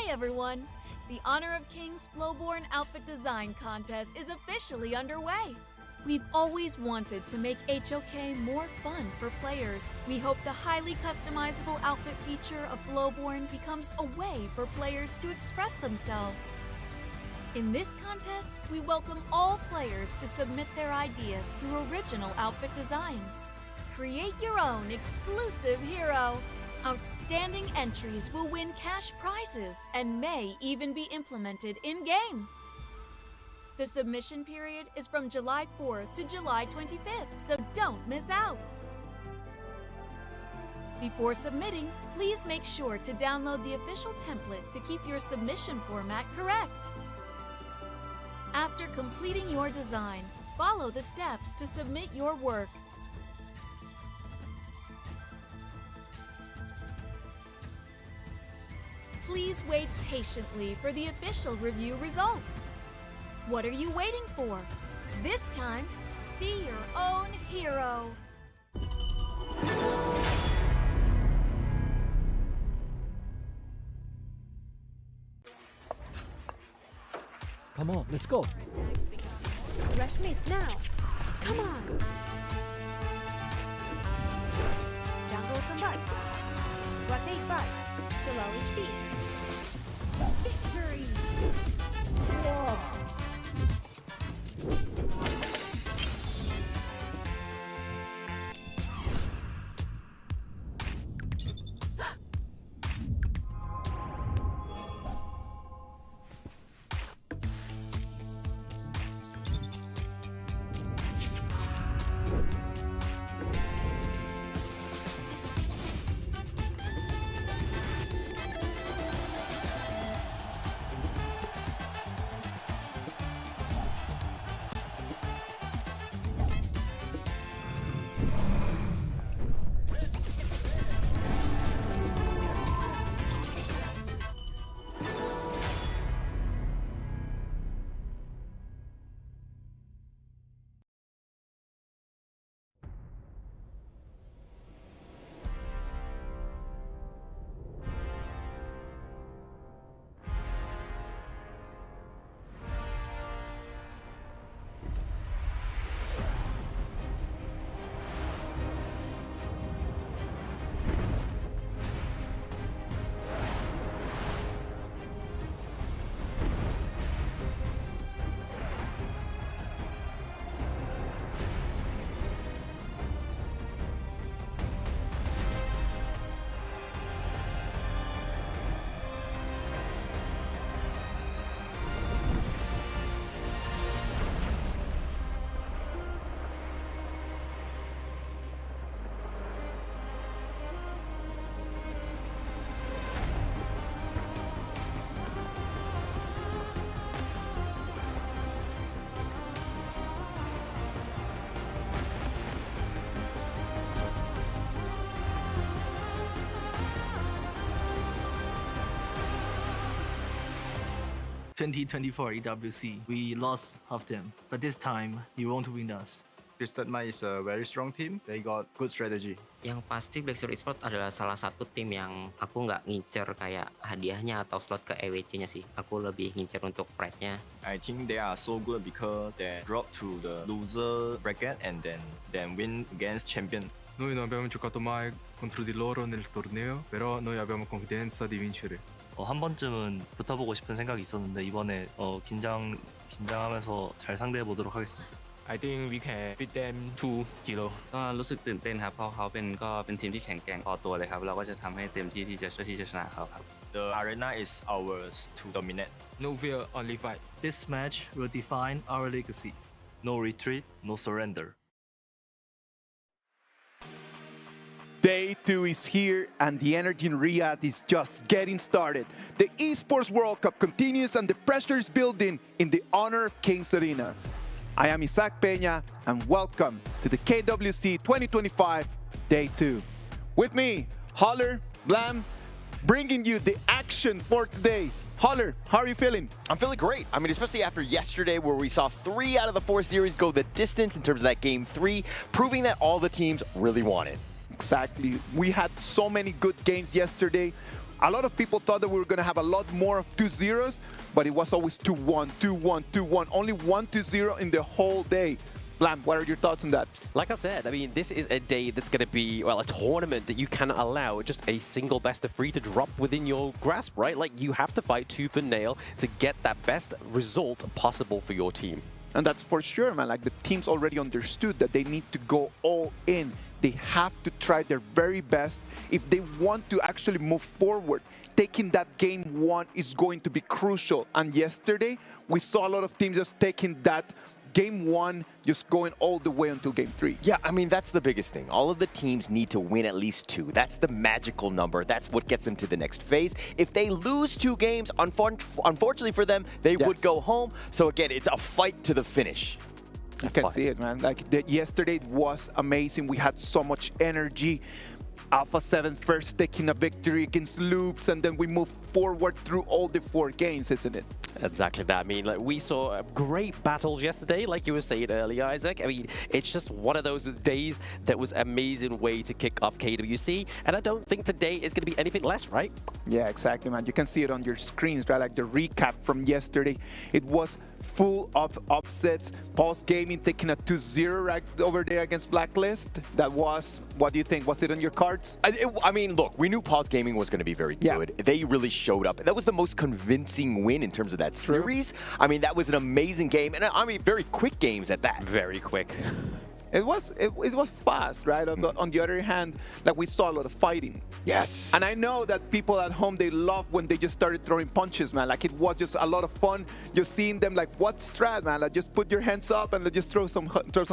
Hi everyone! The Honor of Kings Flowborn Outfit Design Contest is officially underway. We've always wanted to make HOK more fun for players. We hope the highly customizable outfit feature of Flowborn becomes a way for players to express themselves. In this contest, we welcome all players to submit their ideas through original outfit designs. Create your own exclusive hero. Outstanding entries will win cash prizes and may even be implemented in-game. The submission period is from July 4th to July 25th, so don't miss out. Before submitting, please make sure to download the official template to keep your submission format correct. After completing your design, follow the steps to submit your work. Please wait patiently for the official review results. What are you waiting for? This time, be your own hero. Come on, let's go. Rush mid now. Come on. Jungle combat. Rotate butt to low HP. Victory! EWC, we lost half them, but this time you won't win us. Crystal is a very strong team. They got good strategy. Yang pasti Blackshore Esports adalah salah satu tim yang aku nggak ngincer kayak hadiahnya atau slot ke EWC-nya sih. Aku lebih ngincer untuk pride-nya. I think they are so good because they drop to the loser bracket and then win against champion. Noi non abbiamo giocato mai contro di loro nel torneo, però noi abbiamo confidenza di vincere. 한 번쯤은 붙어보고 싶은 생각이 있었는데 이번에 긴장하면서 잘 상대해 보도록 하겠습니다. I think we can beat them 2-0. ก็รู้สึกตื่นเต้นครับเพราะเขาเป็นทีมที่แข็งแกร่งพอตัวเลยครับเราก็จะทำให้เต็มที่ที่จะช่วยที่จะชนะเขาครับ The arena is ours to dominate. No fear, only fight. This match will define our legacy. No retreat, no surrender. Day 2 is here and the energy in Riyadh is just getting started. The Esports World Cup continues and the pressure is building in the Honor of Kings Arena. I am Isaac Peña and welcome to the KWC 2025 Day 2. With me, Holler, Blam, bringing you the action for today. Holler, how are you feeling? I'm feeling great. I mean, especially after yesterday where we saw 3 out of the 4 series go the distance in terms of that game 3, proving that all the teams really want it. Exactly. We had so many good games yesterday. A lot of people thought that we were going to have a lot more of 2-0s, but it was always 2-1, 2-1, 2-1. Only 1-0 in the whole day. Blam, what are your thoughts on that? Like I said, I mean, this is a day that's going to be, well, a tournament that you cannot allow just a single best of 3 to drop within your grasp, right? Like, you have to fight tooth and nail to get that best result possible for your team. And that's for sure, man. Like, the teams already understood that they need to go all in. They have to try their very best if they want to actually move forward. Taking that game 1 is going to be crucial. And yesterday, we saw a lot of teams just taking that game 1, just going all the way until game 3. Yeah, I mean, that's the biggest thing. All of the teams need to win at least 2. That's the magical number. That's what gets them to the next phase. If they lose 2 games, unfortunately for them, they would go home. So again, it's a fight to the finish. You can see it, man. Like, yesterday was amazing. We had so much energy. Alpha 7 first taking a victory against Loops, and then we move forward through all the 4 games, isn't it? Exactly that. I mean, like, we saw great battles yesterday, like you were saying earlier, Isaac. I mean, it's just one of those days that was an amazing way to kick off KWC, and I don't think today is going to be anything less, right? Yeah, exactly, man. You can see it on your screens, right? Like the recap from yesterday. It was full of upsets. Pulse Gaming taking a 2-0 right over there against Blacklist. That was, what do you think? Was it on your cards? I mean, look, we knew Pulse Gaming was going to be very good. They really showed up. That was the most convincing win in terms of that series. I mean, that was an amazing game, and I mean, very quick games at that. Very quick. It was fast, right? On the other hand, like, we saw a lot of fighting. Yes. And I know that people at home, they love when they just started throwing punches, man. Like, it was just a lot of fun just seeing them, like, what strat, man? Like, just put your hands up and just throw some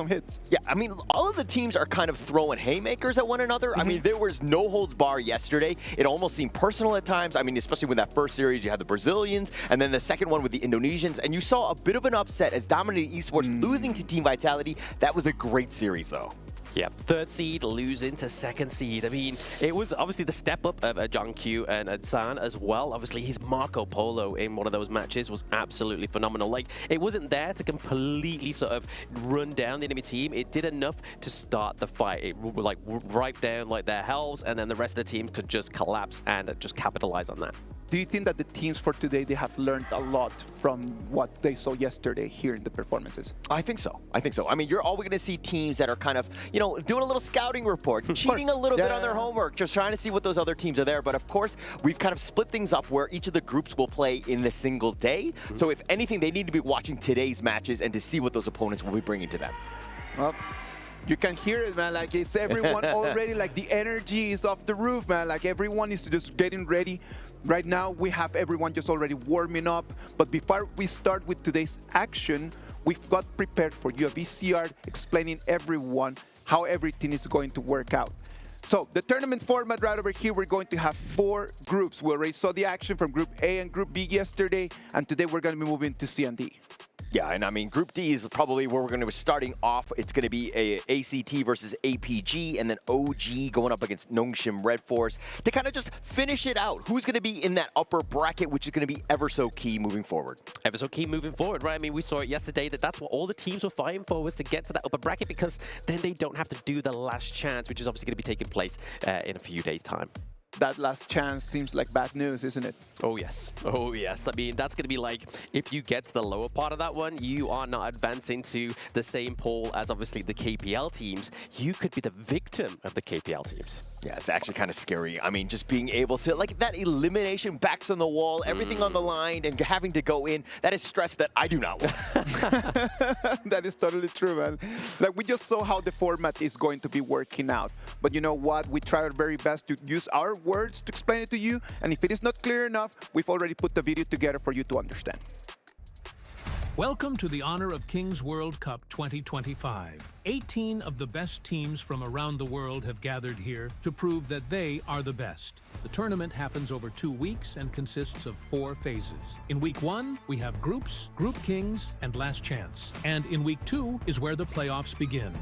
hits. Yeah, I mean, all of the teams are kind of throwing haymakers at one another. I mean, there was no holds bar yesterday. It almost seemed personal at times. I mean, especially when that first series, you had the Brazilians, and then the second one with the Indonesians, and you saw a bit of an upset as Dominated Esports losing to Team Vitality. That was a great series, though. Yeah, 3rd seed losing to 2nd seed. I mean, it was obviously the step up of John Q and San as well. Obviously, his Marco Polo in one of those matches was absolutely phenomenal. Like, it wasn't there to completely sort of run down the enemy team. It did enough to start the fight. It would, like, wipe down like their healths, and then the rest of the team could just collapse and just capitalize on that. Do you think that the teams for today, they have learned a lot from what they saw yesterday here in the performances? I think so. I think so. I mean, you're always going to see teams that are kind of, you know, doing a little scouting report, cheating a little bit on their homework, just trying to see what those other teams are there. But of course, we've kind of split things up where each of the groups will play in a single day. So if anything, they need to be watching today's matches and to see what those opponents will be bringing to them. Well, you can hear it, man. Like, it's everyone already, like, the energy is off the roof, man. Like, everyone is just getting ready. Right now, we have everyone just already warming up. But before we start with today's action, we've got prepared for you a VCR explaining everyone how everything is going to work out. So the tournament format right over here, we're going to have 4 groups. We already saw the action from Group A and Group B yesterday, and today we're going to be moving to C and D. Yeah, and I mean, Group D is probably where we're going to be starting off. It's going to be a ACT versus APG, and then OG going up against Nongshim RedForce to kind of just finish it out. Who's going to be in that upper bracket, which is going to be ever so key moving forward. Ever so key moving forward, right? I mean, we saw it yesterday that that's what all the teams were fighting for, was to get to that upper bracket, because then they don't have to do the last chance, which is obviously going to be taking place in a few days' time. That last chance seems like bad news, isn't it? Oh, yes. Oh, yes. I mean, that's going to be like, if you get to the lower part of that one, you are not advancing to the same pool as obviously the KPL teams. You could be the victim of the KPL teams. Yeah, it's actually kind of scary. I mean, just being able to, like, that elimination, backs on the wall, everything on the line, and having to go in, that is stress that I do not want. That is totally true, man. Like, we just saw how the format is going to be working out. But you know what? We try our very best to use our words to explain it to you. And if it is not clear enough, we've already put the video together for you to understand. Welcome to the Honor of Kings World Cup 2025. 18 of the best teams from around the world have gathered here to prove that they are the best. The tournament happens over 2 weeks and consists of 4 phases. In week 1, we have groups, group kings, and last chance. And in week 2 is where the playoffs begin.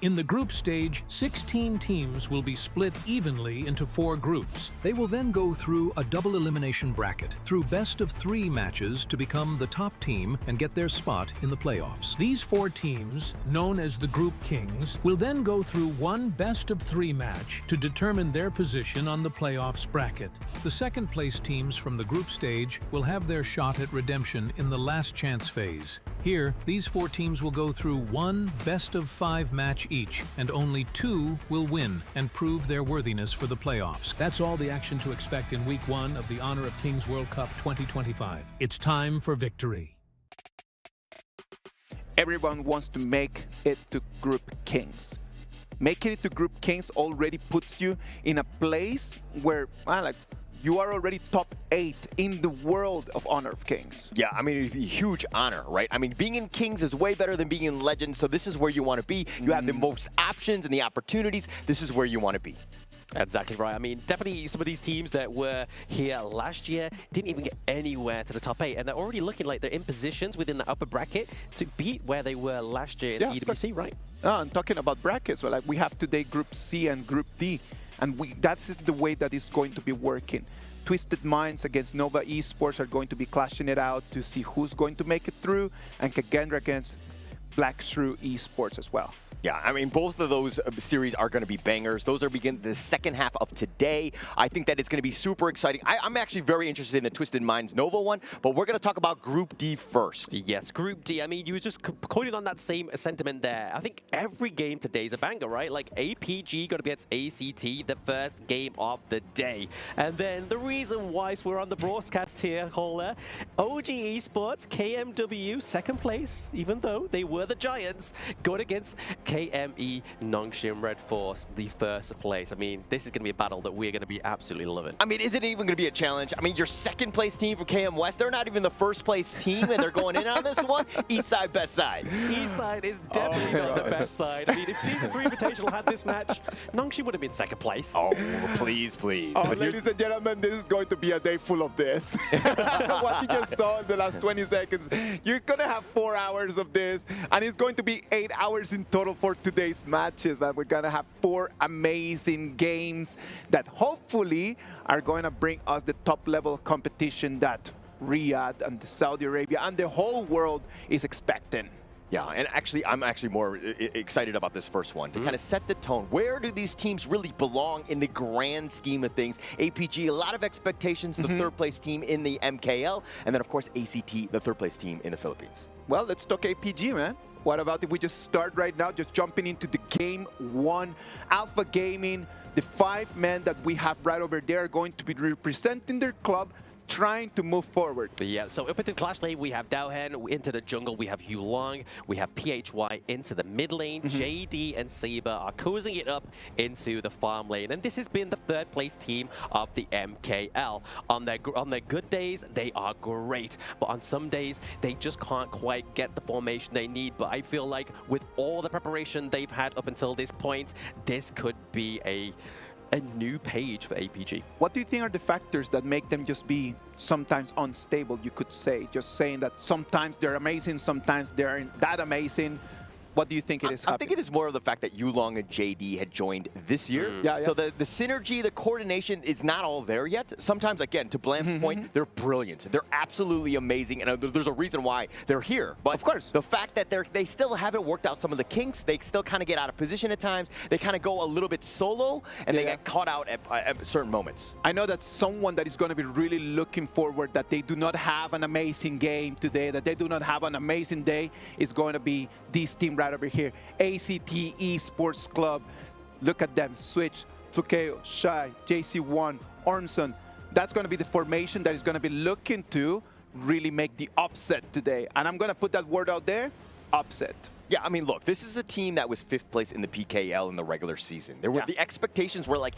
In the group stage, 16 teams will be split evenly into 4 groups. They will then go through a double elimination bracket through best-of-3 matches to become the top team and get their spot in the playoffs. These 4 teams, known as the Group Kings, will then go through one best-of-3 match to determine their position on the playoffs bracket. The second-place teams from the group stage will have their shot at redemption in the last chance phase. Here, these 4 teams will go through one best-of-5 match each, and only 2 will win and prove their worthiness for the playoffs. That's all the action to expect in Week 1 of the Honor of Kings World Cup 2025. It's time for victory. Everyone wants to make it to Group Kings. Making it to Group Kings already puts you in a place where, you are already top 8 in the world of Honor of Kings. Yeah, I mean, it'd be a huge honor, right? I mean, being in Kings is way better than being in Legends, so this is where you want to be. You have the most options and the opportunities. This is where you want to be. Exactly right. I mean, definitely some of these teams that were here last year didn't even get anywhere to the top 8, and they're already looking like they're in positions within the upper bracket to beat where they were last year in the EWC, right? I'm talking about brackets. Well, we have today Group C and Group D, and that is the way that it's going to be working. Twisted Minds against Nova Esports are going to be clashing it out to see who's going to make it through, and KAGENDRA against Black Shrew Esports as well. Yeah, I mean, both of those series are going to be bangers. Those are beginning the second half of today. I think that it's going to be super exciting. I'm actually very interested in the Twisted Minds Nova one, but we're going to talk about Group D first. Yes, Group D. I mean, you were just quoting on that same sentiment there. I think every game today is a banger, right? Like APG going to be against ACT, the first game of the day. And then the reason why we're on the broadcast here, Hola, OG Esports, KMW, second place, even though they were the Giants, going against KME Nongshim RedForce, the first place. I mean, this is going to be a battle that we're going to be absolutely loving. I mean, is it even going to be a challenge? I mean, your second place team for KM West, they're not even the first place team, and they're going in on this one. East side, best side. East side is definitely not the best side. I mean, if Season 3 Invitational had this match, Nongshim would have been second place. Oh, please, please. Oh, ladies and gentlemen, this is going to be a day full of this. What you just saw in the last 20 seconds, you're going to have 4 hours of this, and it's going to be 8 hours in total for today's matches, man. We're gonna have 4 amazing games that hopefully are going to bring us the top level of competition that Riyadh and Saudi Arabia and the whole world is expecting. Yeah, and actually, I'm actually more excited about this first one to kind of set the tone. Where do these teams really belong in the grand scheme of things? APG, a lot of expectations, the third place team in the MKL, and then of course ACT, the third place team in the Philippines. Well, let's talk APG, man. What about if we just start right now, just jumping into the game 1, Alpha Gaming, the 5 men that we have right over there are going to be representing their club, trying to move forward. Yeah, so up into the clash lane, we have Daohen. Into the jungle, we have Hu Long. We have PHY into the mid lane. JD and Saber are cozying it up into the farm lane. And this has been the third place team of the MKL. On their good days, they are great. But on some days, they just can't quite get the formation they need. But I feel like with all the preparation they've had up until this point, this could be a new page for APG. What do you think are the factors that make them just be sometimes unstable, you could say? Just saying that sometimes they're amazing, sometimes they aren't that amazing. What do you think it is? I think it is more of the fact that Yulong and JD had joined this year. So the synergy, the coordination is not all there yet. Sometimes, again, to Blanf's point, they're brilliant. They're absolutely amazing, and there's a reason why they're here. But of course, the fact that they still haven't worked out some of the kinks, they still kind of get out of position at times. They kind of go a little bit solo, and they get caught out at certain moments. I know that someone that is going to be really looking forward that they do not have an amazing game today, that they do not have an amazing day, is going to be this team right over here, ACT Esports Club. Look at them, Switch, Flukeo, Shy, JC1, Ormson. That's going to be the formation that is going to be looking to really make the upset today. And I'm going to put that word out there, upset. Yeah, I mean, look, this is a team that was 5th place in the PKL in the regular season. There were the expectations were like,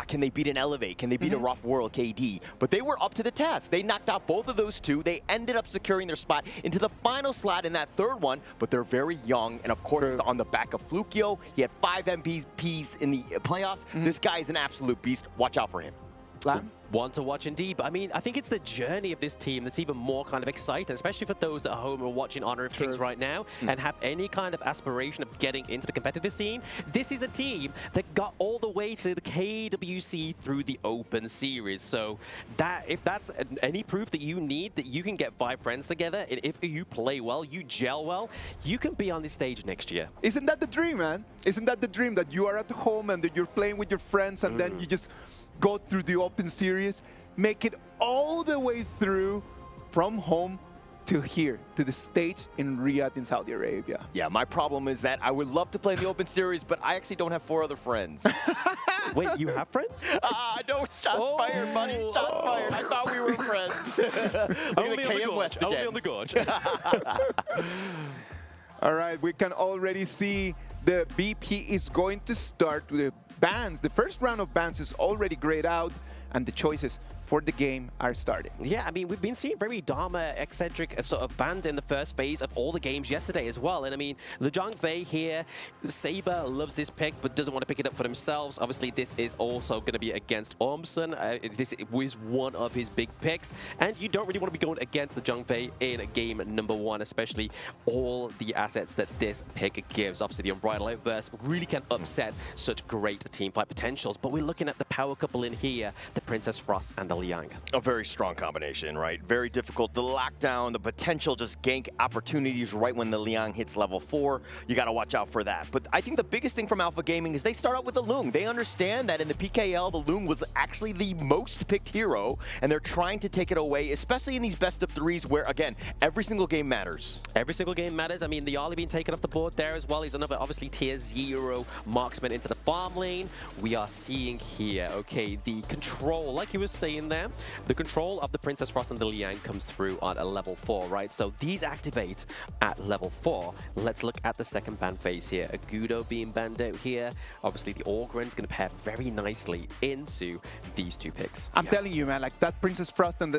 can they beat an Elevate? Can they beat a Rough World KD? But they were up to the task. They knocked out both of those 2. They ended up securing their spot into the final slot in that 3rd one, but they're very young. And of course, it's on the back of Flukeo. He had 5 MVPs in the playoffs. This guy is an absolute beast. Watch out for him. One to watch indeed, but I mean, I think it's the journey of this team that's even more kind of exciting, especially for those at home who are watching Honor of Kings right now and have any kind of aspiration of getting into the competitive scene. This is a team that got all the way to the KWC through the Open Series. So that if that's any proof that you need that you can get 5 friends together, and if you play well, you gel well, you can be on this stage next year. Isn't that the dream, man? Isn't that the dream, that you are at home and that you're playing with your friends and then you just go through the Open Series, make it all the way through from home to here, to the stage in Riyadh in Saudi Arabia? Yeah, my problem is that I would love to play in the Open Series, but I actually don't have 4 other friends. Wait, you have friends? No, shots fired, buddy. Shots fired. I thought we were friends. Look at the KM West again. Only on the gorge. All right, we can already see the BP is going to start with the bans. The first round of bans is already grayed out, and the choices for the game are starting. Yeah, I mean, we've been seeing very Dharma-eccentric sort of bans in the first phase of all the games yesterday as well. And I mean, the Zhang Fei here, Saber loves this pick, but doesn't want to pick it up for themselves. Obviously, this is also going to be against Ormson. This was one of his big picks. And you don't really want to be going against the Zhang Fei in game number 1, especially all the assets that this pick gives. Obviously, the Unbridled Outburst really can upset such great teamfight potentials. But we're looking at the power couple in here, the Princess Frost and the Liang. A very strong combination, right? Very difficult to lock down, the potential just gank opportunities right when the Liang hits level 4. You got to watch out for that. But I think the biggest thing from Alpha Gaming is they start out with the Lung. They understand that in the PKL, the Lung was actually the most picked hero, and they're trying to take it away, especially in these best of 3s where, again, every single game matters. Every single game matters. I mean, the Arlie being taken off the board there as well. He's another, obviously, tier 0 marksman into the farm lane. We are seeing here, okay, the control, like you were saying there, the control of the Princess Frost and the Liang comes through on a level 4, right? So these activate at level 4. Let's look at the second ban phase here. Agudo being banned out here. Obviously, the Orgren's going to pair very nicely into these 2 picks. I'm telling you, man, like that Princess Frost and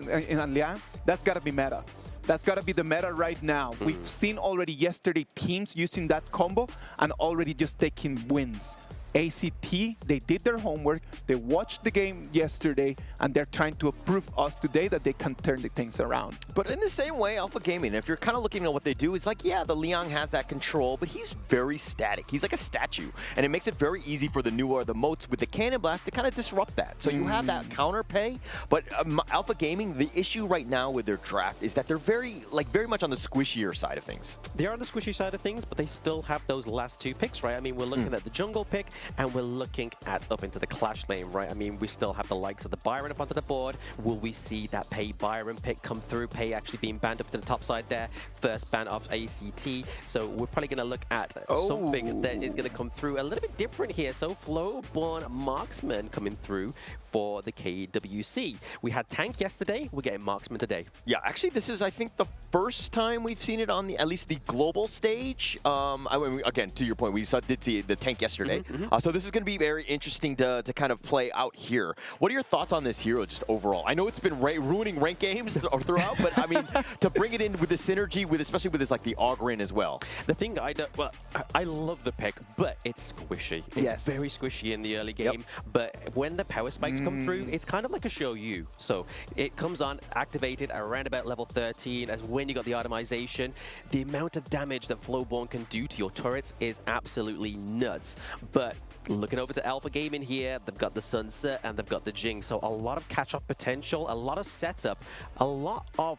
Liang, that's got to be meta. That's got to be the meta right now. We've seen already yesterday teams using that combo and already just taking wins. ACT, they did their homework, they watched the game yesterday, and they're trying to prove us today that they can turn the things around. But in the same way, Alpha Gaming, if you're kind of looking at what they do, it's like, yeah, the Liang has that control, but he's very static. He's like a statue, and it makes it very easy for the Nuwa or the Moats with the Cannon Blast to kind of disrupt that. So you have that counter pay, but Alpha Gaming, the issue right now with their draft is that they're very much on the squishier side of things. They're on the squishy side of things, but they still have those last 2 picks, right? I mean, we're looking at the jungle pick, and we're looking at up into the Clash lane, right? I mean, we still have the likes of the Byron up onto the board. Will we see that Pei Byron pick come through? Pei actually being banned up to the top side there. First ban of ACT. So we're probably going to look at something that is going to come through a little bit different here. So Flowborn Marksman coming through for the KWC. We had Tank yesterday. We're getting Marksman today. Yeah, actually, this is, I think, the first time we've seen it on at least the global stage. I mean, again, to your point, we did see the Tank yesterday. So this is going to be very interesting to kind of play out here. What are your thoughts on this hero just overall? I know it's been ruining ranked games throughout, but I mean, to bring it in with the synergy, especially with this, like the Ogren as well. The thing I love the pick, but it's squishy. It's very squishy in the early game, but when the power spikes come through, it's kind of like a Shrew. So it comes on, activated around about level 13, as when you got the itemization. The amount of damage that Flowborn can do to your turrets is absolutely nuts. But looking over to Alpha Gaming here, they've got the Sunset and they've got the Jing. So a lot of catch-off potential, a lot of setup, a lot of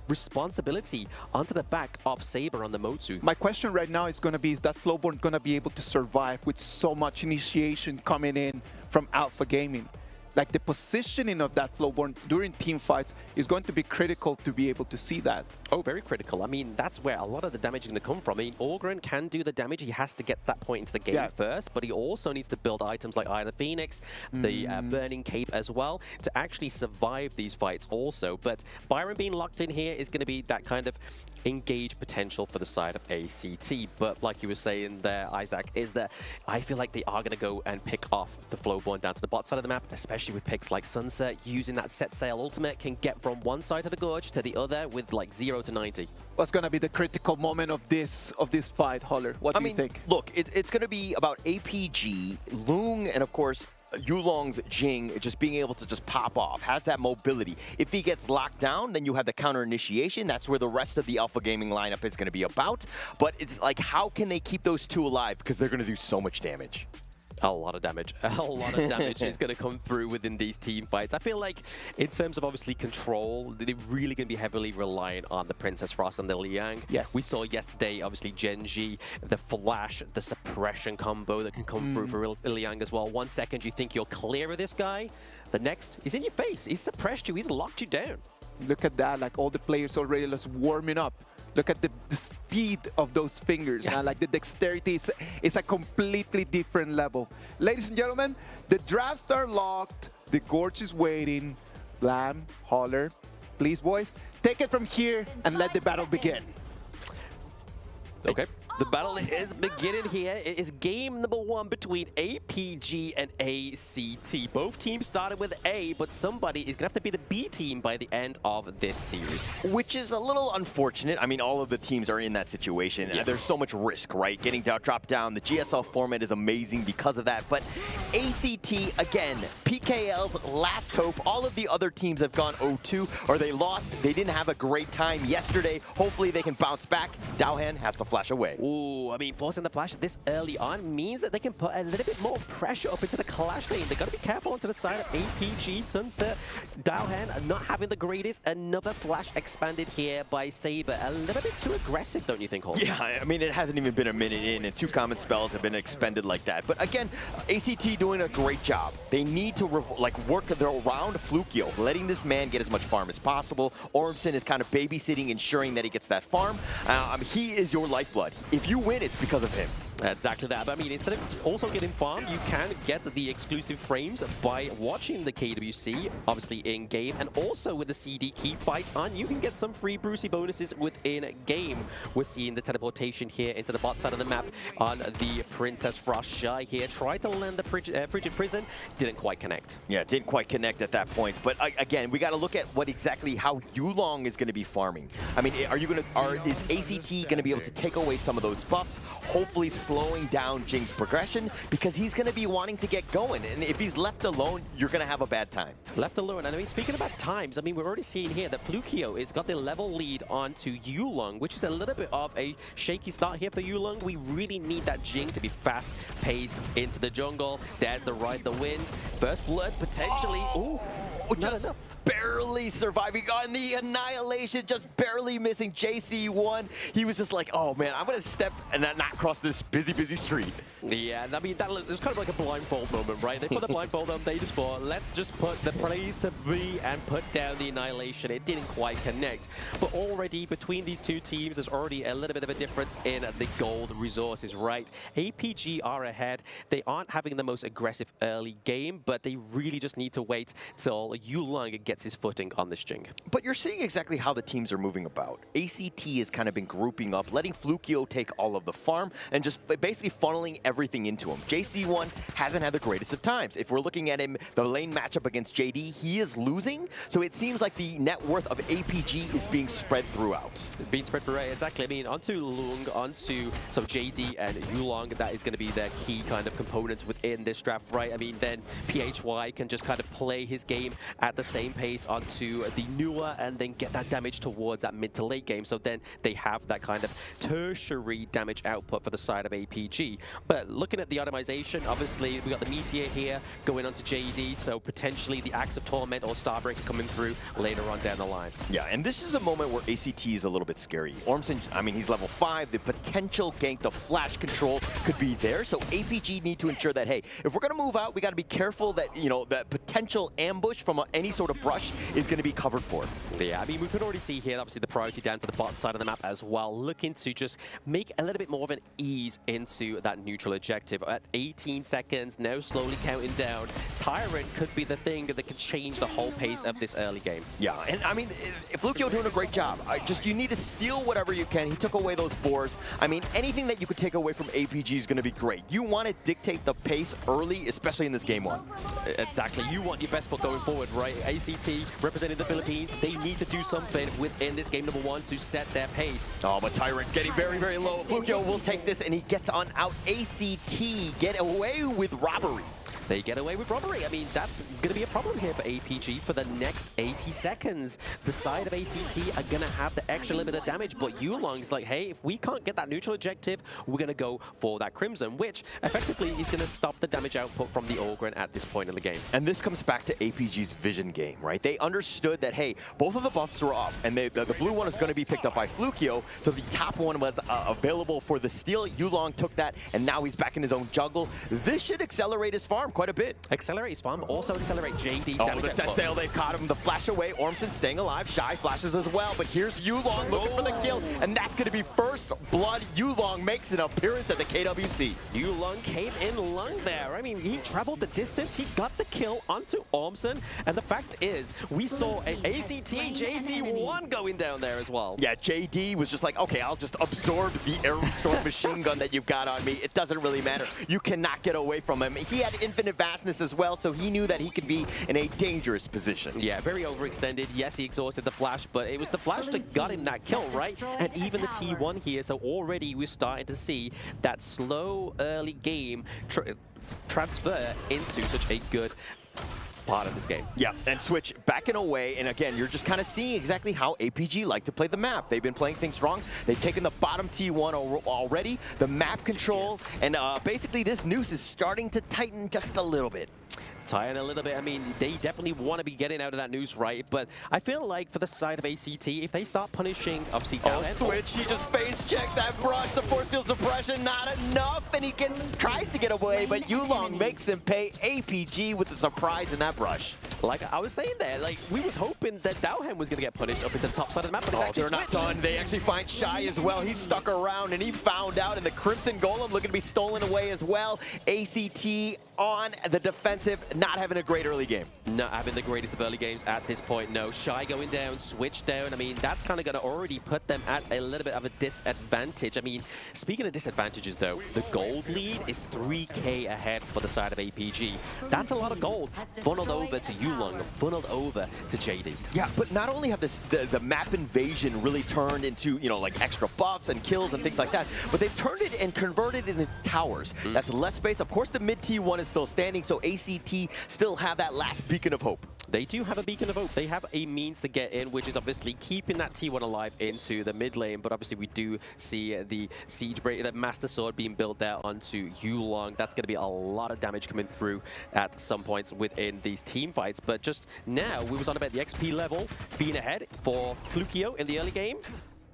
responsibility onto the back of Saber on the Motsu. My question right now is going to be, is that Flowborn going to be able to survive with so much initiation coming in from Alpha Gaming? Like the positioning of that Flowborn during team fights is going to be critical to be able to see that. Oh, very critical. I mean, that's where a lot of the damage is going to come from. I mean, Orgren can do the damage. He has to get that point into the game first, but he also needs to build items like Eye of the Phoenix, the Burning Cape as well, to actually survive these fights also. But Byron being locked in here is going to be that kind of engage potential for the side of ACT. But like you were saying there, Isaac, is that I feel like they are going to go and pick off the Flowborn down to the bot side of the map, especially with picks like Sunset. Using that set sail ultimate can get from one side of the gorge to the other with like 0 to 90. What's going to be the critical moment of this fight, Holler? What do you think? Look, it's going to be about APG, Lung, and of course Yulong's Jing just being able to just pop off, has that mobility. If he gets locked down, then you have the counter initiation. That's where the rest of the Alpha Gaming lineup is going to be about. But it's like, how can they keep those two alive? Because they're going to do so much damage. A lot of damage. A lot of damage is going to come through within these team fights. I feel like in terms of obviously control, they're really going to be heavily reliant on the Princess Frost and the Liang. Yes. We saw yesterday, obviously, Genji, the flash, the suppression combo that can come through for Liang as well. 1 second, you think you're clear of this guy. The next, he's in your face. He's suppressed you. He's locked you down. Look at that. Like, all the players already just warming up. Look at the speed of those fingers, man. Like, the dexterity is a completely different level. Ladies and gentlemen, the drafts are locked. The Gorge is waiting. Blam, Holler, please, boys, take it from here and let the battle begin. Okay. The battle is beginning here. It is game number 1 between APG and ACT. Both teams started with A, but somebody is going to have to be the B team by the end of this series. Which is a little unfortunate. I mean, all of the teams are in that situation. Yeah. There's so much risk, right? Getting dropped down. The GSL format is amazing because of that. But ACT, again, PKL's last hope. All of the other teams have gone 0-2, or they lost. They didn't have a great time yesterday. Hopefully they can bounce back. Daohan has to flash away. Ooh, I mean, forcing the flash this early on means that they can put a little bit more pressure up into the clash lane. They got to be careful onto the side of APG. Sunset, Daohan not having the greatest. Another flash expanded here by Saber. A little bit too aggressive, don't you think, Holt? Yeah, I mean, it hasn't even been a minute in, and 2 common spells have been expended like that. But again, ACT doing a great job. They need to work around Flukio, letting this man get as much farm as possible. Ormson is kind of babysitting, ensuring that he gets that farm. He is your lifeblood. If you win, it's because of him. Exactly that. But I mean, instead of also getting farm, you can get the exclusive frames by watching the KWC, obviously in-game, and also with the CD key fight on, you can get some free Brucey bonuses within game. We're seeing the teleportation here into the bot side of the map on the Princess Frost. Shy here, tried to land the Frigid Prison, didn't quite connect. Yeah, didn't quite connect at that point. But again, we got to look at how Yulong is going to be farming. I mean, is ACT going to be able to take away some of those buffs, hopefully slowing down Jing's progression, because he's going to be wanting to get going, and if he's left alone, you're going to have a bad time. Left alone, and I mean, speaking about times, I mean, we're already seeing here that Flukio has got the level lead onto Yulong, which is a little bit of a shaky start here for Yulong. We really need that Jing to be fast-paced into the jungle. There's the Ride the Wind. First blood, potentially. Ooh, just barely surviving on the annihilation, just barely missing JC1. He was just like, oh man, I'm gonna step and not cross this busy street. Yeah, I mean, it was kind of like a blindfold moment, right? They put the blindfold on, they just thought, let's just put the praise to B and put down the annihilation. It didn't quite connect. But already between these two teams, there's already a little bit of a difference in the gold resources, right? APG are ahead. They aren't having the most aggressive early game, but they really just need to wait till Yulong gets his footing on this Jing. But you're seeing exactly how the teams are moving about. ACT has kind of been grouping up, letting Flukio take all of the farm, and just basically funneling everything into him. JC1 hasn't had the greatest of times. If we're looking at him, the lane matchup against JD, he is losing, so it seems like the net worth of APG is being spread throughout. Being spread throughout, exactly. I mean, onto Lung, onto some JD and Yulong, that is going to be their key kind of components within this draft, right? I mean, then PHY can just kind of play his game at the same pace onto the Nua and then get that damage towards that mid to late game. So then they have that kind of tertiary damage output for the side of APG. But looking at the itemization, obviously we got the Meteor here going onto JD, so potentially the Axe of Torment or Starbreaker coming through later on down the line. Yeah, and this is a moment where ACT is a little bit scary. Ormson, I mean, he's level 5. The potential gank, the flash control could be there. So APG need to ensure that, hey, if we're going to move out, we got to be careful that, you know, that potential ambush from any sort of brush is going to be covered for. Yeah, I mean, we could already see here, obviously, the priority down to the bottom side of the map as well, looking to just make a little bit more of an ease into that neutral objective. At 18 seconds, now slowly counting down, Tyrant could be the thing that could change the whole pace of this early game. Yeah, and I mean, Flukio doing a great job. You need to steal whatever you can. He took away those boars. I mean, anything that you could take away from APG is going to be great. You want to dictate the pace early, especially in this game 1. Exactly. You want your best foot going forward, right? ACT representing the Philippines, they need to do something within this game number 1 to set their pace. Oh, but Tyrant getting very low. Flukio will take this, and he gets on out. ACT get away with robbery. They get away with robbery. I mean, that's going to be a problem here for APG for the next 80 seconds. The side of ACT are going to have the extra limited damage, but Yulong is like, hey, if we can't get that neutral objective, we're going to go for that Crimson, which effectively is going to stop the damage output from the Ogren at this point in the game. And this comes back to APG's vision game, right? They understood that, hey, both of the buffs were up, and the blue one is going to be picked up by Flukio, so the top one was available for the steal. Yulong took that, and now he's back in his own jungle. This should accelerate his farm quite a bit. Accelerate his farm, also accelerate JD's damage the set sail, they've caught him. The flash away, Ormson staying alive. Shy flashes as well, but here's Yulong looking for the kill, and that's going to be first blood. Yulong makes an appearance at the KWC. Yulong came in lung there. I mean, he traveled the distance, he got the kill onto Ormson, and the fact is, we saw an ACT JC1 going down there as well. Yeah, JD was just like, okay, I'll just absorb the air restore machine gun that you've got on me. It doesn't really matter. You cannot get away from him. He had infinite vastness as well, so he knew that he could be in a dangerous position. Yeah, very overextended. Yes, he exhausted the flash, but it was the flash that got him that kill, right? And even the T1 here, so already we're starting to see that slow early game transfer into such a good part of this game. Yeah, and Switch backing away, and again, you're just kind of seeing exactly how APG like to play the map. They've been playing things wrong. They've taken the bottom T1 already, the map control, and basically this noose is starting to tighten just a little bit. Tired a little bit. I mean, they definitely want to be getting out of that noose, right? But I feel like for the side of ACT, if they start punishing, obviously, Switch, he just face checked that brush. The force field suppression, not enough, and he tries to get away, but Yulong makes him pay. APG with the surprise in that brush. Like I was saying there, like we was hoping that Dowhem was going to get punished up into the top side of the map, but it's they're not done. They actually find Shy as well. He's stuck around, and he found out, and the Crimson Golem looking to be stolen away as well. ACT on the defensive, not having a great early game. Not having the greatest of early games at this point, no. Shy going down, Switch down. I mean, that's kind of going to already put them at a little bit of a disadvantage. I mean, speaking of disadvantages, though, the gold lead is 3K ahead for the side of APG. That's a lot of gold funneled over to Yulong, funneled over to JD. Yeah, but not only have the map invasion really turned into, you know, like extra buffs and kills and things like that, but they've turned it and converted it into towers. That's less space. Of course, the mid T1 is still standing, so ACT still have that last beacon of hope. They do have a beacon of hope. They have a means to get in, which is obviously keeping that T1 alive into the mid lane. But obviously, we do see the Siege Breaker, that Master Sword being built there onto Yulong. That's going to be a lot of damage coming through at some points within these team fights. But just now, we was on about the XP level being ahead for Flukio in the early game.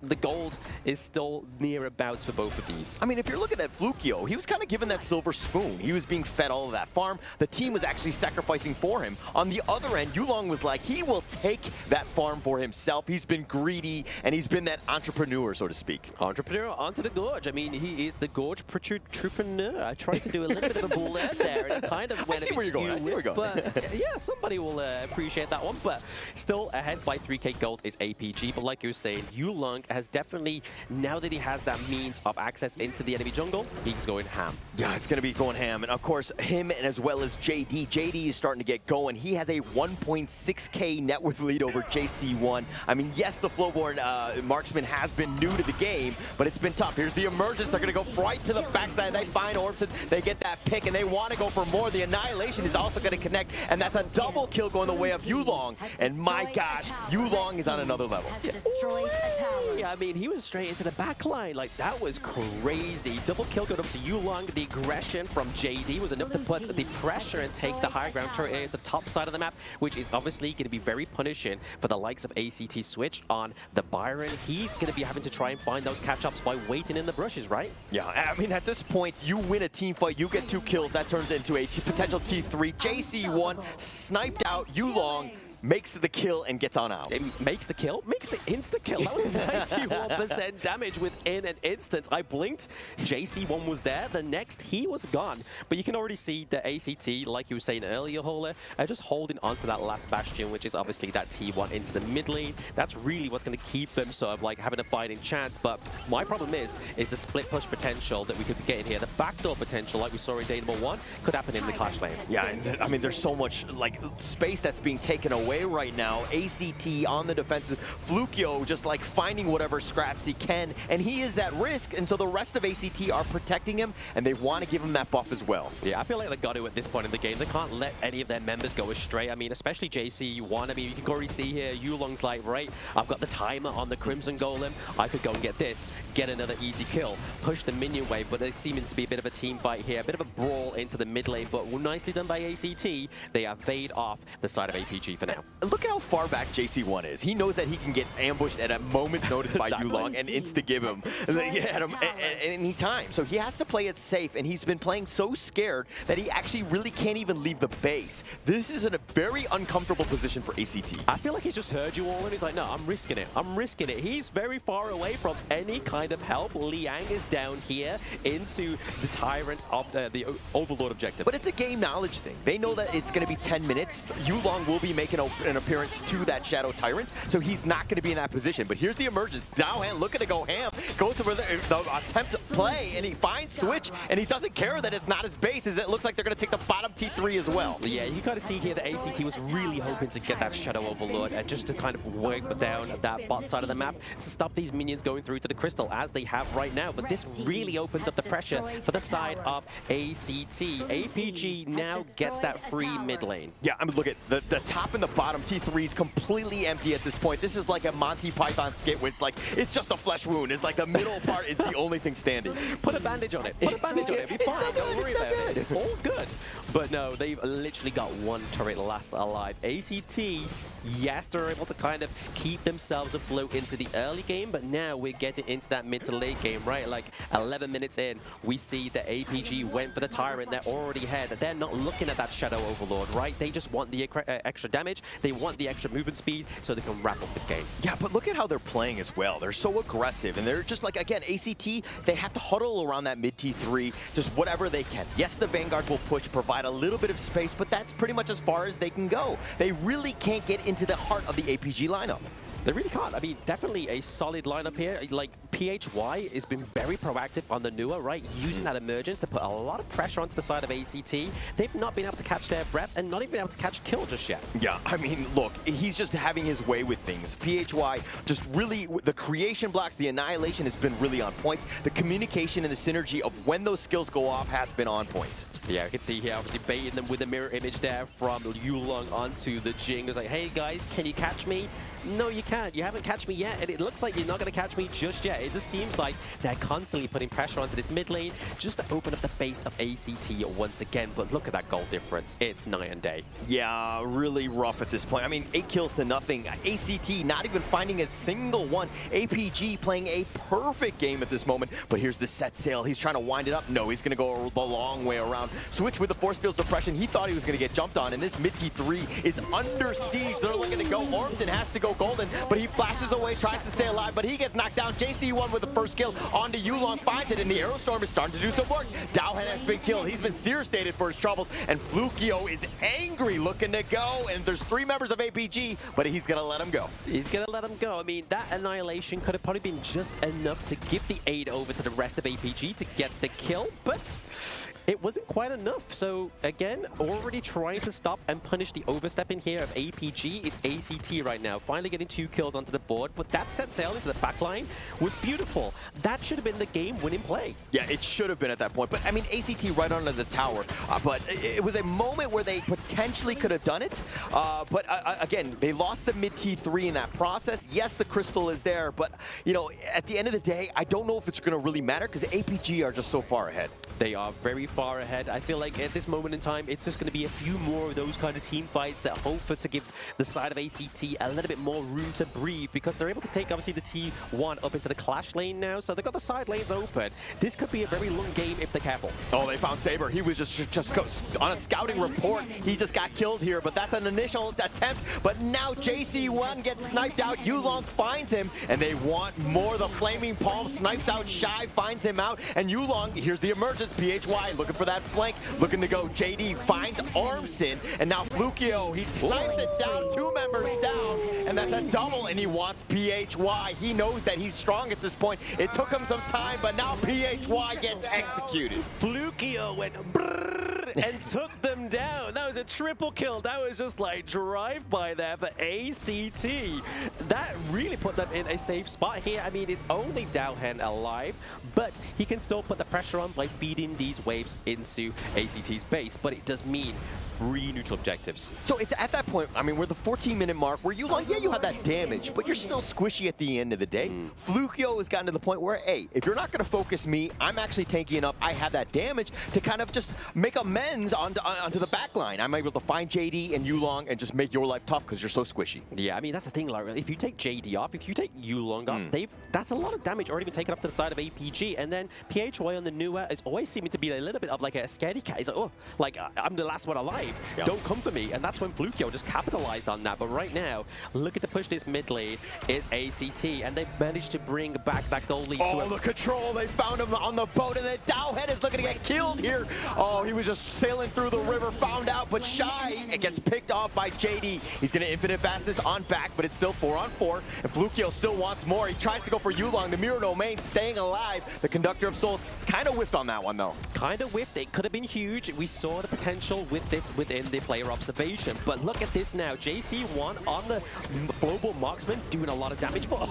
The gold is still near abouts for both of these. I mean, if you're looking at Flukio, he was kind of given that silver spoon. He was being fed all of that farm. The team was actually sacrificing for him. On the other end, Yulong was like, he will take that farm for himself. He's been greedy, and he's been that entrepreneur, so to speak. Entrepreneur onto the gorge. I mean, he is the gorge entrepreneur. I tried to do a little bit of a blur there, and it kind of went I see where you're going. I see where you're going. But yeah, somebody will appreciate that one. But still ahead by 3K gold is APG. But like you were saying, Yulong has definitely, now that he has that means of access into the enemy jungle, he's going ham. Yeah, it's going to be going ham. And of course, him and as well as JD. JD is starting to get going. He has a 1.6K net worth lead over JC1. I mean, yes, the Flowborn marksman has been new to the game, but it's been tough. Here's the emergence. They're going to go right to the backside. They find Ormson. They get that pick, and they want to go for more. The Annihilation is also going to connect, and that's a double kill going the way of Yulong. And my gosh, Yulong is on another level. Yeah, I mean, he was straight into the back line. Like, that was crazy. Double kill going up to Yulong. The aggression from JD was enough to put the pressure and take the high ground turret into the top side of the map, which is obviously going to be very punishing for the likes of ACT Switch on the Byron. He's going to be having to try and find those catch-ups by waiting in the brushes, right? Yeah, I mean, at this point, you win a team fight, you get 2 kills. That turns into a potential T3. JC1 sniped out Yulong, makes the kill and gets on out. It makes the kill? Makes the insta-kill. That was 91% damage within an instant. I blinked. JC1 was there. The next, he was gone. But you can already see the ACT, like you were saying earlier, Holer, are just holding onto that last bastion, which is obviously that T1 into the mid lane. That's really what's going to keep them sort of like having a fighting chance. But my problem is the split push potential that we could get in here. The backdoor potential, like we saw in day number 1, could happen in the clash lane. Yeah, and I mean, there's so much like space that's being taken away away right now. ACT on the defensive. Flukio just like finding whatever scraps he can, and he is at risk, and so the rest of ACT are protecting him, and they want to give him that buff as well. Yeah, I feel like they got to at this point in the game. They can't let any of their members go astray. I mean, especially JC1. I mean, you can already see here, Yulong's like, right, I've got the timer on the Crimson Golem. I could go and get this, get another easy kill, push the minion wave, but there seems to be a bit of a team fight here, a bit of a brawl into the mid lane, but nicely done by ACT. They are fade off the side of APG for now. Look at how far back JC1 is. He knows that he can get ambushed at a moment's notice by Yulong and insta-give him at any time. So he has to play it safe, and he's been playing so scared that he actually really can't even leave the base. This is in a very uncomfortable position for ACT. I feel like he's just heard you all, and he's like, no, I'm risking it. I'm risking it. He's very far away from any kind of help. Liang is down here into the Tyrant of the Overlord objective. But it's a game knowledge thing. They know that it's going to be 10 minutes. Yulong will be making an appearance to that Shadow Tyrant, so he's not going to be in that position. But here's the emergence. Daohan looking to go ham, goes for the attempt to play, and he finds Switch, and he doesn't care that it's not his base, as it looks like they're going to take the bottom T3 as well. Yeah, you got to see here that ACT was really hoping to get that Shadow Overlord and just to kind of wipe down that bot side of the map to stop these minions going through to the crystal as they have right now. But this really opens up the pressure for the side of ACT. APG now gets that free mid lane. Yeah, I mean, look at the top and the bottom T3 is completely empty at this point. This is like a Monty Python skit where it's like, it's just a flesh wound. It's like the middle part is the only thing standing. Put a bandage on it. Put a bandage on it. It'll be fine. Don't worry about it. All good. But no, they've literally got one turret last alive. ACT, yes, they're able to kind of keep themselves afloat into the early game, but now we're getting into that mid to late game, right? Like 11 minutes in, we see that APG went for the Tyrant. They're already ahead. They're not looking at that Shadow Overlord, right? They just want the extra damage. They want the extra movement speed so they can wrap up this game. Yeah, but look at how they're playing as well. They're so aggressive, and they're just like, again, ACT, they have to huddle around that mid T3, just whatever they can. Yes, the Vanguards will push, provide a little bit of space, but that's pretty much as far as they can go. They really can't get into the heart of the APG lineup. They really can't. I mean, definitely a solid lineup here. Like, PHY has been very proactive on the Nua, right? Using that emergence to put a lot of pressure onto the side of ACT. They've not been able to catch their breath and not even been able to catch kill just yet. Yeah, I mean, look, he's just having his way with things. PHY just really, the creation blocks, the annihilation has been really on point. The communication and the synergy of when those skills go off has been on point. Yeah, you can see here, obviously baiting them with a mirror image there from Yulong onto the Jing. It's like, hey guys, can you catch me? No, you can't. You haven't catch me yet, and it looks like you're not going to catch me just yet. It just seems like they're constantly putting pressure onto this mid lane just to open up the base of ACT once again. But look at that goal difference. It's night and day. Yeah, really rough at this point. I mean, 8 kills to nothing. ACT not even finding a single one. APG playing a perfect game at this moment. But here's the set sail. He's trying to wind it up. No, he's going to go the long way around. Switch with the force field suppression. He thought he was going to get jumped on, and this mid T3 is under siege. They're looking to go. Ormson has to go golden, but he flashes away, tries to stay alive, but he gets knocked down. JC1 with the first kill onto Yulong, finds it, and the Aerostorm is starting to do some work. Daohan has been killed. He's been seer-stated for his troubles, and Flukio is angry, looking to go, and there's 3 members of APG, but he's going to let him go. He's going to let him go. I mean, that annihilation could have probably been just enough to give the aid over to the rest of APG to get the kill, but it wasn't quite enough. So again, already trying to stop and punish the overstepping here of APG is ACT right now. Finally getting 2 kills onto the board, but that set sail into the backline was beautiful. That should have been the game-winning play. Yeah, it should have been at that point. But I mean, ACT right under the tower. But it was a moment where they potentially could have done it. But again, they lost the mid T3 in that process. Yes, the crystal is there, but you know, at the end of the day, I don't know if it's going to really matter because APG are just so far ahead. They are very far ahead. I feel like at this moment in time, it's just going to be a few more of those kind of team fights that hope for to give the side of ACT a little bit more room to breathe, because they're able to take obviously the T1 up into the clash lane now, so they've got the side lanes open. This could be a very long game if they're careful. Oh, they found Saber. He was just on a scouting report. He just got killed here, but that's an initial attempt. But now JC1 gets sniped out. Yulong finds him, and they want more. The Flaming Palm snipes out Shy, finds him out, and Yulong, here's the emergence. PHY looking for that flank, looking to go. JD finds Ormson, and now Flukio, he snipes it down, 2 members down, and that's a double, and he wants PHY. He knows that he's strong at this point. It took him some time, but now PHY gets executed. Flukio went brrrr and took them down. That was a triple kill. That was just like drive-by there for ACT. That really put them in a safe spot here. I mean, it's only Dowhen alive, but he can still put the pressure on by feeding these waves into ACT's base, but it does mean 3 neutral objectives. So it's at that point, I mean, we're the 14-minute mark where you like, yeah, you have that damage, but you're still squishy at the end of the day. Flukio has gotten to the point where, hey, if you're not going to focus me, I'm actually tanky enough. I have that damage to kind of just make amends onto the back line. I'm able to find JD and Yulong and just make your life tough because you're so squishy. Yeah, I mean, that's the thing. Like, if you take JD off, if you take Yulong off, that's a lot of damage already been taken off to the side of APG. And then PHY on the Nua is always seeming to be a little bit of like a scaredy cat. He's like, oh, like, I'm the last one alive. Yeah. Don't come for me. And that's when Flukio just capitalized on that. But right now, looking to push this mid lane is ACT. And they've managed to bring back that goal lead. Oh, the control. They found him on the boat. And then Dowhead is looking to get killed here. Oh, he was just sailing through the river, found out. But Shy, it gets picked off by JD. He's going to infinite fastness on back, but it's still 4-on-4. And Flukio still wants more. He tries to go for Yulong. The Mirror Domain staying alive. The Conductor of Souls kind of whiffed on that one, though. Kind of whiffed. It could have been huge. We saw the potential with this within the player observation. But look at this now. JC1 on the global marksman doing a lot of damage, but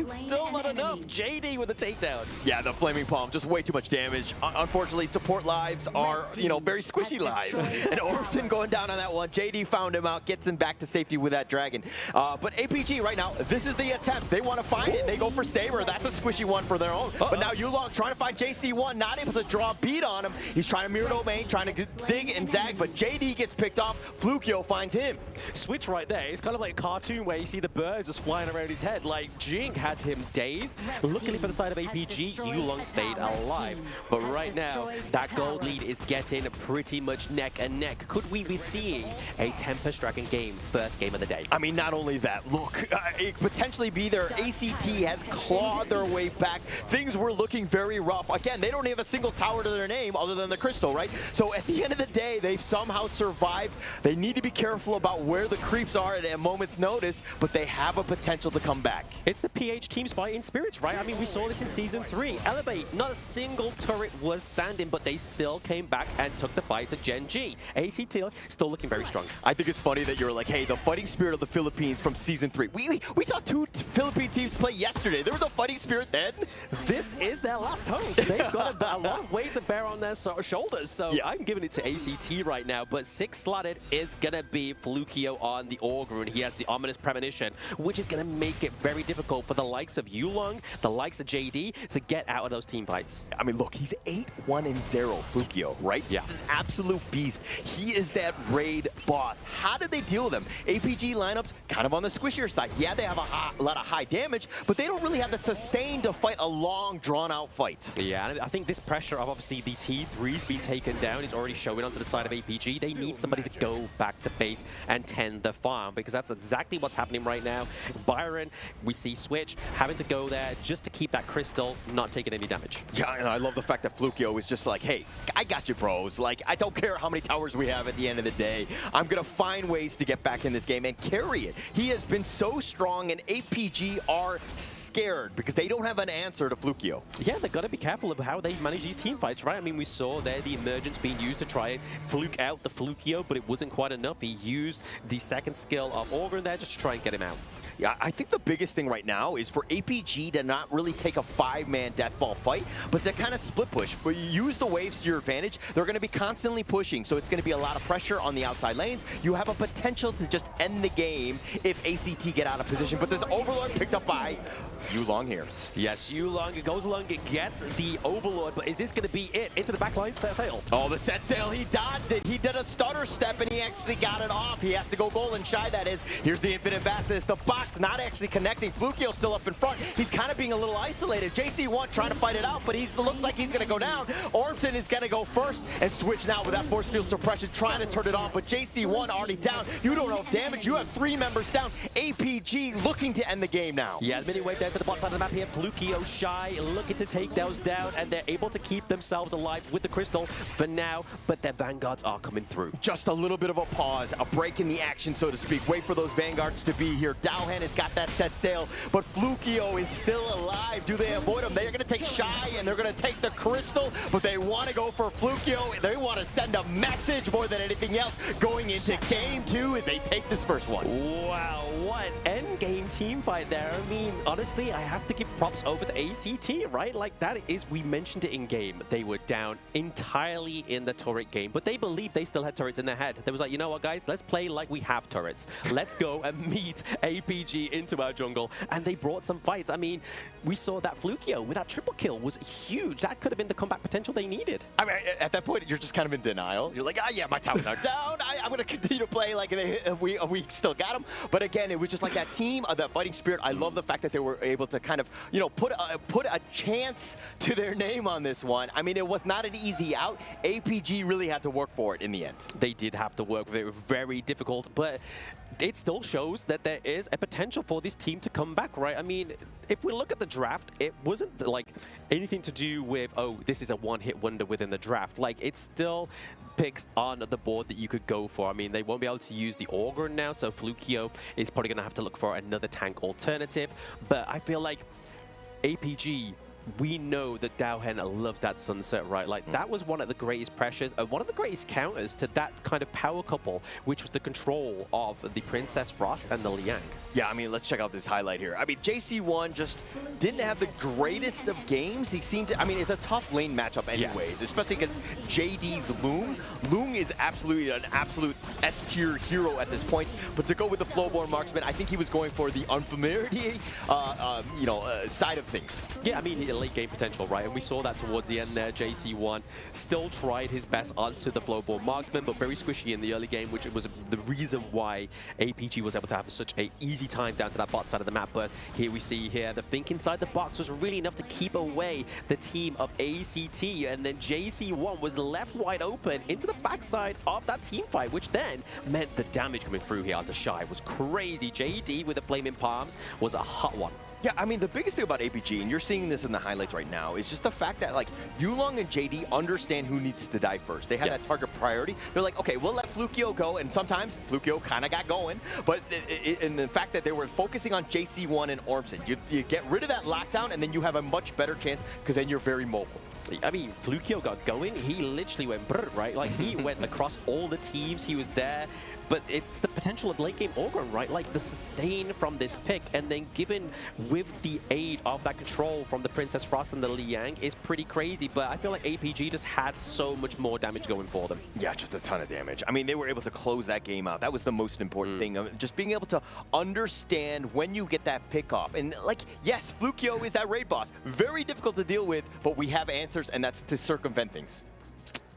still not enough. JD with a takedown. Yeah, the Flaming Palm, just way too much damage. Unfortunately, support lives are, you know, very squishy lives. And Orson going down on that one. JD found him out, gets him back to safety with that dragon. But APG right now, this is the attempt. They want to find it. They go for Saber. That's a squishy one for their own. But now Yulong trying to find JC1, not able to draw a beat on him. He's trying to mirror domain, trying to zig and zag, but JD gets picked off. Flukio finds him. Switch right there. It's kind of like a cartoon where you see the birds just flying around his head. Like, Jing had him dazed. Luckily for the side of APG, Yulong stayed alive. But right now, that gold lead is getting pretty much neck and neck. Could we be seeing a Tempest Dragon game, first game of the day? I mean, not only that, look, it could potentially be their ACT has clawed their way back. Things were looking very rough. Again, they don't have a single tower to their name other than the Crystal, right? So at the end of the day, they've somehow survived. They need to be careful about where the creeps are at a moment's notice, but they have a potential to come back. It's the PH team's fighting spirits, right? I mean, we saw this in Season 3. Elevate, not a single turret was standing, but they still came back and took the fight to Gen G. ACT still looking very strong. I think it's funny that you're like, hey, the fighting spirit of the Philippines from Season 3. We saw 2 Philippine teams play yesterday. There was a fighting spirit then. This is their last hope. They've got a lot of weight to bear on their shoulders, so yeah. I'm giving it to ACT right now, but 6-slotted is going to be Flukio on the Orgrun. He has the Ominous Premonition, which is going to make it very difficult for the likes of Yulong, the likes of JD, to get out of those team fights. I mean, look, he's 8-1-0, Flukio, right? Yeah. Just an absolute beast. He is that raid boss. How did they deal with him? APG lineups kind of on the squishier side. Yeah, they have a lot of high damage, but they don't really have the sustain to fight a long, drawn-out fight. Yeah, and I think this pressure of obviously the T3's been taken down is already showing onto the side of APG. They need somebody to go back to base and tend the farm, because that's exactly what's happening right now. Byron, we see Switch having to go there just to keep that crystal not taking any damage. Yeah, and I love the fact that Flukio is just like, hey, I got you, bros. Like, I don't care how many towers we have at the end of the day. I'm going to find ways to get back in this game and carry it. He has been so strong, and APG are scared because they don't have an answer to Flukio. Yeah, they've got to be careful of how they manage these team fights, right? I mean, we saw there the emergence being used to try and fluke out the Flukio, but it wasn't quite enough. He used the second skill of Orgrun there just to try and get him out. Yeah, I think the biggest thing right now is for APG to not really take a 5-man deathball fight, but to kind of split push. But use the waves to your advantage. They're going to be constantly pushing, so it's going to be a lot of pressure on the outside lanes. You have a potential to just end the game if ACT get out of position. But this Overlord picked up by Yulong here. Yes, Yulong goes along, it gets the Overlord, but is this going to be it? Into the backline, set sail. Oh, the set sail, he dodged it. He did a stutter step, and he actually got it off. He has to go golden shy, that is. Here's the infinite fastness. The box not actually connecting. Flukio still up in front. He's kind of being a little isolated. JC1 trying to fight it out, but he looks like he's going to go down. Ormson is going to go first and switch now with that force field suppression, trying to turn it off, but JC1 already down. You don't have damage. You have 3 members down. APG looking to end the game now. Yeah, the mini wave down to the bot side of the map here. Flukio Shy looking to take those down, and they're able to keep themselves alive with the crystal for now, but their vanguards are coming through. Just a little bit of a pause, a break in the action, so to speak. Wait for those vanguards to be here. Dowhen Dowhen has got that set sail, but Flukio is still alive. Do they avoid him? They're going to take Shy and they're going to take the Crystal, but they want to go for Flukio. They want to send a message more than anything else going into game 2 as they take this first one. Wow, what end game team fight there. I mean, honestly, I have to give props over to ACT, right? Like, that is, we mentioned it in game. They were down entirely in the turret game, but they believed they still had turrets in their head. They was like, you know what, guys? Let's play like we have turrets. Let's go and meet APG into our jungle. And they brought some fights. I mean, we saw that Flukio with that triple kill was huge. That could have been the comeback potential they needed. I mean, at that point, you're just kind of in denial. You're like, yeah, my tower's not down. I'm going to continue to play like we still got them. But again, it was just like that team, that fighting spirit. I love the fact that they were able to kind of, you know, put a chance to their name on this one. I mean, it was not an easy out. APG really had to work for it in the end. They did have to work with it. Very difficult, but it still shows that there is a potential for this team to come back, right? I mean, if we look at the draft, it wasn't like anything to do with, oh, this is a one-hit wonder within the draft. Like, it's still picks on the board that you could go for. I mean, they won't be able to use the Augur now, so Flukio is probably going to have to look for another tank alternative. But I feel like APG, we know that Dowhen loves that sunset, right? Like, that was one of the greatest pressures and one of the greatest counters to that kind of power couple, which was the control of the Princess Frost and the Liang. Yeah, I mean, let's check out this highlight here. I mean, JC1 just didn't have the greatest of games. He seemed to, I mean, it's a tough lane matchup anyways, especially against JD's Loom. Loom is absolutely an absolute S-tier hero at this point, but to go with the Flowborn Marksman, I think he was going for the unfamiliarity, side of things. Yeah, I mean, late game potential, right? And we saw that towards the end there. JC1 still tried his best onto the Flowborn Marksman, but very squishy in the early game, which was the reason why APG was able to have such an easy time down to that bot side of the map. But here we see here, the think inside the box was really enough to keep away the team of ACT, and then JC1 was left wide open into the backside of that team fight, which then meant the damage coming through here onto Shy was crazy. JD with the Flaming Palms was a hot one. Yeah, I mean, the biggest thing about APG, and you're seeing this in the highlights right now, is just the fact that, like, Yulong and JD understand who needs to die first. They have that target priority. They're like, okay, we'll let Flukio go, and sometimes Flukio kind of got going, but in the fact that they were focusing on JC1 and Ormson, you get rid of that lockdown, and then you have a much better chance, because then you're very mobile. I mean, Flukio got going. He literally went brr, right? Like, he went across all the teams. He was there. But it's the potential of late game Augur, right? Like, the sustain from this pick, and then given with the aid of that control from the Princess Frost and the Liang is pretty crazy. But I feel like APG just had so much more damage going for them. Yeah, just a ton of damage. I mean, they were able to close that game out. That was the most important thing. Just being able to understand when you get that pick off. And, like, yes, Flukio is that raid boss. Very difficult to deal with, but we have answers, and that's to circumvent things.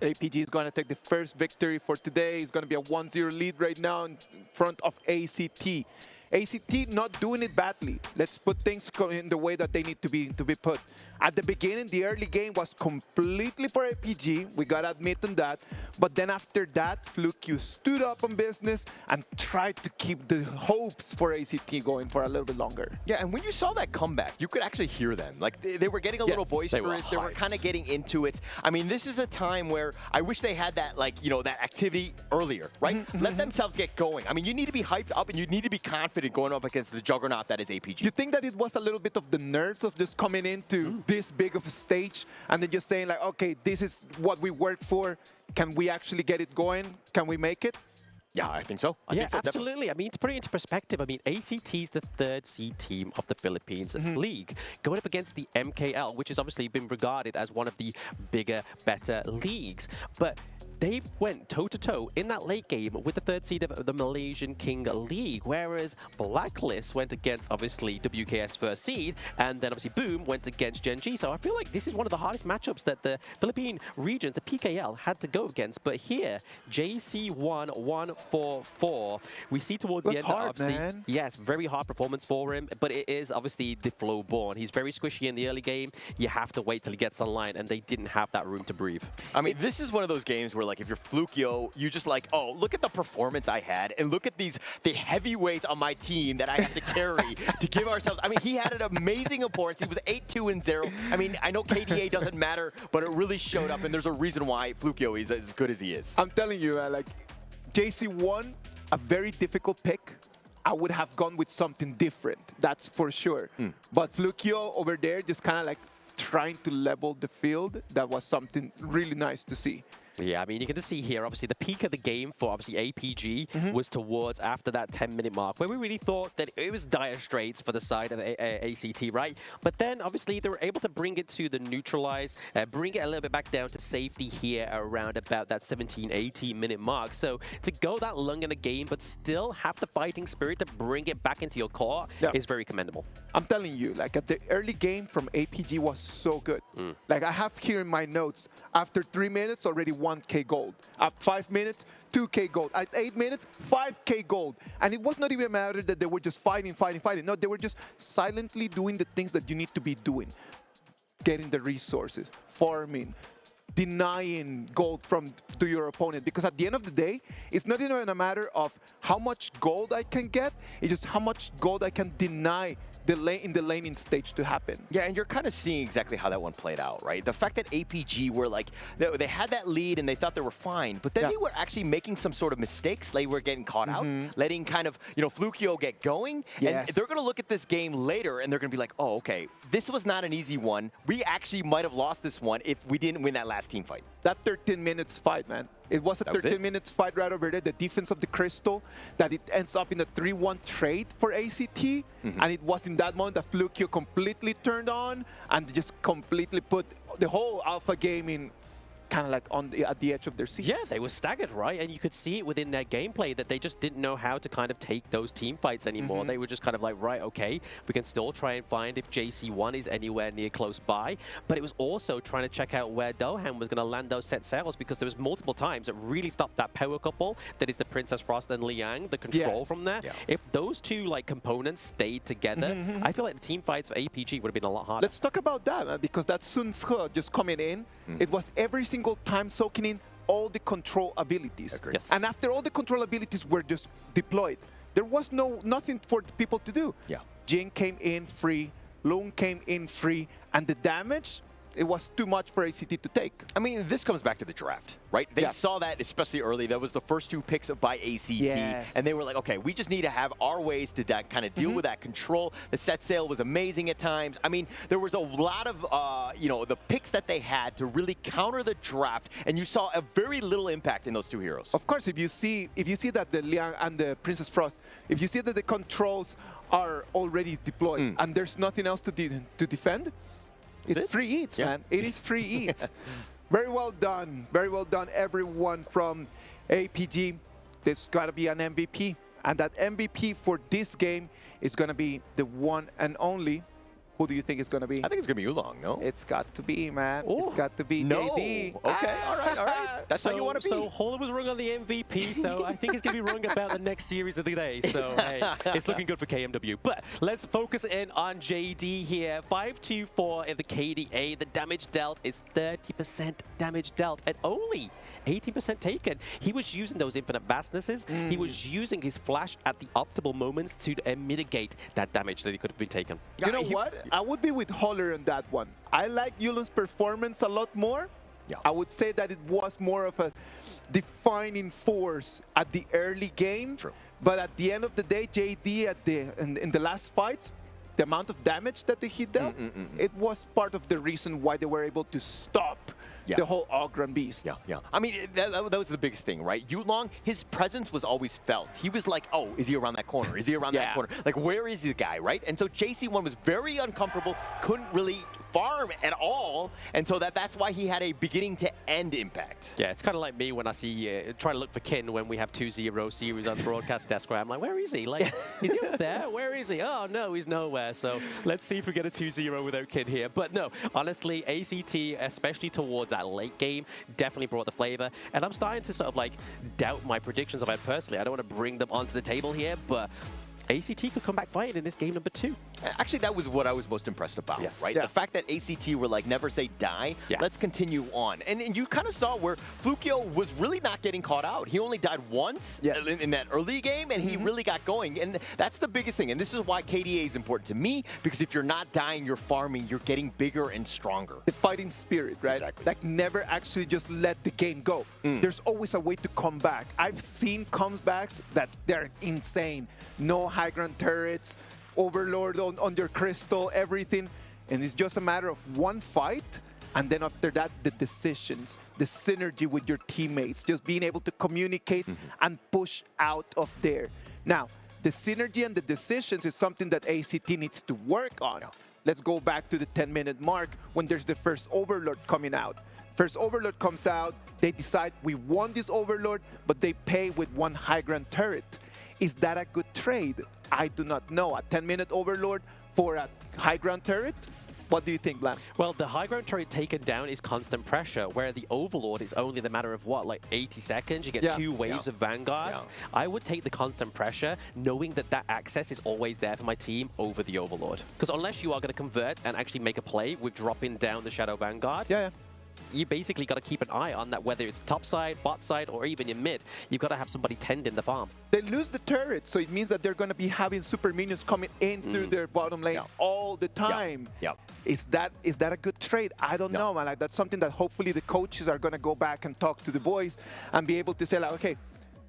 APG is going to take the first victory for today. It's going to be a 1-0 lead right now in front of ACT. ACT not doing it badly. Let's put things in the way that they need to be put. At the beginning, the early game was completely for APG. We got to admit on that. But then after that, Flukio stood up on business and tried to keep the hopes for ACT going for a little bit longer. Yeah, and when you saw that comeback, you could actually hear them. Like, they were getting a little boisterous. They were kind of getting into it. I mean, this is a time where I wish they had that, like, you know, that activity earlier, right? Let themselves get going. I mean, you need to be hyped up and you need to be confident going up against the juggernaut that is APG. You think that it was a little bit of the nerves of just coming into this big of a stage and then just saying like, okay, this is what we worked for. Can we actually get it going? Can we make it? Yeah, I think so. I think so, absolutely. Definitely. I mean, to put it into perspective, I mean, ACT is the 3rd seed team of the Philippines League, going up against the MKL, which has obviously been regarded as one of the bigger, better leagues. But they went toe-to-toe in that late game with the 3rd seed of the Malaysian King League, whereas Blacklist went against, obviously, WKS 1st seed, and then, obviously, Boom went against Gen G. So I feel like this is one of the hardest matchups that the Philippine region, the PKL, had to go against. But here, JC won 1-4-4. We see towards the end, obviously, yes, very hard performance for him, but it is, obviously, the Flowborn. He's very squishy in the early game. You have to wait till he gets online, and they didn't have that room to breathe. I mean, this is one of those games where, like, if you're Flukio, you just like, oh, look at the performance I had, and look at the heavyweights on my team that I have to carry to give ourselves. I mean, he had an amazing appearance. He was 8-2-0. I mean, I know KDA doesn't matter, but it really showed up, and there's a reason why Flukio is as good as he is. I'm telling you, like, JC1, a very difficult pick. I would have gone with something different. That's for sure. But Flukio over there just kind of like trying to level the field. That was something really nice to see. Yeah, I mean, you can just see here, obviously, the peak of the game for, obviously, APG was towards after that 10-minute mark, where we really thought that it was dire straits for the side of ACT, right? But then, obviously, they were able to bring it to the neutralize, bring it a little bit back down to safety here around about that 17, 18-minute mark. So to go that long in a game, but still have the fighting spirit to bring it back into your core is very commendable. I'm telling you, like, at the early game from APG was so good. Like, I have here in my notes, after 3 minutes, already 1K gold. At 5 minutes, 2K gold. At 8 minutes, 5K gold. And it was not even a matter that they were just fighting. No, they were just silently doing the things that you need to be doing. Getting the resources, farming, denying gold to your opponent. Because at the end of the day, it's not even a matter of how much gold I can get. It's just how much gold I can deny in the laning stage to happen. Yeah, and you're kind of seeing exactly how that one played out, right? The fact that APG were like, they had that lead and they thought they were fine, but then they were actually making some sort of mistakes. They were getting caught out, letting kind of, Flukio get going. And they're going to look at this game later and they're going to be like, oh, okay, this was not an easy one. We actually might have lost this one if we didn't win that last team fight. That 13 minutes fight, man. It was a 13 minutes fight right over there. The defense of the Crystal, that it ends up in a 3-1 trade for ACT. And it was in that moment that Flukio completely turned on and just completely put the whole alpha game in kind of like at the edge of their seats. Yeah, they were staggered, right? And you could see it within their gameplay that they just didn't know how to kind of take those team fights anymore. They were just kind of like, right, okay, we can still try and find if JC1 is anywhere near close by. But it was also trying to check out where Dohan was going to land those set sails, because there was multiple times that really stopped that power couple that is the Princess Frost and Liang, the control from there. If those two like components stayed together, I feel like the team fights for APG would have been a lot harder. Let's talk about that, because that Sun Ce just coming in, it was every single time soaking in all the control abilities. And after all the control abilities were just deployed, there was nothing for the people to do. Jin came in free, Lung came in free, and the damage, it was too much for ACT to take. I mean, this comes back to the draft, right? They saw that, especially early. That was the first 2 picks by ACT. And they were like, okay, we just need to have our ways to kind of deal with that control. The set sail was amazing at times. I mean, there was a lot of, the picks that they had to really counter the draft. And you saw a very little impact in those 2 heroes. Of course, if you see that the Liang and the Princess Frost, if you see that the controls are already deployed and there's nothing else to defend, it's free eats, man. It is free eats. Very well done, everyone from APG. There's got to be an MVP. And that MVP for this game is going to be the one and only. Who do you think is going to be? I think it's going to be Yulong, no? It's got to be, man. It's got to be JD. Okay, all right. That's how you want to be. So Holler was wrong on the MVP, so I think he's going to be wrong about the next series of the day. So, hey, it's looking good for KMW. But let's focus in on JD here. 5-2-4 in the KDA. The damage dealt is 30% damage dealt and only 18% taken. He was using those infinite vastnesses. He was using his flash at the optimal moments to mitigate that damage that he could have been taken. You know what? I would be with Holler on that one. I like Yulong's performance a lot more. I would say that it was more of a defining force at the early game. But at the end of the day, JD in the last fights, the amount of damage that he dealt, it was part of the reason why they were able to stop the whole Ogran Beast. I mean, that was the biggest thing, right? Yulong, his presence was always felt. He was like, oh, is he around that corner? Is he around that corner? Like, where is the guy, right? And so JC1 was very uncomfortable, couldn't really farm at all, and so that's why he had a beginning to end impact. Yeah, it's kind of like me when I see trying to look for Kin when we have 2-0 series on the broadcast desk, where I'm like, where is he? Like, is he up there? Where is he? Oh no, he's nowhere. So let's see if we get a 2-0 without Kin here. But no, honestly, ACT, especially towards that late game, definitely brought the flavor. And I'm starting to sort of like doubt my predictions of it personally. I don't want to bring them onto the table here, but ACT could come back fighting in this game number 2. Actually, that was what I was most impressed about, right? Yeah. The fact that ACT were like, never say die, let's continue on. And you kind of saw where Flukio was really not getting caught out. He only died once in that early game, and he really got going. And that's the biggest thing. And this is why KDA is important to me, because if you're not dying, you're farming, you're getting bigger and stronger. The fighting spirit, right? Exactly. Like never actually just let the game go. There's always a way to come back. I've seen comebacks that they're insane. No high ground turrets, Overlord on your crystal, everything. And it's just a matter of one fight. And then after that, the decisions, the synergy with your teammates, just being able to communicate and push out of there. Now, the synergy and the decisions is something that ACT needs to work on. Let's go back to the 10-minute mark when there's the first Overlord coming out. First Overlord comes out, they decide we want this Overlord, but they pay with one high ground turret. Is that a good trade? I do not know. A 10-minute Overlord for a high ground turret? What do you think, Blam? Well, the high ground turret taken down is constant pressure, where the Overlord is only the matter of what, like 80 seconds? You get 2 waves of Vanguards. I would take the constant pressure, knowing that that access is always there for my team over the Overlord. Because unless you are going to convert and actually make a play with dropping down the Shadow Vanguard, you basically got to keep an eye on that, whether it's top side, bot side, or even in mid. You've got to have somebody tending the farm. They lose the turret, so it means that they're going to be having super minions coming in through their bottom lane all the time. Is that a good trade? I don't know, man. Like, that's something that hopefully the coaches are going to go back and talk to the boys and be able to say, like, okay,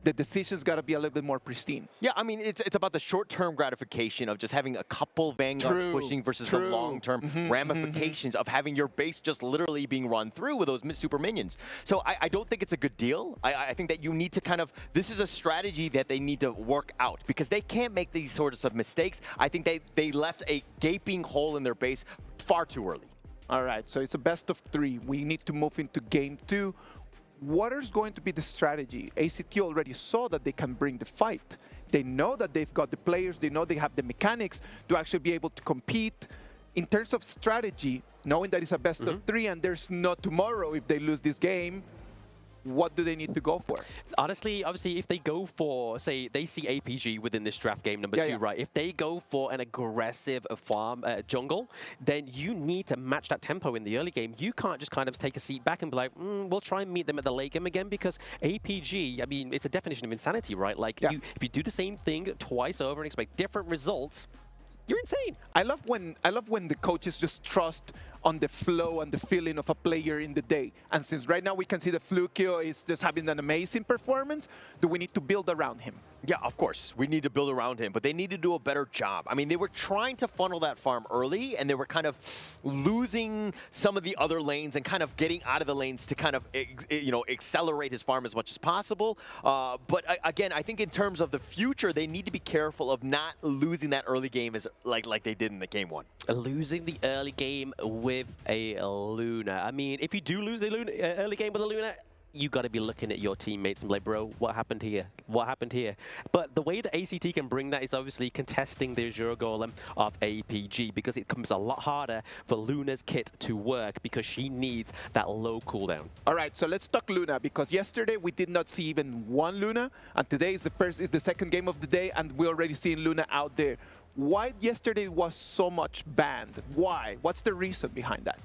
the decision's got to be a little bit more pristine. Yeah, I mean, it's about the short-term gratification of just having a couple Vanguards pushing versus the long-term ramifications of having your base just literally being run through with those super minions. So I don't think it's a good deal. I think that you need to kind of, this is a strategy that they need to work out because they can't make these sorts of mistakes. I think they left a gaping hole in their base far too early. All right, so it's a best of 3. We need to move into game 2. What is going to be the strategy? ACT already saw that they can bring the fight. They know that they've got the players, they know they have the mechanics to actually be able to compete. In terms of strategy, knowing that it's a best of 3 and there's no tomorrow if they lose this game, what do they need to go for? Honestly, obviously, if they go for, say, they see APG within this draft game number 2, right? If they go for an aggressive farm jungle, then you need to match that tempo in the early game. You can't just kind of take a seat back and be like, we'll try and meet them at the late game again, because APG, I mean, it's a definition of insanity, right? Like, if you do the same thing twice over and expect different results, you're insane. I love when the coaches just trust on the flow and the feeling of a player in the day. And since right now we can see that Flukio is just having an amazing performance, do we need to build around him? Yeah, of course. We need to build around him, but they need to do a better job. I mean, they were trying to funnel that farm early, and they were kind of losing some of the other lanes and kind of getting out of the lanes to kind of, accelerate his farm as much as possible. But again, I think in terms of the future, they need to be careful of not losing that early game as like they did in the game 1. Losing the early game with a Luna. I mean, if you do lose the early game with a Luna, you got to be looking at your teammates and be like, bro, what happened here? What happened here? But the way that ACT can bring that is obviously contesting the Azure Golem of APG, because it becomes a lot harder for Luna's kit to work because she needs that low cooldown. All right, so let's talk Luna, because yesterday we did not see even one Luna, and today is the second game of the day, and we're already seeing Luna out there. Why yesterday was so much banned? Why? What's the reason behind that?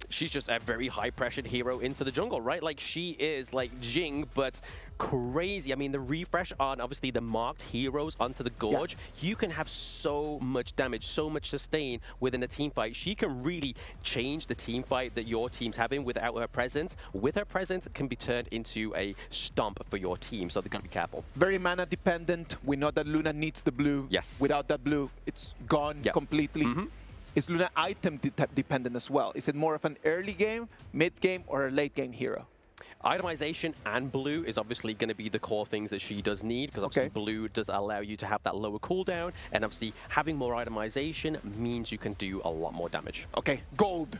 She's just a very high-pressured hero into the jungle, right? Like, she is like Jing, but crazy. I mean, the refresh on, obviously, the marked heroes onto the Gorge, you can have so much damage, so much sustain within a team fight. She can really change the team fight that your team's having without her presence. With her presence, it can be turned into a stomp for your team, so they've got to be careful. Very mana-dependent. We know that Luna needs the blue. Yes. Without that blue, it's gone completely. Is Luna item dependent as well? Is it more of an early game, mid game, or a late game hero? Itemization and blue is obviously going to be the core things that she does need, because obviously blue does allow you to have that lower cooldown, and obviously having more itemization means you can do a lot more damage. Okay, gold.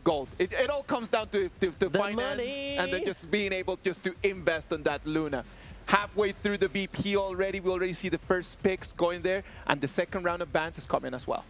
Gold. It all comes down to finance money. And then just being able just to invest on that Luna. Halfway through the BP already, we already see the first picks going there, and the second round of bans is coming as well.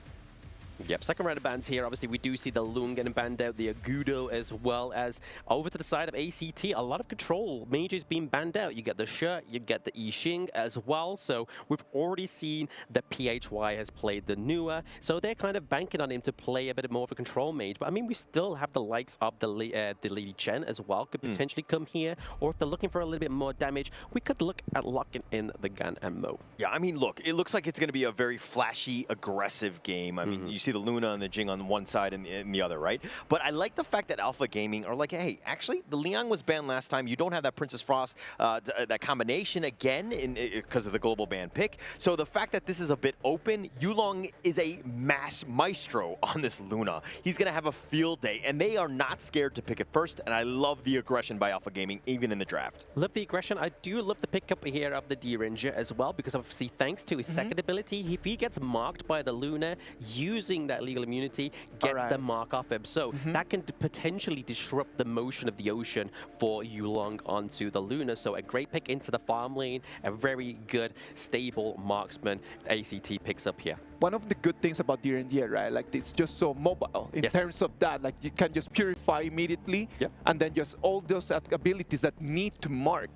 Yep, second round of bans here. Obviously, we do see the Loon getting banned out, the Agudo, as well as over to the side of ACT, a lot of control mages being banned out. You get the Shirt, you get the Yixing as well. So we've already seen that PHY has played the Nua, so they're kind of banking on him to play a bit more of a control mage. But I mean, we still have the likes of the Lady Chen as well, could potentially come here. Or if they're looking for a little bit more damage, we could look at locking in the Gan and Mo. Yeah, I mean, look, it looks like it's going to be a very flashy, aggressive game. I mean, you see the Luna and the Jing on one side and the other, right? But I like the fact that Alpha Gaming are like, hey, actually, the Liang was banned last time. You don't have that Princess Frost, that combination again because of the global ban pick. So the fact that this is a bit open, Yulong is a mass maestro on this Luna. He's going to have a field day, and they are not scared to pick it first, and I love the aggression by Alpha Gaming, even in the draft. Love the aggression. I do love the pickup here of the D-Ranger as well, because obviously thanks to his second ability, if he gets marked by the Luna, using that legal immunity gets the mark off him. So that can potentially disrupt the motion of the ocean for Yulong onto the Luna. So a great pick into the farm lane, a very good, stable marksman ACT picks up here. One of the good things about D&D, right? Like, it's just so mobile in terms of that. Like, you can just purify immediately, and then just all those abilities that need to mark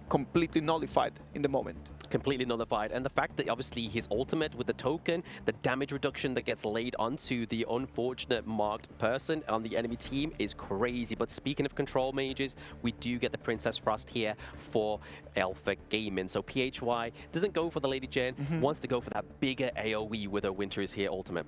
completely nullified in the moment. Completely nullified. And the fact that obviously his ultimate with the token, the damage reduction that gets laid onto the unfortunate marked person on the enemy team is crazy. But speaking of control mages, we do get the Princess Frost here for Alpha Gaming. So PHY doesn't go for the Lady Jen, wants to go for that bigger AoE with her Winter is here ultimate.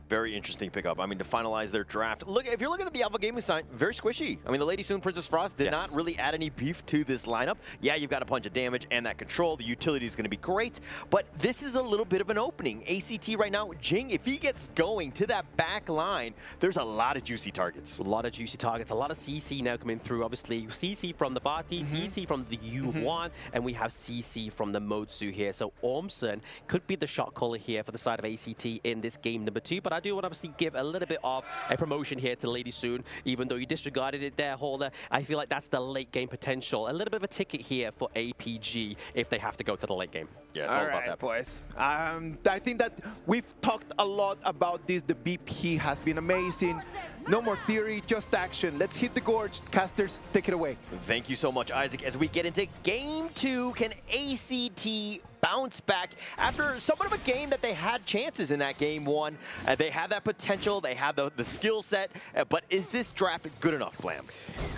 Very interesting pickup. I mean, to finalize their draft. Look, if you're looking at the Alpha Gaming side, very squishy. I mean, the Lady Soon Princess Frost did not really add any beef to this lineup. Yeah, you've got a bunch of damage and that control. The utility is going to be great, but this is a little bit of an opening. ACT right now, Jing, if he gets going to that back line, there's a lot of juicy targets. A lot of juicy targets. A lot of CC now coming through. Obviously, CC from the Vati, CC from the Yuhuan, and we have CC from the Modsu here. So Ormson could be the shot caller here for the side of ACT in this game number 2, but I do want to obviously give a little bit of a promotion here to Lady Soon, even though you disregarded it there, Holder. I feel like that's the late game potential. A little bit of a ticket here for APG if they have to go to the late game. Yeah, it's all about that, boys. I think that we've talked a lot about this. The BP has been amazing. No more theory, just action. Let's hit the gorge. Casters, take it away. Thank you so much, Isaac. As we get into game 2, can ACT bounce back after somewhat of a game that they had chances in that game 1? They have that potential, they have the skill set, but is this draft good enough, Blam?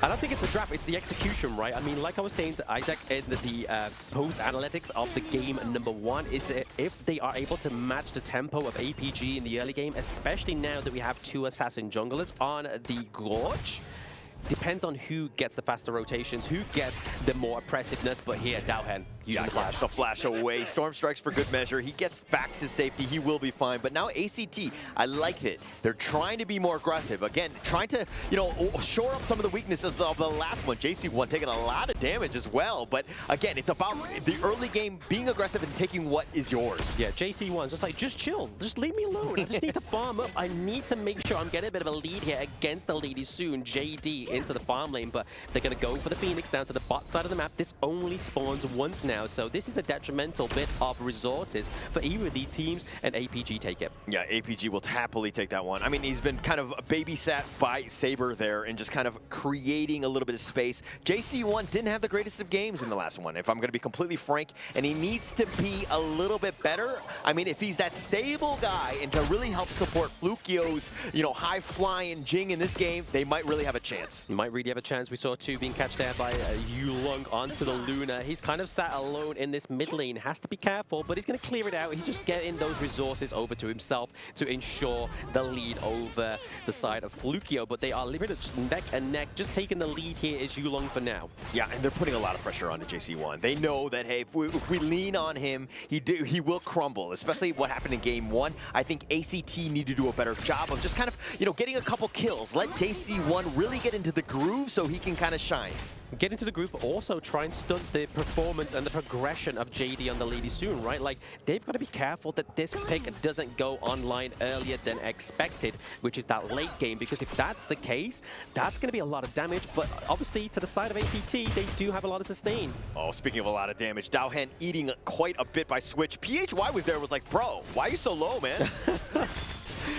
I don't think it's the draft, it's the execution, right? I mean, like I was saying to Isaac in the post-analytics of the game number 1, is if they are able to match the tempo of APG in the early game, especially now that we have 2 assassin junglers on the gorge, depends on who gets the faster rotations, who gets the more oppressiveness, but here, Dowhen, using the flash. The flash away. Storm strikes for good measure. He gets back to safety. He will be fine. But now ACT, I like it. They're trying to be more aggressive. Again, trying to, shore up some of the weaknesses of the last one. JC1 taking a lot of damage as well. But again, it's about the early game being aggressive and taking what is yours. Yeah, JC1's just like, just chill. Just leave me alone. I just need to farm up. I need to make sure I'm getting a bit of a lead here against the Lady Soon, JD, into the farm lane. But they're going to go for the Phoenix down to the bot side of the map. This only spawns once now. So this is a detrimental bit of resources for either of these teams, and APG take it. Yeah, APG will happily take that one. I mean, he's been kind of babysat by Saber there and just kind of creating a little bit of space. JC1 didn't have the greatest of games in the last one, if I'm going to be completely frank, and he needs to be a little bit better. I mean, if he's that stable guy and to really help support Flukio's, high-flying Jing in this game, they might really have a chance. You might really have a chance. We saw 2 being catched there by Yulong onto the Luna. He's kind of sat alone in this mid lane. Has to be careful, but he's going to clear it out. He's just getting those resources over to himself to ensure the lead over the side of Flukio, but they are literally neck and neck. Just taking the lead here is Yulong for now. Yeah, and they're putting a lot of pressure on the JC1. They know that, hey, if we lean on him, he will crumble, especially what happened in game 1. I think ACT need to do a better job of just kind of, getting a couple kills. Let JC1 really get into the groove so he can kind of shine. Get into the group, but also try and stunt the performance and the progression of JD on the Lady Soon, right? Like, they've got to be careful that this pick doesn't go online earlier than expected, which is that late game, because if that's the case, that's going to be a lot of damage, but obviously, to the side of ACT, they do have a lot of sustain. Oh, speaking of a lot of damage, Dowhen eating quite a bit by Switch. PHY was there, was like, bro, why are you so low, man?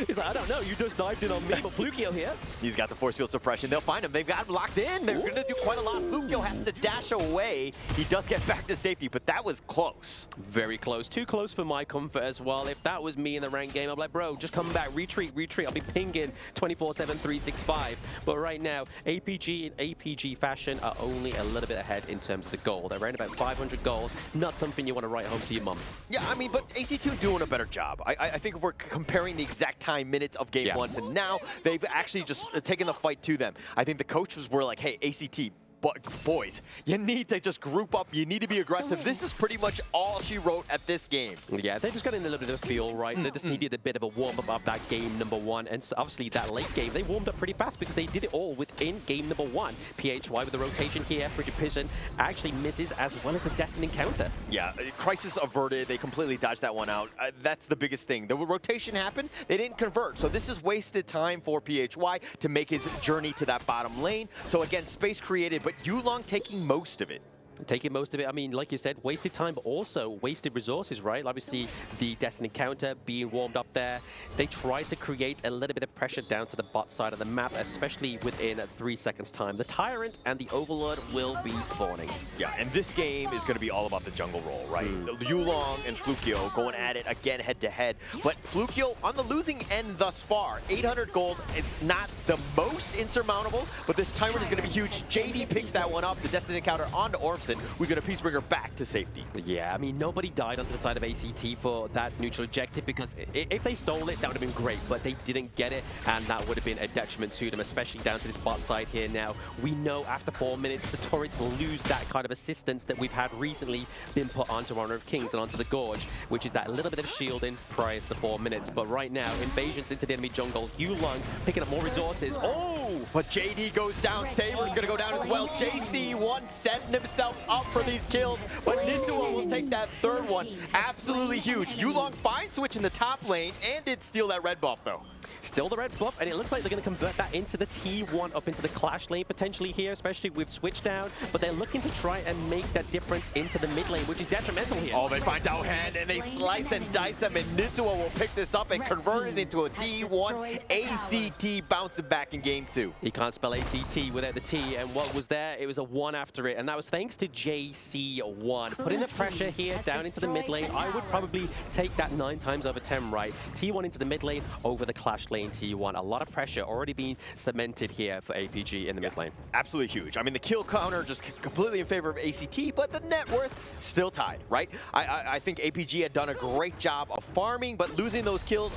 He's like, I don't know, you just dived in on me, but Flukio here. He's got the force field suppression. They'll find him. They've got him locked in. They're going to do quite a lot. Flukio has to dash away. He does get back to safety, but that was close. Very close. Too close for my comfort as well. If that was me in the ranked game, I'd be like, bro, just come back, retreat. I'll be pinging 24/7, 365. But right now, APG in APG fashion are only a little bit ahead in terms of the gold. They're around about 500 gold. Not something you want to write home to your mum. Yeah, I mean, but AC2 doing a better job. I think if we're comparing the exact time minutes of game one to now, they've actually just taken the fight to them. I think the coaches were like, hey, ACT, but boys, you need to just group up. You need to be aggressive. This is pretty much all she wrote at this game. Yeah, they just got in a little bit of a feel, right? They just needed a bit of a warm-up of that game number one. And so obviously that late game, they warmed up pretty fast because they did it all within game number one. PHY with the rotation here. Frigid Pigeon actually misses as well as the Destined Encounter. Yeah, crisis averted. They completely dodged that one out. That's the biggest thing. The rotation happened. They didn't convert. So this is wasted time for PHY to make his journey to that bottom lane. So again, space created, but Yulong taking most of it. Taking most of it, I mean, like you said, wasted time, but also wasted resources, right? Obviously, the Destined Encounter being warmed up there. They tried to create a little bit of pressure down to the bot side of the map, especially within 3 seconds time. The Tyrant and the Overlord will be spawning. Yeah, and this game is going to be all about the jungle role, right? Yulong and Flukio going at it again head-to-head. But Flukio on the losing end thus far. 800 gold, it's not the most insurmountable, but this Tyrant is going to be huge. JD picks that one up, the Destined Encounter onto Ormson, who's going to Peacebringer back to safety. Yeah, I mean, nobody died onto the side of ACT for that neutral objective because if they stole it, that would have been great, but they didn't get it, and that would have been a detriment to them, especially down to this bot side here now. We know after 4 minutes, the turrets lose that kind of assistance that we've had recently been put onto Honor of Kings and onto the Gorge, which is that little bit of shielding prior to the 4 minutes. But right now, invasions into the enemy jungle, Yulong picking up more resources. Oh! But JD goes down, Saber's going to go down as well. JC1 setting himself up for these kills, but Nitsuo will take that third one. Absolutely huge. Yulong fine switch in the top lane and did steal that red buff though. Still the red buff, and it looks like they're going to convert that into the T1 up into the Clash lane potentially here, especially with switch down, but they're looking to try and make that difference into the mid lane, which is detrimental here. Oh, they find Dowhand and they slice and dice him, and Nitsuo will pick this up and convert it into a T1. ACT bouncing back in game 2. He can't spell ACT without the T, and what was there? It was a 1 after it, and that was thanks to JC1. Putting the pressure here down into the mid lane, I would probably take that 9 times over 10, right? T1 into the mid lane over the Clash lane T1. A lot of pressure already being cemented here for APG in the mid lane. Absolutely huge. I mean, the kill counter just completely in favor of ACT, but the net worth still tied, right? I think APG had done a great job of farming, but losing those kills,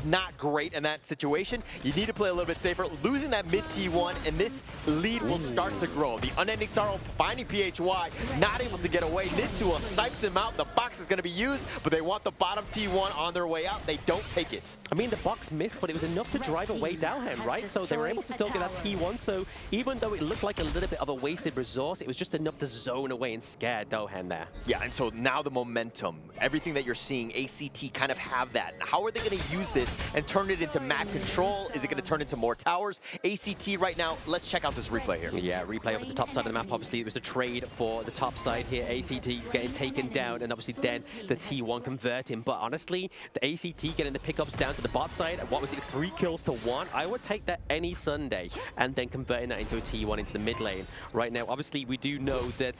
not great in that situation. You need to play a little bit safer. Losing that mid T1, and this lead will start to grow. The Unending Sorrow finding PHY, not able to get away. Nitsuo snipes him out. The box is going to be used, but they want the bottom T1 on their way out. They don't take it. I mean, the box missed, but it was enough to drive away Dowhand, right? So they were able to still get that T1, so even though it looked like a little bit of a wasted resource, it was just enough to zone away and scare Dowhand there. Yeah, and so now the momentum, everything that you're seeing, ACT kind of have that. How are they going to use this and turn it into map control? Is it going to turn into more towers? ACT right now, let's check out this replay here. Yeah, replay over the top side of the map. Obviously, it was the trade for the top side here. ACT getting taken down, and obviously then the T1 converting. But honestly, the ACT getting the pickups down to the bot side, what was it, 3 kills to 1? I would take that any Sunday, and then converting that into a T1 into the mid lane. Right now, obviously, we do know that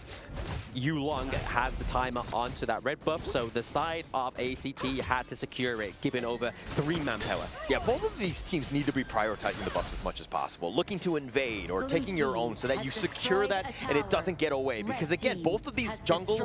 Yulong has the timer onto that red buff, so the side of ACT had to secure it, giving over 3 manpower. Yeah, both of these teams need to be prioritizing the buffs as much as possible, looking to invade or taking your own so that you secure that and it doesn't get away. Because again, both of these jungle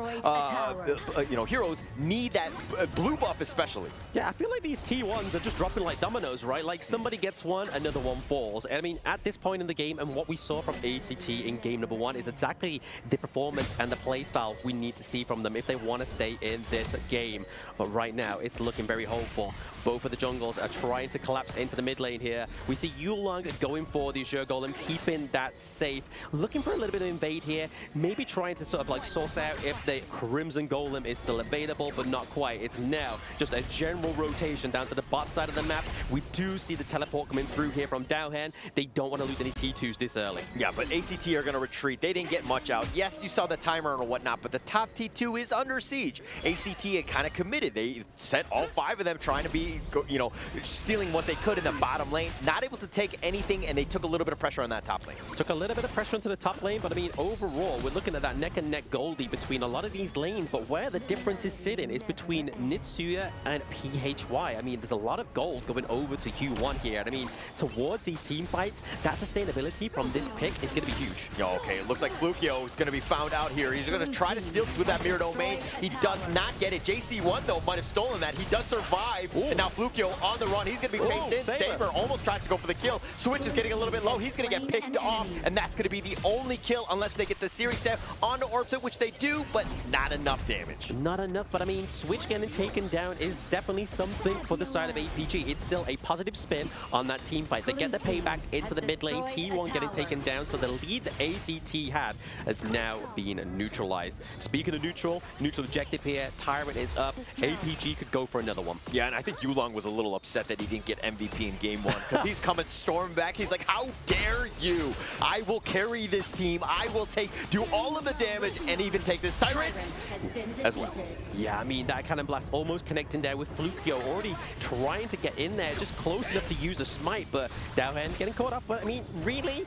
heroes need that blue buff especially. Yeah, I feel like these T1s are just dropping like dominoes, right? Like somebody gets one, another one falls. And I mean, at this point in the game, and what we saw from ACT in game number 1 is exactly the performance and the play style we need to see from them if they want to stay in this game. But right now, it's looking very hopeful. Both of the jungles are trying to collapse into the mid lane here. We see Yulong going for the Azure Golem, keeping that safe, looking for a little bit of invade here, maybe trying to sort of like source out if the Crimson Golem is still available, but not quite. It's now just a general rotation down to the bot side of the map. We We do see the teleport coming through here from Daohan. They don't want to lose any T2s this early. Yeah, but ACT are going to retreat. They didn't get much out. Yes, you saw the timer and whatnot, but the top T2 is under siege. ACT had kind of committed. They sent all 5 of them trying to be, you know, stealing what they could in the bottom lane. Not able to take anything, and they took a little bit of pressure on that top lane. Took a little bit of pressure into the top lane, but I mean, overall, we're looking at that neck-and-neck Goldie between a lot of these lanes, but where the difference is sitting is between Nitsuya and PHY. I mean, there's a lot of gold going over to U1 here, and I mean, towards these team fights, that sustainability from this pick is going to be huge. Okay, it looks like Flukio is going to be found out here. He's going to try to steal this with that mirror domain. He does not get it. JC1, though, might have stolen that. He does survive, and now Flukio on the run. He's going to be chased in. Saber almost tries to go for the kill. Switch is getting a little bit low. He's going to get picked off, and that's going to be the only kill unless they get the series step onto Orbsit, which they do, but not enough damage. Not enough, but I mean, Switch getting taken down is definitely something for the side of APG. It's still a positive spin on that team fight. They get the payback into the mid lane. T1 getting taken down, so the lead that ACT had has now been neutralized. Speaking of neutral objective here, Tyrant is up. APG could go for another one. Yeah, and I think Yulong was a little upset that he didn't get MVP in game 1, because he's coming storming back. He's like, how dare you? I will carry this team. I will do all of the damage and even take this Tyrant as well. Yeah, I mean, that cannon blast almost connecting there with Flukio, already trying to get in there, just close enough to use a smite, but Daohan getting caught up. But I mean, really,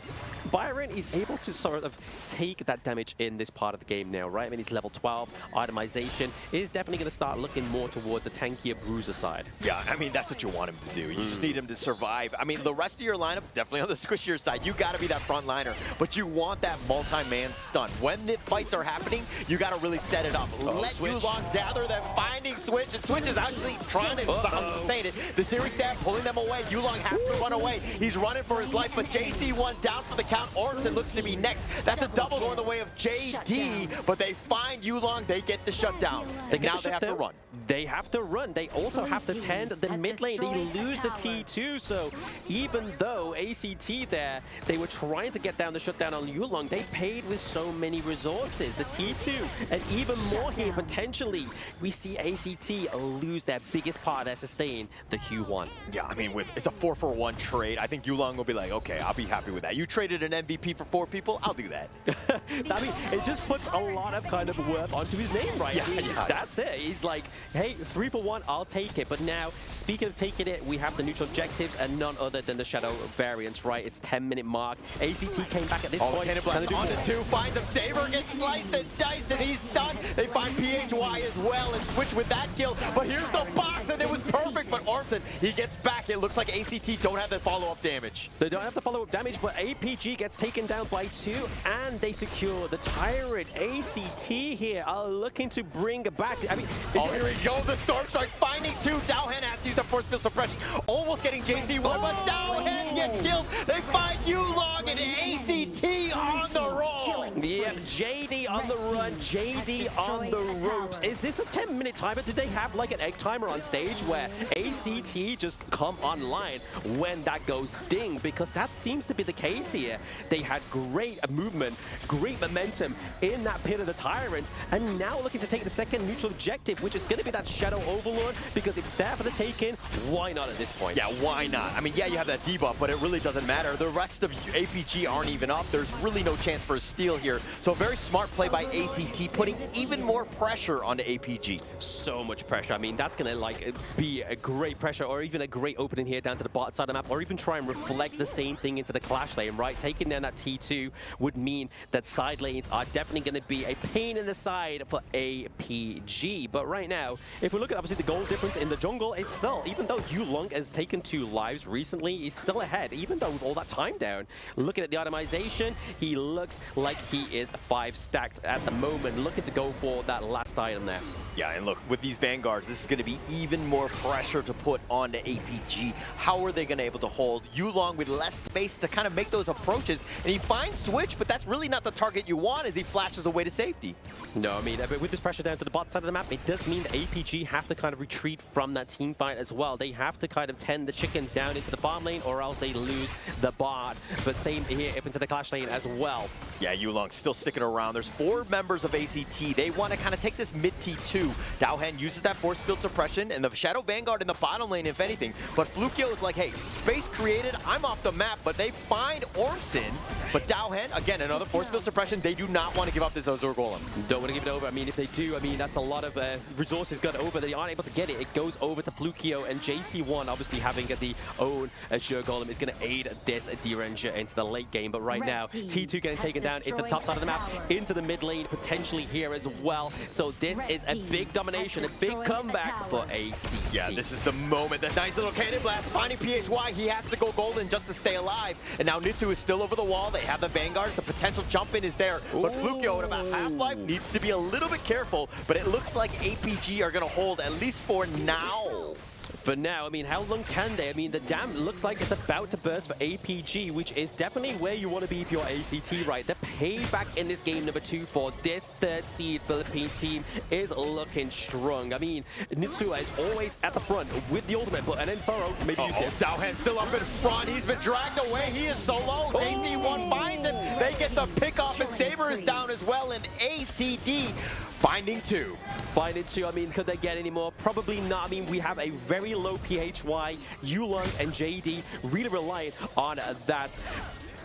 Byron is able to sort of take that damage in this part of the game now, right? I mean, he's level 12. Itemization is definitely going to start looking more towards a tankier bruiser side. Yeah, I mean, that's what you want him to do. You just need him to survive. I mean, the rest of your lineup, definitely on the squishier side. You got to be that front liner, but you want that multi-man stun. When the fights are happening, you got to really set it up. Let Yulong gather them, finding Switch, and Switch is actually trying to sustain it. The series stab pulling them away. Yulong has to run away. He's running for his life, but JC1 down for the count. Orbsit looks to be next. That's a double going the way of JD, but they find Yulong. They get the shutdown. Now they have to run. They have to run. They also have to tend the mid lane. They lose the T2, so even though ACT there, they were trying to get down the shutdown on Yulong, they paid with so many resources. The T2, and even more here, potentially, we see ACT lose their biggest part of their sustain, the Q1. Yeah, I mean, it's a 4-for-1 trade. I think Yulong will be like, okay, I'll be happy with that. You traded an MVP for 4 people, I'll do that. I mean, it just puts a lot of kind of worth onto his name, right? Yeah, that's it. He's like, hey, 3 for 1, I'll take it. But now, speaking of taking it, we have the neutral objectives and none other than the Shadow variants, right? It's 10-minute mark. ACT came back at this point. On to 2, finds him. Saber gets sliced and diced, and he's done. They find PHY as well and switch with that kill. But here's the box, and it was perfect. But Orbsit, he gets back. It looks like ACT don't have the follow-up damage. They don't have the follow-up damage, but APG gets taken down by 2, and they secure the Tyrant. ACT here are looking to bring back. I mean, here we go. The Storm Strike finding 2. Daohan has to use a force field suppression. Almost getting JC1, but Daohan gets killed. They find Yulong and ACT on the roll. Yeah, JD on the run, JD on the ropes. Is this a 10-minute timer? Did they have like an egg timer on stage where ACT just come online when that goes ding? Because that seems to be the case here. They had great movement, great momentum in that pit of the Tyrant, and now looking to take the second neutral objective, which is going to be that Shadow Overlord, because if it's there for the taking, why not at this point? Yeah, why not? I mean, yeah, you have that debuff, but it really doesn't matter. The rest of APG aren't even up. There's really no chance for a steal here. So a very smart play by ACT, putting even more pressure onto APG. So much pressure. I mean, that's going to like be a great pressure, or even a great opening here down to the bot side of the map, or even try and reflect the same thing into the clash lane, right? Taking down that T2 would mean that side lanes are definitely going to be a pain in the side for APG. But right now, if we look at obviously the goal difference in the jungle, it's still, even though Yulong has taken 2 lives recently, he's still ahead, even though with all that time down. Looking at the itemization, he looks like he is 5 stacked at the moment, looking to go for that last item there. Yeah, and look, with these Vanguards, this is going to be even more pressure to put onto APG. How are they going to be able to hold Yulong with less space to kind of make those approaches? And he finds Switch, but that's really not the target you want as he flashes away to safety. No, I mean, but with this pressure down to the bot side of the map, it does mean that APG have to kind of retreat from that team fight as well. They have to kind of tend the chickens down into the bottom lane, or else they lose the bot. But same here up into the clash lane as well. Yeah, Yulong still sticking around. There's 4 members of ACT. They want to kind of take this mid T2. Daohan uses that force field suppression, and the Shadow Vanguard in the bottom lane, if anything, But Flukio is like, hey, space created, I'm off the map, but they find Ormson. But Dowhen, again, another force field suppression. They do not want to give up this Azure Golem. Don't want to give it over. I mean, if they do, I mean, that's a lot of resources gone over. They aren't able to get it. It goes over to Flukio, and JC1, obviously having the own Azure Golem, is going to aid this D-Ranger into the late game. But right now, T2 getting taken down into the top side of the map, into the mid lane, potentially here as well. So this is a big domination, a big comeback for ACT. Yeah, this is the moment. That nice little cannon blast finding PHY. He has to go golden just to stay alive. And now Nitsu is still over the wall. They have the Vanguards. The potential jump in is there. But Flukio at about half-life needs to be a little bit careful. But it looks like APG are going to hold, at least for now. For now, I mean, how long can they? I mean, the dam looks like it's about to burst for APG, which is definitely where you want to be if you're ACT, right? The payback in this game number 2 for this 3rd seed Philippines team is looking strong. I mean, Nitsua is always at the front with the ultimate, but and then Sorrow maybe used it. Dowhen still up in front. He's been dragged away. He is so low. JC1 finds him. They get the pick off, and Saber is down as well, and ACD finding 2. Finding 2, I mean, could they get any more? Probably not. I mean, we have a very low PHY. Yulong and JD really reliant on that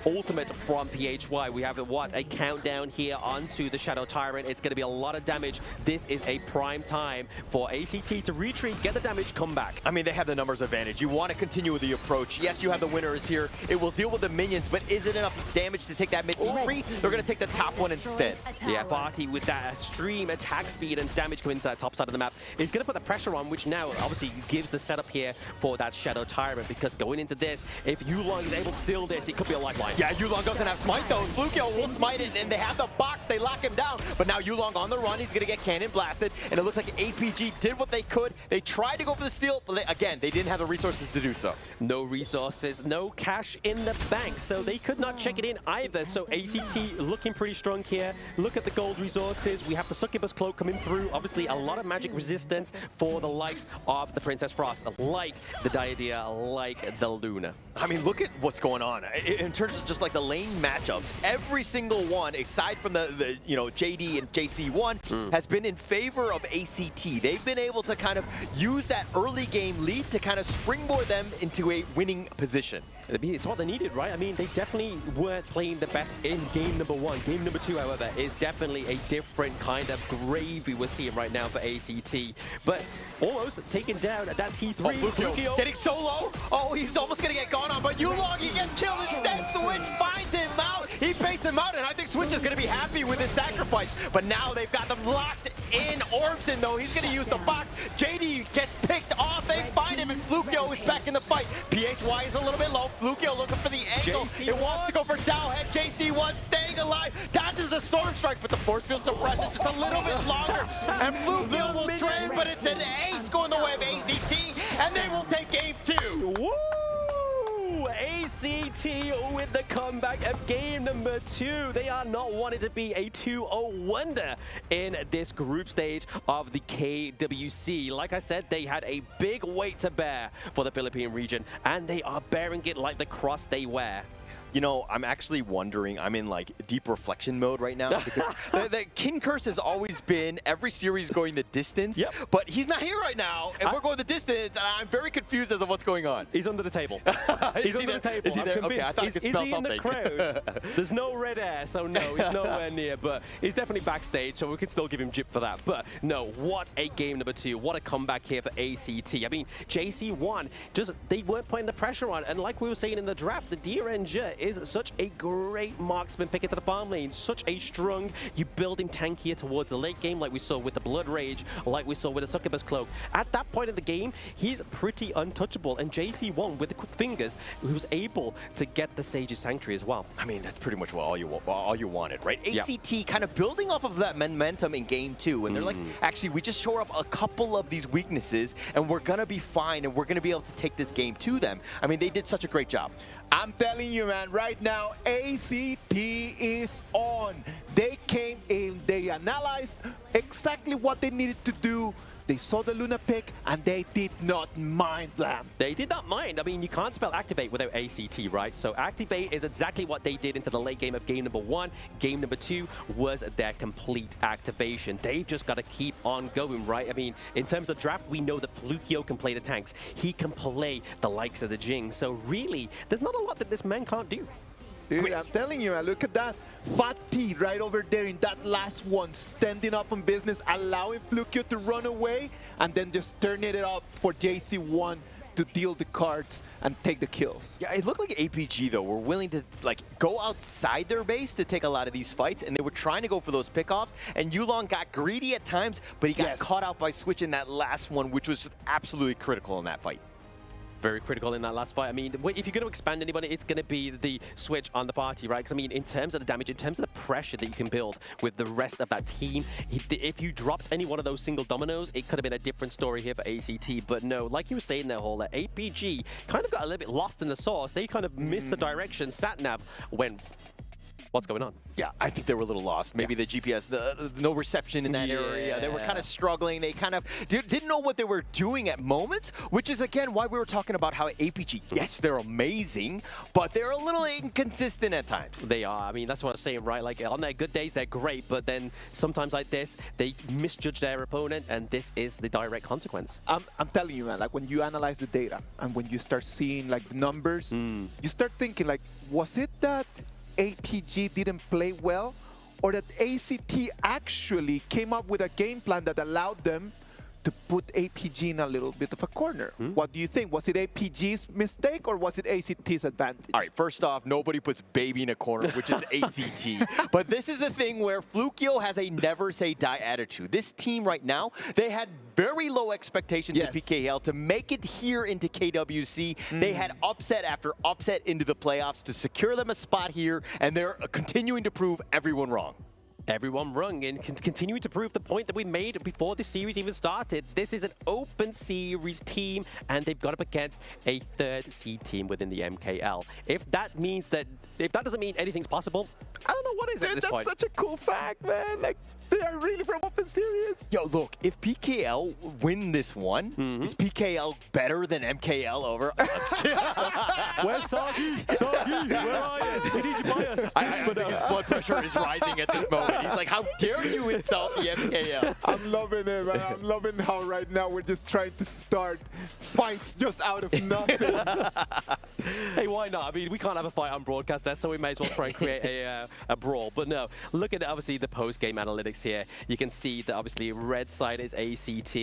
ultimate from PHY. We have a countdown here onto the Shadow Tyrant. It's going to be a lot of damage. This is a prime time for ACT to retreat, get the damage, come back. I mean, they have the numbers advantage. You want to continue with the approach. Yes, you have the winners here. It will deal with the minions, but is it enough damage to take that mid E3? They're going to take the top one instead. Yeah, Farty with that extreme attack speed and damage coming to that top side of the map is going to put the pressure on, which now obviously gives the setup here for that Shadow Tyrant, because going into this, if Yulong is able to steal this, it could be a lifeline. Yeah, Yulong doesn't have smite though. Flukio will smite it, and they have the box. They lock him down. But now Yulong on the run. He's going to get cannon blasted, and it looks like APG did what they could. They tried to go for the steal, but again, they didn't have the resources to do so. No resources, no cash in the bank, so they could not check it in either. So ACT looking pretty strong here. Look at the gold resources. We have the Succubus Cloak coming through. Obviously, a lot of magic resistance for the likes of the Princess Frost, like the Diadea, like the Luna. I mean, look at what's going on in terms of just like the lane matchups. Every single one, aside from the JD and JC1, has been in favor of ACT. They've been able to kind of use that early game lead to kind of springboard them into a winning position. I mean, it's what they needed, right? I mean, they definitely weren't playing the best in game number 1. Game number 2, however, is definitely a different kind of gravy we're seeing right now for ACT. But almost taken down at that T3. Flukio getting so low. Oh, he's almost going to get gone on, but Yulong, he gets killed instead. Switch finds him out. He baits him out, and I think Switch is going to be happy with his sacrifice. But now they've got them locked in. Ormson, though, he's going to use the box. JD gets picked off. They find him, and Flukio is back in the fight. PHY is a little bit low. Flukio looking for the angle. It wants to go for Dowhead. JC1 staying alive. Dodges the Storm Strike, but the force field suppression just a little bit longer. And Flukio will trade, but it's an ace going the way of ACT, and they will take game 2. Woo! ACT with the comeback of game number 2. They are not wanting to be a 2-0 wonder in this group stage of the KWC. Like I said, they had a big weight to bear for the Philippine region, and they are bearing it like the cross they wear. You know, I'm actually wondering, I'm in like deep reflection mode right now, because the King Curse has always been every series going the distance, but he's not here right now, and we're going the distance, and I'm very confused as to what's going on. He's under the table. He's under the table. Is he there? Okay, I thought I could smell something. Is he in the crowd? There's no red air, so no, he's nowhere near, but he's definitely backstage, so we can still give him jip for that. But no, what a game number 2. What a comeback here for ACT. I mean, JC1, they weren't putting the pressure on, and like we were saying in the draft, the D-Ranger is such a great marksman pick into the farm lane, such a strong, you build him tankier towards the late game, like we saw with the Blood Rage, like we saw with the Succubus Cloak. At that point in the game, he's pretty untouchable, and JC1 with the quick fingers, who was able to get the Sage's Sanctuary as well. I mean, that's pretty much all you wanted, right? ACT kind of building off of that momentum in game 2, and they're like, actually, we just shore up a couple of these weaknesses, and we're gonna be fine, and we're gonna be able to take this game to them. I mean, they did such a great job. I'm telling you, man, right now, ACT is on. They came in, they analyzed exactly what they needed to do. They saw the Luna pick, and they did not mind them. They did not mind. I mean, you can't spell activate without ACT, right? So activate is exactly what they did into the late game of game number 1. Game number 2 was their complete activation. They've just got to keep on going, right? I mean, in terms of draft, we know that Flukio can play the tanks. He can play the likes of the Jing. So really, there's not a lot that this man can't do. Dude, I'm telling you, man, look at that. Fat T right over there in that last one, standing up on business, allowing Flukio to run away, and then just turning it up for JC1 to deal the cards and take the kills. Yeah, it looked like APG, though, were willing to go outside their base to take a lot of these fights, and they were trying to go for those pickoffs, and Yulong got greedy at times, but he got caught out by Switch in that last one, which was absolutely critical in that fight. Very critical in that last fight. I mean, if you're going to expand anybody, it's going to be the Switch on the party, right? Because, I mean, in terms of the damage, in terms of the pressure that you can build with the rest of that team, if you dropped any one of those single dominoes, it could have been a different story here for ACT. But no, like you were saying there, Hola, APG kind of got a little bit lost in the sauce. They kind of missed the direction. Satnav went... What's going on? Yeah, I think they were a little lost. Maybe the GPS, no reception in that area. They were kind of struggling. They kind of didn't know what they were doing at moments, which is, again, why we were talking about how APG, yes, they're amazing, but they're a little inconsistent at times. They are. I mean, that's what I'm saying, right? Like, on their good days, they're great, but then sometimes like this, they misjudge their opponent, and this is the direct consequence. I'm telling you, man, like, when you analyze the data and when you start seeing, like, the numbers, you start thinking, like, was it that APG didn't play well, or that ACT actually came up with a game plan that allowed them to put APG in a little bit of a corner? What do you think? Was it APG's mistake, or was it ACT's advantage? All right, first off, nobody puts baby in a corner, which is ACT. But this is the thing where Flukio has a never say die attitude. This team right now, they had very low expectations in PKL to make it here into KWC. They had upset after upset into the playoffs to secure them a spot here, and they're continuing to prove everyone wrong. Everyone wrong, and continuing to prove the point that we made before this series even started. This is an open series team, and they've got up against a 3rd seed team within the MKL. If that doesn't mean anything's possible, I don't know what is at this point. That's such a cool fact, man. Like, they are really from open series. Yo, look, if PKL win this one, is PKL better than MKL over? Where's Sagi? Sagi, where are you? We need you by us. I think his blood pressure is rising at this moment. He's like, how dare you insult the MKL? I'm loving it, man. I'm loving how right now we're just trying to start fights just out of nothing. Hey, why not? I mean, we can't have a fight on broadcast there, so we may as well try and create a brawl. But no, look at obviously the post-game analytics here. You can see that obviously red side is ACT.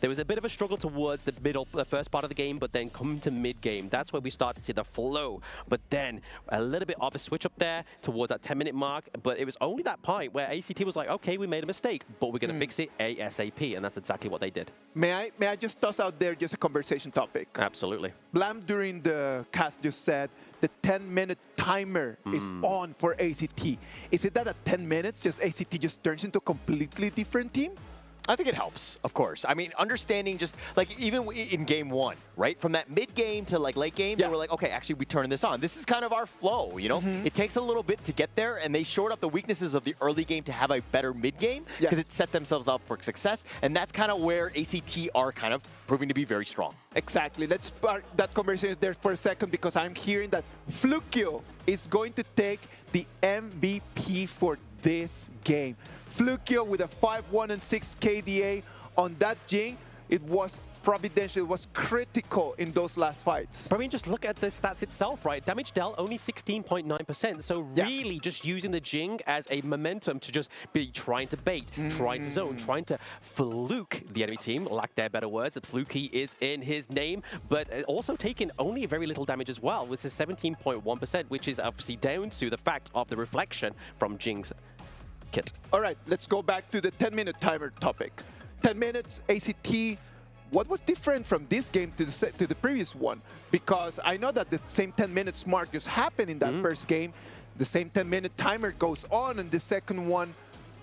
There was a bit of a struggle towards the first part of the game, but then coming to mid-game, that's where we start to see the flow. But then a little bit of a switch up there towards that 10-minute mark, but it was only that point where ACT was like, okay, we made a mistake, but we're going to fix it ASAP, and that's exactly what they did. May I just toss out there just a conversation topic? Absolutely. Blam during the cast just said the 10-minute timer is on for ACT. Is it that at 10 minutes, ACT just turns into a completely different team? I think it helps, of course. I mean, understanding just, like, even in game 1, right? From that mid-game to, like, late game, they were like, okay, actually, we turn this on. This is kind of our flow, you know? It takes a little bit to get there, and they shored up the weaknesses of the early game to have a better mid-game because it set themselves up for success, and that's kind of where ACT are kind of proving to be very strong. Exactly. Let's park that conversation there for a second, because I'm hearing that Flukio is going to take the MVP for this game. Flukio with a 5-1 and 6 KDA on that Jing. It was providential, it was critical in those last fights. But I mean, just look at the stats itself, right? Damage dealt only 16.9%. So really just using the Jing as a momentum to just be trying to bait, trying to zone, trying to fluke the enemy team, lack their better words, that fluky is in his name, but also taking only very little damage as well, which is 17.1%, which is obviously down to the fact of the reflection from Jing's kit. All right, let's go back to the 10-minute timer topic. 10 minutes, ACT. What was different from this game to the previous one? Because I know that the same 10 minutes mark just happened in that first game. The same 10-minute timer goes on in the second one.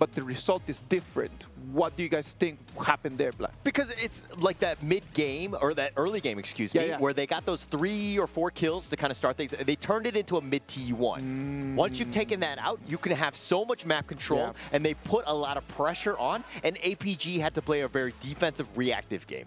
but the result is different. What do you guys think happened there, Black? Because it's like that mid-game, or that early game, excuse me, where they got those 3 or 4 kills to kind of start things. They turned it into a mid-T1. Once you've taken that out, you can have so much map control, and they put a lot of pressure on, and APG had to play a very defensive, reactive game.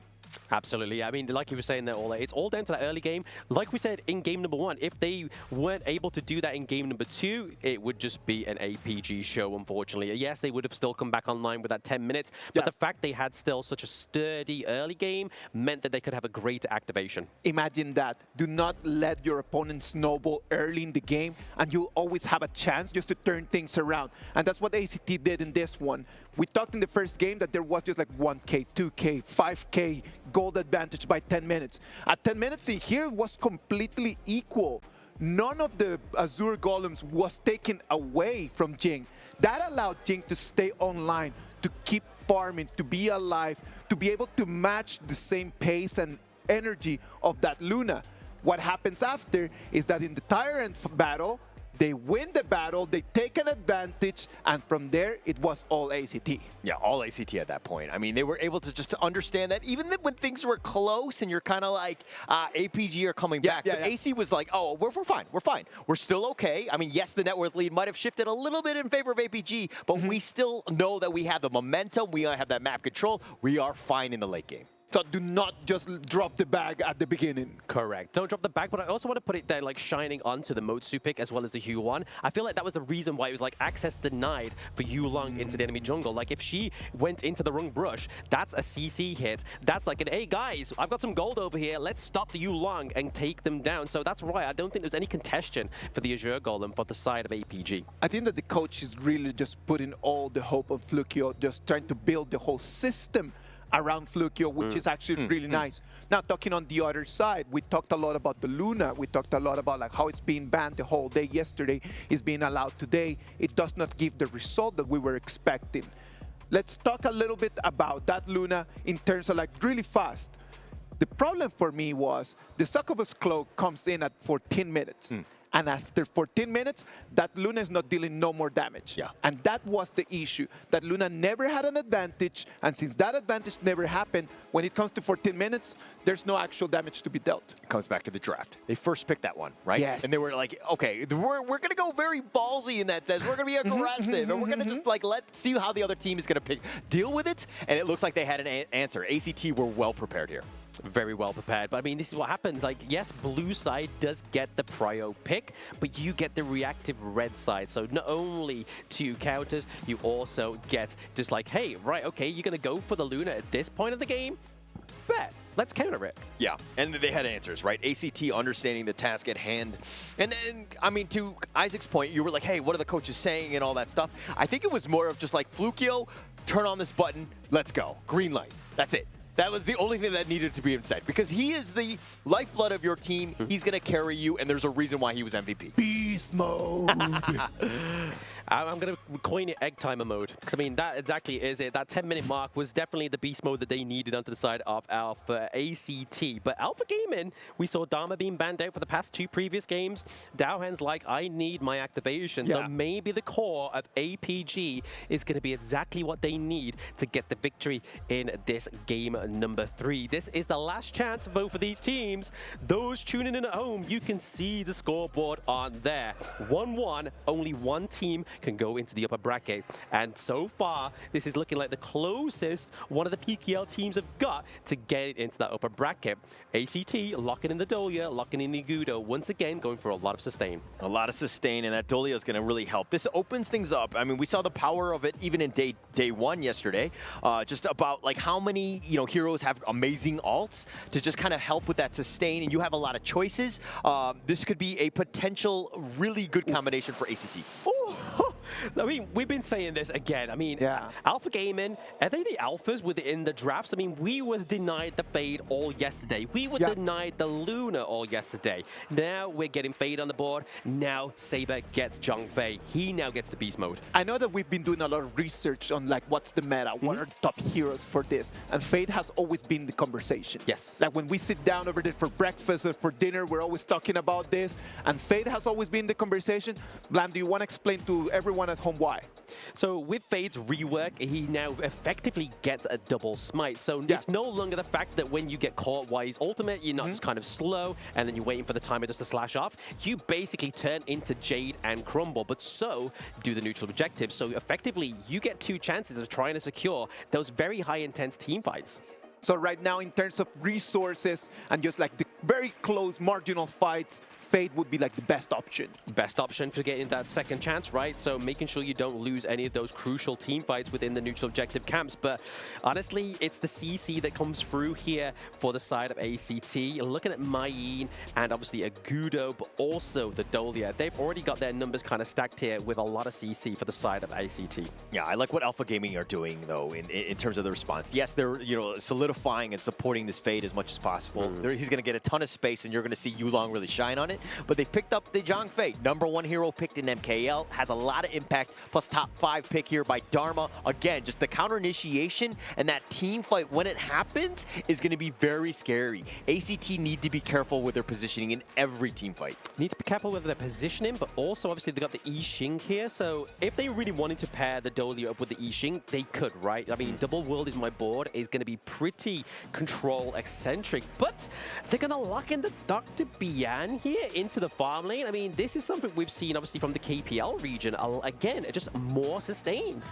Absolutely. I mean, like you were saying there, Ola, it's all down to that early game. Like we said in game number 1, if they weren't able to do that in game number 2, it would just be an APG show, unfortunately. Yes, they would have still come back online with that 10 minutes, but the fact they had still such a sturdy early game meant that they could have a greater activation. Imagine that. Do not let your opponent snowball early in the game, and you'll always have a chance just to turn things around. And that's what ACT did in this one. We talked in the first game that there was just like 1K, 2K, 5K gold advantage by 10 minutes. At 10 minutes in here, it was completely equal. None of the Azure Golems was taken away from Jing. That allowed Jing to stay online, to keep farming, to be alive, to be able to match the same pace and energy of that Luna. What happens after is that in the Tyrant battle, they win the battle, they take an advantage, and from there, it was all ACT. Yeah, all ACT at that point. I mean, they were able to just understand that even when things were close and you're kind of like, APG are coming back. But AC was like, oh, we're fine, we're fine. We're still okay. I mean, yes, the net worth lead might have shifted a little bit in favor of APG, but we still know that we have the momentum, we have that map control, we are fine in the late game. So do not just drop the bag at the beginning. Correct. Don't drop the bag, but I also want to put it there like shining onto the Motsu pick as well as the Hu1. I feel like that was the reason why it was like access denied for Yulong into the enemy jungle. Like if she went into the wrong brush, that's a CC hit. That's like an, hey guys, I've got some gold over here. Let's stop the Yulong and take them down. So that's why I don't think there's any contention for the Azure Golem for the side of APG. I think that the coach is really just putting all the hope on Flukio, just trying to build the whole system around Flukio, which is actually really nice. Now, talking on the other side, we talked a lot about the Luna. We talked a lot about like how it's being banned the whole day yesterday, is being allowed today. It does not give the result that we were expecting. Let's talk a little bit about that Luna in terms of like really fast. The problem for me was the Succubus Cloak comes in at 14 minutes. And after 14 minutes, that Luna is not dealing no more damage. And that was the issue, that Luna never had an advantage, and since that advantage never happened, when it comes to 14 minutes, there's no actual damage to be dealt. It comes back to the draft. They first picked that one, right? Yes. And they were like, okay, we're going to go very ballsy in that sense. We're going to be aggressive, and we're going to just like let's see how the other team is going to deal with it. And it looks like they had an answer. ACT were well prepared here. Very well prepared. But I mean, this is what happens. Like, yes, blue side does get the prio pick, but you get the reactive red side. So not only 2 counters, you also get just like, hey, right, okay, you're going to go for the Luna at this point of the game? Bet. Let's counter it. Yeah, and they had answers, right? ACT understanding the task at hand. And I mean, to Isaac's point, you were like, hey, what are the coaches saying and all that stuff? I think it was more of just like, Flukio, turn on this button, let's go. Green light. That's it. That was the only thing that needed to be said, because he is the lifeblood of your team. He's going to carry you, and there's a reason why he was MVP. Beast mode. I'm going to coin it egg timer mode, because I mean, that exactly is it. That 10-minute mark was definitely the beast mode that they needed onto the side of Alpha ACT. But Alpha Gaming, we saw Dharma being banned out for the past 2 previous games. Dowhan's like, I need my activation. So maybe the core of APG is going to be exactly what they need to get the victory in this game number 3. This is the last chance for both of these teams. Those tuning in at home, you can see the scoreboard on there. 1-1, only one team can go into the upper bracket. And so far, this is looking like the closest one of the PKL teams have got to get it into that upper bracket. ACT locking in the Dolia, locking in the Gudo, once again going for a lot of sustain. A lot of sustain, and that Dolia is going to really help. This opens things up. I mean, we saw the power of it even in day 1 yesterday. Just about like how many, heroes have amazing ults to just kind of help with that sustain, and you have a lot of choices. This could be a potential really good combination for ACT. I mean, we've been saying this again. I mean, Alpha Gaming, are they the alphas within the drafts? I mean, we were denied the Fade all yesterday. We were denied the Luna all yesterday. Now we're getting Fade on the board. Now Saber gets Zhongfei. He now gets the Beast mode. I know that we've been doing a lot of research on like what's the meta, what are the top heroes for this, and Fade has always been the conversation. Yes. Like when we sit down over there for breakfast or for dinner, we're always talking about this, and Fade has always been the conversation. Blam, do you want to explain to everyone one at home. Why? So with Fade's rework, he now effectively gets a double smite. So it's no longer the fact that when you get caught while he's ultimate, you're not just kind of slow and then you're waiting for the timer just to slash off. You basically turn into Jade and Crumble, but so do the neutral objectives. So effectively, you get 2 chances of trying to secure those very high intense team fights. So right now, in terms of resources and just like the very close marginal fights, Fade would be like the best option. Best option for getting that second chance, right? So making sure you don't lose any of those crucial team fights within the neutral objective camps. But honestly, it's the CC that comes through here for the side of ACT. You're looking at Mayeen and obviously Agudo, but also the Dolia. They've already got their numbers kind of stacked here with a lot of CC for the side of ACT. Yeah, I like what Alpha Gaming are doing, though, in terms of the response. Yes, they're solidifying and supporting this Fade as much as possible. He's going to get a ton of space, and you're going to see Yulong really shine on it. But they've picked up the Zhang Fei, #1 hero picked in MKL, has a lot of impact, plus top 5 pick here by Dharma. Again, just the counter initiation and that team fight when it happens is going to be very scary. ACT need to be careful with their positioning in every team fight. Need to be careful with their positioning, but also obviously they got the I Ching here. So if they really wanted to pair the Dolia up with the I Ching, they could, right? I mean, Double World is my board is going to be pretty control eccentric, but they're going to lock in the Dr. Bian here into the farm lane. I mean, this is something we've seen obviously from the KPL region. Again, just more sustain.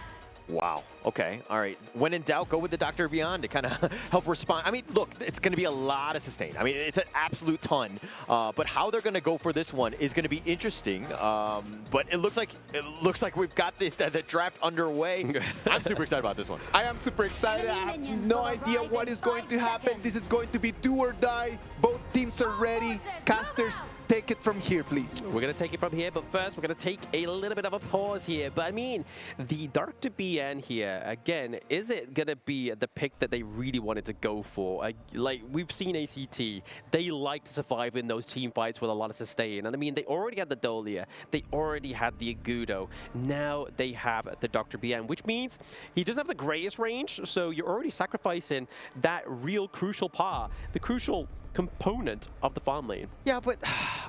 Wow. Okay. All right. When in doubt, go with the Dr. Beyond to kind of help respond. I mean, look, it's going to be a lot of sustain. I mean, it's an absolute ton. But how they're going to go for this one is going to be interesting. But it looks like we've got the draft underway. I'm super excited about this one. I am super excited. I have no idea what is going to happen. This is going to be do or die. Both teams are ready. Casters, take it from here, please. We're going to take it from here, but first we're going to take a little bit of a pause here. But I mean, the Dr. BN here, again, is it going to be the pick that they really wanted to go for? Like, we've seen ACT. They like to survive in those team fights with a lot of sustain. And I mean, they already had the Dolia. They already had the Agudo. Now they have the Dr. BN, which means he doesn't have the greatest range. So you're already sacrificing that real crucial part, the crucial component of the farm lane. Yeah, but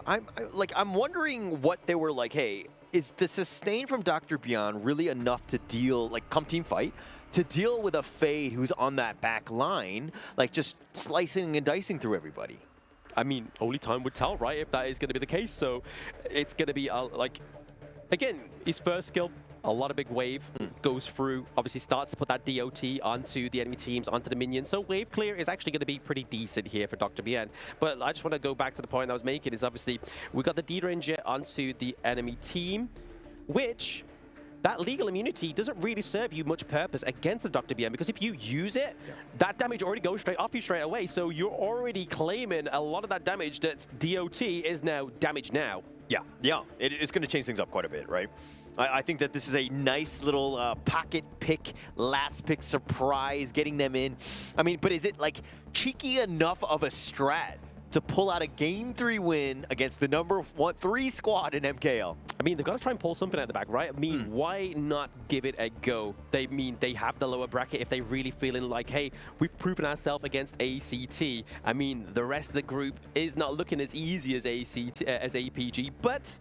I'm wondering what they were like, hey, is the sustain from Dr. Beyond really enough to deal, like, come team fight, to deal with a Fade who's on that back line, like just slicing and dicing through everybody? I mean, only time would tell, right, if that is going to be the case. So it's going to be, like, again, his first skill, a lot of big wave, goes through, obviously starts to put that DOT onto the enemy teams, onto the minions. So wave clear is actually going to be pretty decent here for Dr. Bien. But I just want to go back to the point I was making is obviously we got the D-Ranger onto the enemy team, which that legal immunity doesn't really serve you much purpose against the Dr. BM, because if you use it, that damage already goes straight off you straight away. So you're already claiming a lot of that damage that's DOT is now damage now. Yeah, it's going to change things up quite a bit, right? I think that this is a nice little pocket pick, last pick surprise, getting them in. I mean, but is it like cheeky enough of a strat to pull out a Game 3 win against the #3 squad in MKL? I mean, they've got to try and pull something out the back, right? I mean, why not give it a go? They have the lower bracket if they really feeling like, hey, we've proven ourselves against ACT. I mean, the rest of the group is not looking as easy as APG, but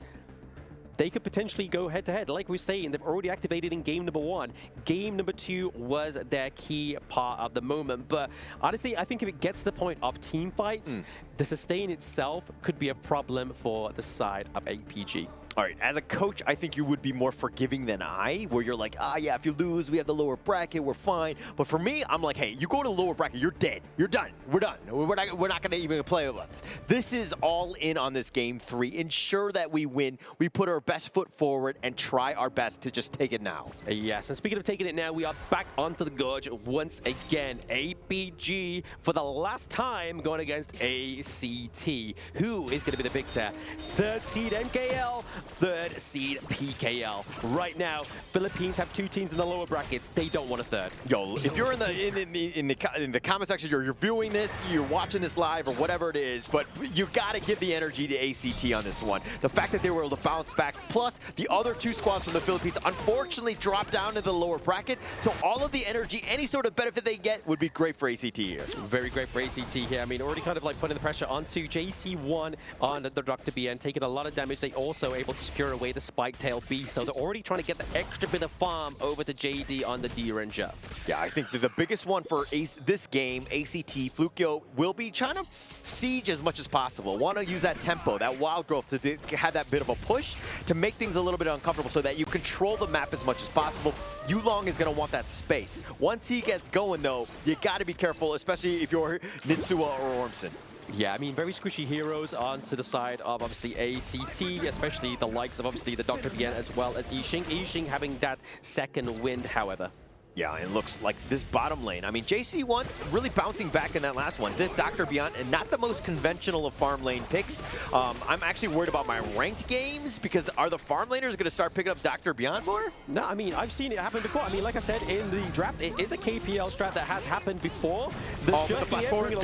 they could potentially go head-to-head. Like we're saying, they've already activated in game #1. Game #2 was their key part of the moment. But honestly, I think if it gets to the point of team fights, the sustain itself could be a problem for the side of APG. All right, as a coach, I think you would be more forgiving than I, where you're like, yeah, if you lose, we have the lower bracket, we're fine. But for me, I'm like, hey, you go to the lower bracket, you're dead. You're done. We're done. We're not going to even play about this. This is all in on this Game 3. Ensure that we win. We put our best foot forward and try our best to just take it now. Yes, and speaking of taking it now, we are back onto the Gorge once again. APG, for the last time, going against ACT. Who is going to be the victor? 3rd seed MKL, 3rd seed PKL. Right now, Philippines have 2 teams in the lower brackets. They don't want a 3rd. Yo, if you're in the comment section, you're viewing this, you're watching this live or whatever it is, but you got to give the energy to ACT on this one. The fact that they were able to bounce back, plus the other 2 squads from the Philippines unfortunately dropped down to the lower bracket. So all of the energy, any sort of benefit they get would be great for ACT here. Very great for ACT here. I mean, already kind of like putting the pressure onto JC1 on the Dr. BN, taking a lot of damage. They also able to secure away the Spike Tail Beast, so they're already trying to get the extra bit of farm over to JD on the D-Ranger. Yeah, I think the biggest one for this game, ACT, Flukio, will be trying to siege as much as possible. Want to use that tempo, that wild growth to have that bit of a push to make things a little bit uncomfortable so that you control the map as much as possible. Yulong is going to want that space. Once he gets going, though, you got to be careful, especially if you're Nitsua or Ormson. Yeah, I mean, very squishy heroes onto the side of, obviously, ACT, especially the likes of, obviously, the Dr. Bien as well as Yixing. Yixing having that second wind, however. Yeah, it looks like this bottom lane. I mean, JC1 really bouncing back in that last one. Did Dr. Beyond, and not the most conventional of farm lane picks. I'm actually worried about my ranked games because are the farm laners going to start picking up Dr. Beyond more? No, I mean, I've seen it happen before. I mean, like I said, in the draft, it is a KPL strat that has happened before. The flash forward,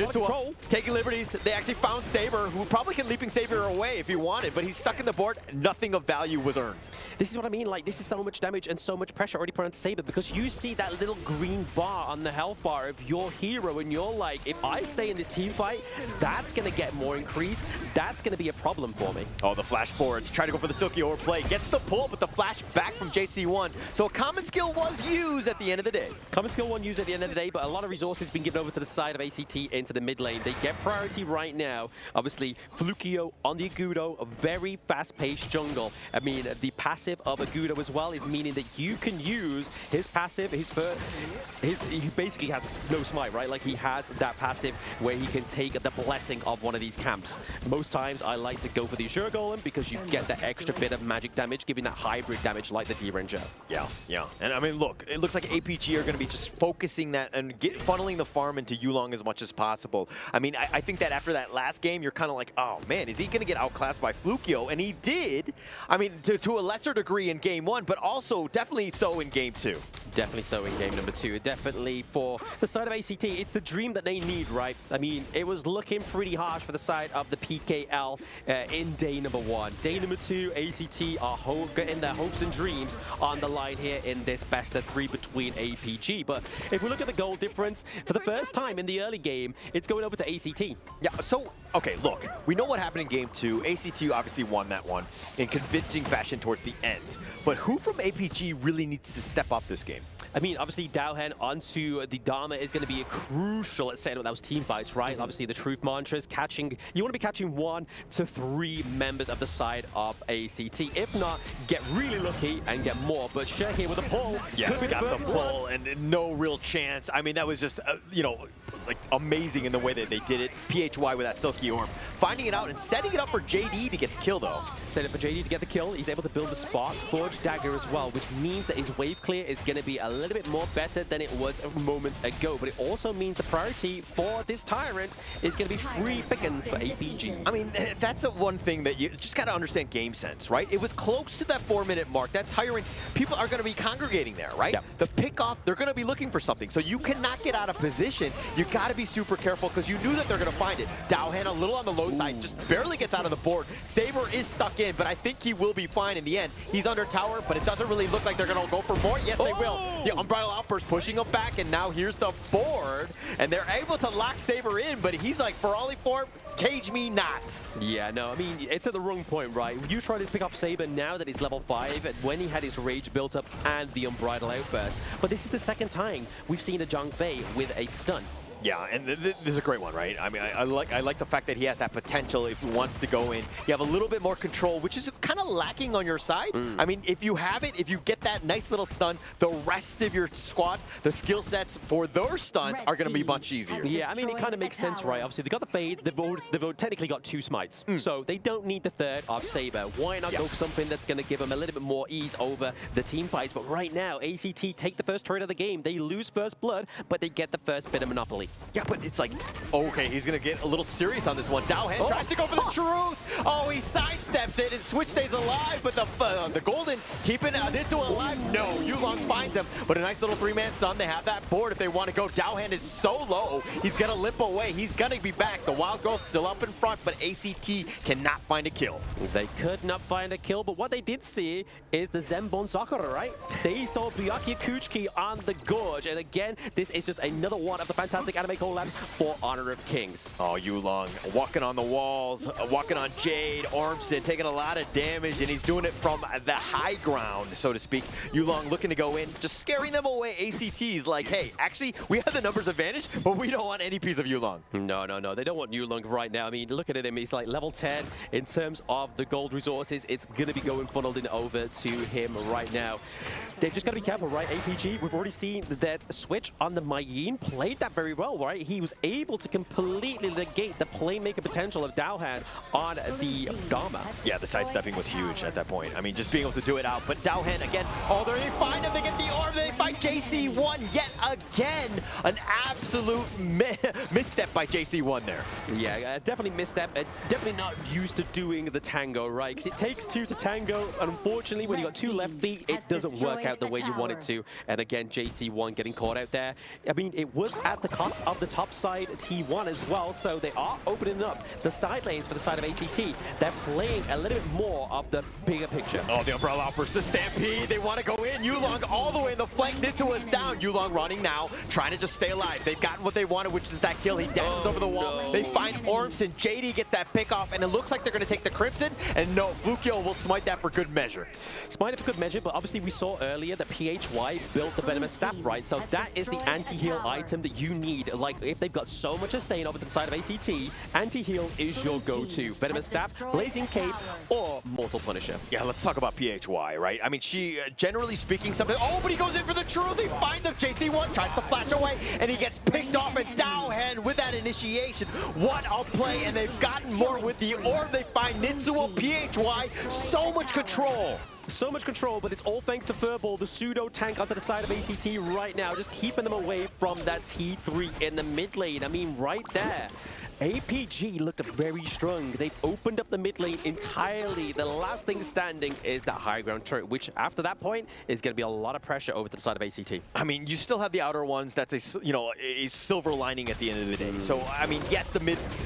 taking liberties. They actually found Saber, who probably can Leaping Saber away if he wanted, but he's stuck in the board. Nothing of value was earned. This is what I mean. Like, this is so much damage and so much pressure already put on Saber because you see that little green bar on the health bar of your hero and you're like, if I stay in this team fight, that's going to get more increased. That's going to be a problem for me. Oh, the flash forward to try to go for the Silky overplay. Gets the pull, but the flash back from JC1. So a common skill was used at the end of the day. Common skill one used at the end of the day, but a lot of resources being given over to the side of ACT into the mid lane. They get priority right now. Obviously, Flukio on the Agudo, a very fast-paced jungle. I mean, the passive of Agudo as well is meaning that you can use his passive, he basically has no smite, right? Like he has that passive where he can take the blessing of one of these camps. Most times I like to go for the Azure Golem because you get that extra bit of magic damage, giving that hybrid damage like the D-Ranger. Yeah. And I mean, look, it looks like APG are going to be just focusing that and funneling the farm into Yulong as much as possible. I mean, I think that after that last game, you're kind of like, oh man, is he going to get outclassed by Flukio? And he did. I mean, to a lesser degree in game 1, but also definitely so in game 2. Definitely so in game number 2. Definitely for the side of ACT, it's the dream that they need, right? I mean, it was looking pretty harsh for the side of the PKL in day number 1. Day number 2, ACT are getting their hopes and dreams on the line here in this best of 3 between APG. But if we look at the goal difference, for the first time in the early game, it's going over to ACT. Yeah, so, okay, look, we know what happened in game 2. ACT obviously won that one in convincing fashion towards the end. But who from APG really needs to step up this game? I mean, obviously, Daohen onto the Dharma is going to be a crucial at setting up those team fights, right? Obviously, the truth mantras, you want to be catching 1 to 3 members of the side of ACT. If not, get really lucky and get more. But Shrew here with a pull. Yeah, could be got the first the pull and no real chance. I mean, that was just, you know, like amazing in the way that they did it. PHY with that Silky Orb. Finding it out and setting it up for JD to get the kill, though. Set it for JD to get the kill. He's able to build the Spark Forge Dagger as well, which means that his wave clear is going to be a little bit more better than it was moments ago. But it also means the priority for this Tyrant is going to be free pickings for APG. I mean, that's one thing that you just got to understand game sense, right? It was close to that 4-minute mark. That Tyrant, people are going to be congregating there, right? Yep. The pickoff, they're going to be looking for something. So you cannot get out of position. You got to be super careful because you knew that they're going to find it. Daohen a little on the low side, just barely gets out of the board. Saber is stuck in, but I think he will be fine in the end. He's under tower, but it doesn't really look like they're going to go for more. Yes, they will. The Unbridled Outburst pushing him back, and now here's the board, and they're able to lock Saber in, but he's like, for all he for, cage me not. Yeah, no, I mean, it's at the wrong point, right? You try to pick up Saber now that he's level 5, when he had his rage built up and the Unbridled Outburst. But this is the second time we've seen a Zhang Fei with a stun. Yeah, and this is a great one, right? I mean, I like the fact that he has that potential if he wants to go in. You have a little bit more control, which is kind of lacking on your side. I mean, if you have it, if you get that nice little stun, the rest of your squad, the skill sets for their stuns are going to be much easier. Yeah, I mean, it kind of makes sense, right? Obviously, they got the Fade, they've technically got 2 smites, so they don't need the third of Saber. Why not go for something that's going to give them a little bit more ease over the team fights? But right now, ACT take the first turret of the game. They lose first blood, but they get the first bit of Monopoly. Yeah, but it's like, okay, he's going to get a little serious on this one. Daohen tries to go for the truth. Oh, he sidesteps it, and Switch stays alive, but the Golden keeping Nitsua alive. No, Yulong finds him, but a nice little 3-man stun. They have that board if they want to go. Daohen is so low, he's going to limp away. He's going to be back. The Wild Growth still up in front, but ACT cannot find a kill. They could not find a kill, but what they did see is the Zenbon Sakura, right? They saw Byakuya Kuchiki on the Gorge, and again, this is just another one of the fantastic anime collab for Honor of Kings. Oh, Yulong walking on the walls, walking on Jade. Ormson taking a lot of damage, and he's doing it from the high ground, so to speak. Yulong looking to go in, just scaring them away. ACT's like, hey, actually, we have the numbers advantage, but we don't want any piece of Yulong. No. They don't want Yulong right now. I mean, look at him. He's like level 10 in terms of the gold resources. It's going to be going funneled in over to him right now. They've just got to be careful, right? APG, we've already seen that switch on the Mayin played that very well, right? He was able to completely negate the playmaker potential of Daohan on the Dharma. Yeah, the sidestepping was huge at that point. I mean, just being able to do it out. But Daohan, again, oh, they find him. They get the orb. They find JC1 yet again. An absolute misstep by JC1 there. Yeah, definitely misstep. Definitely not used to doing the tango, right? Because it takes two to tango. And unfortunately, when you got two left feet, it doesn't work out the way you want it to. And again, JC1 getting caught out there. I mean, it was at the cost of the top side T1 as well. So they are opening up the side lanes for the side of ACT. They're playing a little bit more of the bigger picture. Oh, the Umbrella offers the Stampede. They want to go in. Yulong all the way in the flank. Nitsu is down. Yulong running now, trying to just stay alive. They've gotten what they wanted, which is that kill. He dashes over the wall. No. They find Ormson. JD gets that pick off, and it looks like they're going to take the Crimson. And no, Flukio will smite that for good measure. Smite it for good measure, but obviously we saw earlier that PHY built the Venomous Staff, right? So that is the anti-heal item that you need. Like, if they've got so much sustain over to the side of ACT, anti-heal is your go-to. Venomous Staff, Blazing Cape, or Mortal Punisher. Yeah, let's talk about PHY, right? I mean, she, generally speaking, something. Oh, but he goes in for the truth. He finds him. JC1 tries to flash away, and he gets picked off. And Daohan with that initiation. What a play, and they've gotten more with the orb. They find Nitsuo, PHY, so much control. So much control, but it's all thanks to Furball, the pseudo tank onto the side of ACT right now, just keeping them away from that T3 in the mid lane. I mean, right there. APG looked very strong. They've opened up the mid lane entirely. The last thing standing is that high ground turret, which after that point is going to be a lot of pressure over to the side of ACT. I mean, you still have the outer ones. That's a silver lining at the end of the day. So I mean, yes, the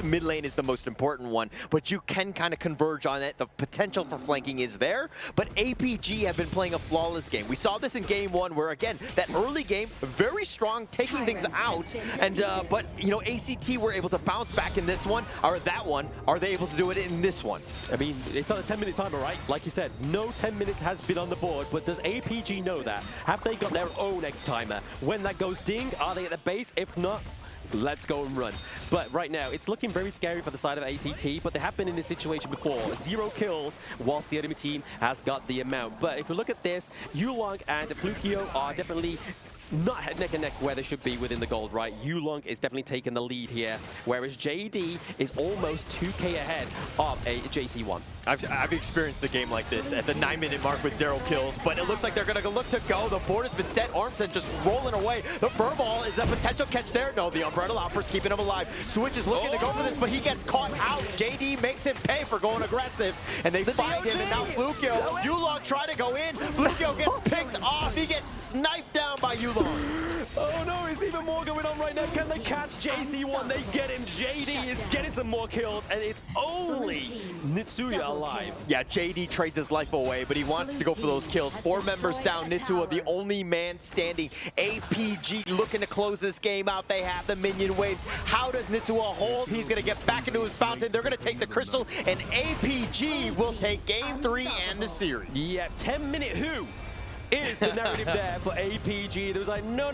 mid lane is the most important one, but you can kind of converge on it. The potential for flanking is there, but APG have been playing a flawless game. We saw this in game one, where again that early game very strong, taking things out, and but ACT were able to bounce back in this one, or that one. Are they able to do it in this one? I mean, it's on a 10-minute timer, right? Like you said, no 10 minutes has been on the board, but does APG know that? Have they got their own egg timer? When that goes ding, are they at the base? If not, let's go and run. But right now, it's looking very scary for the side of ACT, but they have been in this situation before. 0 kills, whilst the enemy team has got the amount. But if you look at this, Yulong and Flukio are definitely not neck and neck where they should be within the gold, right? Yulong is definitely taking the lead here, whereas JD is almost 2k ahead of a JC1. I've experienced a game like this at the 9-minute mark with 0 kills, but it looks like they're going to look to go. The board has been set. Ormson just rolling away. The Furball is a potential catch there. No, the Umbrella Offer's keeping him alive. Switch is looking to go for this, but he gets caught out. JD makes him pay for going aggressive, and they find him, and now Flukio. Yulong try to go in. Flukio gets picked off. He gets sniped down by Yulong. Oh no, there's even more going on right now. Can they catch JC1? They get him. JD is getting some more kills, and it's only Nitsuya alive. Yeah, JD trades his life away, but he wants to go for those kills. 4 members down, Nitsuya the only man standing. APG looking to close this game out. They have the minion waves. How does Nitsuya hold? He's going to get back into his fountain. They're going to take the crystal, and APG will take game 3 and the series. Yeah, 10-minute who? Is the narrative there for APG. There was like, no.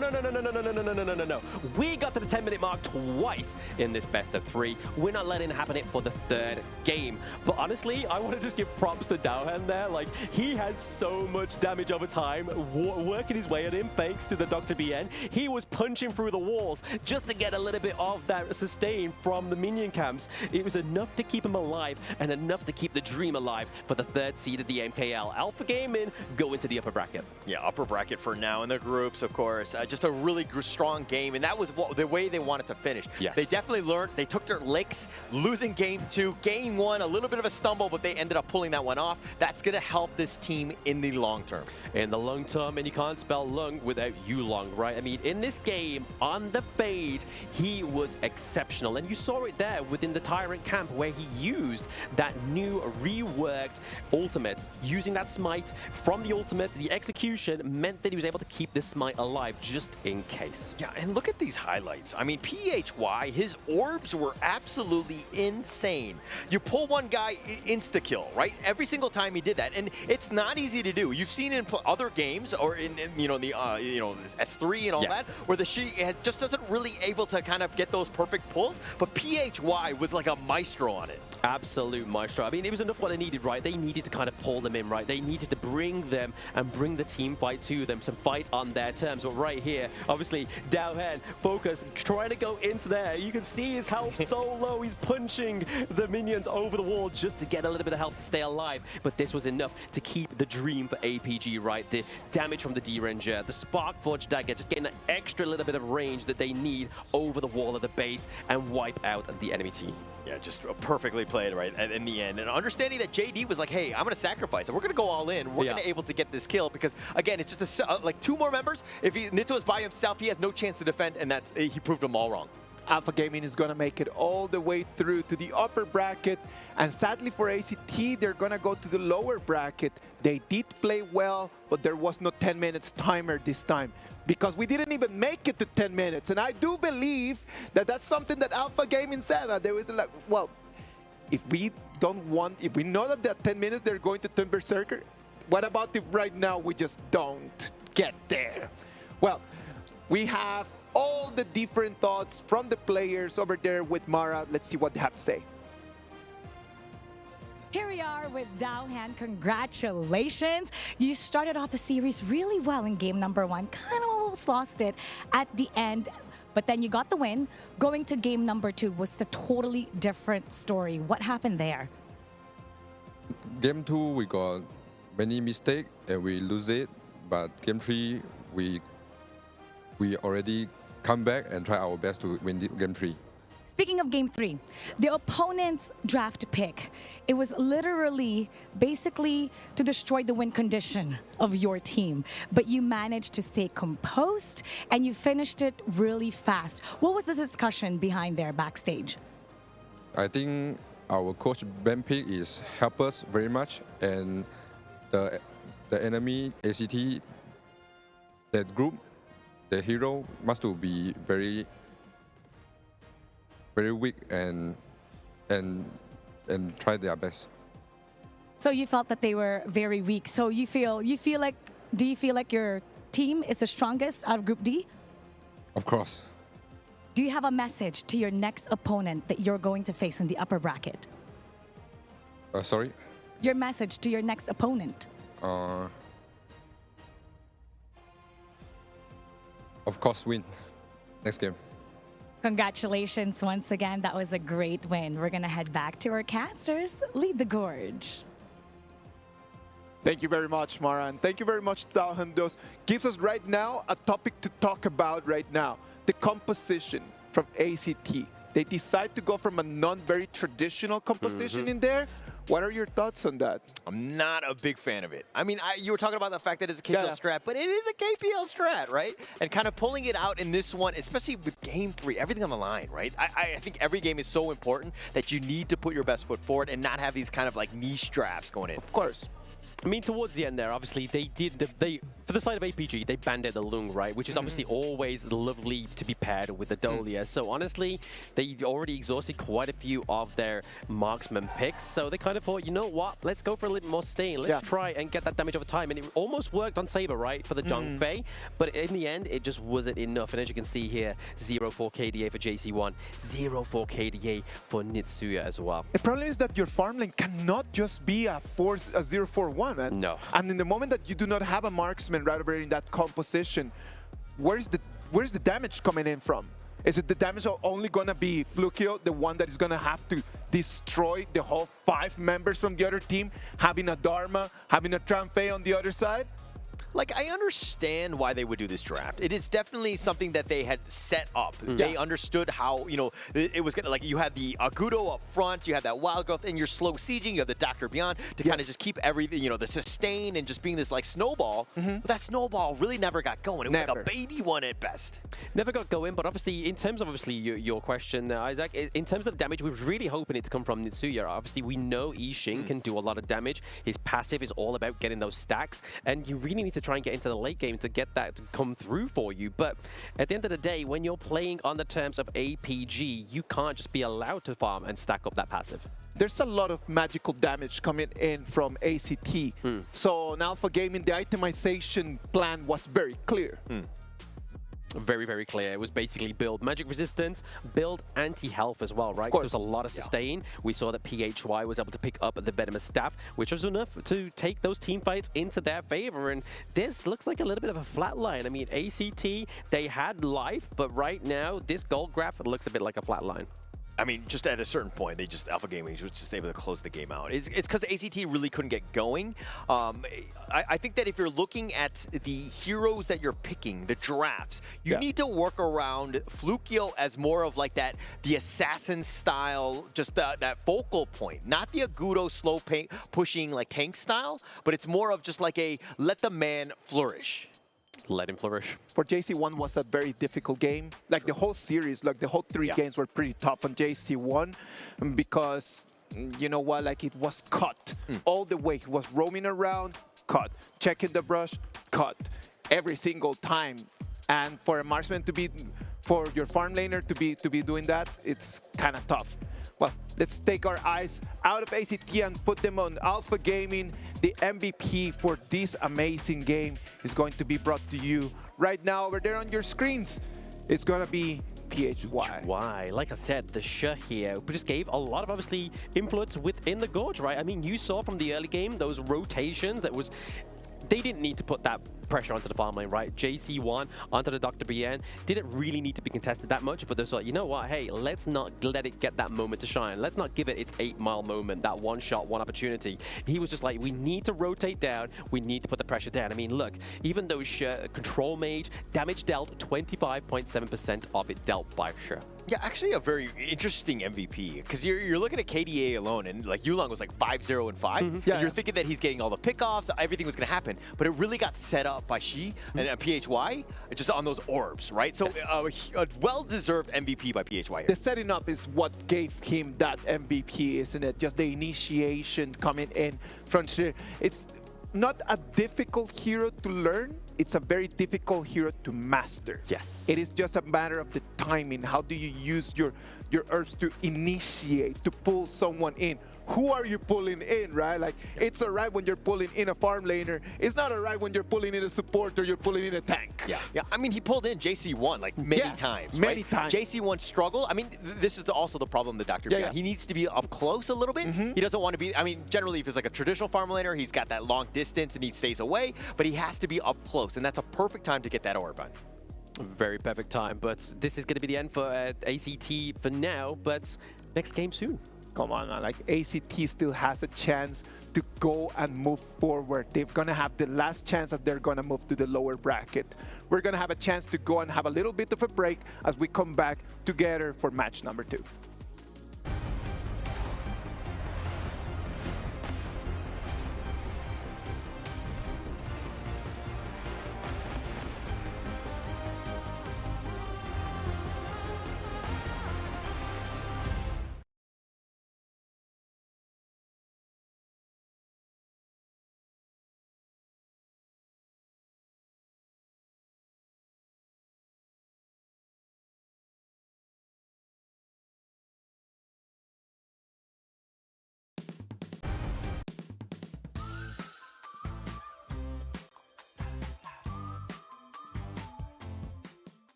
We got to the 10-minute mark twice in this best of 3. We're not letting it happen for the 3rd game. But honestly, I want to just give props to Daohan there. Like, he had so much damage over time, working his way at him thanks to the Dr. BN. He was punching through the walls just to get a little bit of that sustain from the minion camps. It was enough to keep him alive and enough to keep the dream alive for the 3rd seed of the MKL. Alpha Gaming go into the upper bracket. Yeah, upper bracket for now in the groups, of course. Just a really strong game, and that was the way they wanted to finish. Yes. They definitely learned. They took their licks, losing game 2. Game 1, a little bit of a stumble, but they ended up pulling that one off. That's going to help this team in the long term. In the long term, and you can't spell lung without Yulong, right? I mean, in this game, on the fade, he was exceptional. And you saw it there within the Tyrant camp where he used that new reworked ultimate, using that smite from the ultimate, the execution execution meant that he was able to keep this smite alive just in case. Yeah, and look at these highlights. I mean, PHY, his orbs were absolutely insane. You pull one guy, insta-kill, right? Every single time he did that, and it's not easy to do. You've seen in other games, or in you know, the S3 and all that, where the Shi just doesn't really able to kind of get those perfect pulls, but PHY was like a maestro on it. Absolute maestro. I mean, it was enough what they needed, right? They needed to kind of pull them in, right? They needed to bring them and bring the team fight to them, some fight on their terms. But right here, obviously, Daohan, Focus, trying to go into there. You can see his health so low. He's punching the minions over the wall just to get a little bit of health to stay alive. But this was enough to keep the dream for APG, right? The damage from the D-Ranger, the Spark Forge Dagger, just getting that extra little bit of range that they need over the wall of the base and wipe out the enemy team. Yeah, just perfectly played right in the end. And understanding that JD was like, hey, I'm going to sacrifice it. We're going to go all in. We're going to be able to get this kill because, again, it's just like 2 more members. If Nitto is by himself, he has no chance to defend, and he proved them all wrong. Alpha Gaming is going to make it all the way through to the upper bracket. And sadly for ACT, they're going to go to the lower bracket. They did play well, but there was no 10 minutes timer this time, because we didn't even make it to 10 minutes. And I do believe that that's something that Alpha Gaming said. There was like, well, if we know that the 10 minutes they're going to turn Berserker, what about if right now we just don't get there? Well, we have all the different thoughts from the players over there with Mara. Let's see what they have to say. Here we are with Daohan. Congratulations. You started off the series really well in game number 1. Kind of almost lost it at the end, but then you got the win. Going to game number 2 was a totally different story. What happened there? Game 2, we got many mistakes and we lose it. But game 3, we already come back and try our best to win game 3. Speaking of game 3, the opponent's draft pick, it was literally basically to destroy the win condition of your team, but you managed to stay composed and you finished it really fast. What was the discussion behind there backstage? I think our coach Ben pick is help us very much, and the enemy ACT, that group, the hero must to be very weak and try their best. So you felt that they were very weak. So do you feel like your team is the strongest out of Group D? Of course. Do you have a message to your next opponent that you're going to face in the upper bracket? Sorry? Your message to your next opponent. Of course, win next game. Congratulations once again. That was a great win. We're going to head back to our casters. Lead the gorge. Thank you very much, Mara, and thank you very much, Daohan. Gives us right now a topic to talk about right now. The composition from ACT. They decide to go from a non-very traditional composition in there. What are your thoughts on that? I'm not a big fan of it. I mean, you were talking about the fact that it's a KPL strat, but it is a KPL strat, right? And kind of pulling it out in this one, especially with game 3, everything on the line, right? I think every game is so important that you need to put your best foot forward and not have these kind of like niche drafts going in. Of course. I mean, towards the end there, obviously, for the side of APG, they banded the Lung, right? Which is obviously always lovely to be paired with the Dolia. So honestly, they already exhausted quite a few of their marksman picks. So they kind of thought, you know what? Let's go for a little more staying. Let's try and get that damage over time. And it almost worked on Saber, right? For the Zhang Fei. But in the end, it just wasn't enough. And as you can see here, 0-4 KDA for JC1, 0-4 KDA for Nitsuya as well. The problem is that your farm lane cannot just be a 0-4-1. Man. No. And in the moment that you do not have a marksman right over in that composition, where's the damage coming in from? Is it the damage only gonna be Flukio, the one that is gonna have to destroy the whole 5 members from the other team, having a Dharma, having a Tranfei on the other side? Like, I understand why they would do this draft. It is definitely something that they had set up. They understood how, you know, it was gonna, like, you had the Agudo up front, you had that Wild Growth, and you're slow sieging, you have the Dr. Beyond to kind of just keep everything, you know, the sustain and just being this, like, snowball. But that snowball really never got going. It was like a baby one at best. Never got going, but obviously, in terms of your question, Isaac, in terms of the damage, we were really hoping it to come from Nitsuya. Obviously, we know Yixing can do a lot of damage. His passive is all about getting those stacks, and you really need to try and get into the late game to get that to come through for you. But at the end of the day, when you're playing on the terms of APG, you can't just be allowed to farm and stack up that passive. There's a lot of magical damage coming in from ACT. So in Alpha Gaming, the itemization plan was very clear. Very, very clear. It was basically build magic resistance, build anti-health as well, right? So there's a lot of sustain. We saw that PHY was able to pick up the Venomous Staff, which was enough to take those team fights into their favor. And this looks like a little bit of a flat line. I mean, ACT, they had life, but right now, this gold graph looks a bit like a flat line. I mean, just at a certain point, Alpha Gaming was just able to close the game out. It's because ACT really couldn't get going. I think that if you're looking at the heroes that you're picking, the drafts, you need to work around Flukio as more of like the assassin style, just that focal point. Not the Agudo slow pushing like tank style, but it's more of just like a let the man flourish. Let him flourish. For JC1 was a very difficult game. Like the whole series, like the whole 3 games were pretty tough on JC1 because, you know what, like it was cut all the way. He was roaming around, cut. Checking the brush, cut. Every single time. And for a marksman to be, for your farm laner to be doing that, it's kind of tough. Well, let's take our eyes out of ACT and put them on Alpha Gaming. The MVP for this amazing game is going to be brought to you right now over there on your screens. It's going to be PHY. Like I said, the Shrew here just gave a lot of obviously influence within the Gorge, right? I mean, you saw from the early game those rotations that was... They didn't need to put that pressure onto the farm lane, right? JC1 onto the Dr. BN didn't really need to be contested that much, but they're like, you know what? Hey, let's not let it get that moment to shine. Let's not give it its 8-mile moment, that one shot, one opportunity. He was just like, we need to rotate down. We need to put the pressure down. I mean, look, even though Control Mage, damage dealt, 25.7% of it dealt by Shrew. Yeah, actually a very interesting MVP because you're looking at KDA alone and like Yulong was like 5-0 and 5. And you're thinking that he's getting all the pickoffs, everything was going to happen, but it really got set up by Shi and PHY just on those orbs, right? So a well-deserved MVP by PHY here. The setting up is what gave him that MVP, isn't it? Just the initiation coming in from Shrew. It's not a difficult hero to learn. It's a very difficult hero to master. Yes. It is just a matter of the timing. How do you use your herbs to initiate, to pull someone in? Who are you pulling in, right? Like, it's all right when you're pulling in a farm laner. It's not all right when you're pulling in a support or you're pulling in a tank. Yeah. I mean, he pulled in JC1 like many times. Many times. JC1 struggle. I mean, this is also the problem with Dr. Beyond. He needs to be up close a little bit. He doesn't want to be, I mean, generally if it's like a traditional farm laner, he's got that long distance and he stays away, but he has to be up close, and that's a perfect time to get that orb on. Very perfect time, but this is going to be the end for ACT for now, but next game soon. Come on, man. Like, ACT still has a chance to go and move forward. They're going to have the last chance as they're going to move to the lower bracket. We're going to have a chance to go and have a little bit of a break as we come back together for match number 2.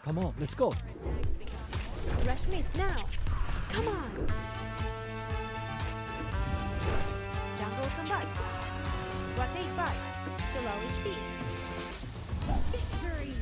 Come on, let's go. Rush mid now. Come on. Jungle combat. Rotate bot to low HP. Victory!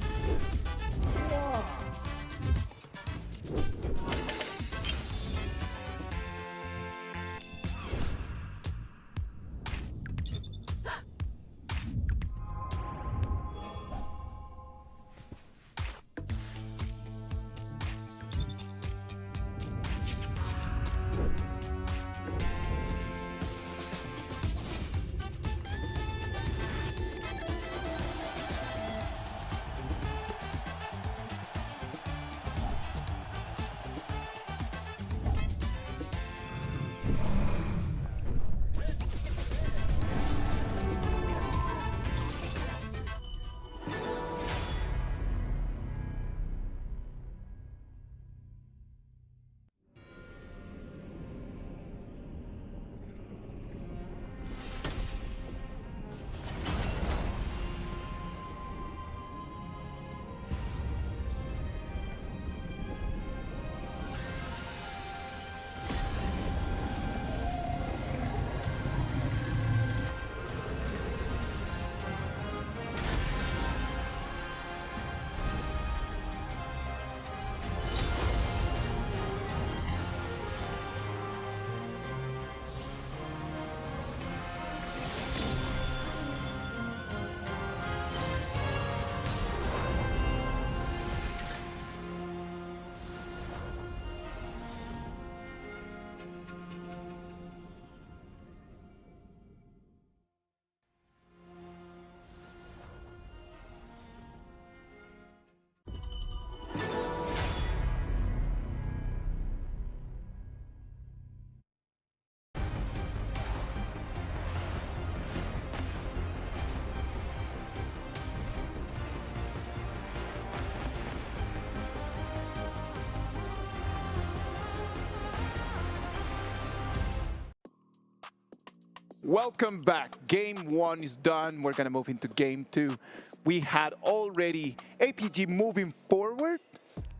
Welcome back. Game 1 is done. We're gonna move into Game 2. We had already APG moving forward.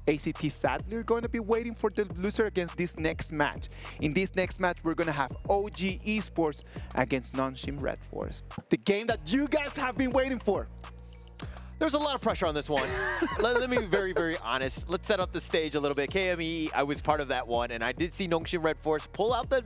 ACT sadly are going to be waiting for the loser against this next match. In this next match, we're going to have OG Esports against Nongshim RedForce. The game that you guys have been waiting for. There's a lot of pressure on this one. Let me be very, very honest. Let's set up the stage a little bit. KME, I was part of that one, and I did see Nongshim RedForce pull out the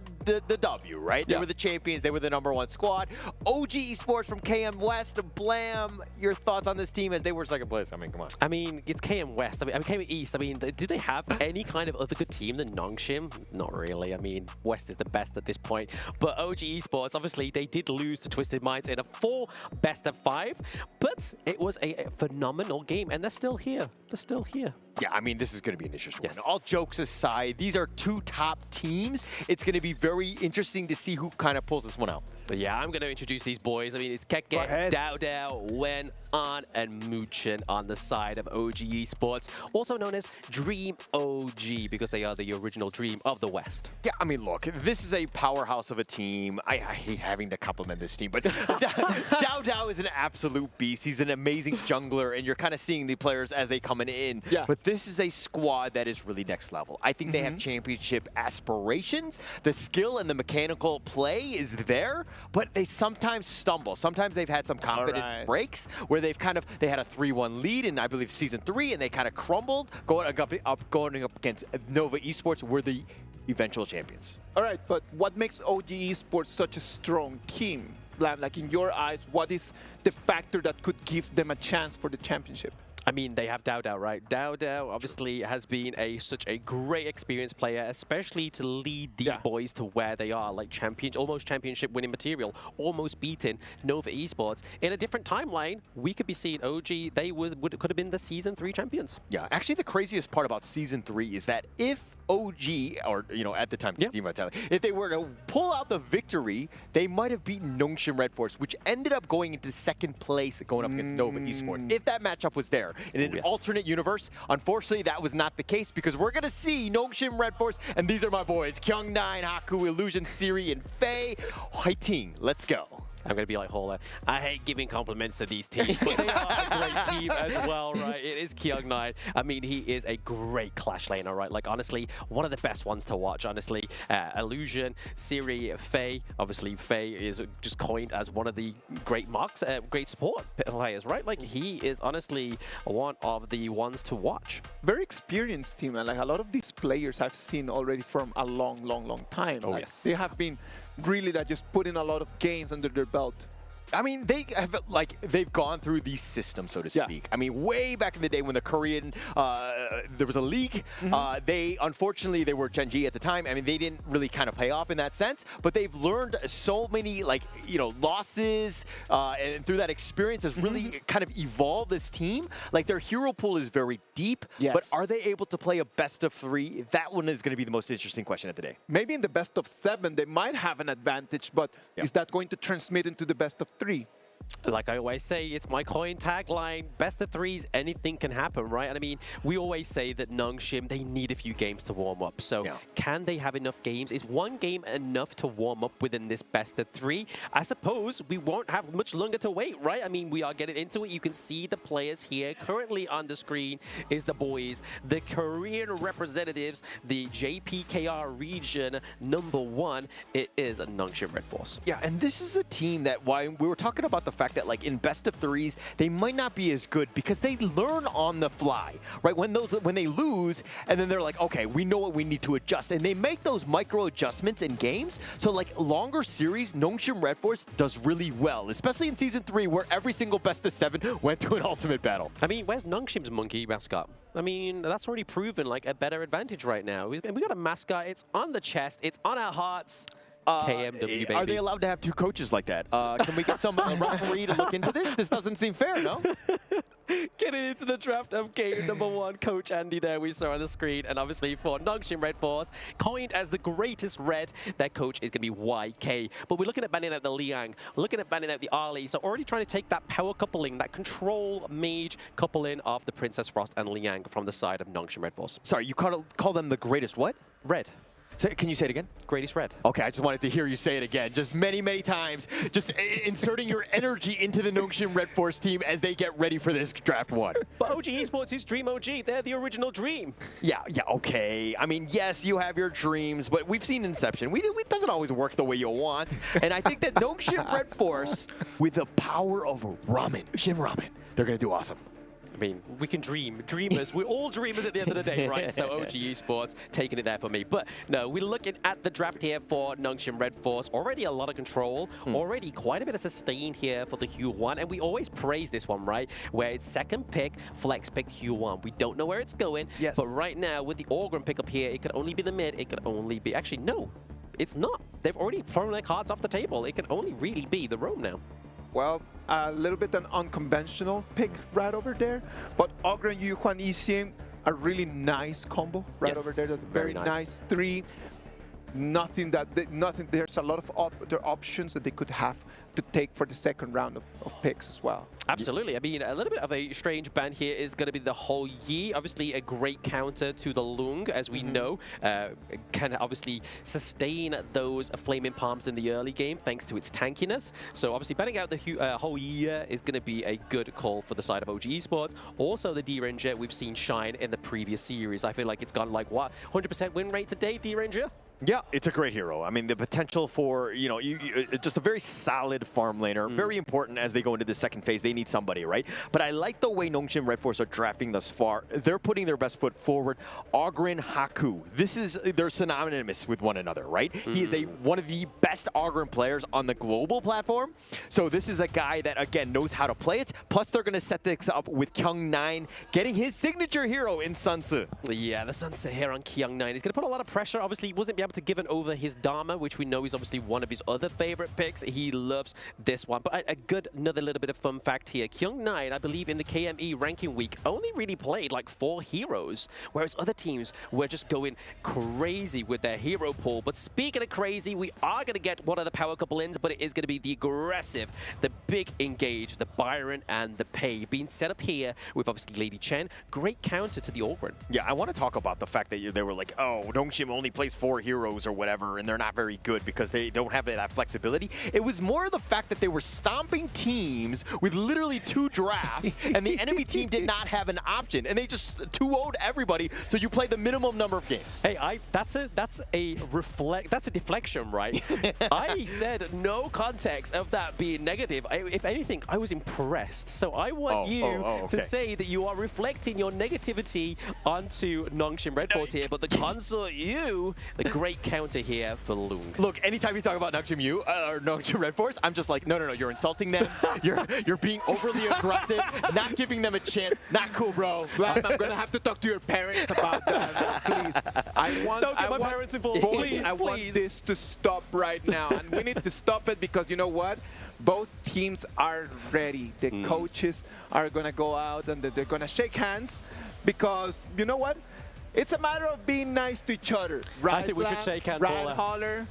W, right? They were the champions. They were the #1 squad. OG Esports from KM West, Blam, your thoughts on this team as they were second place? I mean, come on. I mean, it's KM West. I mean, KM East. I mean, do they have any kind of other good team than Nongshim? Not really. I mean, West is the best at this point. But OG Esports, obviously, they did lose to Twisted Minds in a 4 best-of-5, but it was a phenomenal game, and they're still here. They're still here. Yeah, I mean, this is going to be an interesting one. All jokes aside, these are two top teams. It's going to be very interesting to see who kind of pulls this one out. But yeah, I'm going to introduce these boys. I mean, it's Keke, Dao, Wen, An, and Muchen on the side of OG Esports, also known as Dream OG, because they are the original Dream of the West. Yeah, I mean, look, this is a powerhouse of a team. I hate having to compliment this team, but Dao is an absolute beast. He's an amazing jungler, and you're kind of seeing the players as they coming in. Yeah. But this is a squad that is really next level. I think they have championship aspirations. The skill and the mechanical play is there, but they sometimes stumble. Sometimes they've had some confidence breaks where they had a 3-1 lead in, I believe, Season 3, and they kind of crumbled, going up against Nova Esports, were the eventual champions. All right, but what makes OG Esports such a strong team? Like, in your eyes, what is the factor that could give them a chance for the championship? I mean, they have Dao, right? Dao obviously has been such a great experienced player, especially to lead these boys to where they are, like almost championship winning material, almost beaten Nova Esports. In a different timeline, we could be seeing OG, they could have been the Season 3 champions. Yeah, actually the craziest part about Season 3 is that if OG, or at the time, if they were to pull out the victory, they might have beaten Nongshim RedForce, which ended up going into second place going up against Nova Esports. If that matchup was there. In an alternate universe, unfortunately, that was not the case, because we're going to see Nongshim RedForce, and these are my boys, Kyung9, Haku, Illusion, Siri, and Faye. Haiting, let's go. I'm going to be like Holler. I hate giving compliments to these teams, but they are a great team as well, right? It is Kyung9. I mean, he is a great Clash laner, right? Like, honestly, one of the best ones to watch, honestly. Illusion, Siri, Faye. Obviously, Faye is just coined as one of the great great support players, right? Like, he is honestly one of the ones to watch. Very experienced team, and like a lot of these players I've seen already from a long time. Oh, like, yes. They have been really that just putting a lot of games under their belt. I mean, they have, like, they've gone through these systems, so to speak. I mean, way back in the day when the Korean, there was a league, unfortunately, they were Genji at the time. I mean, they didn't really kind of pay off in that sense, but they've learned so many, like, you know, losses, and through that experience has really kind of evolved this team. Like, their hero pool is very deep, but are they able to play a best of 3? That one is going to be the most interesting question of the day. Maybe in the best of 7, they might have an advantage, but is that going to transmit into the best of 3? Like I always say, it's my coin tagline, best of 3s, anything can happen, right? And I mean, we always say that Nongshim, they need a few games to warm up. So can they have enough games? Is one game enough to warm up within this best of 3? I suppose we won't have much longer to wait, right? I mean, we are getting into it. You can see the players here. Currently on the screen is the boys, the Korean representatives, the JPKR region #1. It is Nongshim RedForce. Yeah, and this is a team that, why we were talking about the fact that, like, in best of 3s, they might not be as good because they learn on the fly, right? When they lose, and then they're like, okay, we know what we need to adjust, and they make those micro adjustments in games. So, like, longer series, Nongshim RedForce does really well, especially in Season 3, where every single best of 7 went to an ultimate battle. I mean, where's Nongshim's monkey mascot? I mean, that's already proven, like, a better advantage right now. We got a mascot. It's on the chest. It's on our hearts. KMW, baby. Are they allowed to have 2 coaches like that? Can we get some referee to look into this? This doesn't seem fair, no? Getting into the draft of game #1, Coach Andy there we saw on the screen. And obviously for Nongshim RedForce, coined as the greatest red, their coach is going to be YK. But we're looking at banning out the Liang, looking at banning out the Ali. So already trying to take that power coupling, that control mage coupling of the Princess Frost and Liang from the side of Nongshim RedForce. Sorry, you call them the greatest what? Red. Can you say it again? Greatest red. Okay, I just wanted to hear you say it again. Just many times. Just inserting your energy into the Nongshim RedForce team as they get ready for this draft 1. But OG Esports is Dream OG. They're the original Dream. Yeah, okay. I mean, yes, you have your dreams, but we've seen Inception. It doesn't always work the way you want. And I think that Nongshim RedForce, with the power of ramen, Shin Ramen, they're going to do awesome. I mean, we can dream. Dreamers. We're all dreamers at the end of the day, right? So OG Esports taking it there for me. But no, we're looking at the draft here for Nongshim RedForce. Already a lot of control. Already quite a bit of sustain here for the Hue1. And we always praise this one, right? Where it's second pick, flex pick Hue1. We don't know where it's going. Yes. But right now, with the Orgrim pick up here, it could only be the mid. It could only be... Actually, no. It's not. They've already thrown their cards off the table. It can only really be the roam now. Well, a little bit an unconventional pick right over there, but Ogre and Yuhuan Yixing, a really nice combo right over there. That's very nice 3. Nothing. There's a lot of other options that they could have to take for the second round of picks as well. Absolutely. I mean, a little bit of a strange ban here is going to be the whole Yi. Obviously, a great counter to the Lung, as we know. Can obviously sustain those flaming palms in the early game thanks to its tankiness. So obviously, banning out the whole Yi is going to be a good call for the side of OG Esports. Also, the D-Ranger we've seen shine in the previous series. I feel like it's gone like, what, 100% win rate today, D-Ranger? Yeah, it's a great hero. I mean, the potential for, you know, just a very solid farm laner. Very important as they go into the second phase. They need somebody, right? But I like the way Nongshim RedForce are drafting thus far. They're putting their best foot forward. Ogren Haku. They're synonymous with one another, right? He is one of the best Ogren players on the global platform. So this is a guy that, again, knows how to play it. Plus, they're going to set this up with Kyung9 getting his signature hero in Sunsu. Yeah, the Sunset here on Kyung9. He's going to put a lot of pressure. Obviously, he wasn't able to give it over his Dharma, which we know is obviously one of his other favorite picks. He loves this one. But another little bit of fun fact here. Kyung9, I believe in the KME ranking week, only really played like 4 heroes, whereas other teams were just going crazy with their hero pool. But speaking of crazy, we are going to get one of the power couple ins, but it is going to be the aggressive, the big engage, the Byron and the Pei being set up here with obviously Lady Chen. Great counter to the Orgren. Yeah, I want to talk about the fact that they were like, oh, Nongshim only plays 4 heroes. heroes or whatever, and they're not very good because they don't have that flexibility. It was more the fact that they were stomping teams with literally 2 drafts, and the enemy team did not have an option, and they just 2-0'd everybody, so you play the minimum number of games. Hey, that's a deflection, right? I said no context of that being negative. If anything, I was impressed. So I want to say that you are reflecting your negativity onto Nongshim RedForce here, but the Consort U, the great counter here for Lung. Look, anytime you talk about Nongshim U or Nongshim RedForce, I'm just like, no, you're insulting them. You're being overly aggressive, not giving them a chance. Not cool, bro. I'm gonna have to talk to your parents about that, please. Don't get my parents involved. Please, I want this to stop right now, and we need to stop it because you know what? Both teams are ready. The coaches are gonna go out and they're gonna shake hands because you know what? It's a matter of being nice to each other. Right, I think we should shake hands, Ryan Holler.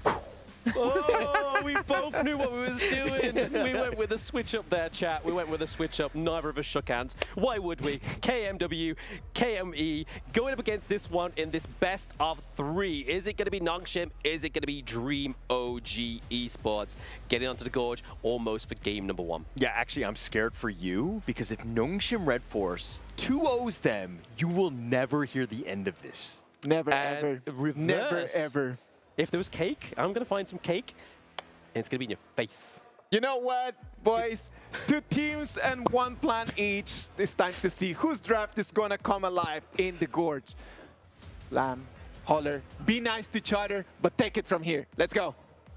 Oh, we both knew what we was doing. We went with a switch up there, chat. We went with a switch up. Neither of us shook hands. Why would we? KMW, KME, going up against this one in this best of 3. Is it going to be Nongshim? Is it going to be Dream OG Esports? Getting onto the gorge almost for game number 1. Yeah, actually, I'm scared for you because if Nongshim RedForce 2-0s them, you will never hear the end of this. Never, ever. Reverse. Never, ever. If there was cake, I'm going to find some cake, and it's going to be in your face. You know what, boys? 2 teams and 1 plan each. It's time to see whose draft is going to come alive in the gorge. Lamb, Holler, be nice to each other, but take it from here. Let's go.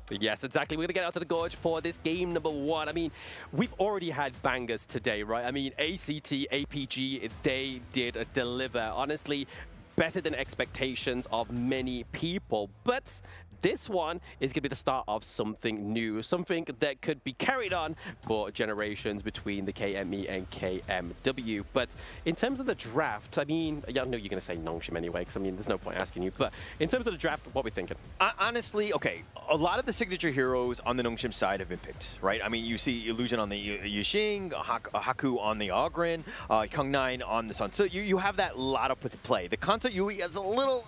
Yes, exactly. We're going to get out to the gorge for this game number 1. I mean, we've already had bangers today, right? I mean, ACT, APG, they did deliver. Honestly, better than expectations of many people. But this one is going to be the start of something new, something that could be carried on for generations between the KME and KMW. But in terms of the draft, I mean, I know you're going to say Nongshim anyway, because I mean, there's no point asking you. But in terms of the draft, what are we thinking? Honestly, okay, a lot of the signature heroes on the Nongshim side have been picked, right? I mean, you see Illusion on the Yixing, Haku on the Ogren, Kyung9 on the Sun. So you have that lot of play. The Consort Yui is a little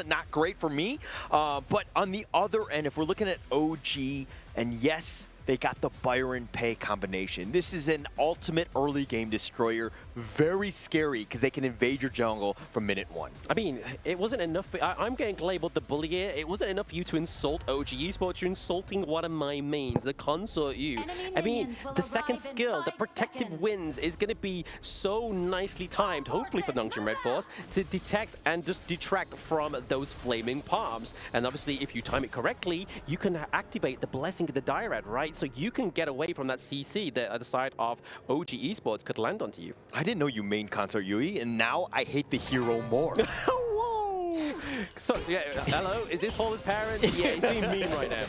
not great for me, but on the other end, if we're looking at OG, and yes, they got the Byron Pay combination. This is an ultimate early game destroyer. Very scary because they can invade your jungle from minute 1. I mean, it wasn't enough. I'm getting labeled the bully here. It wasn't enough for you to insult OG Esports. You're insulting one of my mains, the Consort U. I mean, the second skill, the protective winds, is going to be so nicely timed, hopefully for Nongshim RedForce, to detect and just detract from those flaming palms. And obviously, if you time it correctly, you can activate the Blessing of the Dyrad, right? So you can get away from that CC that other side of OG Esports could land onto you. I didn't know you main Consort Yui, and now I hate the hero more. Whoa! So, yeah, hello, is this Holler's parents? Yeah, he's being mean right now.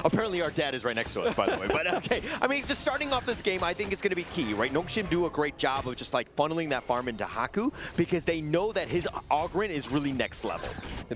Apparently our dad is right next to us, by the way. But okay, I mean, just starting off this game, I think it's going to be key, right? Nongshim do a great job of just like funneling that farm into Haku because they know that his Ogren is really next level.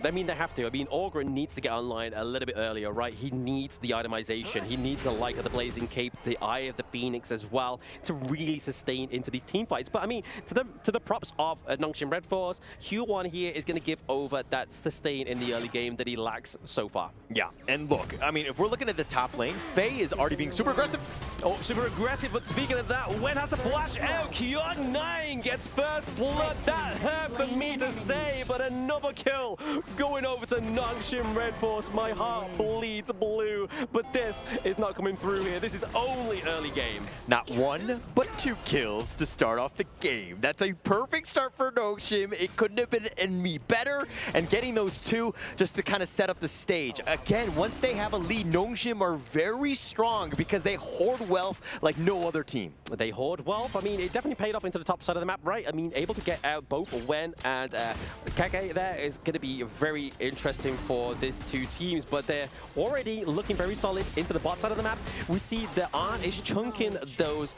I mean, they have to. I mean, Ogren needs to get online a little bit earlier, right? He needs the itemization. He needs the Light of the Blazing Cape, the Eye of the Phoenix as well to really sustain into these team fights. But I mean, to the props of Nongshim RedForce, Hugh1 here is going to give over that sustain in the early game that he lacks so far. Yeah, and look, I mean, if we're looking at the top lane, Faye is already being super aggressive. Oh, super aggressive, but speaking of that, when has the flash out? Kyung9 gets first blood. That hurt for me to say, but another kill going over to Nongshim RedForce. My heart bleeds blue, but this is not coming through here. This is only early game. Not 1, but 2 kills to start off the game. That's a perfect start for Nongshim. It couldn't have been any better, and getting those 2 just to kind of set up the stage. Again, once they have a lead, Nongshim are very strong because they hoard wealth like no other team. They hoard wealth. I mean, it definitely paid off into the top side of the map, right? I mean, able to get out both Wen and Kage there is going to be very interesting for these 2 teams, but they're already looking very solid into the bot side of the map. We see the Arn is chunking those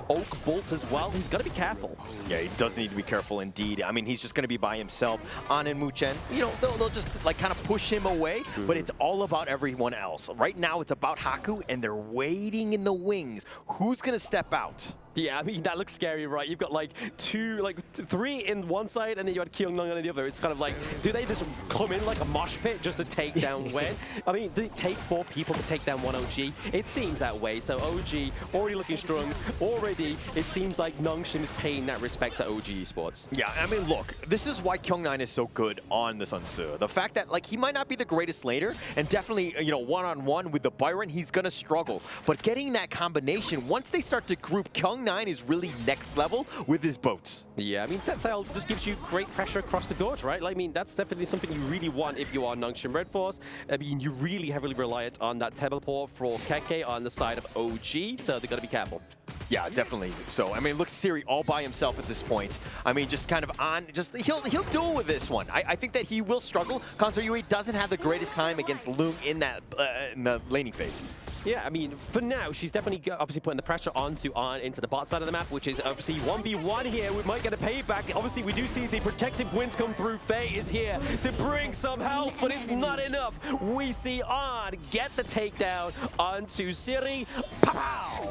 oak bolts as well. He's got to be careful. Yeah, he does need to be careful indeed. I mean, he's just going to be by himself. An and Muchen, you know, they'll just like kind of push him away, but it's all about everyone else. Right now, it's about Haku, and they're waiting in the wings. Who's going to step out? Yeah, I mean, that looks scary, right? You've got like three in one side, and then you had Kyungnon on the other. It's kind of like, do they just come in like a mosh pit just to take down Wen? I mean, did it take 4 people to take down 1 OG? It seems that way. So OG already looking strong. Already, it seems like Nongshim is paying that respect to OG Esports. Yeah, I mean, look, this is why Kyungnon is so good on the Sun Tzu. The fact that, like, he might not be the greatest laner, and definitely, you know, one-on-one with the Byron, he's gonna struggle. But getting that combination, once they start to group, Kyungnon is really next level with his boats. Yeah, I mean, set sail just gives you great pressure across the gorge, right? Like, I mean, that's definitely something you really want if you are Nongshim RedForce. I mean, you're really heavily reliant on that teleport for KK on the side of OG, so they got to be careful. Yeah, definitely. So, I mean, look, Siri all by himself at this point. I mean, just kind of on, just he'll duel with this one. I think that he will struggle. Console Yui doesn't have the greatest time against Loong in that in the laning phase. Yeah, I mean, for now, she's definitely obviously putting the pressure onto into the bot side of the map, which is obviously 1v1 here. We might get a payback. Obviously, we do see the protective winds come through. Faye is here to bring some help, but it's not enough. We see On get the takedown onto Siri. Pow!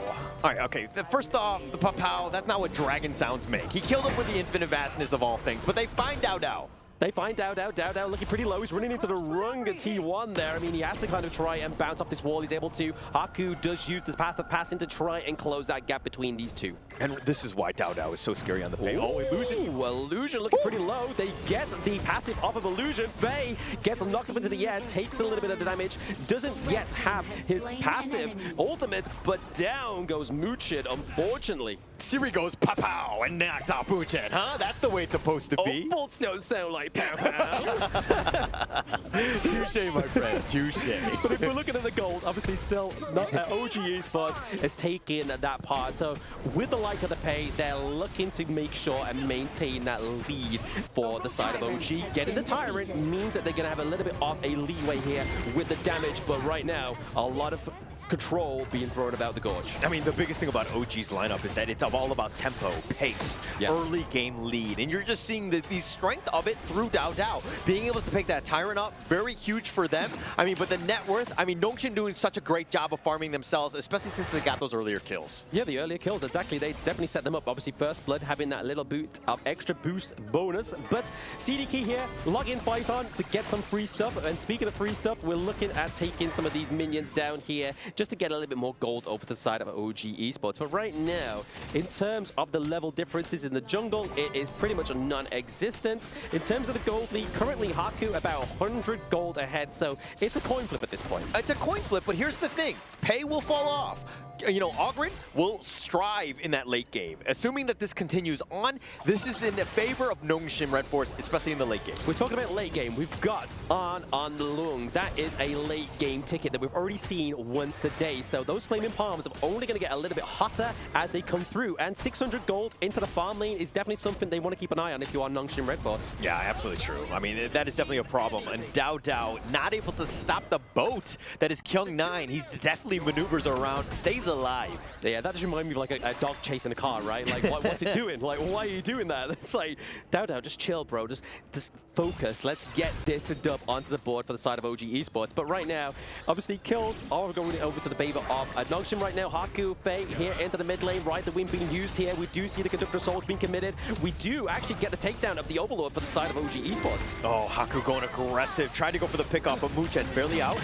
All right, okay. First off, the pow, that's not what dragon sounds make. He killed him with the infinite vastness of all things, but they find Dao Dao. They find Dao Dao looking pretty low. He's running into the Runga T1 there. I mean, he has to kind of try and bounce off this wall. He's able to. Haku does use this path of passing to try and close that gap between these two. And this is why Dao Dao is so scary on the Faye. Oh, Illusion. Illusion looking pretty low. They get the passive off of Illusion. Faye gets knocked up into the air, takes a little bit of the damage, doesn't yet have his passive ultimate, but down goes Muchin, unfortunately. Siri goes pow and knocks out Muchin, huh? That's the way it's supposed to be. Oh, bolts don't sound like pow pow. Touche, my friend, touche. But if we're looking at the gold, obviously still not OG Esports is taking that part. So with the like of the pay, they're looking to make sure and maintain that lead for the side of OG. Getting the Tyrant means that they're going to have a little bit of a leeway here with the damage, but right now, a lot of control being thrown about the gorge. I mean, the biggest thing about OG's lineup is that it's all about tempo, pace, early game lead, and you're just seeing the strength of it through Dao Dao. Being able to pick that Tyrant up, very huge for them. I mean, but the net worth, I mean, Nongshim doing such a great job of farming themselves, especially since they got those earlier kills. Yeah, the earlier kills, exactly. They definitely set them up. Obviously, First Blood having that little boot of extra boost bonus, but CDK here, log in fight on to get some free stuff. And speaking of free stuff, we're looking at taking some of these minions down here just to get a little bit more gold over the side of OG Esports. But right now, in terms of the level differences in the jungle, it is pretty much a non-existent. In terms of the gold lead, currently Haku about 100 gold ahead, so it's a coin flip at this point. It's a coin flip, but here's the thing. Pay will fall off. You know, Ogren will strive in that late game. Assuming that this continues on, this is in favor of Nongshim RedForce, especially in the late game. We're talking about late game. We've got on the Loong. That is a late game ticket that we've already seen once today. So those Flaming Palms are only going to get a little bit hotter as they come through. And 600 gold into the farm lane is definitely something they want to keep an eye on if you are Nongshim RedForce. Yeah, absolutely true. I mean, that is definitely a problem. And Dao Dao not able to stop the boat that is Kyungnon. He definitely maneuvers around, stays alive. Yeah, that just reminds me of like a dog chasing a car, right? Like, what's it doing? Like, why are you doing that? It's like, Dao Dao, just chill, bro. Just focus. Let's get this dub onto the board for the side of OG Esports. But right now, obviously, kills are going over to the favor of Nongshim right now. Haku, Faye here into the mid lane. Ride the Wind being used here. We do see the Conductor Souls being committed. We do actually get the takedown of the Overlord for the side of OG Esports. Oh, Haku going aggressive. Tried to go for the pickoff, but Muchin barely out.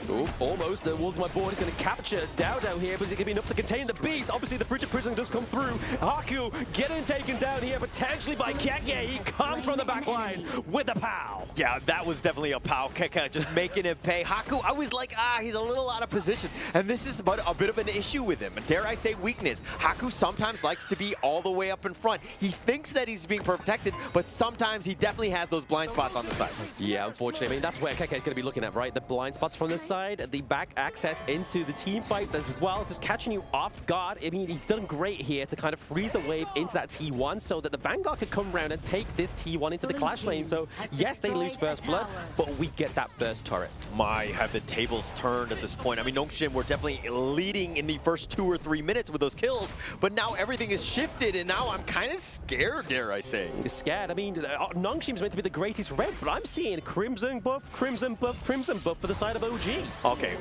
Ooh, almost. The Wolves My Board is going to capture Dao Dao here, but is it going to be enough to contain the beast? Obviously, the Frigid Prison does come through. Haku getting taken down here, potentially by Keke. He comes from the back line with the pow. Yeah, that was definitely a pow. Keke just making him pay. Haku, I was like, he's a little out of position. And this is a bit of an issue with him. Dare I say weakness. Haku sometimes likes to be all the way up in front. He thinks that he's being protected, but sometimes he definitely has those blind spots on the side. Yeah, unfortunately. I mean, that's where Keke is going to be looking at, right? The blind spots from this side. The back access into the team fights as well, just catching you off guard. I mean, he's done great here to kind of freeze the wave into that T1 so that the Vanguard could come around and take this T1 into the clash lane. So yes, they lose First Blood, but we get that first turret. Have the tables turned at this point. I mean, Nongshim were definitely leading in the first 2 or 3 minutes with those kills, but now everything is shifted, and now I'm kind of scared, dare I say. You're scared? I mean, Nongshim's meant to be the greatest red, but I'm seeing Crimson buff, Crimson buff, Crimson buff for the side of OG. Okay.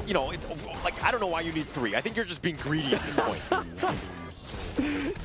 You know, like, I don't know why you need 3. I think you're just being greedy at this point.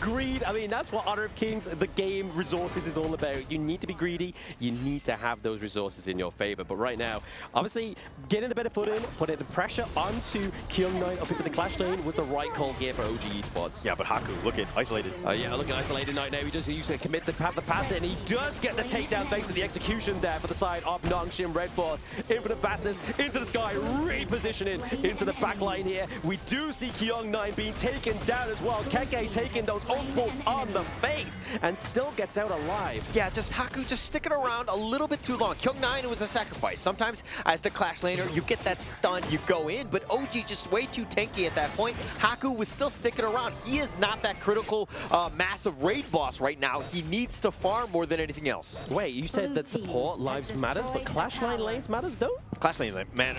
Greed, I mean, that's what Honor of Kings, the game resources is all about. You need to be greedy. You need to have those resources in your favor. But right now, obviously, getting the better foot in, putting the pressure onto Kyung9 up into the clash lane was the right call here for OG Esports. Yeah, but Haku, looking isolated. Yeah, looking isolated right now. He just used to commit the pass in. He does get the takedown thanks to the execution there for the side of Nongshim. RedForce, infinite fastness into the sky, repositioning into the back line here. We do see Kyung9 being taken down as well. Keke taking those old bolts on the face and still gets out alive. Yeah, just Haku just sticking around a little bit too long. Kyung9 was a sacrifice. Sometimes as the clash laner, you get that stun, you go in, but OG just way too tanky at that point. Haku was still sticking around. He is not that critical massive raid boss right now. He needs to farm more than anything else. Wait, you said that support lives matters, but clash lane lanes matters though? Clash lane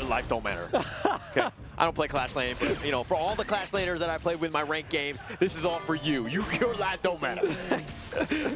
lives don't matter. Okay. I don't play Clash Lane, but you know, for all the Clash Laners that I played with my ranked games, this is all for you. Your lives don't matter.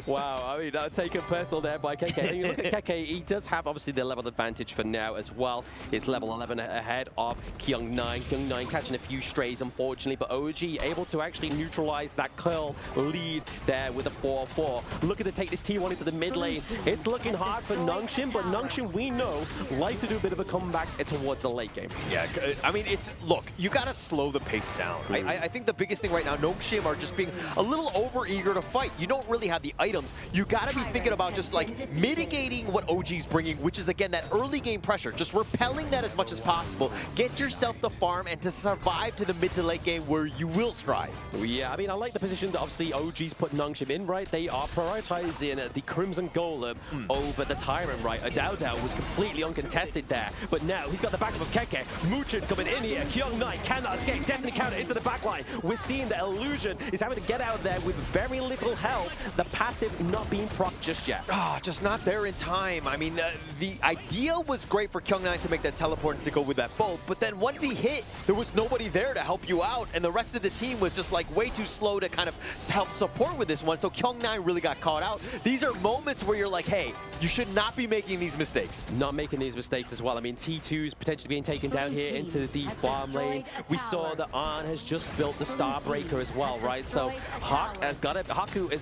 Wow, I mean, taken personal there by KK. And you look at KK, he does have obviously the level advantage for now as well. He's level 11 ahead of Kyung9. Kyung9 catching a few strays, unfortunately, but OG able to actually neutralize that curl lead there with a 4-4. Looking to take this T1 into the mid lane. It's looking hard for Nongshim, but Nongshim, we know, like to do a bit of a comeback towards the late game. Yeah, I mean, look, you gotta slow the pace down. I think the biggest thing right now, Nongshim are just being a little over-eager to fight. You don't really have the items. You gotta be thinking about just like mitigating what OG's bringing, which is again that early game pressure, just repelling that as much as possible. Get yourself the farm and to survive to the mid to late game where you will strive. Yeah, I mean, I like the position that obviously OG's put Nongshim in, right? They are prioritizing the Crimson Golem over the Tyrant, right? Adao was completely uncontested there, but now he's got the backup of Keke. Muchin coming in here. Kyung9 cannot escape. Destiny counter into the backline. We're seeing that Illusion is having to get out there with very little help. The passive not being proc just yet. Just not there in time. I mean, the idea was great for Kyung9 to make that teleport and to go with that bolt, but then once he hit, there was nobody there to help you out, and the rest of the team was just like way too slow to kind of help support with this one, so Kyung9 really got caught out. These are moments where you're like, hey, you should not be making these mistakes. Not making these mistakes as well. I mean, T2's potentially being taken down here into the farm lane. We saw that Arn has just built the Starbreaker as well, right? So Haku has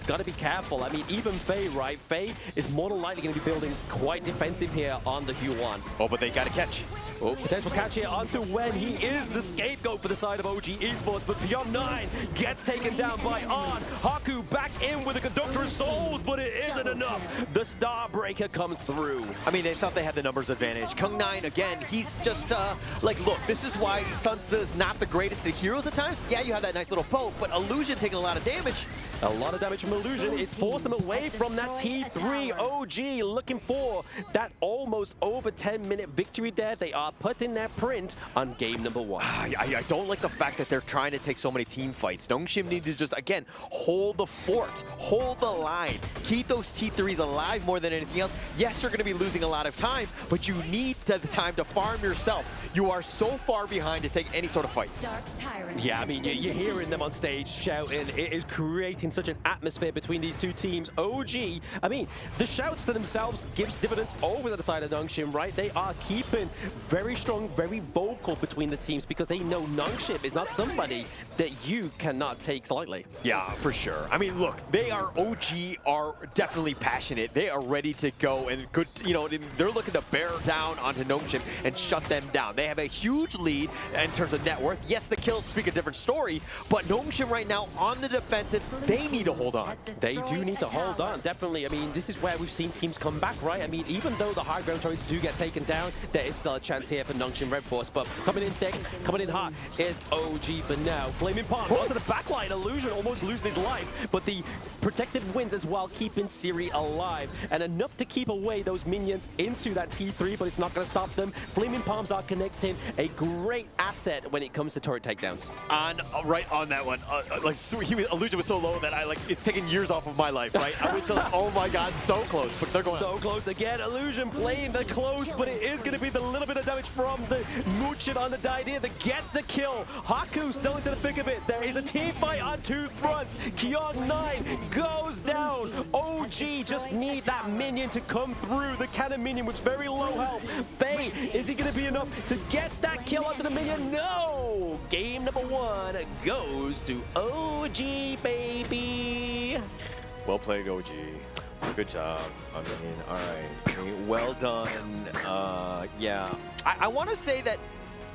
got to be careful. I mean, even Faye, right? Faye is more than likely going to be building quite defensive here on the Huan. Oh, but they got to catch. Oh, potential catch here onto Wen. He is the scapegoat for the side of OG Esports, but Kyung9 gets taken down by Arn. Haku back in with the Conductor of Souls, but it isn't enough. The Starbreaker comes through. I mean, they thought they had the numbers advantage. Kyung9, again, he's just like, look, this is why Sansa is not the greatest of heroes at times. Yeah, you have that nice little poke, but Illusion taking a lot of damage. A lot of damage from Illusion. It's forced them away from that T3. OG looking for that almost over 10-minute victory there. They are putting their print on game number 1. I don't like the fact that they're trying to take so many team fights. Nongshim needs to just, again, hold the fort, hold the line, keep those T3s alive more than anything else. Yes, you're going to be losing a lot of time, but you need the time to farm yourself. You are so far behind to take any sort of fight. Yeah, I mean, you're hearing them on stage shouting. It is creating such an atmosphere between these two teams. OG, I mean, the shouts to themselves gives dividends over the side of Nongshim, right? They are keeping very strong, very vocal between the teams because they know Nongshim is not somebody that you cannot take lightly. Yeah, for sure. I mean, look, OG are definitely passionate. They are ready to go and good, you know, they're looking to bear down onto Nongshim and shut them down. They have a huge lead in terms of net worth. Yes, the kills speak a different story, but Nongshim right now on the defensive, they need to hold on. They do need to hold on, definitely. I mean, this is where we've seen teams come back, right? I mean, even though the high ground turrets do get taken down, there is still a chance here for Nongshim RedForce, but coming in thick, coming in hot is OG for now. Flaming Palm onto the backline. Illusion almost losing his life, but the protected wins as well, keeping Siri alive, and enough to keep away those minions into that T3, but it's not going to stop them. Flaming Palms are connecting, a great asset when it comes to turret takedowns. Right on that one. Illusion was so low that that it's taken years off of my life, right? I was still like, oh my god, so close, but they're going so close again. Illusion playing the close, but it is going to be the little bit of damage from the Muchin on the Didia that gets the kill. Haku still into the thick of it. There is a team fight on two fronts. Kyong9 goes down. OG just need that minion to come through. The cannon minion with very low health. Faye, is he going to be enough to get that kill onto the minion? No! Game number 1 goes to OG, baby. Well played, OG. Good job. I mean, all right. I mean, well done. Yeah. I want to say that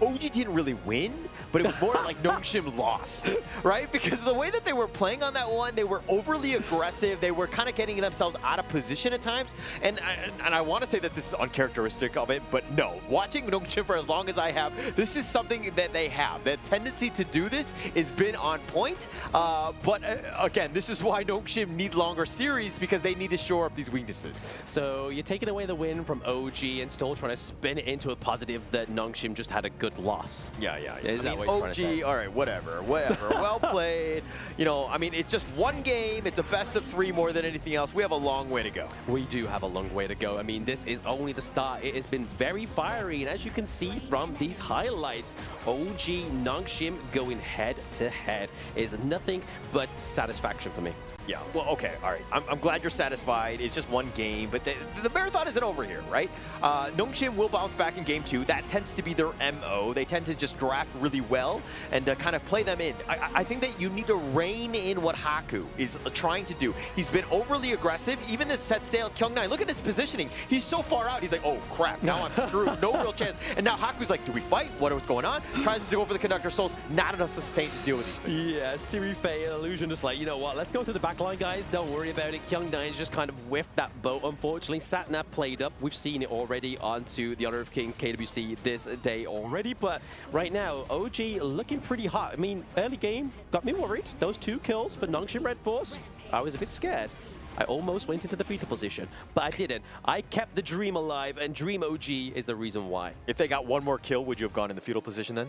OG didn't really win, but it was more like Nongshim lost, right? Because the way that they were playing on that one, they were overly aggressive. They were kind of getting themselves out of position at times. And I want to say that this is uncharacteristic of it, but no. Watching Nongshim for as long as I have, this is something that they have. The tendency to do this has been on point. But again, this is why Nongshim need longer series, because they need to shore up these weaknesses. So you're taking away the win from OG and still trying to spin it into a positive that Nongshim just had a good loss. Yeah. Is that what you're trying to say? all right, whatever. Well played. You know, I mean, it's just one game. It's a best of 3 more than anything else. We have a long way to go. We do have a long way to go. I mean, this is only the start. It has been very fiery, and as you can see from these highlights, OG Nongshim going head to head is nothing but satisfaction for me. Yeah, well, okay, all right. I'm glad you're satisfied. It's just one game, but the marathon isn't over here, right? Nongshim will bounce back in game 2. That tends to be their MO. They tend to just draft really well and kind of play them in. I think that you need to rein in what Haku is trying to do. He's been overly aggressive. Even this set sail Kyong9, look at his positioning. He's so far out. He's like, oh, crap, now I'm screwed. No real chance. And now Haku's like, do we fight? What's going on? Tries to go for the Conductor Souls. Not enough sustain to deal with these things. Yeah, Siri, Faye, and Illusion just like, you know what, let's go to the back line, guys. Don't worry about it. Kyong9's just kind of whiffed that boat, unfortunately. Satnav played up. We've seen it already onto the Honor of King KWC this day already, but right now, OG looking pretty hot. I mean, early game got me worried. Those 2 kills for Nongshim RedForce, I was a bit scared. I almost went into the fetal position, but I didn't. I kept the dream alive, and Dream OG is the reason why. If they got 1 more kill, would you have gone in the fetal position then?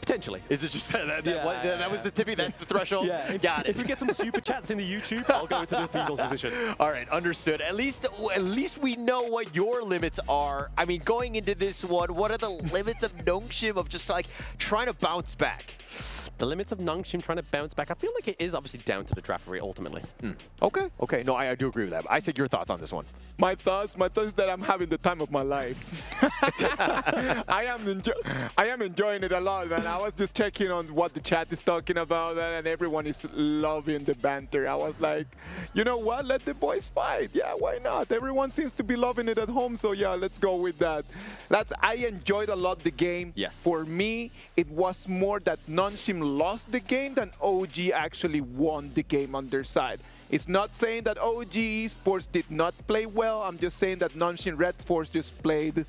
Potentially. Is it just that was the tippy, that's the threshold? Yeah, got it. If we get some super chats in the YouTube, I'll go into the fetal position. All right, understood. At least we know what your limits are. I mean, going into this one, what are the limits of Nongshim of just like trying to bounce back? The limits of Nongshim trying to bounce back, I feel like it is obviously down to the draft rate ultimately. Okay. No, I do agree with that. I said your thoughts on this one. My thoughts is that I'm having the time of my life. I am enjoying it a lot, man. I was just checking on what the chat is talking about, and everyone is loving the banter. I was like, you know what? Let the boys fight. Yeah, why not? Everyone seems to be loving it at home, so yeah, let's go with that. I enjoyed a lot the game. Yes. For me, it was more that Nongshim lost the game than OG actually won the game on their side. It's not saying that OG Esports did not play well. I'm just saying that Nongshim RedForce just played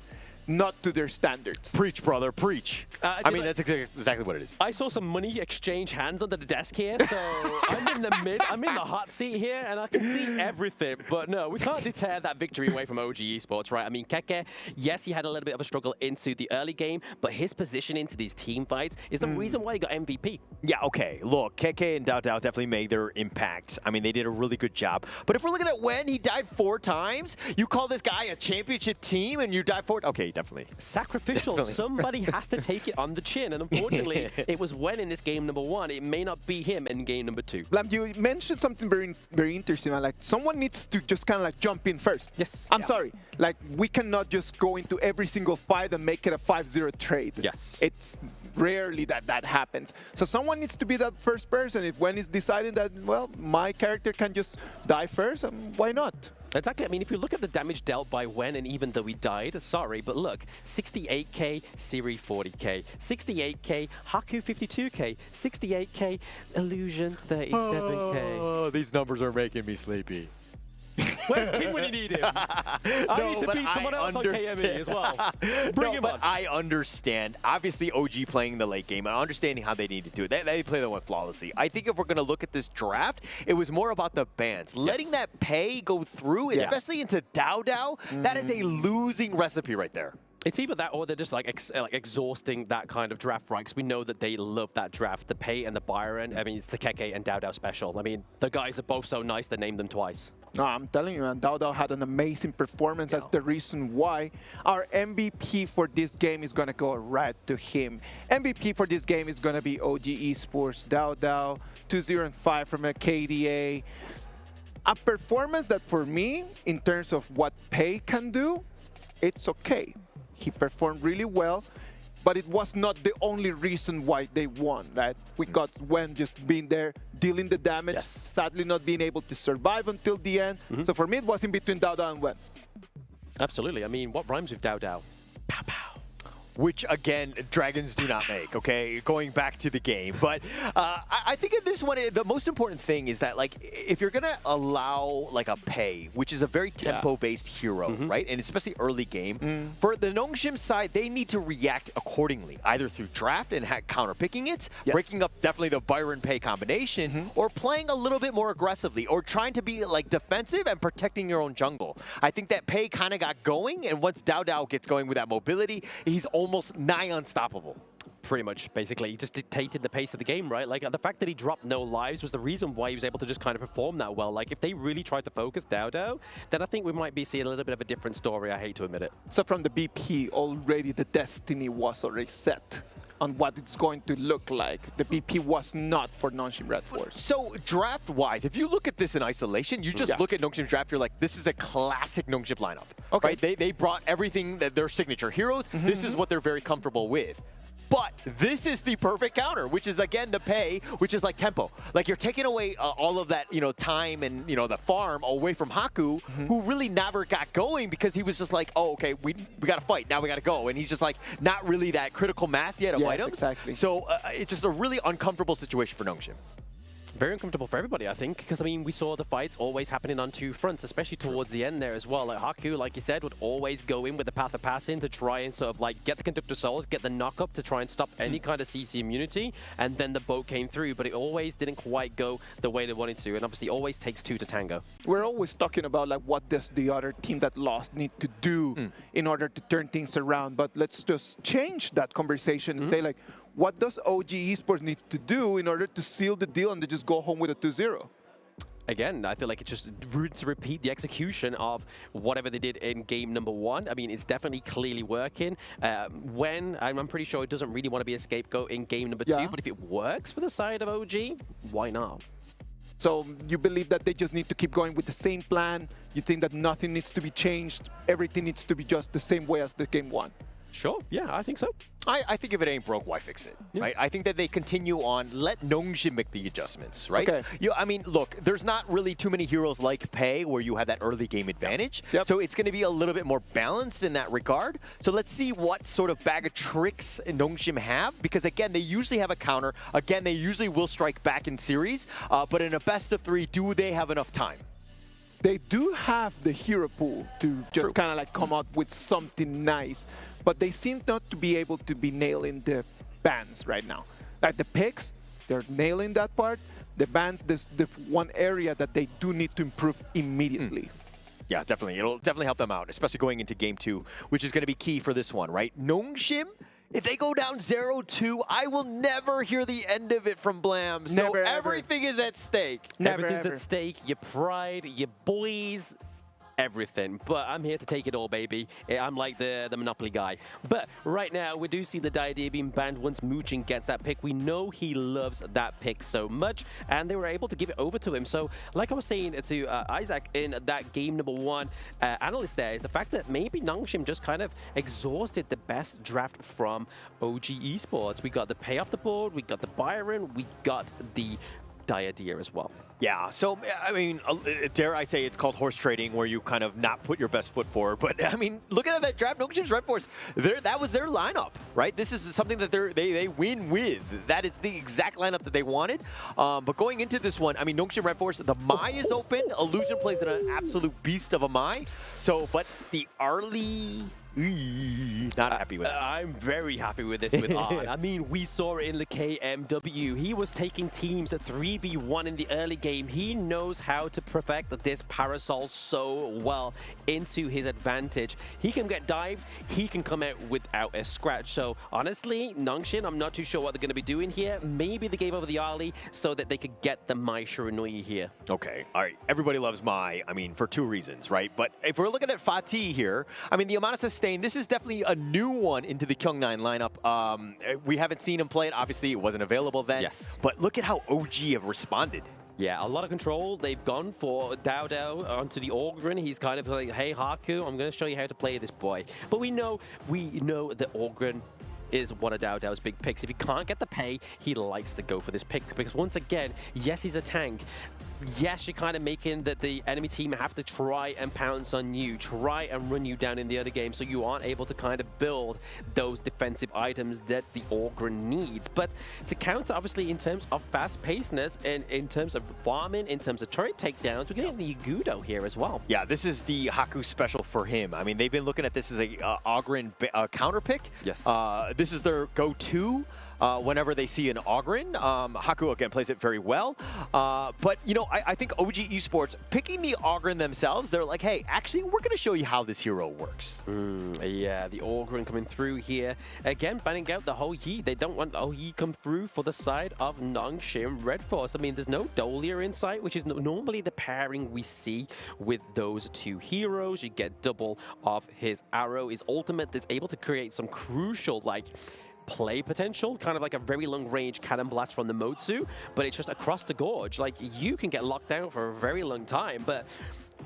not to their standards. Preach, brother, preach. I mean, that's exactly what it is. I saw some money exchange hands under the desk here, so I'm in the I'm in the hot seat here, and I can see everything. But no, we can't deter that victory away from OG Esports, right? I mean, Keke, yes, he had a little bit of a struggle into the early game, but his position into these team fights is the reason why he got MVP. Yeah, okay. Look, Keke and Dao definitely made their impact. I mean, they did a really good job. But if we're looking at when he died 4 times, you call this guy a championship team and you died 4? Okay, definitely. Sacrificial. Definitely. Somebody has to take it on the chin, and unfortunately, it was when in this game number 1. It may not be him in game number 2. Lam, you mentioned something very interesting. Like, someone needs to just kind of like jump in first. Yes. I'm sorry. Like, we cannot just go into every single fight and make it a 5-0 trade. Yes. It's rarely that happens. So someone needs to be that first person. If when it's deciding that, well, my character can just die first, why not? Exactly. I mean, if you look at the damage dealt by Wen, and even though he died, sorry, but look, 68k, Siri 40k, 68k, Haku 52k, 68k, Illusion 37k. Oh, these numbers are making me sleepy. Where's King when you need him? I need to beat someone else on KME as well. Bring him on. I understand. Obviously, OG playing the late game and understanding how they need to do it. They play that one flawlessly. I think if we're going to look at this draft, it was more about the bans. Letting that pay go through, especially into Dao, that is a losing recipe right there. It's either that or they're just like, exhausting that kind of draft, right? Because we know that they love that draft. The Pei and the Byron, I mean, it's the Keke and Dao special. I mean, the guys are both so nice, they named them twice. No, I'm telling you, and Dao had an amazing performance. That's the reason why our MVP for this game is going to go right to him. MVP for this game is going to be OG Esports, Dao, 2-0-5 from a KDA. A performance that for me, in terms of what Pei can do, it's okay. He performed really well, but it was not the only reason why they won. Right? We got Wen just being there, dealing the damage, sadly not being able to survive until the end. So for me, it was in between Dao and Wen. Absolutely. I mean, what rhymes with Dao? Pow pow. Which, again, dragons do not make, okay? Going back to the game. But I think in this one, the most important thing is that, like, if you're going to allow, like, a Pei, which is a very tempo-based hero, right? And especially early game, for the Nongshim side, they need to react accordingly, either through draft and counter-picking it, breaking up definitely the Byron-Pei combination, or playing a little bit more aggressively, or trying to be, like, defensive and protecting your own jungle. I think that Pei kind of got going, and once Dao gets going with that mobility, he's almost nigh unstoppable. Pretty much, basically. He just dictated the pace of the game, right? Like, the fact that he dropped no lives was the reason why he was able to just kind of perform that well. Like, if they really tried to focus Dao, then I think we might be seeing a little bit of a different story. I hate to admit it. So from the BP, already the destiny was already set on what it's going to look like. The BP was not for Nongshim RedForce. So draft-wise, if you look at this in isolation, you just look at Nongshim's draft, you're like, this is a classic Nongshim lineup. Okay. Right? They brought everything, their signature heroes. This is what they're very comfortable with. But this is the perfect counter, which is, again, the Pei, which is like tempo. Like, you're taking away all of that, time and, the farm away from Haku, who really never got going because he was just like, oh, okay, we got to fight. Now we got to go. And he's just like, not really that critical mass yet of items. Exactly. So it's just a really uncomfortable situation for Nongshim. Very uncomfortable for everybody, I think, because, I mean, we saw the fights always happening on two fronts, especially towards the end there as well. Like, Haku, like you said, would always go in with the Path of Passing to try and sort of, like, get the Conductor Souls, get the knock-up to try and stop any kind of CC immunity, and then the boat came through, but it always didn't quite go the way they wanted to, and obviously always takes two to tango. We're always talking about, like, what does the other team that lost need to do in order to turn things around, but let's just change that conversation and say, like, what does OG Esports need to do in order to seal the deal and to just go home with a 2-0? Again, I feel like it's just rude to repeat the execution of whatever they did in game number 1. I mean, it's definitely clearly working. I'm pretty sure it doesn't really want to be a scapegoat in game number 2, but if it works for the side of OG, why not? So you believe that they just need to keep going with the same plan? You think that nothing needs to be changed? Everything needs to be just the same way as the game 1? Sure, yeah, I think so. I think if it ain't broke, why fix it, right? I think that they continue on, let Nongshim make the adjustments, right? Okay. I mean, look, there's not really too many heroes like Pei where you have that early game advantage. So it's going to be a little bit more balanced in that regard. So let's see what sort of bag of tricks Nongshim have, because again, they usually have a counter. Again, they usually will strike back in series, but in a best of 3, do they have enough time? They do have the hero pool to just kind of like come out with something nice, but they seem not to be able to be nailing the bans right now. Like the picks, they're nailing that part. The bans, this the one area that they do need to improve immediately. Yeah, definitely. It'll definitely help them out, especially going into game 2, which is going to be key for this one, right? Nongshim, if they go down 0-2, I will never hear the end of it from Blam. So Never, everything is at stake. Everything's at stake. Your pride, your boys, everything. But I'm here to take it all, baby. I'm like the Monopoly guy. But right now, we do see the idea being banned once Moochin gets that pick. We know he loves that pick so much, and they were able to give it over to him. So, like I was saying to Isaac in that game number 1 analyst there, is the fact that maybe Nongshim just kind of exhausted the best draft from OG Esports. We got the Pei off the board, we got the Byron, we got the Diadea as well. Yeah, so, I mean, dare I say it's called horse trading, where you kind of not put your best foot forward. But, I mean, looking at that draft, Nongshim's RedForce, that was their lineup, right? This is something that they win with. That is the exact lineup that they wanted. But going into this one, I mean, Nongshim RedForce, the Mai is open. Illusion plays an absolute beast of a Mai. So, but the early Not happy with it. I'm very happy with this with Ard. I mean, we saw it in the KMW. He was taking teams 3v1 in the early game. He knows how to perfect this Parasol so well into his advantage. He can get dived. He can come out without a scratch. So honestly, Nongshim, I'm not too sure what they're going to be doing here. Maybe they gave over the early so that they could get the Mai Shiranui here. Okay, all right. Everybody loves Mai, I mean, for two reasons, right? But if we're looking at Fatih here, I mean, the amount of sustain, this is definitely a new one into the Kyung9 lineup. We haven't seen him play it. Obviously, it wasn't available then. Yes. But look at how OG have responded. Yeah, a lot of control. They've gone for Dao Dao onto the Orgrin. He's kind of like, hey, Haku, I'm going to show you how to play this boy. But we know that Orgrin is one of Dao Dao's big picks. If he can't get the pay, he likes to go for this pick because once again, yes, he's a tank. Yes, you're kind of making that the enemy team have to try and pounce on you, try and run you down in the other game so you aren't able to kind of build those defensive items that the Orgrin needs. But to counter, obviously, in terms of fast-pacedness and in terms of farming, in terms of turret takedowns, we're getting the Yagudo here as well. Yeah, this is the Haku special for him. I mean, they've been looking at this as a Orgrin counter pick. Yes. This is their go-to. Whenever they see an Orgrin. Haku, again, plays it very well. But, you know, I think OG Esports, picking the Orgrin themselves, they're like, hey, actually, we're going to show you how this hero works. Yeah, the Orgrin coming through here. Again, banning out the whole Yi. They don't want the whole Yi come through for the side of Nongshim RedForce. I mean, there's no Dolia in sight, which is normally the pairing we see with those two heroes. You get double of his arrow. His ultimate is able to create some crucial, like, play potential, kind of like a very long range cannon blast from the Motsu, but it's just across the gorge. Like, you can get locked down for a very long time, but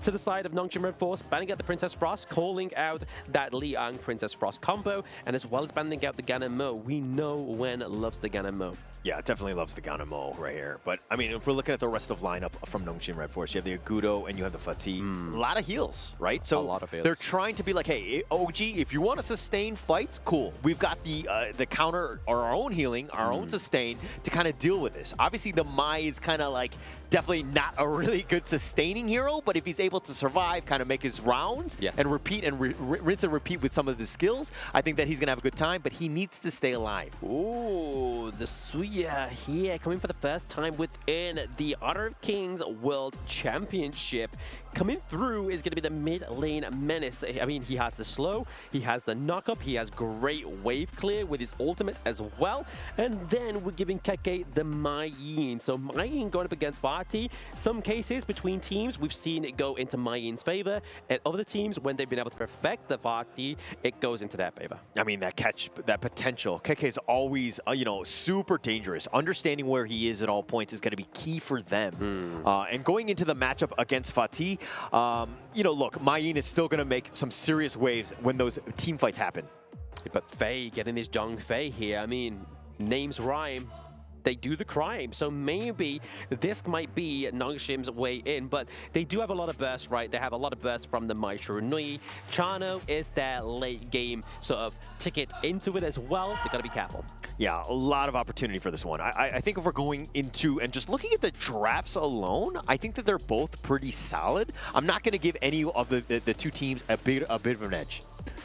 to the side of Nongshim RedForce, banning out the Princess Frost, calling out that Liang Princess Frost combo, and as well as banning out the Ganon Mo. We know Wen loves the Ganon Mo. Yeah, it definitely loves the Ganon Mo right here. But, I mean, if we're looking at the rest of lineup from Nongshim RedForce, you have the Agudo and you have the Fatih. A lot of heals, right? So a lot of heals. They're trying to be like, hey, OG, if you want to sustain fights, cool. We've got the counter or our own healing, our own sustain to kind of deal with this. Obviously, the Mai is kind of like definitely not a really good sustaining hero, but if he's able to survive, kind of make his rounds and repeat and rinse and repeat with some of the skills, I think that he's going to have a good time, but he needs to stay alive. Ooh, the Suya here coming for the first time within the Honor of Kings World Championship. Coming through is going to be the mid lane menace. I mean, he has the slow, he has the knock-up, he has great wave clear with his ultimate as well. And then we're giving Keke the Mai Yin. So Mai Yin going up against Fatih. Some cases between teams, we've seen it go into Mai Yin's favor. And other teams, when they've been able to perfect the Fatih, it goes into their favor. I mean, that catch, that potential. Keke is always, you know, super dangerous. Understanding where he is at all points is going to be key for them. And going into the matchup against Fatih, you know, look, Mai Yin is still going to make some serious waves when those team fights happen. But Fei getting this Zhang Fei here, I mean, names rhyme. They do the crime. So maybe this might be Nongshim's way in, but they do have a lot of burst, right? They have a lot of burst from the Mai Shiranui. Chano is their late game sort of ticket into it as well. They got to be careful. Yeah, a lot of opportunity for this one. I think if we're going into and just looking at the drafts alone, I think that they're both pretty solid. I'm not going to give any of the two teams a bit of an edge.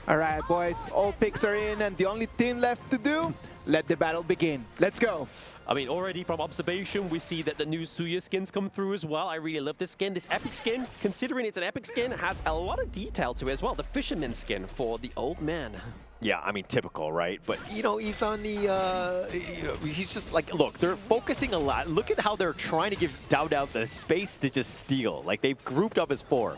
All right, boys, all picks are in, and the only thing left to do, let the battle begin. Let's go. I mean, already from observation, we see that the new Suya skins come through as well. I really love this skin. This epic skin, considering it's an epic skin, has a lot of detail to it as well. The fisherman skin for the old man. Yeah, I mean, typical, right? But, you know, he's on the, you know, he's just like, look, they're focusing a lot. Look at how they're trying to give Dao Dao the space to just steal. Like, they've grouped up as 4.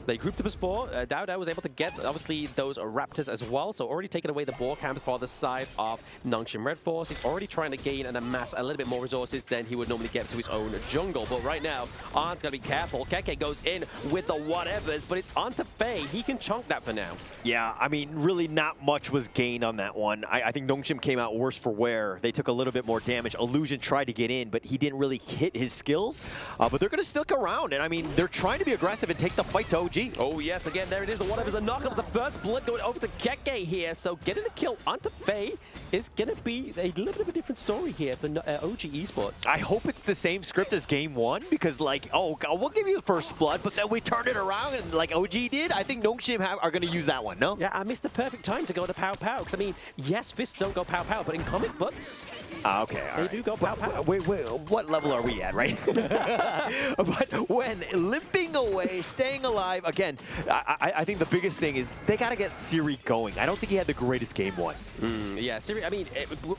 They grouped up as 4. Dao Dao was able to get, obviously, those Raptors as well. So already taken away the ball camps for the side of Nongshim RedForce. He's already trying to gain and amass a little bit more resources than he would normally get to his own jungle. But right now, Arn's got to be careful. Keke goes in with the whatevers, but it's onto Fei. He can chunk that for now. Yeah, I mean, really not much was gained on that one. I think Nongshim came out worse for wear. They took a little bit more damage. Illusion tried to get in, but he didn't really hit his skills. But they're going to stick around. And I mean, they're trying to be aggressive and take the fight to OG. OG. Oh yes, again, there it is. The one of the knockup. The first blood going over to Keke here. So getting the kill onto Faye is going to be a little bit of a different story here for OG Esports. I hope it's the same script as game one, because like, oh, God, we'll give you the first blood, but then we turn it around and like OG did. I think Nongshim are going to use that one, no? Yeah, I missed the perfect time to go to Pow Pow, because I mean, yes, fists don't go Pow Pow, but in comic books, okay, they do go Pow Pow. Wait, what level are we at, right? But when limping away, staying alive, again, I think the biggest thing is they got to get Siri going. I don't think he had the greatest game one. Yeah, Siri, I mean,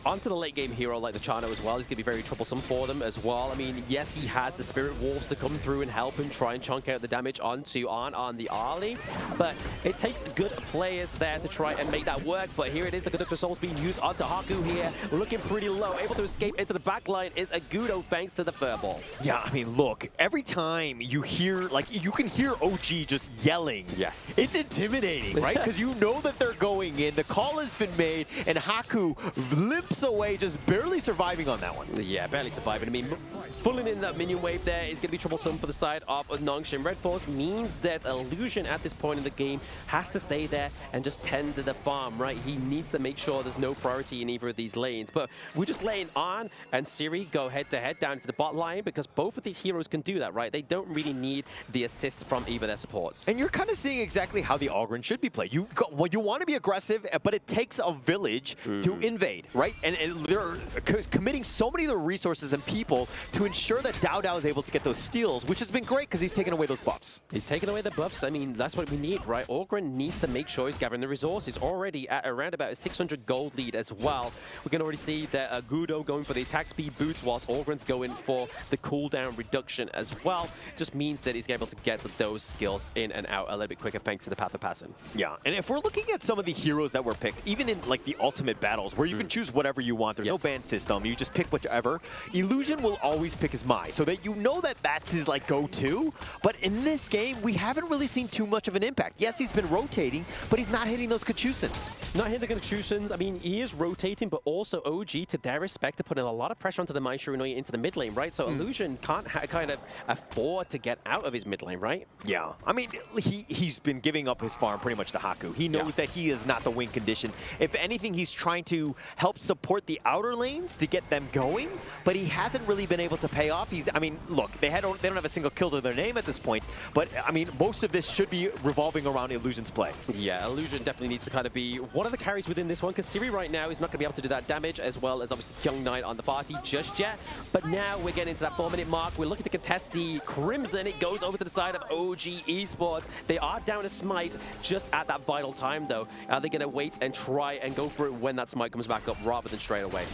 onto the late game hero like the Chano as well, he's going to be very troublesome for them as well. I mean, yes, he has the Spirit Wolves to come through and help him try and chunk out the damage onto on the Ali, but it takes good players there to try and make that work. But here it is, the Conductor Soul's being used onto Haku here, looking pretty low, able to escape into the back line is Agudo thanks to the Furball. Yeah, I mean, look, every time you hear, like, you can hear OG just yelling. Yes. It's intimidating, right? Because you know that they're going in, the call has been made, and Haku limps away, just barely surviving on that one. Yeah, barely surviving. I mean, pulling in that minion wave there is going to be troublesome for the side of Nongshim. RedForce means that Illusion at this point in the game has to stay there and just tend to the farm, right? He needs to make sure there's no priority in either of these lanes. But we're just laying on, and Siri go head-to-head down to the bot line, because both of these heroes can do that, right? They don't really need the assist from either their supports. And you're kind of seeing exactly how the Ogren should be played. You want to be aggressive, but it takes a village to invade, right? And they're committing so many of the resources and people to ensure that Dao is able to get those steals, which has been great because he's taken away those buffs. He's taken away the buffs. I mean, that's what we need, right? Ogren needs to make sure he's gathering the resources. Already at around about a 600 gold lead as well. We can already see that Agudo going for the attack speed boots, whilst Ogren's going for the cooldown reduction as well. Just means that he's able to get those skills in and out a little bit quicker thanks to the Path of Passing. Yeah, and if we're looking at some of the heroes that were picked, even in like the ultimate battles, where you can choose whatever you want, there's no ban system, you just pick whichever, Illusion will always pick his Mai, so that you know that that's his like go-to. But in this game, we haven't really seen too much of an impact. Yes, he's been rotating, but he's not hitting those Kachusins. Not hitting the Kachusins. I mean, he is rotating, but also OG, to their respect, to put in a lot of pressure onto the Mai Shirunoi into the mid lane, right? So Illusion can't kind of afford to get out of his mid lane, right? Yeah, I mean, he's been giving up his farm pretty much to Haku. He knows that he is not the win condition. If anything, he's trying to help support the outer lanes to get them going, but he hasn't really been able to pay off. I mean, look, they don't have a single kill to their name at this point, but I mean, most of this should be revolving around Illusion's play. Yeah, Illusion definitely needs to kind of be one of the carries within this one, because Siri right now is not going to be able to do that damage, as well as obviously Young Knight on the party just yet. But now we're getting into that 4-minute mark. We're looking to contest the Crimson. It goes over to the side of OG Esports. They are down a smite just at that vital time, though. Are they going to wait and try and go for it when that smite comes back up rather than straight away?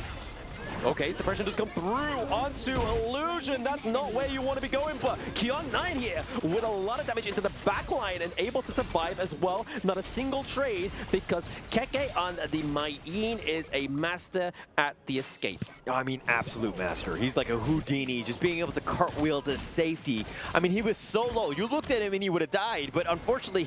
Okay, suppression does come through onto Illusion. That's not where you want to be going, but Kyung9 here with a lot of damage into the back line and able to survive as well. Not a single trade, because Keke on the Mayin is a master at the escape. I mean, absolute master. He's like a Houdini, just being able to cartwheel to safety. I mean, he was so low. You looked at him and he would have died, but unfortunately,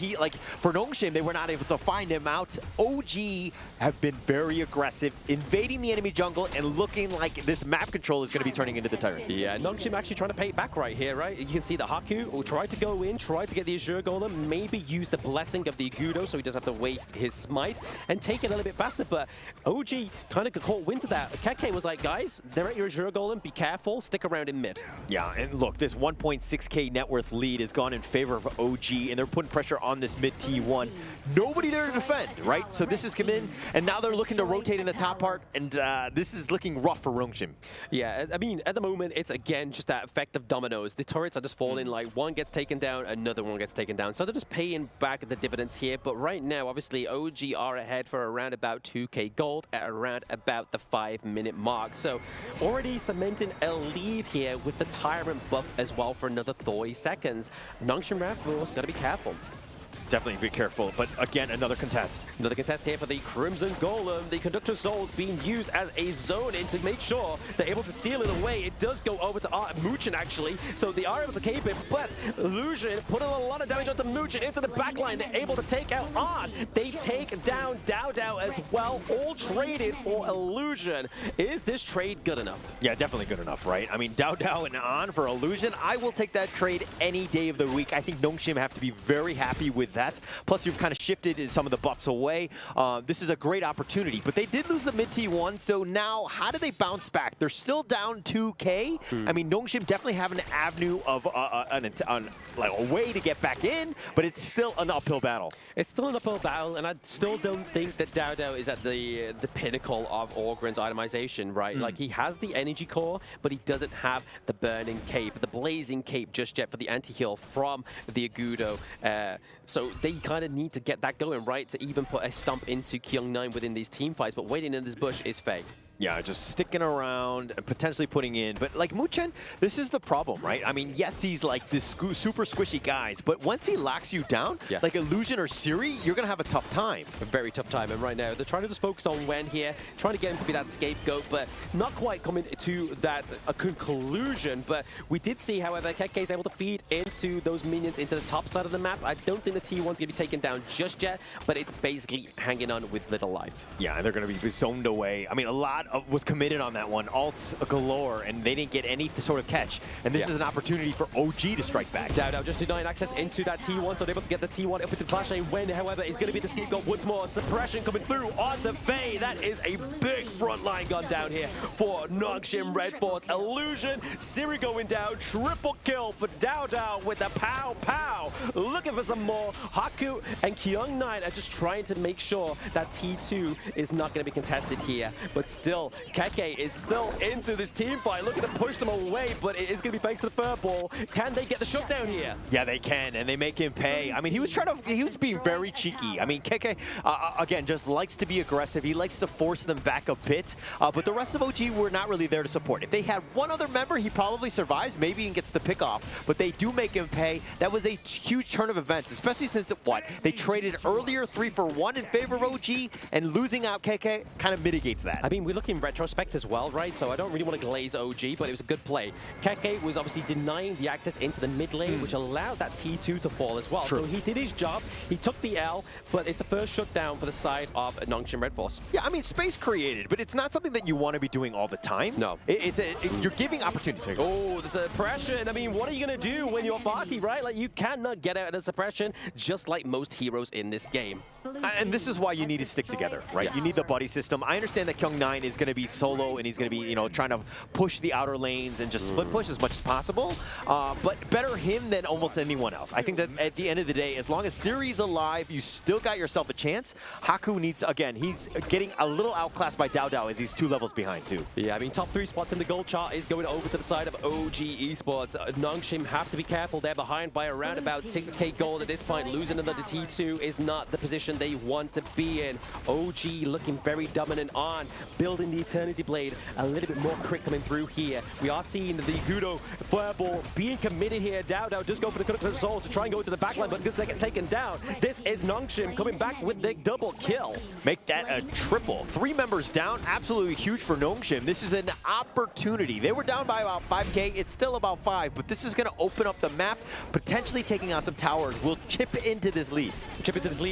for Nongshim, they were not able to find him out. OG have been very aggressive, invading the enemy jungle and looking like this map control is going to be turning into the tyrant. Yeah, Nongshim actually trying to pay it back right here, right? You can see the Haku will try to go in, try to get the Azure Golem, maybe use the blessing of the Agudo so he doesn't have to waste his smite and take it a little bit faster, but OG kind of caught wind to that. Keke was like, guys, they're at your Azure Golem, be careful, stick around in mid. Yeah, and look, this 1.6k net worth lead has gone in favor of OG, and they're putting pressure on this mid T1. Nobody there to defend, right? So this has come in, and now they're looking to rotate in the top part, and this is looking rough for Nongshim. Yeah, I mean, at the moment, it's again just that effect of dominoes. The turrets are just falling, like one gets taken down, another one gets taken down. So they're just paying back the dividends here. But right now, obviously, OG are ahead for around about 2k gold at around about the 5-minute mark. So already cementing a lead here with the Tyrant buff as well for another 30 seconds. Nongshim RedForce got to be careful. definitely be careful. But again, another contest. Another contest here for the Crimson Golem. The Conductor Souls being used as a zone in to make sure they're able to steal it away. It does go over to Muchin, actually, so they are able to keep it, but Illusion putting a lot of damage onto Muchin into the backline. They're able to take out On. They take down Dao as well, all traded for Illusion. Is this trade good enough? Yeah, definitely good enough, right? I mean, Dao and On for Illusion, I will take that trade any day of the week. I think Nongshim have to be very happy with that. Plus, you've kind of shifted some of the buffs away. This is a great opportunity, but they did lose the mid T1, so now how do they bounce back? They're still down 2K. I mean, Nongshim definitely have an avenue of like a way to get back in, but it's still an uphill battle. It's still an uphill battle, and I still don't think that Dao is at the pinnacle of Orgren's itemization, right? Like, he has the energy core, but he doesn't have the burning cape, the blazing cape just yet for the anti-heal from the Agudo. So they kind of need to get that going, right, to even put a stump into Kyung9 within these team fights, but waiting in this bush is Faye. Yeah, just sticking around and potentially putting in. But like Muchen, this is the problem, right? I mean, yes, he's like this super squishy guys, but once he locks you down, like Illusion or Siri, you're going to have a tough time. A very tough time. And right now, they're trying to just focus on Wen here, trying to get him to be that scapegoat, but not quite coming to that conclusion. But we did see, however, Keke is able to feed into those minions into the top side of the map. I don't think the T1's going to be taken down just yet, but it's basically hanging on with little life. Yeah, and they're going to be zoned away. I mean, a lot was committed on that one. Alts galore, and they didn't get any sort of catch. And this is an opportunity for OG to strike back. Dao just denying access into that T1, so they're able to get the T1 up into the flash lane. Wen, however, is going to be the scapegoat once more. Suppression coming through onto Faye. That is a big front line gun down here for Nongshim RedForce. Illusion, Siri going down. Triple kill for Dao with the pow. Looking for some more. Haku and Kyung9 are just trying to make sure that T2 is not going to be contested here. But still, Keke is still into this team fight, looking to push them away, but it is going to be thanks to the furball. Can they get the shutdown here? Yeah, they can, and they make him pay. I mean, he was being very cheeky. I mean, Keke, again, just likes to be aggressive. He likes to force them back a bit, but the rest of OG were not really there to support. If they had one other member, he probably survives, maybe and gets the pick off, but they do make him pay. That was a huge turn of events, especially since, they traded earlier 3-for-1 in favor of OG, and losing out Keke kind of mitigates that. I mean, we're looking retrospect as well, right? So I don't really want to glaze OG, but it was a good play. Keke was obviously denying the access into the mid lane, which allowed that T2 to fall as well. True. So he did his job. He took the L, but it's the first shutdown for the side of Nongshim RedForce. Yeah, I mean, space created, but it's not something that you want to be doing all the time. No. You're giving opportunities. Oh, the suppression. I mean, what are you going to do when you're party, right? Like, you cannot get out of the suppression, just like most heroes in this game. And this is why you need to stick together, right? Yes. You need the buddy system. I understand that Kyung9 is going to be solo and he's going to be, trying to push the outer lanes and just split push as much as possible. But better him than almost anyone else. I think that at the end of the day, as long as Siri's alive, you still got yourself a chance. Haku needs, again, he's getting a little outclassed by Dao as he's 2 levels behind too. Yeah, I mean, top 3 spots in the gold chart is going over to the side of OG Esports. Nongshim have to be careful. They're behind by around about 6k gold at this point. Losing another T2 is not the position they want to be in. OG looking very dominant on building the Eternity Blade. A little bit more crit coming through here. We are seeing the Gudo fireball being committed here. Dao does go for the critical souls to try and go into the backline, but because they get taken down, this is Nongshim coming back with the double kill. Make that a triple. 3 members down, absolutely huge for Nongshim. This is an opportunity. They were down by about 5k. It's still about 5, but this is going to open up the map, potentially taking out some towers. We'll chip into this lead.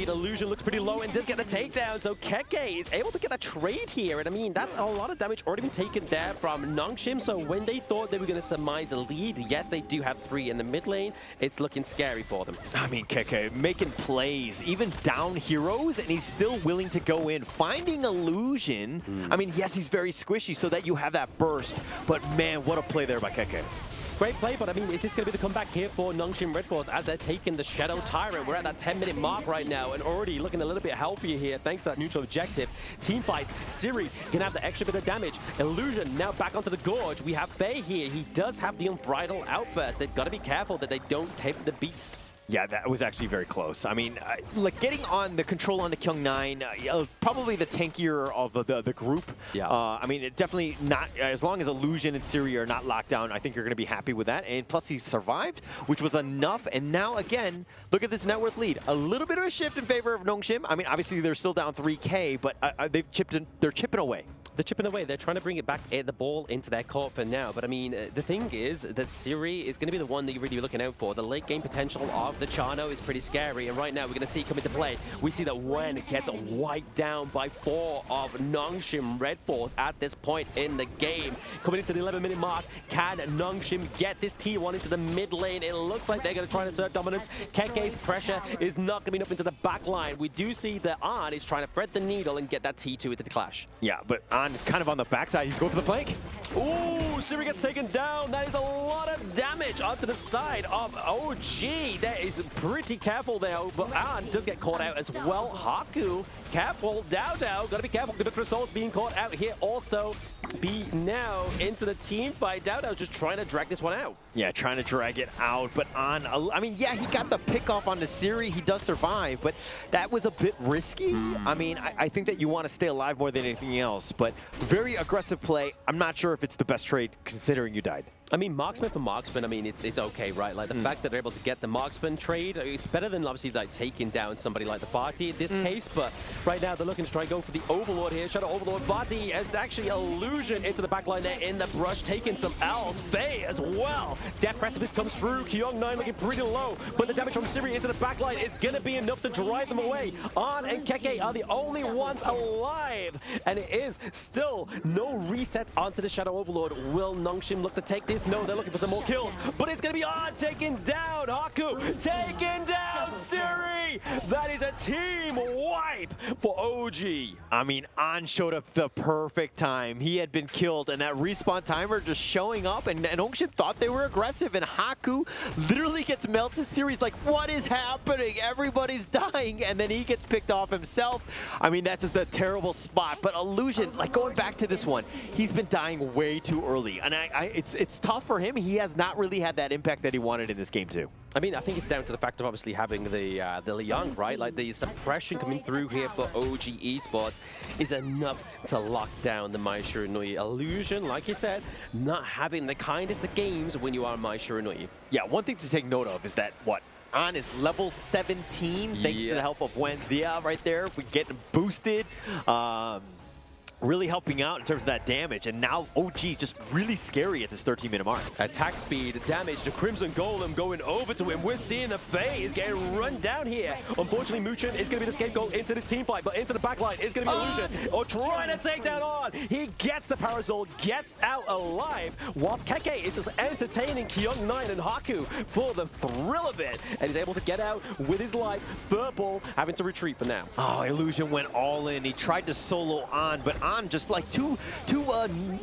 Illusion looks pretty low and does get the takedown, so Keke is able to get a trade here, and I mean, that's a lot of damage already been taken there from Nongshim, so when they thought they were going to surmise a lead, yes, they do have 3 in the mid lane, it's looking scary for them. I mean, Keke making plays, even down heroes, and he's still willing to go in, finding Illusion. I mean, yes, he's very squishy so that you have that burst, but man, what a play there by Keke. Great play, but I mean, is this going to be the comeback here for Nongshim RedForce as they're taking the Shadow Tyrant? We're at that 10-minute mark right now and already looking a little bit healthier here thanks to that neutral objective. Team fights, Siri can have the extra bit of damage. Illusion now back onto the Gorge. We have Faye here. He does have the Unbridled Outburst. They've got to be careful that they don't tape the beast. Yeah, that was actually very close. I mean, like getting on the control on the Kyung9, probably the tankier of the group. Yeah. I mean, it definitely not, as long as Illusion and Siri are not locked down, I think you're going to be happy with that. And plus he survived, which was enough. And now again, look at this net worth lead. A little bit of a shift in favor of Nongshim. I mean, obviously they're still down 3K, but they're chipping away. They're chipping away. They're trying to bring it back, the ball into their court for now. But I mean, the thing is that Siri is going to be the one that you're really looking out for. The late game potential of the Chano is pretty scary. And right now, we're going to see come into play. We see that Wen gets wiped down by 4 of Nongshim RedForce at this point in the game. Coming into the 11-minute mark, can Nongshim get this T1 into the mid lane? It looks like they're going to try to assert dominance. KK's pressure is not going to be enough into the back line. We do see that An is trying to thread the needle and get that T2 into the clash. Yeah, but kind of on the backside, he's going for the flank. Ooh, Siri gets taken down. That is a lot of damage onto the side of OG. That is pretty careful there, but An does get caught out as well. Haku, careful. Dow, gotta be careful. Conductor Soul's being caught out here. Also, be now into the team fight. Dow just trying to drag this one out. Yeah, trying to drag it out, but An, I mean, yeah, he got the pick off on the Siri. He does survive, but that was a bit risky. I mean, I think that you want to stay alive more than anything else, but very aggressive play. I'm not sure if it's the best trade considering you died. I mean, marksman for marksman, I mean, it's okay, right? Like, the fact that they're able to get the marksman trade, it's better than, obviously, like, taking down somebody like the Vati in this case, but right now they're looking to try and go for the Overlord here. Shadow Overlord Vati, it's actually Illusion into the backline there in the brush, taking some L's. Faye as well. Death Precipice comes through. Kyung9 looking pretty low, but the damage from Siri into the backline is going to be enough to drive them away. An and Keke are the only ones alive, and it is still no reset onto the Shadow Overlord. Will Nongshim look to take this? No, they're looking for some more kills, but it's going to be An taking down Haku, taking down Siri. That is a team wipe for OG. I mean, An showed up the perfect time. He had been killed, and that respawn timer just showing up, and Nongshim thought they were aggressive, and Haku literally gets melted. Siri's like, what is happening? Everybody's dying, and then he gets picked off himself. I mean, that's just a terrible spot, but Illusion, like going back to this one, he's been dying way too early, and it's tough for him. He has not really had that impact that he wanted in this game too. I mean, I think it's down to the fact of obviously having the Liang, right? Like the suppression coming through here for OG Esports is enough to lock down the Mai Shiranui. Illusion, like you said, not having the kindest of games when you are Mai Shiranui. Yeah, one thing to take note of is that An is level 17 thanks to the help of Wen Zia right there. We get boosted. Really helping out in terms of that damage, and now OG just really scary at this 13-minute mark. Attack speed, damage, the Crimson Golem going over to him. We're seeing the Faye is getting run down here. Unfortunately, Muchin is going to be the scapegoat into this team fight, but into the backline is going to be Illusion, or trying to take that on. He gets the Parasol, gets out alive, whilst Keke is just entertaining Kyung9 and Haku for the thrill of it, and he's able to get out with his life. Purple having to retreat for now. Oh, Illusion went all in. He tried to solo An, but An just like too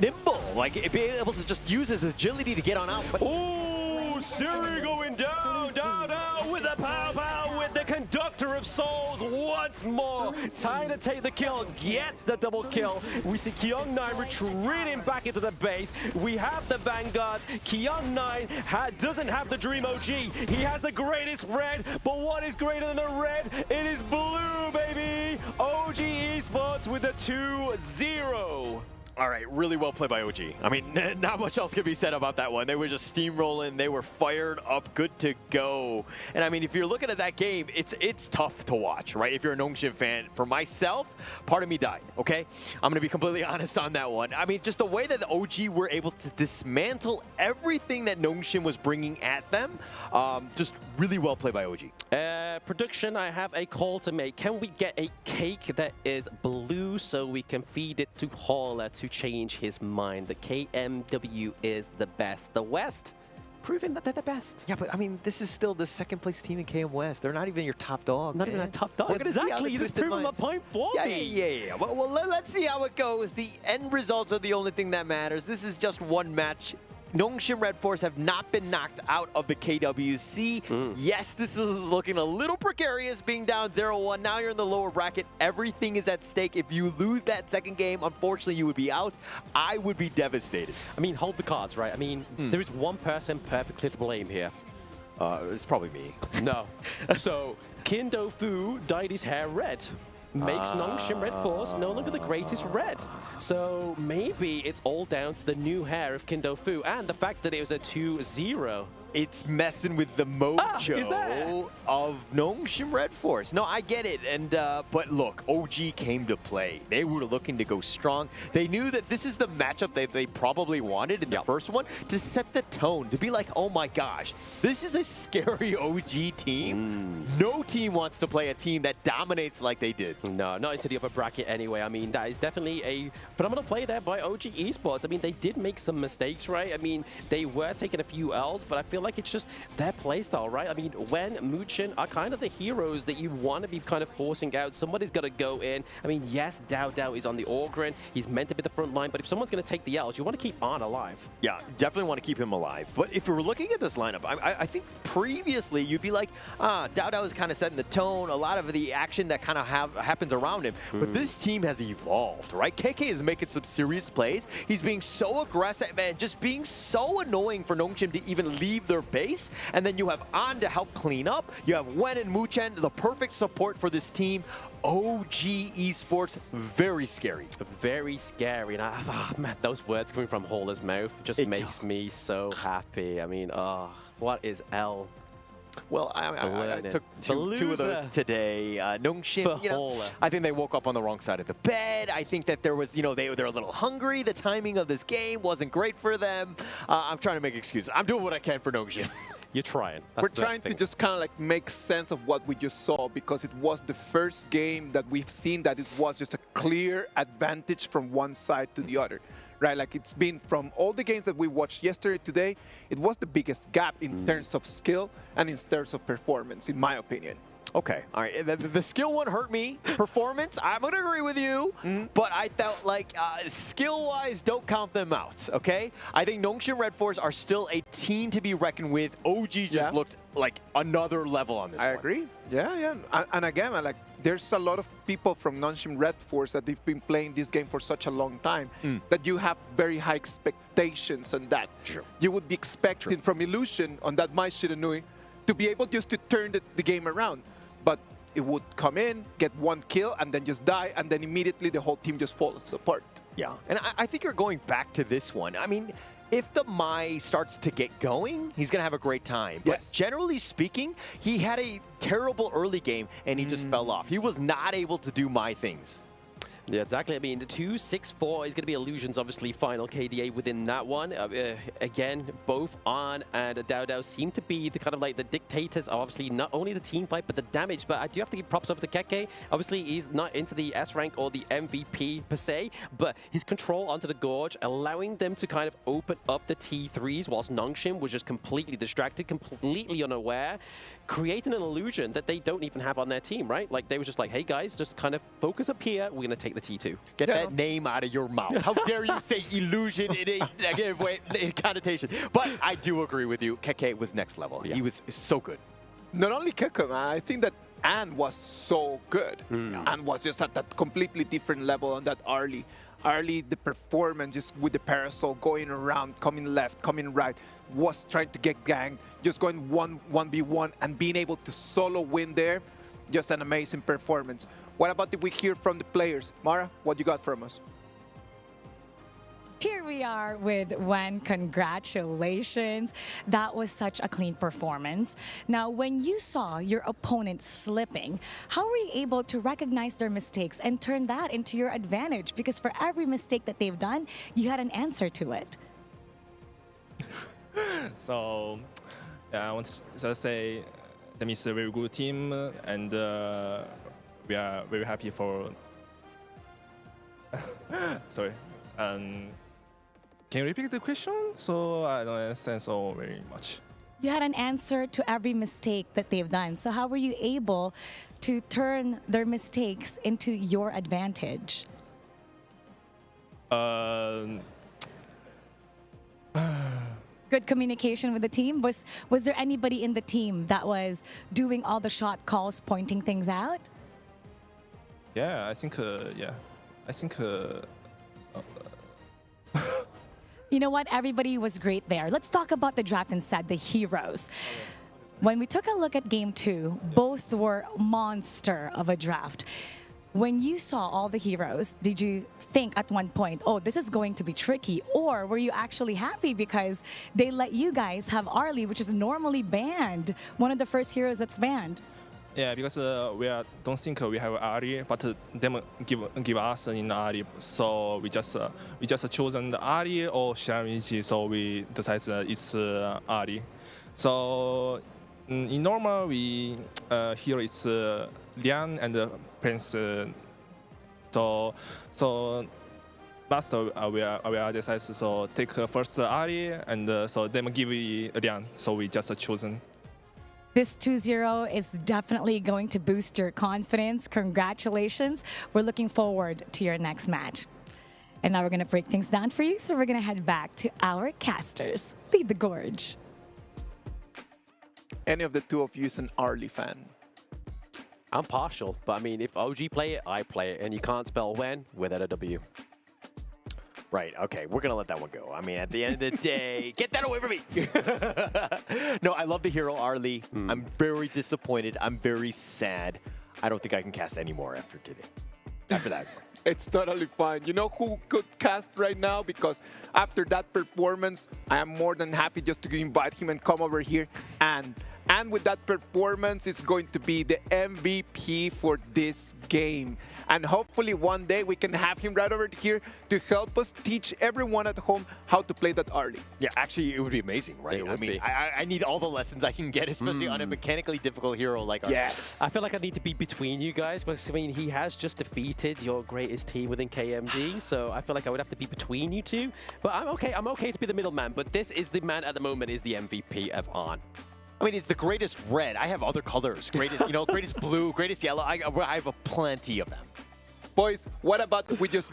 nimble, like being able to just use his agility to get on out. But ooh, Siri going down with the pow with the Conductor of Souls once more. Trying to take the kill, gets the double kill. We see Kyung9 retreating back into the base. We have the Vanguards. Kyung9 doesn't have the Dream OG. He has the greatest red, but what is greater than the red? It is blue, baby. OG Esports with a 2-0. All right, really well played by OG. I mean, not much else can be said about that one. They were just steamrolling. They were fired up, good to go. And I mean, if you're looking at that game, it's tough to watch, right? If you're a Nongshim fan. For myself, part of me died, okay? I'm going to be completely honest on that one. I mean, just the way that the OG were able to dismantle everything that Nongshim was bringing at them, just really well played by OG. Production, I have a call to make. Can we get a cake that is blue so we can feed it to Holler to change his mind? The KMW is the best. The West proving that they're the best. Yeah, but I mean, this is still the second place team in KM West. They're not even your top dog. Not even a top dog. Exactly. You just proven my point for me. Yeah. Well, let's see how it goes. The end results are the only thing that matters. This is just one match. Nongshim RedForce have not been knocked out of the KWC. Yes, this is looking a little precarious, being down 0-1. Now you're in the lower bracket. Everything is at stake. If you lose that second game, unfortunately, you would be out. I would be devastated. I mean, hold the cards, right? I mean, there is one person perfectly to blame here. It's probably me. No. So, Kindo Fu dyed his hair red. Makes Nongshim RedForce no longer the greatest red. So maybe it's all down to the new hair of Kindo Fu and the fact that it was a 2-0. It's messing with the mojo of Nongshim RedForce. No, I get it. And but look, OG came to play. They were looking to go strong. They knew that this is the matchup that they probably wanted in the first one to set the tone, to be like, oh my gosh, this is a scary OG team. No team wants to play a team that dominates like they did. No, not into the upper bracket anyway. I mean, that is definitely a phenomenal play there by OG Esports. I mean, they did make some mistakes, right? I mean, they were taking a few L's, but I feel like it's just their playstyle, right? I mean, when Muchin are kind of the heroes that you want to be kind of forcing out, somebody's got to go in. I mean, yes, Dao is on the Orgrin. He's meant to be the front line, but if someone's going to take the L's, you want to keep On alive. Yeah, definitely want to keep him alive. But if we were looking at this lineup, I think previously you'd be like, Dao is kind of setting the tone, a lot of the action that kind of happens around him. But this team has evolved, right? KK is making some serious plays. He's being so aggressive and just being so annoying for Nongshim to even leave their base. And then you have On to help clean up. You have Wen and Muchen, the perfect support for this team. OG Esports, very scary. Very scary. And man, those words coming from Haller's mouth just makes me so happy. I mean, what is L? Well, I took two of those today. Nongshim, you know, I think they woke up on the wrong side of the bed. I think that there was, you know, they're a little hungry. The timing of this game wasn't great for them. I'm trying to make excuses. I'm doing what I can for Nongshim. You're trying. We're trying to just kind of like make sense of what we just saw, because it was the first game that we've seen that it was just a clear advantage from one side to the other. Right, like it's been from all the games that we watched yesterday, today, it was the biggest gap in terms of skill and in terms of performance, in my opinion. Okay, all right. The skill one hurt me. Performance, I'm going to agree with you, but I felt like skill-wise, don't count them out, okay? I think Nongshim RedForce are still a team to be reckoned with. OG just looked like another level on this one. I agree. Yeah. And again, like, there's a lot of people from Nongshim RedForce that they've been playing this game for such a long time that you have very high expectations on that. Sure. You would be expecting from Illusion on that Mai Shiranui to be able just to turn the game around. But it would come in, get one kill, and then just die, and then immediately the whole team just falls apart. Yeah, and I think you're going back to this one. I mean, if the Mai starts to get going, he's going to have a great time. But generally speaking, he had a terrible early game, and he just fell off. He was not able to do Mai things. Yeah, exactly. I mean, the 2-6-4 is going to be Illusion's obviously final KDA within that one. Again, both On and Dao seem to be the kind of like the dictators of obviously not only the team fight, but the damage. But I do have to give props over to Keke. Obviously, he's not into the S rank or the MVP per se, but his control onto the Gorge, allowing them to kind of open up the T3s whilst Nongshim was just completely distracted, completely unaware, creating an illusion that they don't even have on their team, right? Like, they were just like, hey guys, just kind of focus up here. We're going to take the T2. Get that name out of your mouth. How dare you say illusion in a negative way, in connotation. But I do agree with you. Keke was next level. He was so good. Not only Keke, man, I think that Anne was so good. Anne was just at that completely different level on that early, the performance just with the parasol going around, coming left, coming right, was trying to get ganged, just going 1v1 and being able to solo win there. Just an amazing performance. What about did we hear from the players? Mara, what you got from us? Here we are with Wen. Congratulations. That was such a clean performance. Now, when you saw your opponent slipping, how were you able to recognize their mistakes and turn that into your advantage? Because for every mistake that they've done, you had an answer to it. So, yeah, I want to say that is a very good team, and we are very happy for. Sorry. Can you repeat the question? So I don't understand so very much. You had an answer to every mistake that they've done. So how were you able to turn their mistakes into your advantage? Good communication with the team. Was there anybody in the team that was doing all the shot calls, pointing things out? Yeah, I think. Yeah, I think. You know what? Everybody was great there. Let's talk about the draft instead, the heroes. When we took a look at game 2, both were monster of a draft. When you saw all the heroes, did you think at one point, oh, this is going to be tricky? Or were you actually happy because they let you guys have Arlie, which is normally banned, one of the first heroes that's banned? Yeah, because don't think we have Ari, but them give us in Ari, so we just chosen the Ari or Shrew, so we decided it's Ari. So in normal we hero is Lian and Prince. So last we are decided so take first Ari and so them give Lian, so we just chosen. This 2-0 is definitely going to boost your confidence. Congratulations. We're looking forward to your next match. And now we're going to break things down for you, so we're going to head back to our casters. Lead the gorge. Any of the two of you is an Arlie fan? I'm partial, but I mean, if OG play it, I play it. And you can't spell when without a W. Right, okay, we're gonna let that one go. I mean, at the end of the day, get that away from me! No, I love the hero Arlie. I'm very disappointed. I'm very sad. I don't think I can cast anymore after today. After that. It's totally fine. You know who could cast right now? Because after that performance, I am more than happy just to invite him and come over here. And with that performance, it's going to be the MVP for this game. And hopefully one day we can have him right over here to help us teach everyone at home how to play that Arlie. Yeah, actually, it would be amazing, right? I mean, I need all the lessons I can get, especially on a mechanically difficult hero like Arlie. Yes. I feel like I need to be between you guys, because I mean, he has just defeated your greatest team within KMG, so I feel like I would have to be between you two. But I'm okay to be the middleman, but this is the man at the moment is the MVP of On. I mean, it's the greatest red. I have other colors. Greatest, greatest blue, greatest yellow. I have plenty of them. Boys, what about we just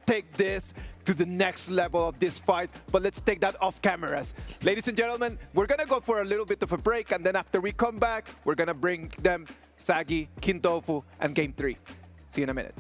take this to the next level of this fight, but let's take that off cameras. Ladies and gentlemen, we're gonna go for a little bit of a break, and then after we come back, we're gonna bring them Sagi, Kintofu, and Game 3. See you in a minute.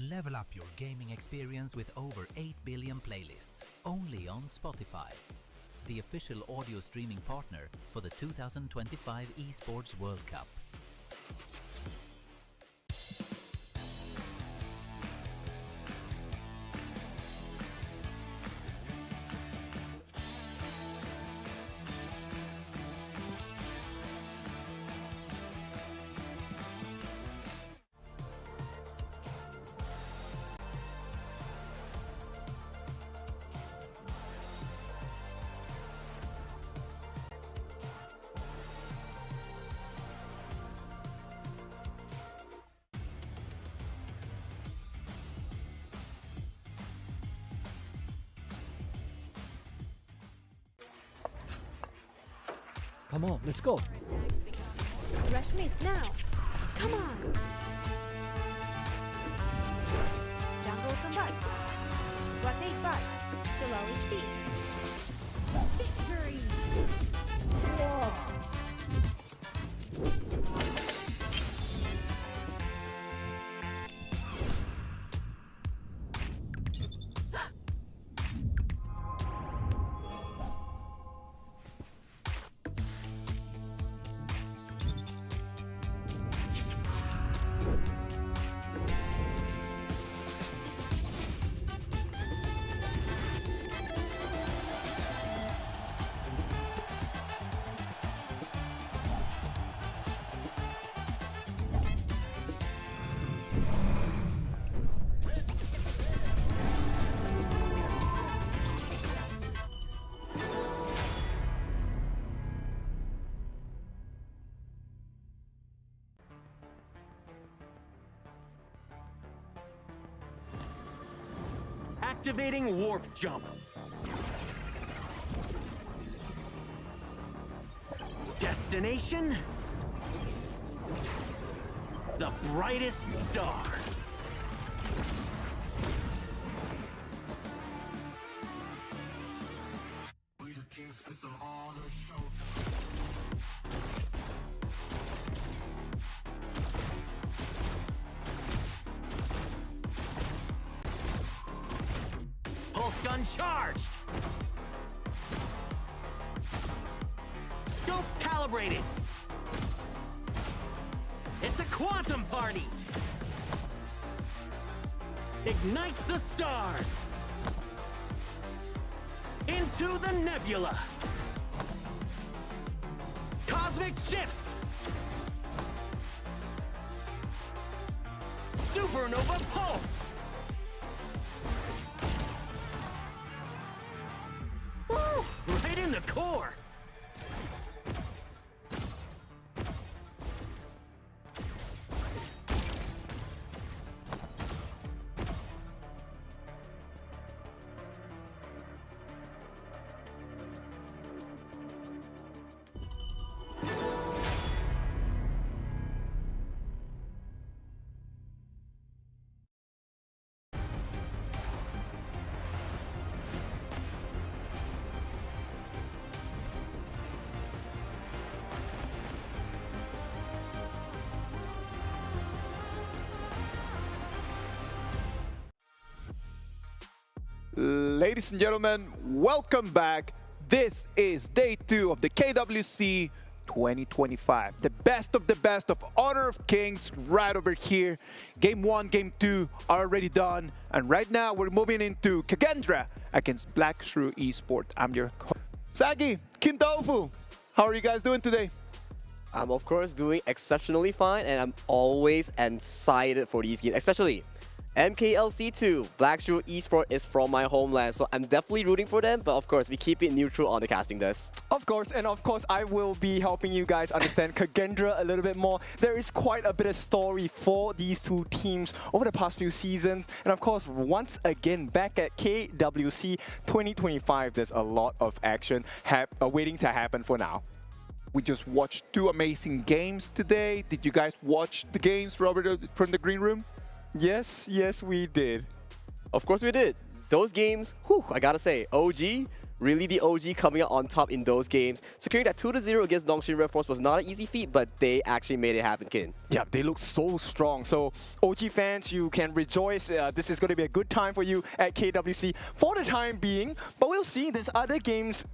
Level up your gaming experience with over 8 billion playlists, only on Spotify, the official audio streaming partner for the 2025 Esports World Cup. Come on, let's go. Rush mid now. Come on. Jungle combat. Rotate back to low HP. Victory! Activating warp jump. Destination? The brightest star. Pulse gun charged. Scope calibrated. It's a quantum party. Ignite the stars. Into the nebula. Cosmic shifts. Supernova pulse. Woo! Right in the core. Ladies and gentlemen, welcome back. This is day 2 of the KWC 2025. The best of Honor of Kings right over here. Game 1, Game 2 are already done. And right now we're moving into KAGENDRA against Black Shrew Esports. I'm your host, Sagi, Kintofu. How are you guys doing today? I'm of course doing exceptionally fine, and I'm always excited for these games, especially MKLC2, Black Shrew Esports is from my homeland, so I'm definitely rooting for them, but of course, we keep it neutral on the casting desk. Of course, and of course, I will be helping you guys understand KAGENDRA a little bit more. There is quite a bit of story for these two teams over the past few seasons, and of course, once again, back at KWC 2025, there's a lot of action waiting to happen for now. We just watched 2 amazing games today. Did you guys watch the games, Robert, from the green room? Yes, we did. Of course we did. Those games, whew, I gotta say, OG, really the OG coming out on top in those games. Securing that 2-0 against Nongshim RedForce was not an easy feat, but they actually made it happen, Kin. Yeah, they look so strong. So OG fans, you can rejoice. This is going to be a good time for you at KWC for the time being. But we'll see. There's other games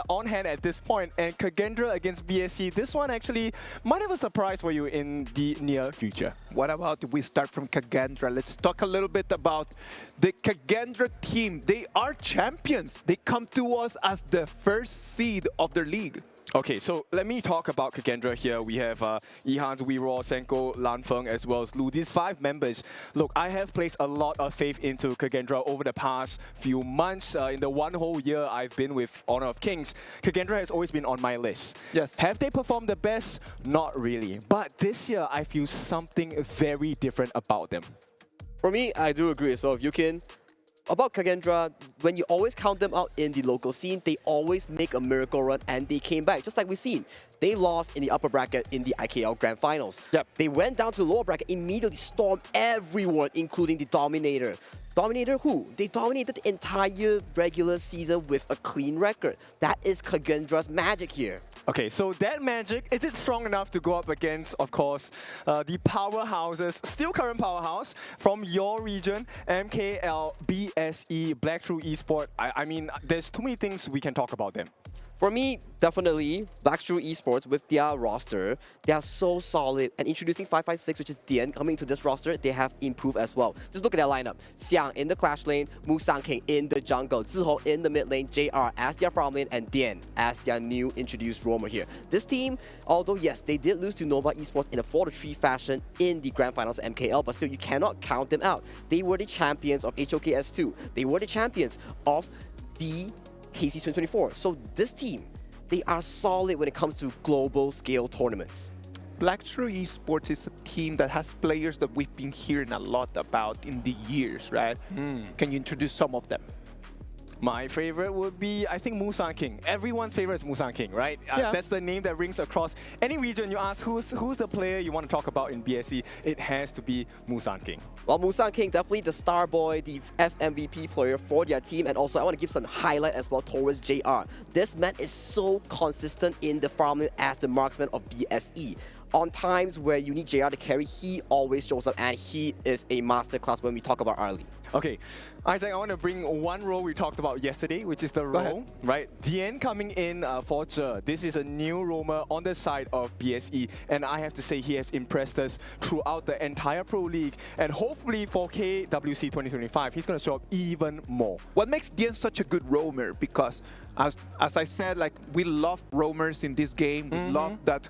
on hand at this point, and KAGENDRA against BSC, this one actually might have a surprise for you in the near future. What about if we start from KAGENDRA? Let's talk a little bit about the KAGENDRA team. They are champions. They come to us as the first seed of their league. Okay, so let me talk about KAGENDRA here. We have Ihan, Weero, Senko, Lanfeng, as well as Lu. These 5 members. Look, I have placed a lot of faith into KAGENDRA over the past few months. In the 1 whole year I've been with Honor of Kings, KAGENDRA has always been on my list. Yes. Have they performed the best? Not really. But this year, I feel something very different about them. For me, I do agree as well with Yukin. about KAGENDRA, when you always count them out in the local scene, they always make a miracle run and they came back, just like we've seen. They lost in the upper bracket in the IKL Grand Finals. They went down to the lower bracket, immediately stormed everyone, including the Dominator. Dominator who? They dominated the entire regular season with a clean record. That is KAGENDRA's magic here. Okay, so that magic, is it strong enough to go up against, of course, the powerhouses, still current powerhouse from your region, MKL, BSE, Black Shrew Esports? I mean, there's too many things we can talk about them. For me, definitely, Black Shrew Esports with their roster, they are so solid. And introducing 556, which is Dian, coming to this roster, they have improved as well. Just look at their lineup. Xiang in the Clash lane, Musang King in the jungle, Ziho in the mid lane, JR as their farm lane, and Dian as their new introduced roamer here. This team, although yes, they did lose to Nova Esports in a 4-3 fashion in the Grand Finals of MKL, but still, you cannot count them out. They were the champions of HOKS2. They were the champions of the KC 2024. So this team, they are solid when it comes to global scale tournaments. Black Shrew Esports is a team that has players that we've been hearing a lot about in the years, right? Can you introduce some of them? My favorite would be, I think, Musang King. Everyone's favorite is Musang King, right? That's the name that rings across any region. You ask who's the player you want to talk about in BSE, it has to be Musang King. Well, Musang King, definitely the star boy, the FMVP player for their team. And also, I want to give some highlight as well towards JR. This man is so consistent in the farming as the marksman of BSE. On times where you need JR to carry, he always shows up, and he is a masterclass when we talk about Arlie. Okay, Isaac, I want to bring one role we talked about yesterday, which is the role, right? Dian coming in for Zhe. This is a new roamer on the side of BSE, and I have to say he has impressed us throughout the entire Pro League, and hopefully for KWC 2025, he's going to show up even more. What makes Dian such a good roamer? Because as I said, like, we love roamers in this game. We love that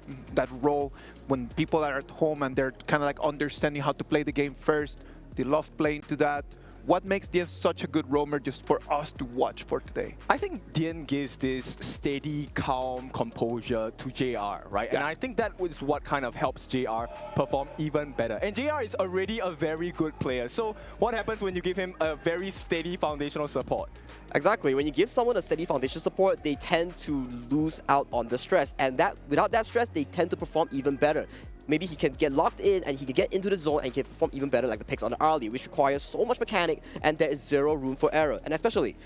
role when people are at home and they're kind of like understanding how to play the game first. They love playing to that. What makes Dian such a good roamer just for us to watch for today? I think Dian gives this steady, calm composure to JR, right? And I think that is what kind of helps JR perform even better. And JR is already a very good player. So what happens when you give him a very steady foundational support? Exactly. When you give someone a steady foundation support, they tend to lose out on the stress. And that without that stress, they tend to perform even better. Maybe he can get locked in and he can get into the zone and he can perform even better like the picks on the Arlie, which requires so much mechanic and there is zero room for error. And especially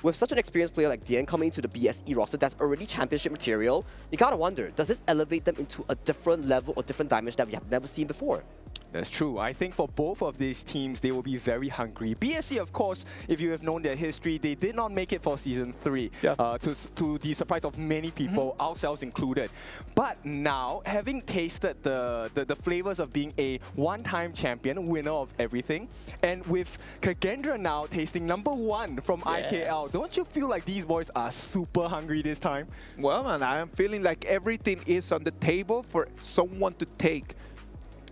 with such an experienced player like Dian coming into the BSE roster that's already championship material, you gotta wonder, does this elevate them into a different level or different dimension that we have never seen before? That's true. I think for both of these teams, they will be very hungry. BSE, of course, if you have known their history, they did not make it for Season 3, to the surprise of many people, ourselves included. But now, having tasted the flavors of being a one-time champion, winner of everything, and with KAGENDRA now tasting #1 from IKL, don't you feel like these boys are super hungry this time? Well, man, I am feeling like everything is on the table for someone to take.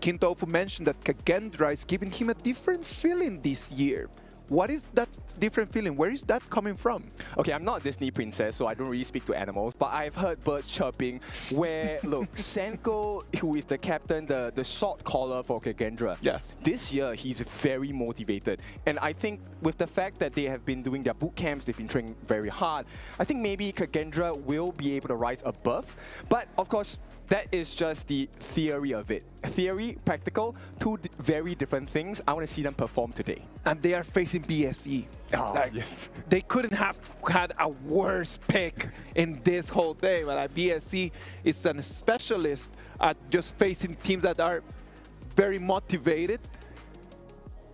King Tofu mentioned that KAGENDRA is giving him a different feeling this year. What is that different feeling? Where is that coming from? Okay, I'm not a Disney princess, so I don't really speak to animals, but I've heard birds chirping where, look, Senko, who is the captain, the shot caller for KAGENDRA, this year he's very motivated. And I think with the fact that they have been doing their boot camps, they've been training very hard, I think maybe KAGENDRA will be able to rise above. But of course, that is just the theory of it. Theory, practical, two very different things. I want to see them perform today. And they are facing BSE. Yes. They couldn't have had a worse pick in this whole day. But BSE is a specialist at just facing teams that are very motivated.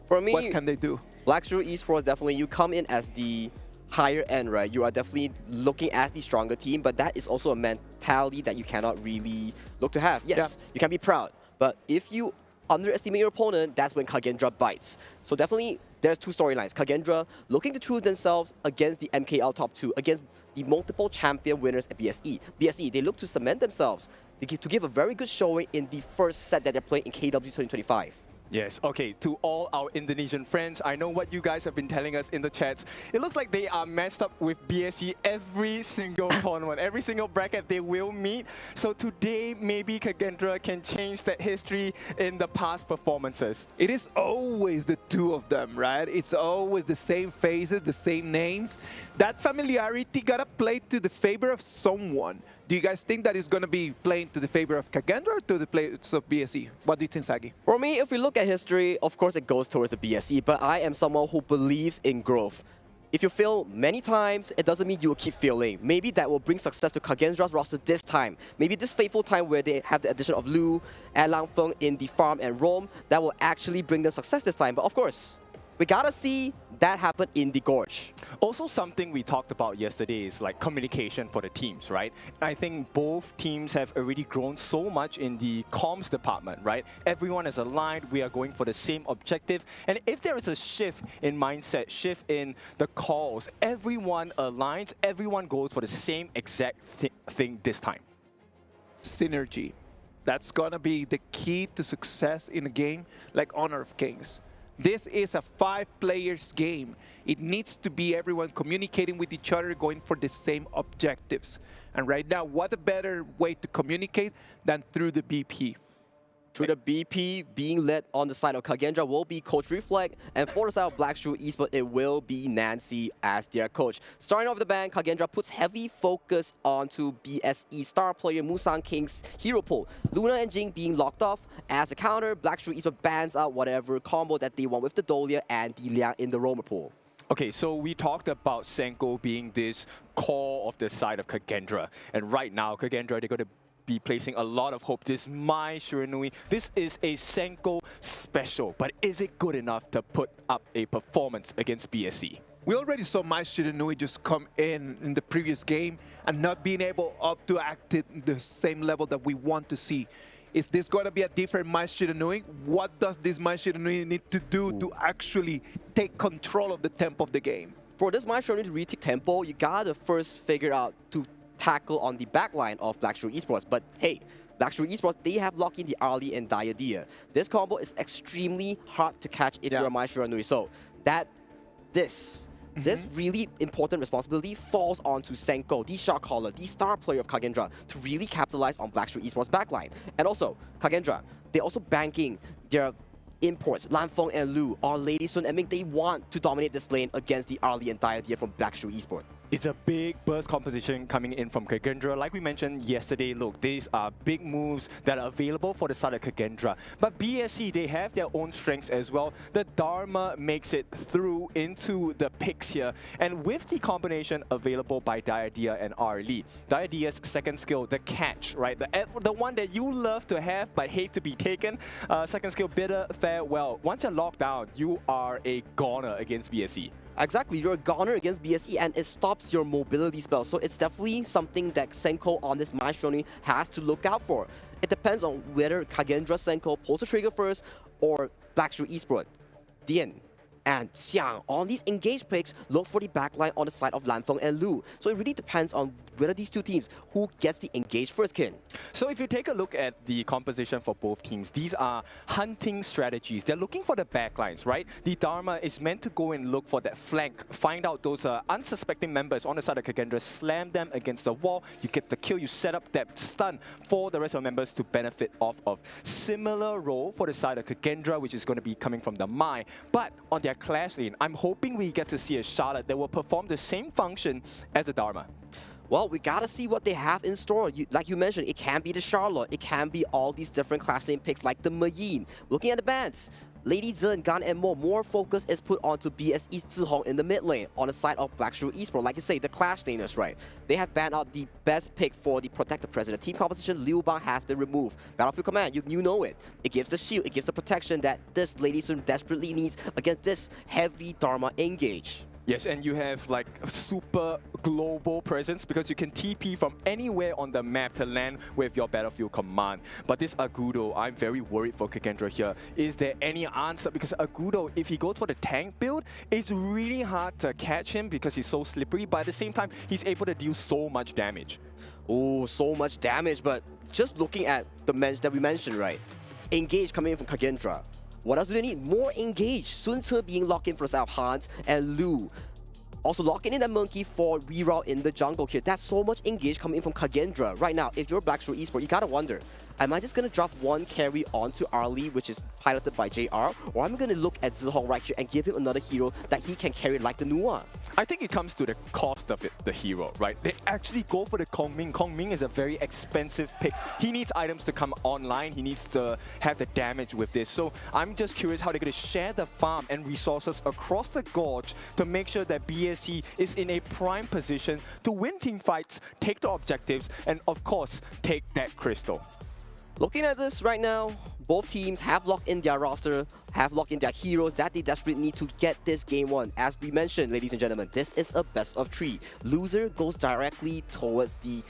For me, what can they do? Black Shrew Esports, definitely, you come in as the higher end, right? You are definitely looking at the stronger team, but that is also a mentality that you cannot really look to have. Yes, you can be proud, but if you underestimate your opponent, that's when KAGENDRA bites. So definitely, there's two storylines. KAGENDRA looking to prove themselves against the MKL top 2, against the multiple champion winners at BSE. BSE, they look to cement themselves to give a very good showing in the first set that they're playing in KWC 2025. Yes, okay, to all our Indonesian friends, I know what you guys have been telling us in the chats. It looks like they are matched up with BSE every single tournament, every single bracket they will meet. So today, maybe KAGENDRA can change that history in the past performances. It is always the two of them, right? It's always the same faces, the same names. That familiarity gotta play to the favor of someone. Do you guys think that it's going to be playing to the favor of KAGENDRA or to the players of BSE? What do you think, Sagi? For me, if we look at history, of course it goes towards the BSE, but I am someone who believes in growth. If you fail many times, it doesn't mean you will keep failing. Maybe that will bring success to KAGENDRA's roster this time. Maybe this fateful time where they have the addition of Lu and Lang Feng in the farm and roam, that will actually bring them success this time. But of course, we gotta see that happen in the Gorge. Also, something we talked about yesterday is like communication for the teams, right? I think both teams have already grown so much in the comms department, right? Everyone is aligned, we are going for the same objective. And if there is a shift in mindset, shift in the calls, everyone aligns, everyone goes for the same exact thing this time. Synergy. That's gonna be the key to success in a game like Honor of Kings. This is a 5-players game. It needs to be everyone communicating with each other, going for the same objectives. And right now, what a better way to communicate than through the BP? Through the BP, being led on the side of KAGENDRA will be Coach Reflect, and for the side of Black Shrew Esports, it will be Nancy as their coach. Starting off the bank, KAGENDRA puts heavy focus onto BSE star player Musang King's hero pool. Luna and Jing being locked off. As a counter, Black Shrew Esports bans out whatever combo that they want with the Dolia and the Liang in the roamer pool. Okay, so we talked about Senko being this core of the side of KAGENDRA, and right now, KAGENDRA, they're going to be placing a lot of hope. This Mai Shiranui, this is a Senko special, but is it good enough to put up a performance against BSE? We already saw Mai Shiranui just come in the previous game and not being able up to act at the same level that we want to see. Is this going to be a different Mai Shiranui? What does this Mai Shiranui need to do to actually take control of the tempo of the game? For this Mai Shiranui to retake tempo, you gotta first figure out to tackle on the backline of Black Shrew Esports. But hey, Black Shrew Esports, they have locked in the Ali and Diadia. This combo is extremely hard to catch if you're a Mai Shiranui. So this really important responsibility falls onto Senko, the shot caller, the star player of KAGENDRA, to really capitalize on Black Shrew Esports backline. And also, KAGENDRA, they're also banking their imports, Lan Feng and Lu, on Lady Sun and Ming. They want to dominate this lane against the Ali and Diadia from Black Shrew Esports. It's a big burst composition coming in from KAGENDRA. Like we mentioned yesterday, look, these are big moves that are available for the side of KAGENDRA. But BSE, they have their own strengths as well. The Dharma makes it through into the picks here. And with the combination available by Diadia and Arlie, Diadia's second skill, the catch, right? The one that you love to have but hate to be taken. Second skill, bitter farewell. Once you're locked down, you are a goner against BSE. Exactly, you're a goner against BSE and it stops your mobility spell. So it's definitely something that Senko on this Mai Shiranui has to look out for. It depends on whether KAGENDRA Senko pulls the trigger first or Black Shrew Esports, Dian and Xiang on these engaged picks look for the backline on the side of Lan Feng and Lu. So it really depends on whether these two teams, who gets the engaged first, Kin. So if you take a look at the composition for both teams, these are hunting strategies. They're looking for the backlines, right? The Dharma is meant to go and look for that flank, find out those unsuspecting members on the side of KAGENDRA, slam them against the wall, you get the kill, you set up that stun for the rest of the members to benefit off of. Similar role for the side of KAGENDRA, which is going to be coming from the Mai. But on their clash lane, I'm hoping we get to see a Charlotte that will perform the same function as the Dharma. Well, we gotta see what they have in store. Like you mentioned, it can be the Charlotte, it can be all these different clash lane picks like the Mayin. Looking at the bans, Lady Zhen, Gan, and more focus is put onto BSE's Zihong in the mid lane on the side of Black Shrew Esports. Like you say, the clash laners, right? They have banned out the best pick for the Protector President. Team composition, Liu Bang has been removed. Battlefield Command, you know it. It gives the shield, it gives the protection that this Lady Zhen desperately needs against this heavy Dharma engage. Yes, and you have like a super global presence because you can TP from anywhere on the map to land with your Battlefield Command. But this Agudo, I'm very worried for KAGENDRA here. Is there any answer? Because Agudo, if he goes for the tank build, it's really hard to catch him because he's so slippery, but at the same time, he's able to deal so much damage. Oh, so much damage, but just looking at the match that we mentioned, right? Engage coming in from KAGENDRA. What else do they need? More engaged. Sun Ce being locked in for the side of Hans and Lu. Also locking in that monkey for reroute in the jungle here. That's so much engaged coming in from KAGENDRA. Right now, if you're Black Shrew Esports, you gotta wonder, am I just going to drop one carry onto Arlie, which is piloted by JR, or I'm going to look at Zihong right here and give him another hero that he can carry like the Nua? I think it comes to the cost of it, the hero, right? They actually go for the Kongming. Kongming is a very expensive pick. He needs items to come online. He needs to have the damage with this. So I'm just curious how they're going to share the farm and resources across the gorge to make sure that BSC is in a prime position to win team fights, take the objectives, and of course, take that crystal. Looking at this right now, both teams have locked in their roster, have locked in their heroes that they desperately need to get this game won. As we mentioned, ladies and gentlemen, this is a best of 3. Loser goes directly towards the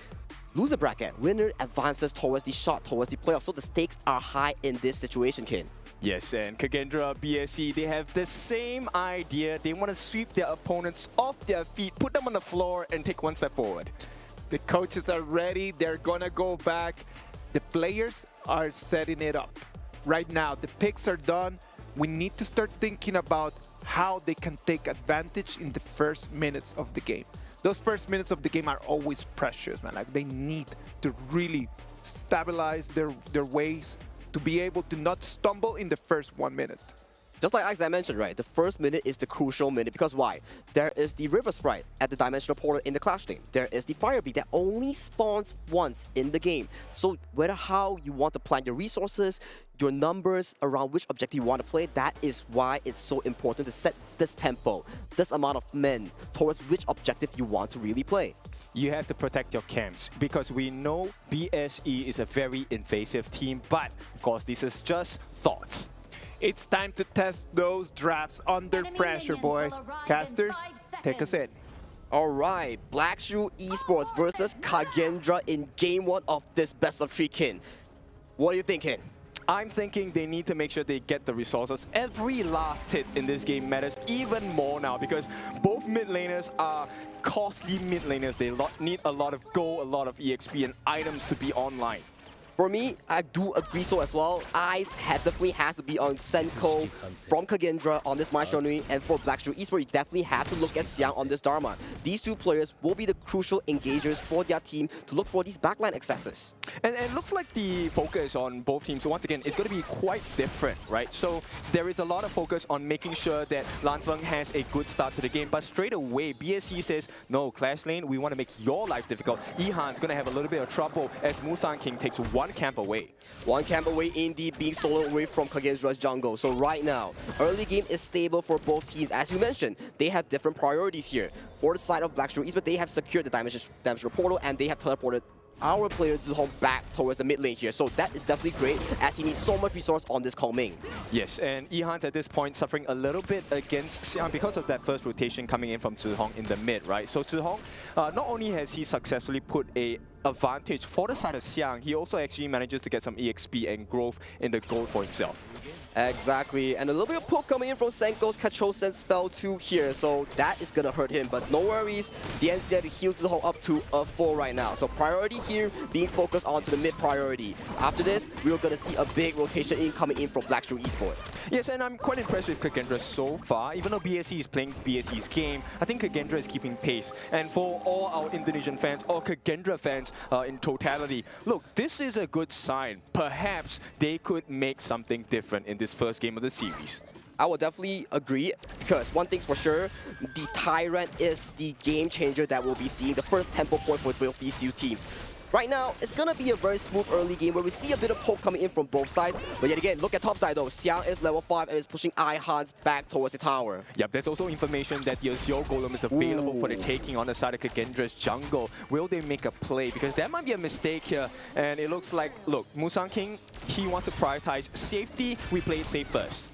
loser bracket. Winner advances towards the shot, towards the playoff. So the stakes are high in this situation, Ken. Yes, and KAGENDRA, BSC, they have the same idea. They want to sweep their opponents off their feet, put them on the floor, and take one step forward. The coaches are ready. They're gonna go back. The players are setting it up. Right now, the picks are done. We need to start thinking about how they can take advantage in the first minutes of the game. Those first minutes of the game are always precious, man. Like, they need to really stabilize their ways to be able to not stumble in the first 1 minute. Just like Isaac mentioned, right, the first minute is the crucial minute because why? There is the River Sprite at the Dimensional Portal in the Clash lane. There is the Fire Beat that only spawns once in the game. So whether how you want to plan your resources, your numbers around which objective you want to play, that is why it's so important to set this tempo, this amount of men towards which objective you want to really play. You have to protect your camps because we know BSE is a very invasive team, but of course this is just thoughts. It's time to test those drafts under pressure, boys. Casters, take us in. All right, Black Shrew Esports versus KAGENDRA in Game 1 of this best of 3 kin. What are you thinking? I'm thinking they need to make sure they get the resources. Every last hit in this game matters even more now because both mid laners are costly mid laners. They need a lot of gold, a lot of EXP and items to be online. For me, I do agree so as well. Eyes definitely has to be on Senko from KAGENDRA on this My Shonui, and for Black Shrew Esports, you definitely have to look at Xiang on this Dharma. These two players will be the crucial engagers for their team to look for these backline accesses. And it looks like the focus on both teams, so once again, it's going to be quite different, right? So there is a lot of focus on making sure that Lanfeng has a good start to the game, but straight away, BSC says, no, Clash lane, we want to make your life difficult. Ihan's going to have a little bit of trouble as Musang King takes one camp away. One camp away indeed, being stolen away from KAGENDRA's jungle. So right now, early game is stable for both teams. As you mentioned, they have different priorities here. For the side of Black Shrew Esports, they have secured the Dimensional Portal and they have teleported our player Zihong back towards the mid lane here. So that is definitely great as he needs so much resource on this Kongming. Yes, and Ihan's at this point suffering a little bit against Xiang because of that first rotation coming in from Zihong in the mid, right? So Zihong, not only has he successfully put a advantage for the side of Xiang, he also actually manages to get some EXP and growth in the gold for himself. Exactly, and a little bit of poke coming in from Senko's Control Sense spell 2 here, so that is gonna hurt him, but no worries, the NC to heal Zihong up to a 4 right now. So priority here being focused onto the mid priority. After this, we're gonna see a big rotation in coming in from Black Shrew Esports. Yes, and I'm quite impressed with KAGENDRA so far. Even though BSC is playing BSC's game, I think KAGENDRA is keeping pace. And for all our Indonesian fans or KAGENDRA fans in totality, look, this is a good sign. Perhaps they could make something different in this first game of the series. I will definitely agree, because one thing's for sure, the Tyrant is the game changer that we'll be seeing, the first tempo point for both these two teams. Right now, it's gonna be a very smooth early game where we see a bit of poke coming in from both sides. But yet again, look at top side though. Xiang is level 5 and is pushing Ihans back towards the tower. Yep, there's also information that the Azure Golem is available for the taking on the side of KAGENDRA's jungle. Will they make a play? Because that might be a mistake here. And it looks like, look, Musang King, he wants to prioritize safety. We play it safe first.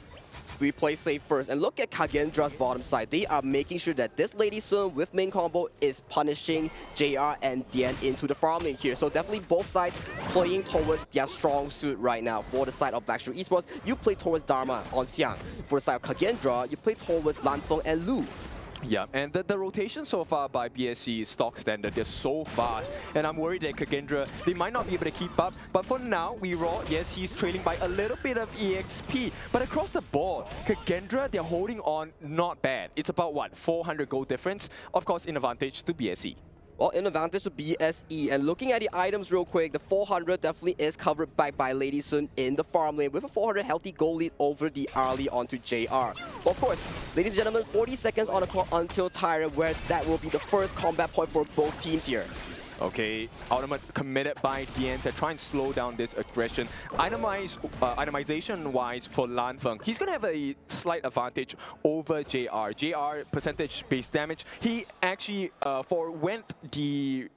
We play safe first. And look at KAGENDRA's bottom side. They are making sure that this Lady Sun with main combo is punishing JR and Dian into the farm lane here. So definitely both sides playing towards their strong suit right now. For the side of Black Shrew Esports, you play towards Dharma on Xiang. For the side of KAGENDRA, you play towards Lanfeng and Lu. Yeah, and the rotation so far by BSC is stock standard. They're so fast, and I'm worried that KAGENDRA, they might not be able to keep up. But for now, WeRaw, yes, he's trailing by a little bit of EXP. But across the board, KAGENDRA, they're holding on not bad. It's about, what, 400 gold difference? Of course, in advantage to BSC. Well, in advantage to BSE, and looking at the items real quick, the 400 definitely is covered back by Lady Sun in the farm lane with a 400 healthy gold lead over the early onto JR. Well, of course, ladies and gentlemen, 40 seconds on the clock until Tyrant, where that will be the first combat point for both teams here. Okay, Ultimate committed by DN to try and slow down this aggression. Itemization-wise for Lanfeng, he's going to have a slight advantage over JR. JR, percentage-based damage, he actually forwent the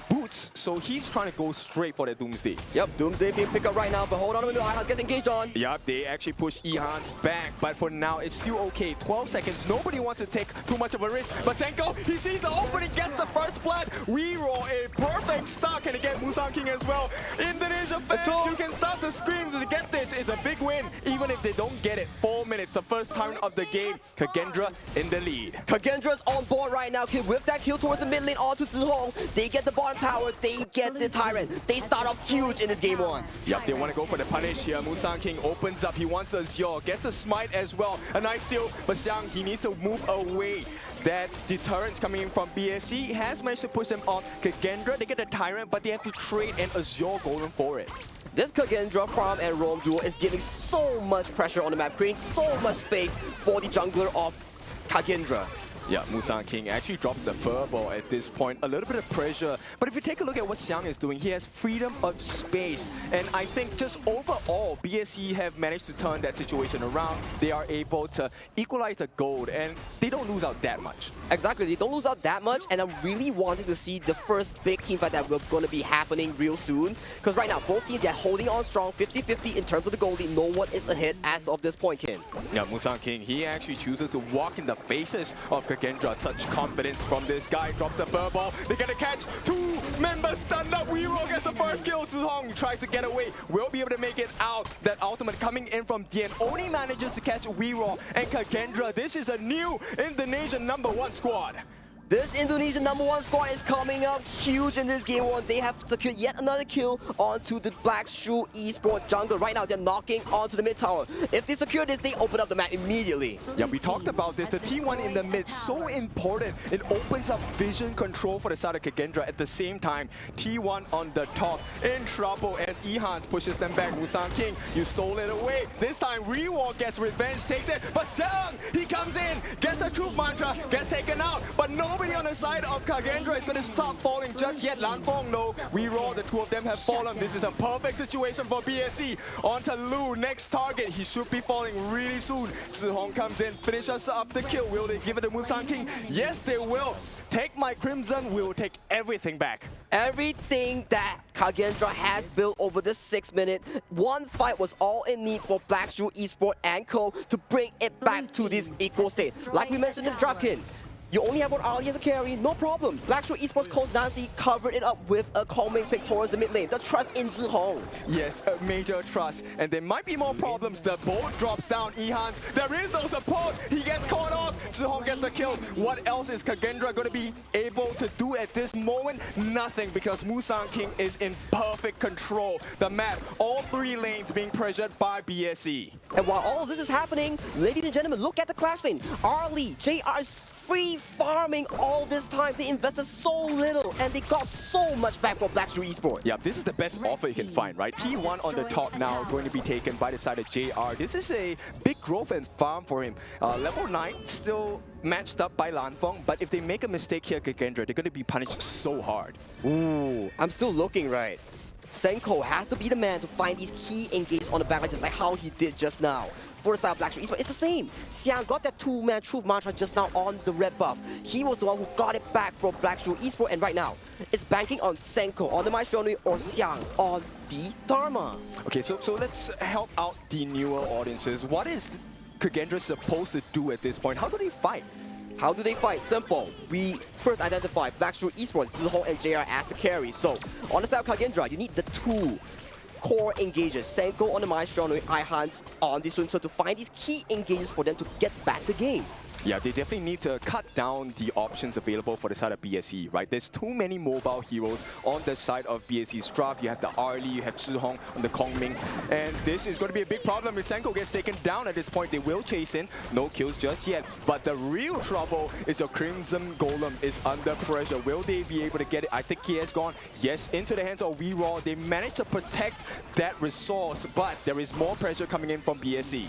boots, so he's trying to go straight for the Doomsday. Yep, Doomsday being picked up right now, but hold on a minute, Ihans gets engaged on. Yep, they actually push Ihans back, but for now, it's still okay. 12 seconds, nobody wants to take too much of a risk, but Senko, he sees the opening, gets the first blood. WeRaw, a perfect start, can he get Musang King as well? Indonesia fans, you can start to scream to get this. It's a big win, even if they don't get it. 4 minutes, the first time of the game. KAGENDRA in the lead. KAGENDRA's on board right now, with that kill towards the mid lane onto Zihong. They get the bottom tower, they get the Tyrant. They start off huge in this game one. Yep, they want to go for the punish here. Musang King opens up, he wants the Azure, gets a smite as well. A nice steal, but Xiang, he needs to move away. That deterrence coming in from BSC has managed to push them off. KAGENDRA, they get the Tyrant, but they have to trade an Azure Golden for it. This KAGENDRA farm and roam duo is giving so much pressure on the map, creating so much space for the jungler of KAGENDRA. Yeah, Musang King actually drops the furball at this point. A little bit of pressure. But if you take a look at what Xiang is doing, he has freedom of space. And I think just overall, BSC have managed to turn that situation around. They are able to equalize the gold, and they don't lose out that much. Exactly, they don't lose out that much, and I'm really wanting to see the first big team fight that will going to be happening real soon. Because right now, both teams, they're holding on strong, 50-50 in terms of the gold lead. No one is ahead as of this point, Ken. Yeah, Musang King, he actually chooses to walk in the faces of KAGENDRA. Such confidence from this guy. Drops the furball. They get a catch. Two members stunned up. WeRaw gets the first kill. Zihong tries to get away. Will be able to make it out. That ultimate coming in from DN only manages to catch WeRaw and KAGENDRA. This is a new Indonesian #1 squad. This Indonesian #1 squad is coming up huge in this game one. They have secured yet another kill onto the Black Shrew Esports jungle. Right now, they're knocking onto the mid tower. If they secure this, they open up the map immediately. Yeah, we talked about this. The T1 in the mid, so important. It opens up vision control for the side of KAGENDRA. At the same time, T1 on the top in trouble as Ihans pushes them back. Musang King, you stole it away. This time, WeRaw gets revenge, takes it. But Xiang, he comes in, gets the truth mantra, gets taken out. But nobody on the side of KAGENDRA is going to stop falling just yet. Lanfeng, no. WeRaw, the two of them have fallen. This is a perfect situation for BSC. On to Lu, next target. He should be falling really soon. Zihong comes in, finishes up the kill. Will they give it to Musang King? Yes, they will. Take my Crimson, we will take everything back. Everything that KAGENDRA has built over this 6 minutes, one fight was all in need for Black Shrew Esports and Co. to bring it back to this equal state. Like we mentioned in the draft, Kin, you only have one Ali as a carry, no problem. Black Shrew Esports Coach Nancy covered it up with a calming pick towards the mid lane. The trust in Zihong. Yes, a major trust. And there might be more problems. The bolt drops down Ihans. There is no support. He gets caught off. Zihong gets the kill. What else is KAGENDRA going to be able to do at this moment? Nothing, because Musang King is in perfect control. The map, all three lanes being pressured by BSC. And while all of this is happening, ladies and gentlemen, look at the clash lane. Arlie, JR is free farming all this time. They invested so little and they got so much back from Black Shrew Esports. Yeah, this is the best offer you can find, right? T1 on the top now, going to be taken by the side of JR. This is a big growth and farm for him. Level 9 still matched up by Lanfeng, but if they make a mistake here, KAGENDRA, they're going to be punished so hard. Ooh, I'm still looking right. Senko has to be the man to find these key engages on the backline, just like how he did just now. For the side of Black Shrew Esports, it's the same. Xiang got that two-man truth mantra just now on the red buff. He was the one who got it back from Black Shrew Esports, and right now, it's banking on Senko, on the Maestro or Xiang on the Dharma. Okay, so let's help out the newer audiences. What is KAGENDRA supposed to do at this point? How do they fight? How do they fight? Simple. We first identify Black Shrew Esports, Zihong and JR as the carry. So, on the side of KAGENDRA, you need the two core engages. Senko on the Maestro, Ihans on the Sun, so to find these key engages for them to get back the game. Yeah, they definitely need to cut down the options available for the side of BSE, right? There's too many mobile heroes on the side of BSE's draft. You have the Arlie, you have Zhihong on the Kongming, and this is going to be a big problem. If Senko gets taken down at this point, they will chase in. No kills just yet, but the real trouble is your Crimson Golem is under pressure. Will they be able to get it? I think he has gone, yes, into the hands of WeRaw. They managed to protect that resource, but there is more pressure coming in from BSE.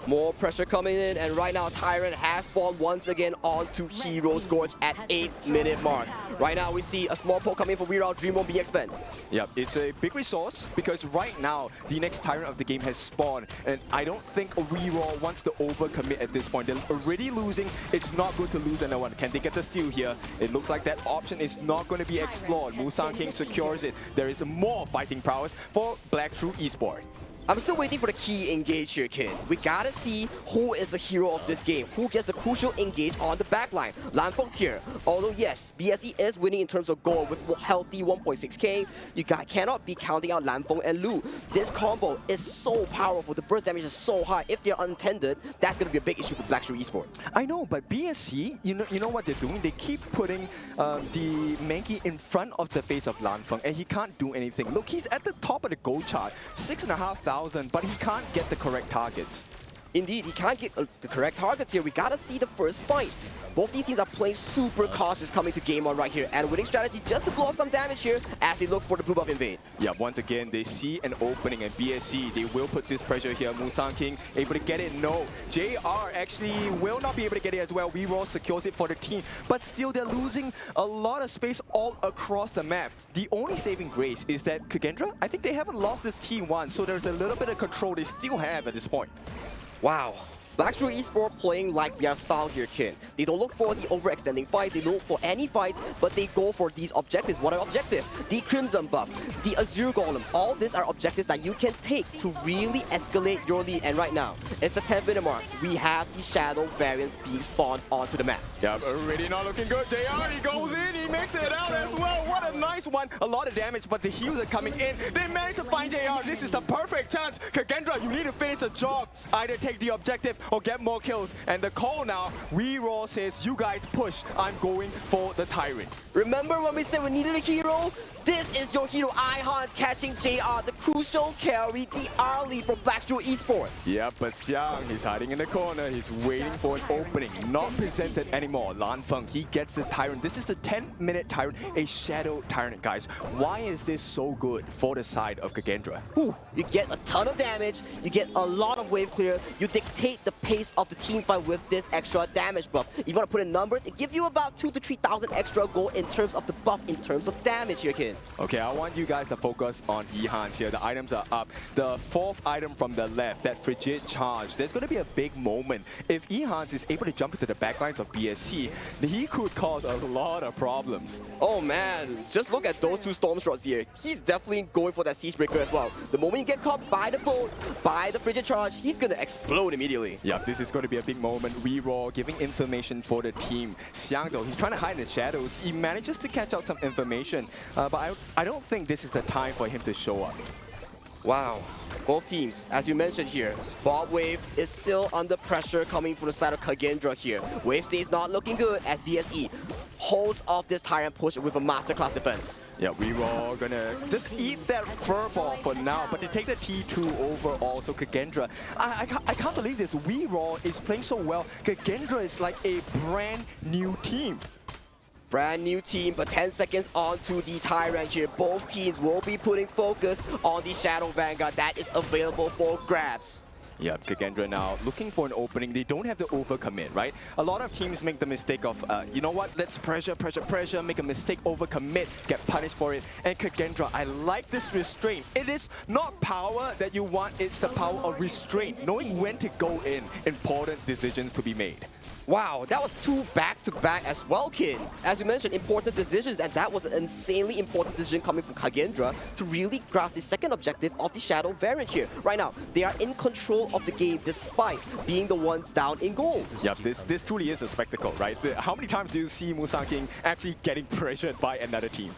More pressure coming in, and right now Tyrant has spawned once again onto Hero's Gorge at 8-minute mark. Right now we see a small poke coming from WeRaw, Dream won't be expend. Yep, it's a big resource because right now the next Tyrant of the game has spawned, and I don't think WeRaw wants to overcommit at this point. They're already losing. It's not good to lose another one. Can they get the steal here? It looks like that option is not going to be explored. Musang King secures it. There is more fighting prowess for Black Shrew Esports. I'm still waiting for the key engage here, Kin. We gotta see who is the hero of this game, who gets the crucial engage on the backline. Lanfeng here. Although yes, BSE is winning in terms of gold with healthy 1.6k, you cannot be counting out Lanfeng and Lu. This combo is so powerful, the burst damage is so high. If they're untended, that's gonna be a big issue for Black Shrew Esports. I know, but BSE, you know what they're doing? They keep putting the Mankey in front of the face of Lanfeng, and he can't do anything. Look, he's at the top of the gold chart, 6,500. But he can't get the correct targets. Indeed, he can't get the correct targets here. We gotta see the first fight. Both these teams are playing super cautious coming to game 1 right here, and winning strategy just to blow up some damage here as they look for the blue buff invade. Yeah, once again, they see an opening, and BSE, they will put this pressure here. Musang King able to get it? No. JR actually will not be able to get it as well. WeRaw secures it for the team, but still they're losing a lot of space all across the map. The only saving grace is that KAGENDRA, I think they haven't lost this T1, so there's a little bit of control they still have at this point. Wow. Black Shrew Esports playing like their style here, Kin. They don't look for the overextending fight, they don't look for any fights, but they go for these objectives. What are objectives? The Crimson buff, the Azure Golem, all these are objectives that you can take to really escalate your lead. And right now, it's the 10-minute mark. We have the Shadow variants being spawned onto the map. Yeah, already not looking good. JR, he goes in, he makes it out as well. What a nice one. A lot of damage, but the heals are coming in. They managed to find JR. This is the perfect chance. KAGENDRA, you need to finish the job. Either take the objective or get more kills. And the call now, WeRaw says, you guys push. I'm going for the Tyrant. Remember when we said we needed a hero? This is your hero, Ihans catching JR, the crucial carry, the Arlie from Black Shrew Esports. Yeah, but Xiang, he's hiding in the corner. He's waiting for an opening. Not presented anymore. Lanfeng, he gets the Tyrant. This is the 10-minute Tyrant, a Shadow Tyrant, guys. Why is this so good for the side of KAGENDRA? You get a ton of damage, you get a lot of wave clear, you dictate the pace of the team fight with this extra damage buff. If you want to put in numbers, it gives you about 2,000 to 3,000 extra gold in terms of the buff, in terms of damage here, kid. Okay, I want you guys to focus on Ihans here. The items are up. The 4th item from the left, that Frigid Charge, there's going to be a big moment. If Ihans is able to jump into the backlines of BSC, he could cause a lot of problems. Oh man, just look at those 2 storm shots here. He's definitely going for that Siege Breaker as well. The moment you get caught by the bolt, by the Frigid Charge, he's going to explode immediately. Yeah, this is going to be a big moment. WeRaw giving information for the team. Xiang, though, he's trying to hide in the shadows. He manages to catch out some information, but I don't think this is the time for him to show up. Wow. Both teams, as you mentioned here, Bob Wave is still under pressure coming from the side of KAGENDRA here. Wave stays not looking good as BSE holds off this Tyrant push with a masterclass defense. Yeah, WeRaw gonna just eat that furball for now, but they take the T2 overall. So KAGENDRA, I can't believe this. WeRaw is playing so well. KAGENDRA is like a brand new team. Brand new team, but 10 seconds onto the Tyrant here. Both teams will be putting focus on the Shadow Vanguard that is available for grabs. Yeah, KAGENDRA now looking for an opening. They don't have to overcommit, right? A lot of teams make the mistake of, you know what, let's pressure, make a mistake, overcommit, get punished for it. And KAGENDRA, I like this restraint. It is not power that you want, it's the power of restraint. Knowing when to go in, important decisions to be made. Wow, that was 2 back-to-back as well, Kin. As you mentioned, important decisions, and that was an insanely important decision coming from KAGENDRA to really grasp the second objective of the Shadow variant here. Right now, they are in control of the game despite being the ones down in gold. Yep, this truly is a spectacle, right? How many times do you see Musang King actually getting pressured by another team?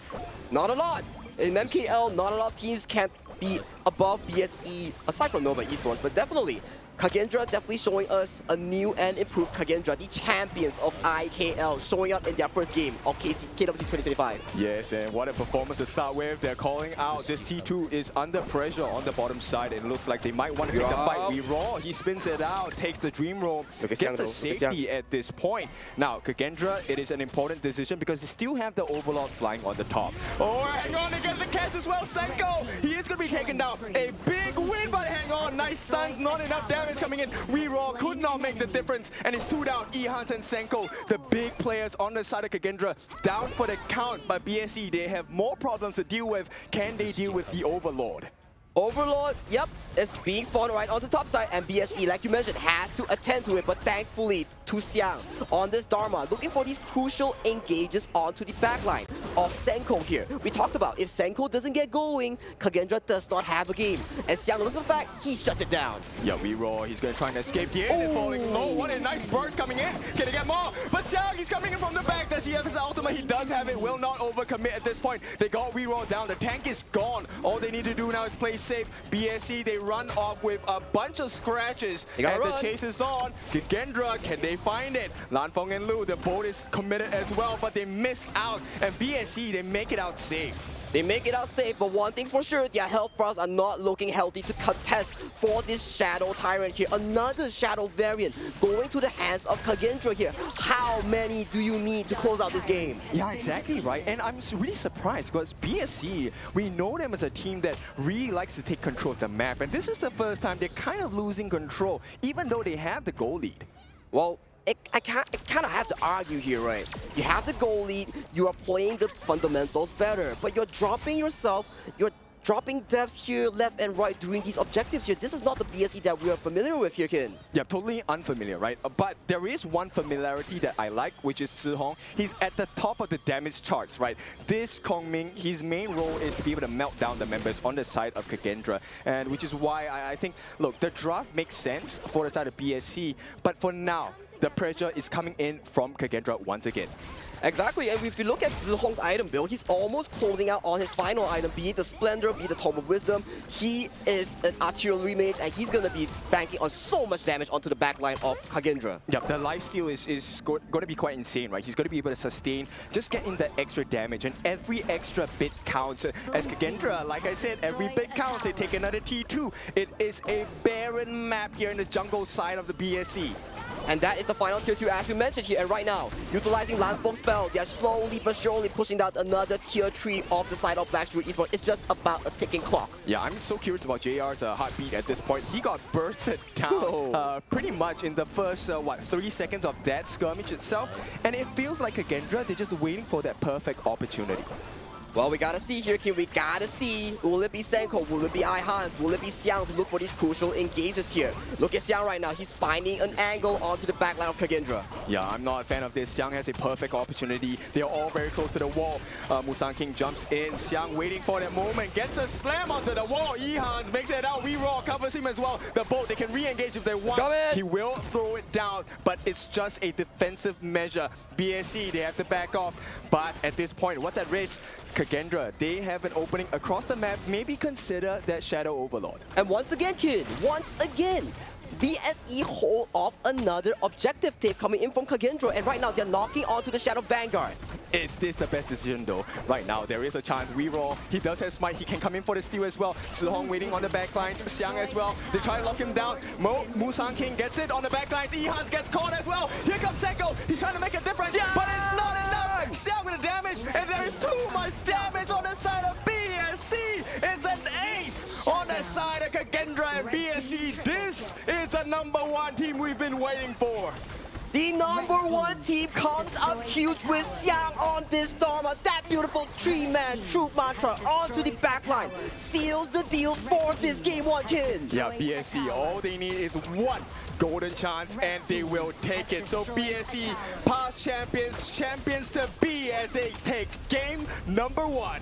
Not a lot. In MKL, not a lot of teams can be above BSE, aside from Nova Esports, but definitely KAGENDRA definitely showing us a new and improved KAGENDRA, the champions of IKL, showing up in their first game of KWC 2025. Yes, and what a performance to start with. They're calling out this T2 is under pressure on the bottom side. It looks like they might want to take the fight. We raw, he spins it out, takes the dream roll, gets the safety at this point. Now, KAGENDRA, it is an important decision because they still have the Overlord flying on the top. Oh, hang on, they get the catch as well. Senko, he is going to be taken down. A big win, but hang on, nice stuns, not enough damage coming in. Raw could not make the difference, and it's 2 down. Ehans and Senko, the big players on the side of KAGENDRA, down for the count. But BSE, they have more problems to deal with. Can they deal with the Overlord? Overlord, yep, it's being spawned right on the top side, and BSE, like you mentioned, has to attend to it, but thankfully, to Xiang on this Dharma, looking for these crucial engages onto the backline of Senko here. We talked about if Senko doesn't get going, KAGENDRA does not have a game, and Xiang looks at the fact, he shuts it down. Yeah, raw, he's going to try and escape the end, falling low. What a nice burst coming in. Can he get more? But Xiang, he's coming in from the back. Does he have his ultimate? He does have it. Will not overcommit at this point. They got raw down. The tank is gone. All they need to do now is play safe. BSE, they run off with a bunch of scratches, and the chase is on. KAGENDRA, can they find it? Lanfeng and Lu, the boat is committed as well, but they miss out, and BSE, they make it out safe. They make it out safe, but one thing's for sure, their health bars are not looking healthy to contest for this Shadow Tyrant here. Another Shadow variant going to the hands of KAGENDRA here. How many do you need to close out this game? Yeah, exactly, right? And I'm really surprised because BSE, we know them as a team that really likes to take control of the map, and this is the first time they're kind of losing control, even though they have the goal lead. Well, I kind of have to argue here, right? You have the goal lead, you are playing the fundamentals better, but you're dropping yourself, you're dropping devs here left and right during these objectives here. This is not the BSE that we are familiar with here, Kin. Yeah, totally unfamiliar, right? But there is one familiarity that I like, which is Zihong. He's at the top of the damage charts, right? This Kongming, his main role is to be able to melt down the members on the side of KAGENDRA, and which is why I think, look, the draft makes sense for the side of BSE, but for now, the pressure is coming in from KAGENDRA once again. Exactly, and if you look at Zihong's item build, he's almost closing out on his final item, be it the Splendor, be it the Tome of Wisdom. He is an artillery mage, and he's going to be banking on so much damage onto the backline of KAGENDRA. Yeah, the lifesteal is going to be quite insane, right? He's going to be able to sustain, just getting the extra damage, and every extra bit counts. As KAGENDRA, like I said, every bit counts. They take another T2. It is a barren map here in the jungle side of the BSE. And that is the final tier 2 as you mentioned here. And right now, utilizing Lanfeng's spell, they are slowly but surely pushing down another tier 3 off the side of Black Shrew Esports. It's just about a ticking clock. Yeah, I'm so curious about JR's heartbeat at this point. He got bursted down pretty much in the first, 3 seconds of that skirmish itself. And it feels like KAGENDRA, they're just waiting for that perfect opportunity. Well, we gotta see here, King. We gotta see. Will it be Senko? Will it be Ihans? Will it be Xiang to look for these crucial engages here? Look at Xiang right now. He's finding an angle onto the backline of KAGENDRA. Yeah, I'm not a fan of this. Xiang has a perfect opportunity. They're all very close to the wall. Musang King jumps in. Xiang waiting for that moment. Gets a slam onto the wall. Ehans makes it out. Raw covers him as well. The boat, they can re-engage if they want. He will throw it down, but it's just a defensive measure. BSE, they have to back off. But at this point, what's at risk? KAGENDRA, they have an opening across the map. Maybe consider that Shadow Overlord. And once again, Kid, once again, BSE hold off another objective tape coming in from KAGENDRA, and right now they're knocking onto the Shadow Vanguard. Is this the best decision though? Right now, there is a chance. Raw, he does have smite. He can come in for the steal as well. Zihong waiting on the backlines. Xiang as well. They try to lock him down. Musang King gets it on the backlines. Ehans gets caught as well. Here comes Senko. He's trying to make a difference, but it's not enough. Xiang with the damage, and there is too much damage on the side of BSE. It's an ace on the side of KAGENDRA and BSE. This is the #1 team we've been waiting for. The #1 team comes up huge with Xiang on this Dharma. That beautiful 3-man truth mantra onto the backline seals the deal for this Game 1, Kin. Yeah, BSE, all they need is one golden chance and they will take it. So BSE, past champions, champions to be as they take game #1.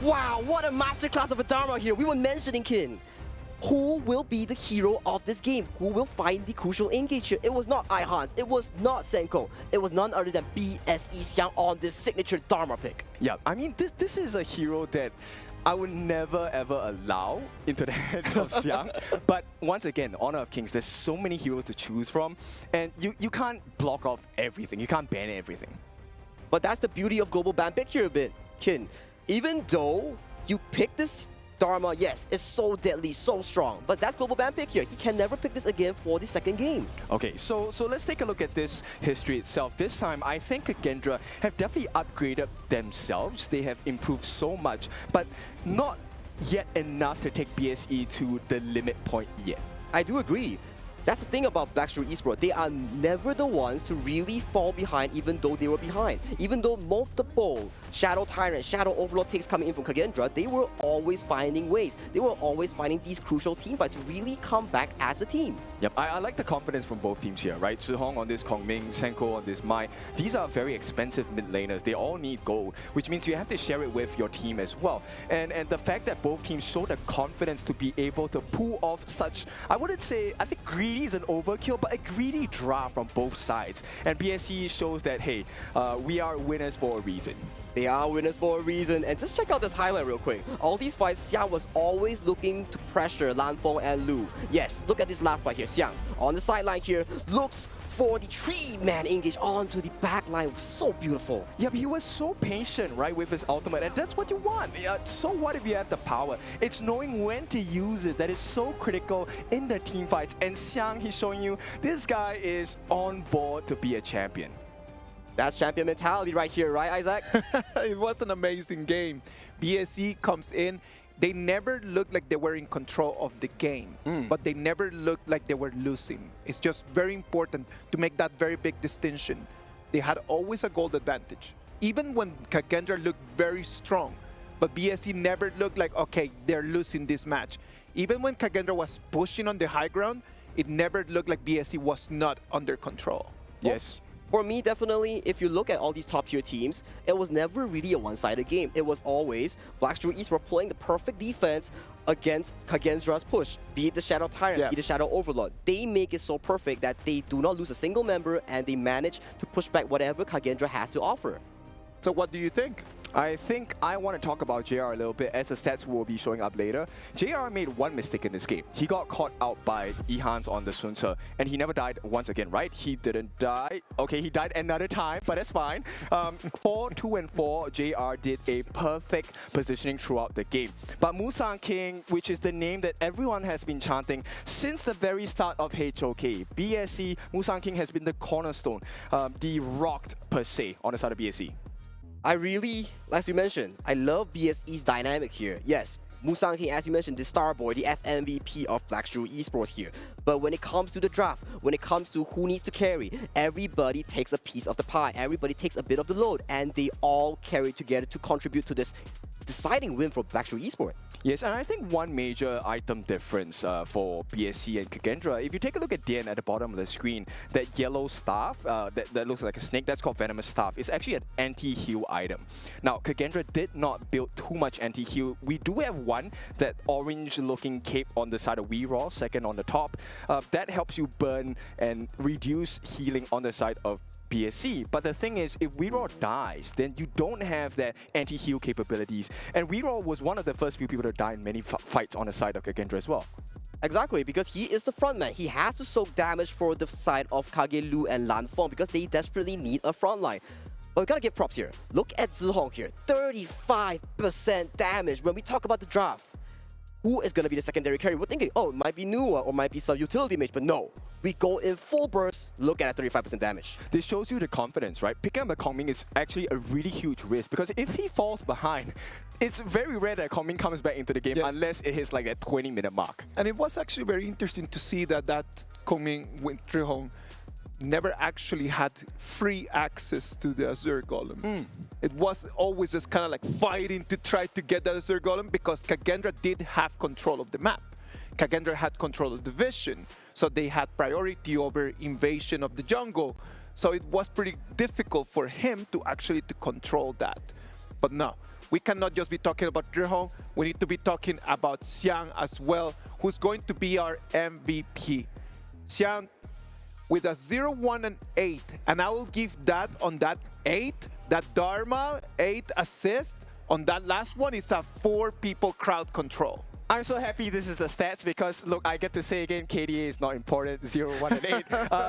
Wow, what a masterclass of a Dharma here. We were mentioning, Kin. Who will be the hero of this game? Who will find the crucial engage here? It was not Ihans, it was not Senko, it was none other than BSE Xiang on this signature Dharma pick. Yeah, I mean, this is a hero that I would never ever allow into the hands of Xiang. But once again, Honor of Kings, there's so many heroes to choose from, and you can't block off everything. You can't ban everything. But that's the beauty of global ban pick here a bit, Kin. Even though you pick this Dharma, yes, it's so deadly, so strong, but that's global ban pick here. He can never pick this again for the second game. Okay, so let's take a look at this history itself. This time, I think KAGENDRA have definitely upgraded themselves. They have improved so much, but not yet enough to take BSE to the limit point yet. I do agree. That's the thing about Black Shrew Esports. They are never the ones to really fall behind even though they were behind. Even though multiple Shadow Tyrant, Shadow Overlord takes coming in from KAGENDRA, they were always finding ways. They were always finding these crucial team fights to really come back as a team. Yep, I like the confidence from both teams here, right? Zhihong on this Kongming, Senko on this Mai. These are very expensive mid laners. They all need gold, which means you have to share it with your team as well. And the fact that both teams show the confidence to be able to pull off such, I wouldn't say, I think greedy is an overkill, but a greedy draft from both sides. And BSE shows that, hey, we are winners for a reason. They are winners for a reason. And just check out this highlight real quick. All these fights, Xiang was always looking to pressure Lanfeng and Lu. Yes, look at this last fight here. Xiang on the sideline here looks for the 3-man engage onto the back line. It was so beautiful. Yep, he was so patient, right, with his ultimate, and that's what you want. So what if you have the power? It's knowing when to use it that is so critical in the team fights. And Xiang, he's showing you this guy is on board to be a champion. That's champion mentality right here, right, Isaac? It was an amazing game. BSE comes in. They never looked like they were in control of the game, but they never looked like they were losing. It's just very important to make that very big distinction. They had always a gold advantage, even when KAGENDRA looked very strong. But BSE never looked like, okay, they're losing this match. Even when KAGENDRA was pushing on the high ground, it never looked like BSE was not under control. Yes. For me, definitely, if you look at all these top-tier teams, it was never really a one-sided game. It was always Black Shrew Esports playing the perfect defense against KAGENDRA's push, be it the Shadow Tyrant, be it the Shadow Overlord. They make it so perfect that they do not lose a single member and they manage to push back whatever KAGENDRA has to offer. So what do you think? I think I want to talk about JR a little bit as the stats will be showing up later. JR made one mistake in this game. He got caught out by Ihans on the Sun Tzu, and he never died once again, right? He didn't die. Okay, he died another time, but that's fine. 4, 2, and 4, JR did a perfect positioning throughout the game. But Musang King, which is the name that everyone has been chanting since the very start of HOK, BSE, Musang King has been the cornerstone, the rocked per se on the side of BSE. I really, as you mentioned, I love BSE's dynamic here. Yes, Musang King, as you mentioned, the star boy, the FMVP of Black Shrew Esports here. But when it comes to the draft, when it comes to who needs to carry, everybody takes a piece of the pie. Everybody takes a bit of the load, and they all carry together to contribute to this deciding win for Black Shrew Esports. Yes, and I think one major item difference for BSE and KAGENDRA, if you take a look at DN at the bottom of the screen, that yellow staff that looks like a snake, that's called Venomous Staff, is actually an anti-heal item. Now, KAGENDRA did not build too much anti-heal. We do have one, that orange-looking cape on the side of WeRaw, second on the top. That helps you burn and reduce healing on the side of BSE. But the thing is, if WeRaw dies, then you don't have that anti-heal capabilities. And WeRaw was one of the first few people to die in many fights on the side of KAGENDRA as well. Exactly, because he is the frontman. He has to soak damage for the side of Kage Lu and Lanfeng because they desperately need a frontline. But we gotta give props here. Look at Zhihong here, 35% damage when we talk about the draft. Who is going to be the secondary carry? We're thinking, oh, it might be Nuwa or might be some utility mage, but no. We go in full burst, look at 35% damage. This shows you the confidence, right? Picking up a Kongming is actually a really huge risk because if he falls behind, it's very rare that Kongming comes back into the game unless it hits like that 20-minute mark. And it was actually very interesting to see that Kongming with Zhihong never actually had free access to the Azure Golem. It was always just kind of like fighting to try to get the Azure Golem because KAGENDRA did have control of the map. KAGENDRA had control of the vision, so they had priority over invasion of the jungle. So it was pretty difficult for him to actually control that. But no, we cannot just be talking about Zhihong, we need to be talking about Xiang as well, who's going to be our MVP. Xiang, with a 0, 1, and 8, and I will give that on that 8, that Dharma 8 assist On that last one, it's a 4-people crowd control. I'm so happy this is the stats because, look, I get to say again, KDA is not important, 0, 1, and 8.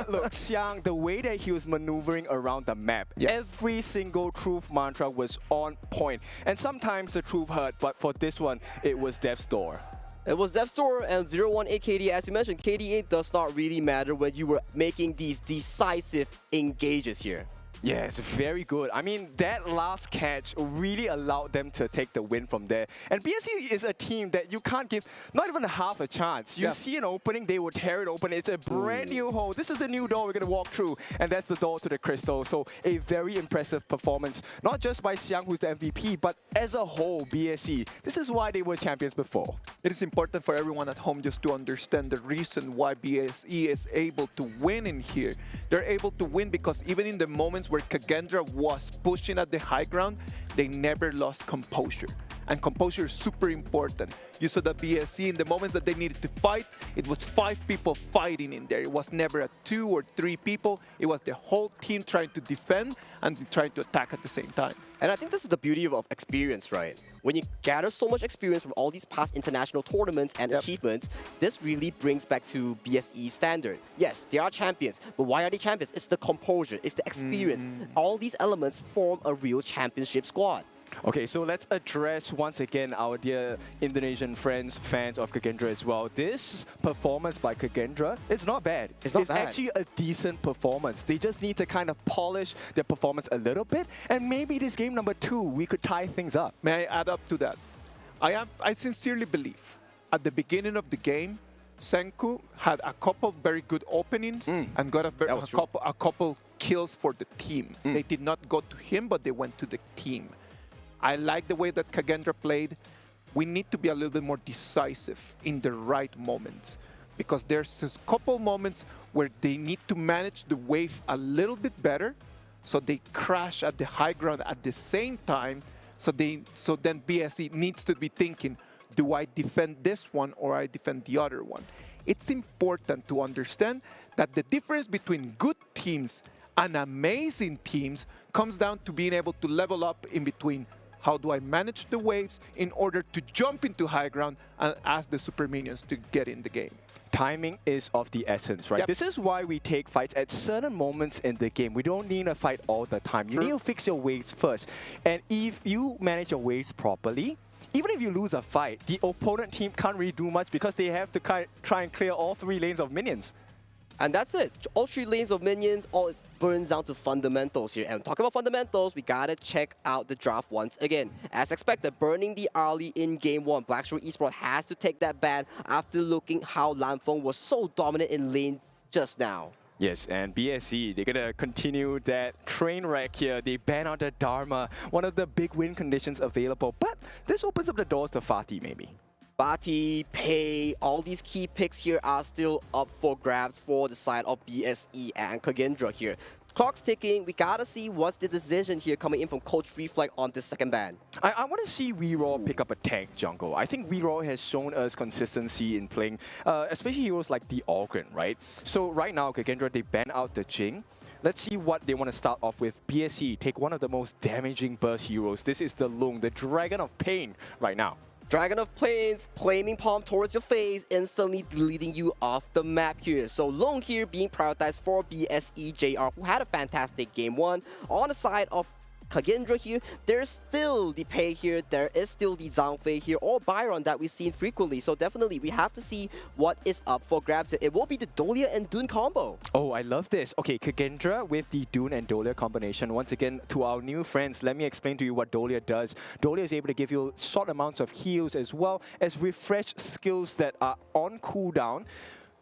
Look, Xiang, the way that he was maneuvering around the map, every single truth mantra was on point. And sometimes the truth hurt, but for this one, it was Death's Door. It was Death's Door and 018 KDA. As you mentioned, KDA does not really matter when you were making these decisive engages here. Yes, very good. I mean, that last catch really allowed them to take the win from there. And BSC is a team that you can't give not even half a chance. You see an opening, they will tear it open. It's a brand new hole. This is a new door we're going to walk through, and that's the door to the crystal. So a very impressive performance, not just by Xiang, who's the MVP, but as a whole, BSC. This is why they were champions before. It is important for everyone at home just to understand the reason why BSE is able to win in here. They're able to win because even in the moments where KAGENDRA was pushing at the high ground, they never lost composure. And composure is super important. You saw the BSC in the moments that they needed to fight, it was 5 people fighting in there. It was never a 2 or 3 people. It was the whole team trying to defend and trying to attack at the same time. And I think this is the beauty of experience, right? When you gather so much experience from all these past international tournaments and achievements, this really brings back to BSE's standard. Yes, they are champions, but why are they champions? It's the composure, it's the experience. All these elements form a real championship squad. Okay, so let's address once again our dear Indonesian friends, fans of KAGENDRA as well. This performance by KAGENDRA, it's not bad. It's actually a decent performance. They just need to kind of polish their performance a little bit, and maybe this game number 2, we could tie things up. May I add up to that? I sincerely believe at the beginning of the game, Senku had a couple very good openings and got a couple kills for the team. They did not go to him, but they went to the team. I like the way that KAGENDRA played. We need to be a little bit more decisive in the right moments because there's a couple moments where they need to manage the wave a little bit better so they crash at the high ground at the same time. So then BSE needs to be thinking, do I defend this one or I defend the other one? It's important to understand that the difference between good teams and amazing teams comes down to being able to level up in between. How do I manage the waves in order to jump into high ground and ask the super minions to get in the game? Timing is of the essence, right? This is why we take fights at certain moments in the game. We don't need a fight all the time. You need to fix your waves first. And if you manage your waves properly, even if you lose a fight, the opponent team can't really do much because they have to try and clear all 3 lanes of minions. And that's it. All 3 lanes of minions, all it burns down to fundamentals here. And talking about fundamentals, we gotta check out the draft once again. As expected, burning the early in game 1. Black Shrew Esports has to take that ban after looking how Lanfeng was so dominant in lane just now. Yes, and BSE, they're gonna continue that train wreck here. They ban out the Dharma, one of the big win conditions available. But this opens up the doors to Fatih, maybe. Bati, Pei, all these key picks here are still up for grabs for the side of BSE and KAGENDRA here. Clock's ticking. We gotta see what's the decision here coming in from Coach Reflect on this second ban. I want to see WeRaw pick up a tank jungle. I think WeRaw has shown us consistency in playing, especially heroes like the Ogren, right? So right now, KAGENDRA, they ban out the Jing. Let's see what they want to start off with. BSE, take one of the most damaging burst heroes. This is the Lung, the Dragon of Pain right now. Dragon of Pain, flaming palm towards your face, instantly deleting you off the map here. So Long here being prioritized for BSE JR, who had a fantastic game 1. On the side of KAGENDRA here, there's still the Pei here, there is still the Zhangfei here, or Byron that we've seen frequently. So definitely, we have to see what is up for grabs. It will be the Dolia and Dune combo. Oh, I love this. Okay, KAGENDRA with the Dune and Dolia combination. Once again, to our new friends, let me explain to you what Dolia does. Dolia is able to give you short amounts of heals as well as refresh skills that are on cooldown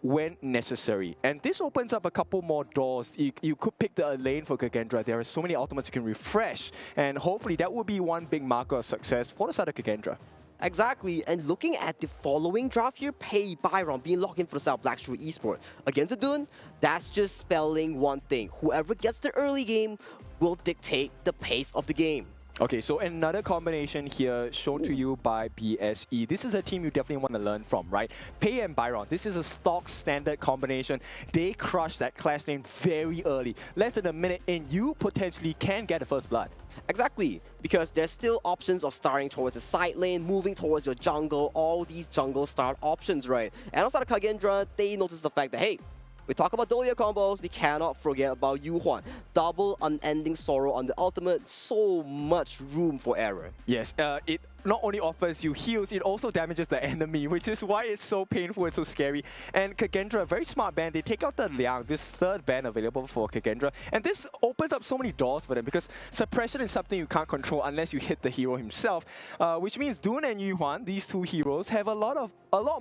when necessary. And this opens up a couple more doors. You could pick the lane for KAGENDRA. There are so many ultimates you can refresh, and hopefully that will be one big marker of success for the side of KAGENDRA. Exactly, and looking at the following draft here, Pei, Byron being locked in for the side of Black Shrew Esports. Against the Dune, that's just spelling one thing. Whoever gets the early game will dictate the pace of the game. Okay, so another combination here shown to you by BSE. This is a team you definitely want to learn from, right? Pei and Byron, this is a stock standard combination. They crushed that clash lane very early. Less than a minute in, you potentially can get the first blood. Exactly, because there's still options of starting towards the side lane, moving towards your jungle, all these jungle start options, right? And outside of KAGENDRA, they notice the fact that, hey, we talk about Dolia combos, we cannot forget about Yu Huan. Double unending sorrow on the ultimate, so much room for error. Yes, it not only offers you heals, it also damages the enemy, which is why it's so painful and so scary. And KAGENDRA, very smart ban, they take out the Liang, this third ban available for KAGENDRA, and this opens up so many doors for them because suppression is something you can't control unless you hit the hero himself, which means Dune and Yu Huan, these two heroes, have a lot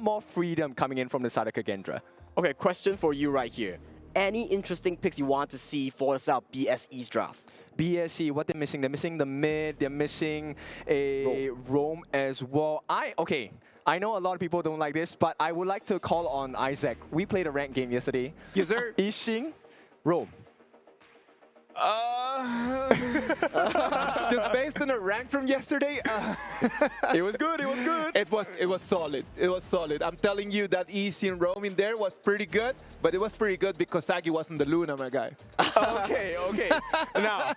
more freedom coming in from the side of KAGENDRA. Okay, question for you right here. Any interesting picks you want to see for the South BSE's draft? BSE, what they're missing? They're missing the mid, they're missing a roam as well. I know a lot of people don't like this, but I would like to call on Isaac. We played a ranked game yesterday. Yes, sir. Yixing, roam. Just based on the rank from yesterday, it was good. It was good. It was solid. It was solid. I'm telling you that easy and roaming there was pretty good, but it was pretty good because Sagi wasn't the Luna, my guy. Okay. Now,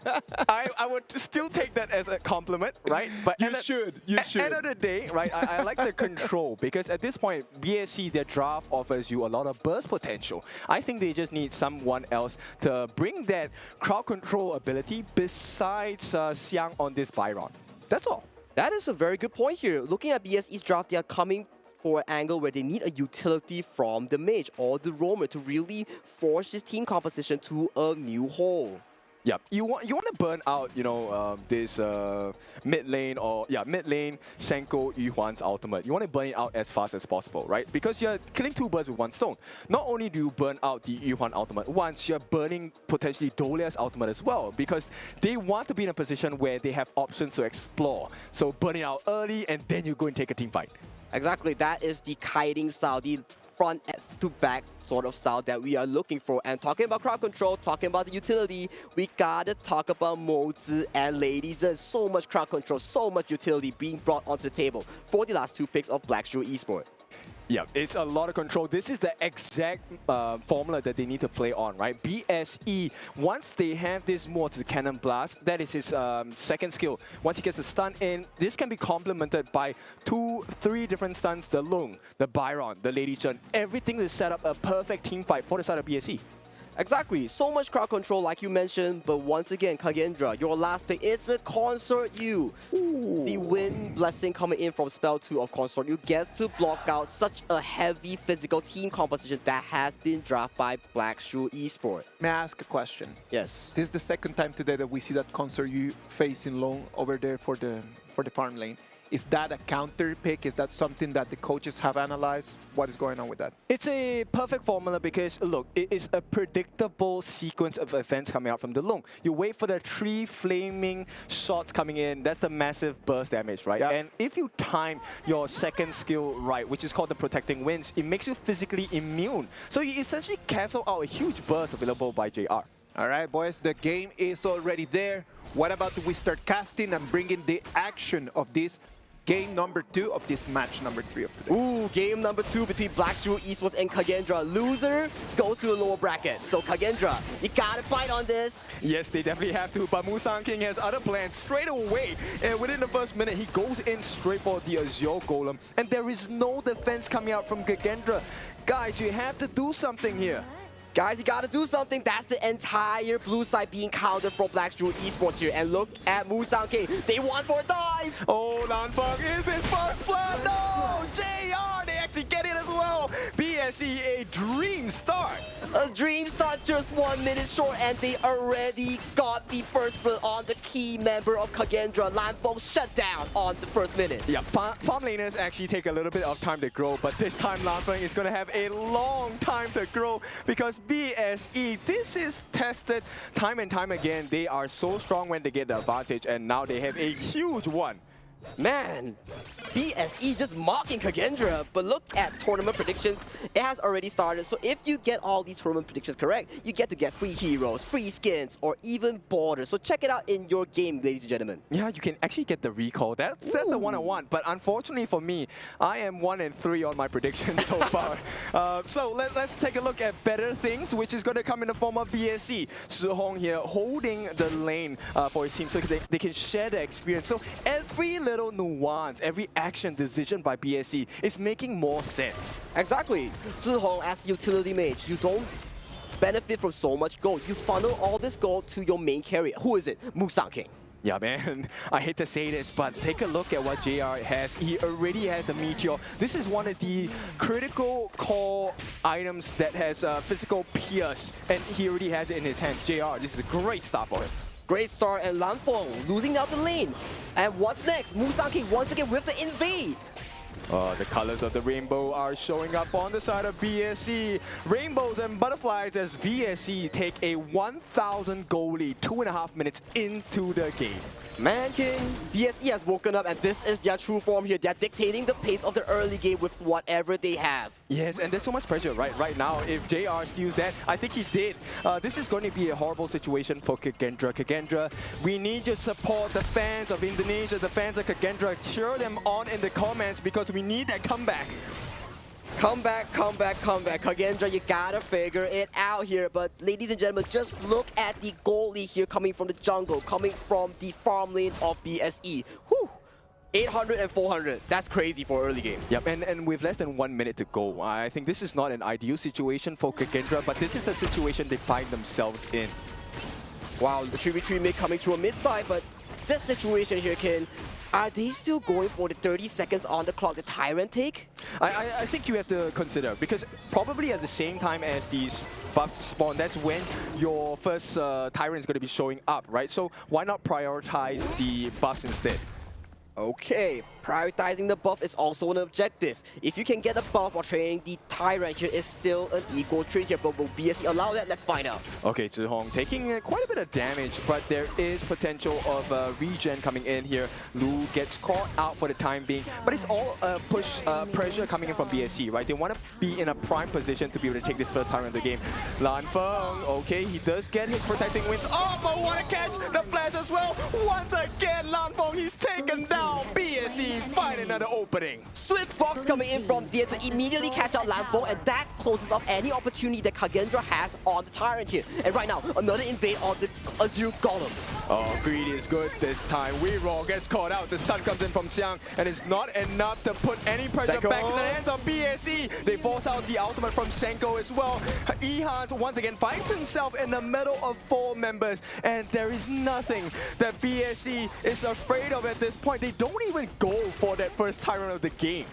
I would still take that as a compliment, right? But you should. End of the day, right? I like the control because at this point, BSC, their draft offers you a lot of burst potential. I think they just need someone else to bring that crowd control ability besides Xiang on this Byron. That's all. That is a very good point here. Looking at BSE's draft, they are coming for an angle where they need a utility from the mage or the roamer to really force this team composition to a new hole. Yeah, you want to burn out, this mid lane Senko Yu Huan's ultimate. You want to burn it out as fast as possible, right? Because you're killing two birds with one stone. Not only do you burn out the Yu Huan ultimate once, you're burning potentially Dolia's ultimate as well, because they want to be in a position where they have options to explore. So burn it out early and then you go and take a team fight. Exactly, that is the kiting style, the front to back sort of style that we are looking for. And talking about crowd control, talking about the utility, we gotta talk about Mozi and Lady Zhen. So much crowd control, so much utility being brought onto the table for the last two picks of Black Shrew Esports. Yeah, it's a lot of control. This is the exact formula that they need to play on, right? BSE, once they have this more to the Cannon Blast, that is his second skill. Once he gets a stun in, this can be complemented by 2-3 different stuns, the Lung, the Byron, the Lady Zhen. Everything to set up a perfect team fight for the side of BSE. Exactly, so much crowd control like you mentioned, but once again, KAGENDRA, your last pick, it's a Consort U. The Wind Blessing coming in from spell 2 of Consort U gets to block out such a heavy physical team composition that has been drafted by Black Shrew Esports. May I ask a question? Yes. This is the second time today that we see that Consort U facing long over there for the farm lane. Is that a counter pick? Is that something that the coaches have analyzed? What is going on with that? It's a perfect formula because, look, it is a predictable sequence of events coming out from the Lung. You wait for the 3 flaming shots coming in. That's the massive burst damage, right? Yep. And if you time your second skill right, which is called the Protecting Winds, it makes you physically immune. So you essentially cancel out a huge burst available by JR. All right, boys, the game is already there. What about we start casting and bringing the action of this game number 2 of this match number 3 of today? Ooh, game number 2 between Black Shrew Esports and KAGENDRA. Loser goes to the lower bracket. So KAGENDRA, you gotta fight on this. Yes, they definitely have to, but Musang King has other plans straight away. And within the first minute, he goes in straight for the Azure Golem. And there is no defense coming out from KAGENDRA. Guys, you have to do something here. Guys, you gotta do something. That's the entire blue side being countered for Black Shrew Esports here. And look at Musang King. They want for a dive. Oh, Lanfeng is his first blood. No! JR, they actually get it as well. BSE, a dream start. A dream start, just 1 minute short, and they already got the first blood on the key member of KAGENDRA. Lanfeng shut down on the first minute. Yeah, farm laners actually take a little bit of time to grow, but this time Lanfeng is going to have a long time to grow because BSE, this is tested time and time again. They are so strong when they get the advantage, and now they have a huge one. Man, BSE just mocking KAGENDRA, but look at tournament predictions. It has already started, so if you get all these tournament predictions correct, you get to get free heroes, free skins, or even borders. So check it out in your game, ladies and gentlemen. Yeah, you can actually get the recall. That's the one I want. But unfortunately for me, I am 1-3 on my predictions so far. So let's take a look at better things, which is going to come in the form of BSE. Zhihong here holding the lane for his team so they can share the experience. So every little nuance, every action decision by BSE is making more sense. Exactly. Zhihong as utility mage, you don't benefit from so much gold. You funnel all this gold to your main carrier. Who is it? Musang King. Yeah, man, I hate to say this, but take a look at what JR has. He already has the Meteor. This is one of the critical core items that has physical pierce, and he already has it in his hands. JR, this is a great start for him. Great start, and Lanfeng losing out the lane. And what's next? Musang King once again with the invade. The colors of the rainbow are showing up on the side of BSE. Rainbows and butterflies as BSE take a 1,000 goal lead 2.5 minutes into the game. Man King, BSE has woken up and this is their true form here. They're dictating the pace of the early game with whatever they have. Yes, and there's so much pressure right now. If JR steals that, I think he did. This is going to be a horrible situation for KAGENDRA. KAGENDRA, we need your support. The fans of Indonesia, the fans of KAGENDRA, cheer them on in the comments because we need that comeback. Come back. KAGENDRA, you gotta figure it out here. But ladies and gentlemen, just look at the goalie here coming from the jungle, coming from the farm lane of BSE. Whew. 800 and 400. That's crazy for early game. Yep, and with less than 1 minute to go, I think this is not an ideal situation for KAGENDRA, but this is a situation they find themselves in. Wow, the 3v3 mid coming to a mid side, but this situation here, Ken, are they still going for the 30 seconds on the clock, the Tyrant take? I think you have to consider, because probably at the same time as these buffs spawn, that's when your first Tyrant is going to be showing up, right? So why not prioritize the buffs instead? Okay, prioritizing the buff is also an objective. If you can get a buff while training the Tyrant here is still an equal trade here, but will BSE allow that? Let's find out. Okay, Zhihong taking quite a bit of damage, but there is potential of regen coming in here. Lu gets caught out for the time being, but it's all push pressure coming in from BSE, right? They want to be in a prime position to be able to take this first Tyrant of the game. Lanfeng, okay, he does get his protecting wins. Oh, but want to catch the flash as well. Once again, Lanfeng, he's taken down. BSE find another opening. Swift box coming in from there to immediately catch out Lanfeng, and that closes off any opportunity that KAGENDRA has on the Tyrant here. And right now, another invade on the Azure Golem. Oh, greedy is good this time. Weeraw gets caught out. The stun comes in from Xiang, and it's not enough to put any pressure back in the hands of BSE. They force out the ultimate from Senko as well. Ehans once again finds himself in the middle of 4 members, and there is nothing that BSE is afraid of at this point. They don't even go for that first Tyrant of the game.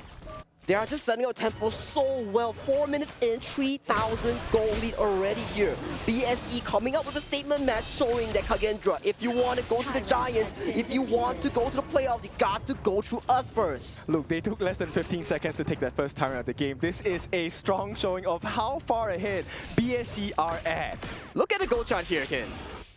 They are just setting out tempo so well. 4 minutes in, 3,000 goal lead already here. BSE coming up with a statement match showing that KAGENDRA, if you want to go to the Giants, if you want to go to the playoffs, you got to go through us first. Look, they took less than 15 seconds to take that first Tyrant of the game. This is a strong showing of how far ahead BSE are at. Look at the goal chart here, Ken.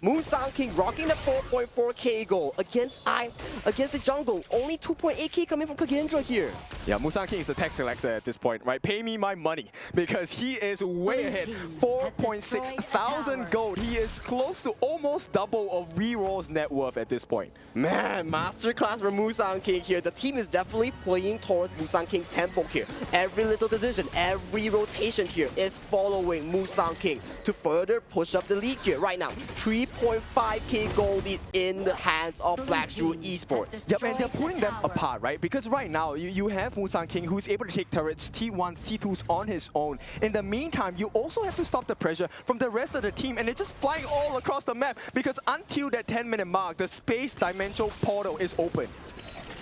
Musang King rocking the 4.4k goal against the jungle. Only 2.8k coming from KAGENDRA here. Yeah, Musang King is the tech selector at this point, right? Pay me my money because he is way ahead. 4.6 thousand gold. He is close to almost double of Weeraw's net worth at this point. Man, masterclass for Musang King here. The team is definitely playing towards Musang King's tempo here. Every little decision, every rotation here is following Musang King to further push up the lead here. Right now, 3.5k gold lead in the hands of Black Shrew Esports. Yep, and they're pulling them apart, right? Because right now, you have Musang King who's able to take turrets, T1s, T2s on his own. In the meantime, you also have to stop the pressure from the rest of the team, and they're just flying all across the map because until that 10-minute mark, the space dimensional portal is open.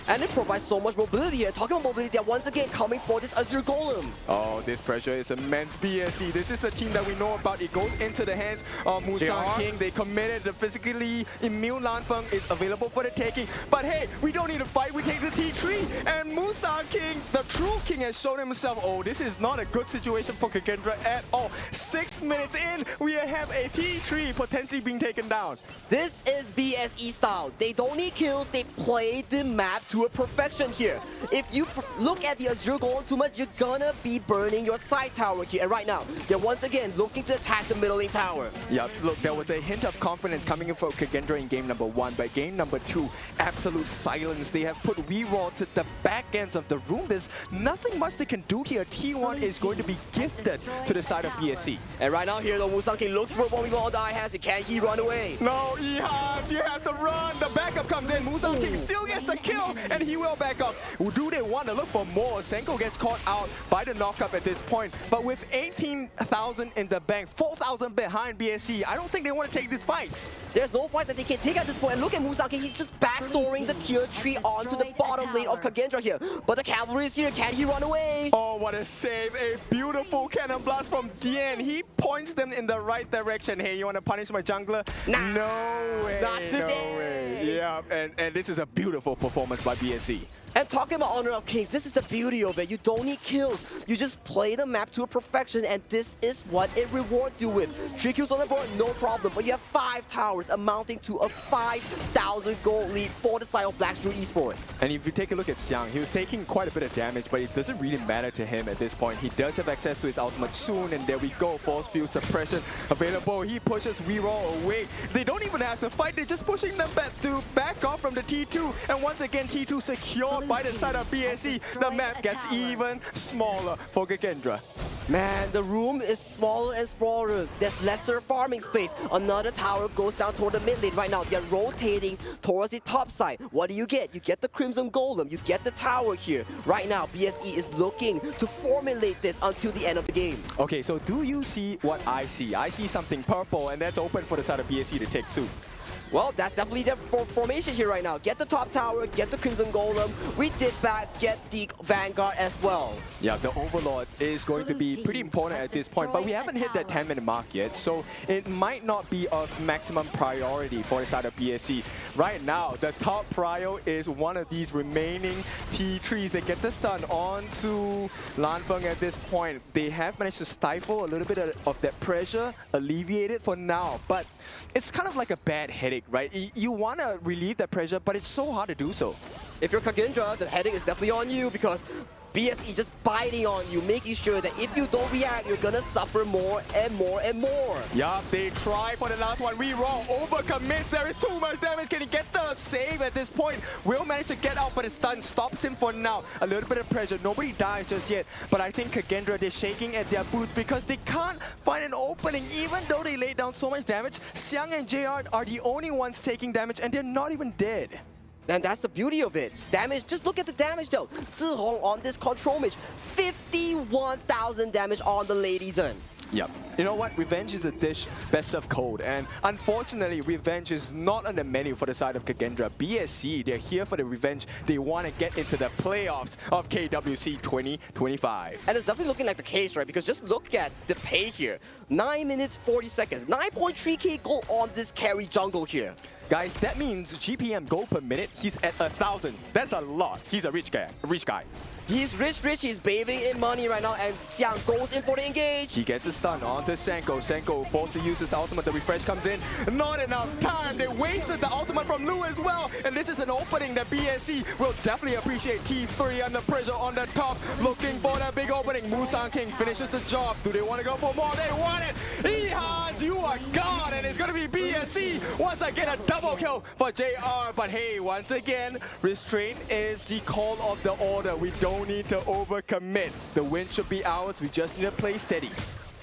And it provides so much mobility here. Talking about mobility, they're once again coming for this Azure Golem. Oh, this pressure is immense. BSE, this is the team that we know about. It goes into the hands of Musang King. They committed. The physically immune Lanfeng is available for the taking. But hey, we don't need to fight. We take the T3. And Musang King, the true king, has shown himself. Oh, this is not a good situation for KAGENDRA at all. 6 minutes in, we have a T3 potentially being taken down. This is BSE style. They don't need kills. They play the map to a perfection here. If you look at the Azure Golem too much, you're gonna be burning your side tower here. And right now, they're once again looking to attack the middle lane tower. Yeah, look, there was a hint of confidence coming in for KAGENDRA in game number 1, but game number 2, absolute silence. They have put reroll to the back ends of the room. There's nothing much they can do here. T1 is going to be gifted to the side of BSC. And right now here, the Musang King looks for what we want on the eye hands. Can he run away? No, Ehans, you have to run. The backup comes in. Musang King still gets the kill, and he will back up. Do they want to look for more? Senko gets caught out by the knockup at this point, but with 18,000 in the bank, 4,000 behind BSC, I don't think they want to take these fights. There's no fights that they can take at this point. And look at Musang King, he's just backdooring the tier 3 onto the bottom lane of KAGENDRA here. But the cavalry is here. Can he run away? Oh, what a save. A beautiful cannon blast from Dien. He points them in the right direction. Hey, you want to punish my jungler? Nah, no way. not today. No way. Yeah, and this is a beautiful performance by BSC. And talking about Honor of Kings, this is the beauty of it. You don't need kills. You just play the map to a perfection, and this is what it rewards you with. 3 kills on the board, no problem. But you have 5 towers amounting to a 5,000 gold lead for the side of Shrew Esports. And if you take a look at Xiang, he was taking quite a bit of damage, but it doesn't really matter to him at this point. He does have access to his ultimate soon, and there we go. Force field suppression available. He pushes reroll away. They don't even have to fight. They're just pushing them back off from the T2. And once again, T2 secured by the side of BSC. The map gets even smaller for KAGENDRA. Man, the room is smaller and smaller. There's lesser farming space. Another tower goes down toward the mid lane. Right now, they're rotating towards the top side. What do? You get the Crimson Golem. You get the tower here. Right now, BSE is looking to formulate this until the end of the game. Okay, so do you see what I see? I see something purple, and that's open for the side of BSC to take soon. Well, that's definitely their formation here right now. Get the top tower, get the Crimson Golem. We did back, get the Vanguard as well. Yeah, the Overlord is going to be pretty important at this point, but we haven't hit that 10-minute mark yet, so it might not be of maximum priority for the side of BSC. Right now, the top prio is one of these remaining T3s. They get the stun onto Lanfeng at this point. They have managed to stifle a little bit of that pressure, alleviate it for now, but it's kind of like a bad headache, right? You want to relieve that pressure, but it's so hard to do so. If you're KAGENDRA, the headache is definitely on you because BSE just biting on you, making sure that if you don't react, you're gonna suffer more and more and more. Yup, they try for the last one. Reroll, overcommits. There is too much damage. Can he get the save at this point? Will manage to get out, but his stun stops him for now. A little bit of pressure. Nobody dies just yet. But I think KAGENDRA, they're shaking at their boots because they can't find an opening. Even though they laid down so much damage, Xiang and JR are the only ones taking damage, and they're not even dead. And that's the beauty of it. Damage, just look at the damage though. Zihong on this control mage, 51,000 damage on the Lady Zhen. Yep. You know what? Revenge is a dish best of cold, and unfortunately, revenge is not on the menu for the side of KAGENDRA. BSC, they're here for the revenge. They want to get into the playoffs of KWC 2025. And it's definitely looking like the case, right? Because just look at the pay here. 9 minutes, 40 seconds. 9.3k gold on this carry jungle here. Guys, that means GPM gold per minute, he's at 1,000. That's a lot. He's a rich guy. He's rich, he's bathing in money right now, and Xiang goes in for the engage. He gets a stun onto Senko. Senko forced to use his ultimate. The refresh comes in. Not enough time. They wasted the ultimate from Lu as well. And this is an opening that BSC will definitely appreciate. T3 under pressure on the top, looking for that big opening. Musang King finishes the job. Do they want to go for more? They want it. Ehans, you are gone, and it's going to be BSC. Once again, a double kill for JR. But hey, once again, restraint is the call of the order. We don't need to overcommit. The win should be ours. We just need to play steady.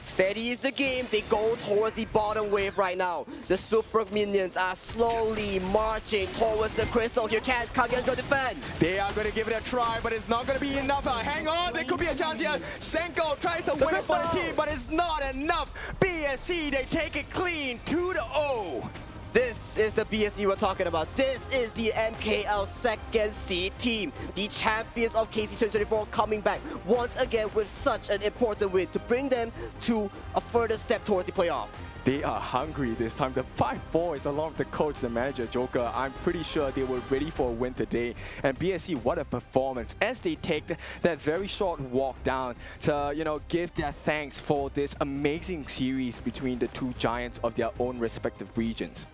Steady is the game. They go towards the bottom wave right now. The super minions are slowly marching towards the crystal. Here can KAGENDRA defend. They are going to give it a try, but it's not going to be enough. Hang on, there could be a chance here. Senko tries to win it for the team, but it's not enough. BSC, they take it clean, 2-0. This is the BSE we're talking about. This is the MKL second seed team. The champions of KC 2024 coming back once again with such an important win to bring them to a further step towards the playoff. They are hungry this time. The 5 boys, along with the coach, the manager, Joker, I'm pretty sure they were ready for a win today. And BSC, what a performance as they take that very short walk down to, give their thanks for this amazing series between the two giants of their own respective regions.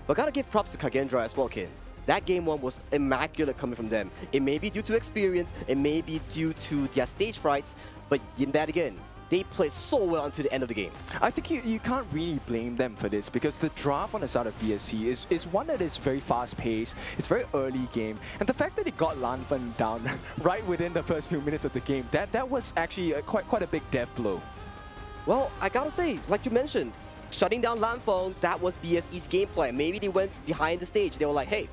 But gotta give props to KAGENDRA as well, kid. that game one was immaculate coming from them. It may be due to experience, it may be due to their stage frights, but in that again, they played so well until the end of the game. I think you can't really blame them for this because the draft on the side of BSC is one that is very fast-paced, it's very early game, and the fact that it got Lanfen down right within the first few minutes of the game, that was actually quite a big death blow. Well, I gotta say, like you mentioned, shutting down Lanfeng, that was BSE's game plan. Maybe they went behind the stage. They were like, hey,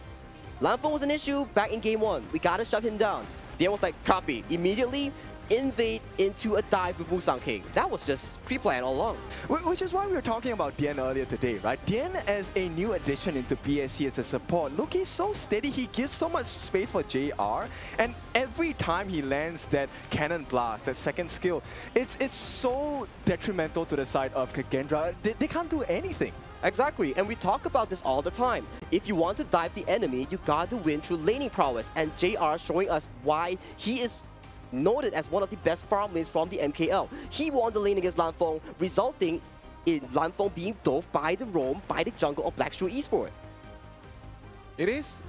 Lanfeng was an issue back in game one. We gotta shut him down. They was like, copy. Immediately invade into a dive with Musang King. That was just pre-planned all along. Which is why we were talking about Dian earlier today, right? Dian as a new addition into BSC as a support. Look, he's so steady. He gives so much space for JR. And every time he lands that cannon blast, that second skill, it's so detrimental to the side of KAGENDRA. They can't do anything. Exactly, and we talk about this all the time. If you want to dive the enemy, you got to win through laning prowess. And JR showing us why he is noted as one of the best farm lanes from the MKL. He won the lane against Lanfeng, resulting in Lanfeng being dove by the roam by the jungle of Black Shrew Esports. It is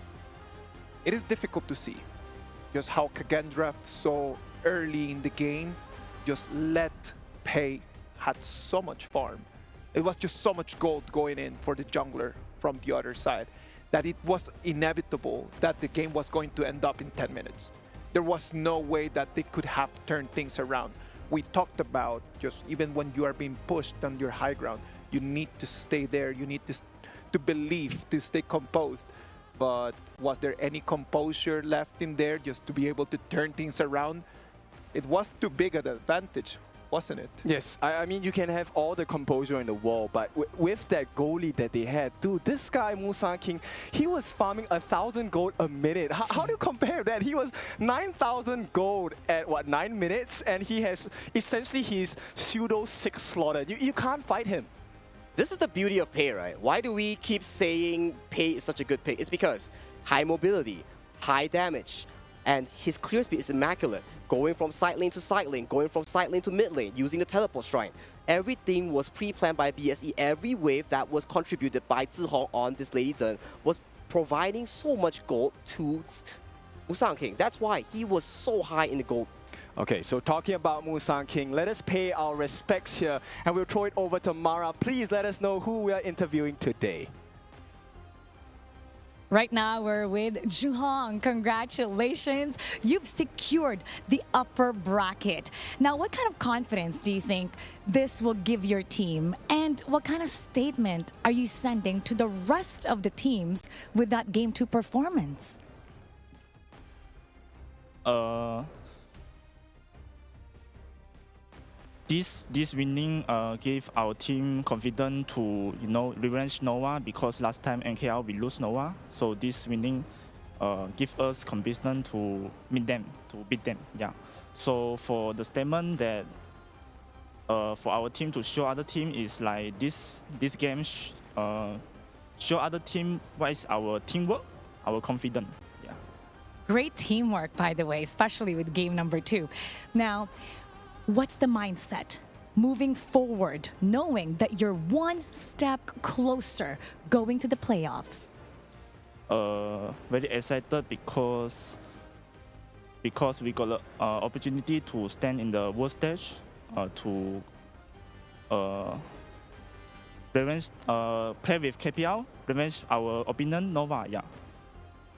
difficult to see just how KAGENDRA so early in the game just let Pei had so much farm. It was just so much gold going in for the jungler from the other side that it was inevitable that the game was going to end up in 10 minutes. There was no way that they could have turned things around. We talked about just even when you are being pushed on your high ground, you need to stay there, you need to believe, to stay composed. But was there any composure left in there just to be able to turn things around? It was too big an advantage, wasn't it? Yes, I mean, you can have all the composure in the world, but with that goalie that they had, dude, this guy, Musang King, he was farming 1,000 gold a minute. How do you compare that? He was 9,000 gold at, what, 9 minutes? And he has essentially his pseudo 6 slaughter. You can't fight him. This is the beauty of Pei, right? Why do we keep saying Pei is such a good pick? It's because high mobility, high damage, and his clear speed is immaculate. Going from side lane to side lane, going from side lane to mid lane, using the teleport shrine. Everything was pre-planned by BSE. Every wave that was contributed by Zihong on this Lady Zhen was providing so much gold to Musang King. That's why he was so high in the gold. Okay, so talking about Musang King, let us pay our respects here, and we'll throw it over to Mara. Please let us know who we are interviewing today. Right now, we're with Zhihong. Congratulations. You've secured the upper bracket. Now, what kind of confidence do you think this will give your team? And what kind of statement are you sending to the rest of the teams with that Game 2 performance? This winning gave our team confidence to revenge Nova, because last time NKL we lose Nova, so this winning give us confidence to beat them. Yeah. So for the statement that for our team to show other team is like this game show other team what is our teamwork, our confidence. Yeah. Great teamwork, by the way, especially with game number 2. Now, what's the mindset moving forward, knowing that you're one step closer going to the playoffs? Very excited because we got the opportunity to stand in the world stage to play with KPL, revenge our opponent Nova. Yeah.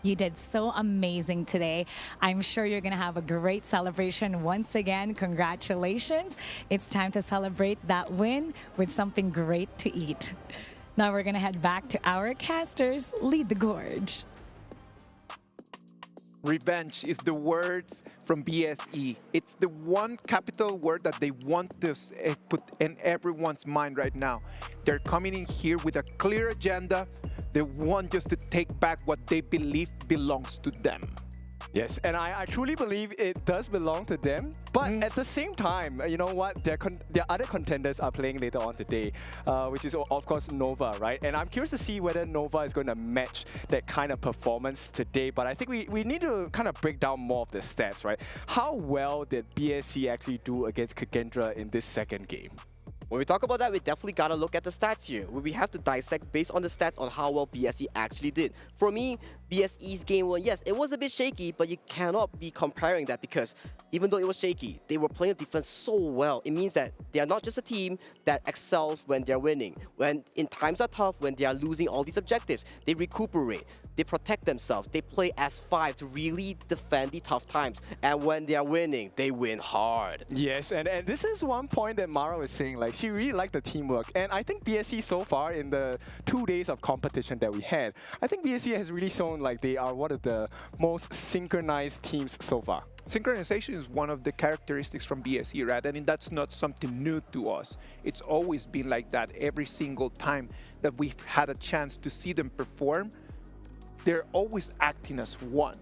You did so amazing today. I'm sure you're going to have a great celebration once again. Congratulations. It's time to celebrate that win with something great to eat. Now we're going to head back to our casters. Lead the gorge. Revenge is the words from BSE. It's the one capital word that they want to put in everyone's mind right now. They're coming in here with a clear agenda. They want just to take back what they believe belongs to them. Yes, and I truly believe it does belong to them. But at the same time, you know what? Their other contenders are playing later on today, which is, of course, Nova, right? And I'm curious to see whether Nova is going to match that kind of performance today. But I think we need to kind of break down more of the stats, right? How well did BSC actually do against KAGENDRA in this second game? When we talk about that, we definitely gotta look at the stats here. We have to dissect based on the stats on how well BSE actually did. For me, BSE's game 1, yes, it was a bit shaky, but you cannot be comparing that because even though it was shaky, they were playing the defense so well. It means that they are not just a team that excels when they're winning. When in times are tough, when they are losing all these objectives, they recuperate, they protect themselves, they play as 5 to really defend the tough times. And when they are winning, they win hard. Yes, and this is one point that Mara was saying, like she really liked the teamwork. And I think BSC so far in the 2 days of competition that we had, I think BSC has really shown like they are one of the most synchronized teams so far. Synchronization is one of the characteristics from BSE, right? I mean, that's not something new to us. It's always been like that every single time that we've had a chance to see them perform. They're always acting as one.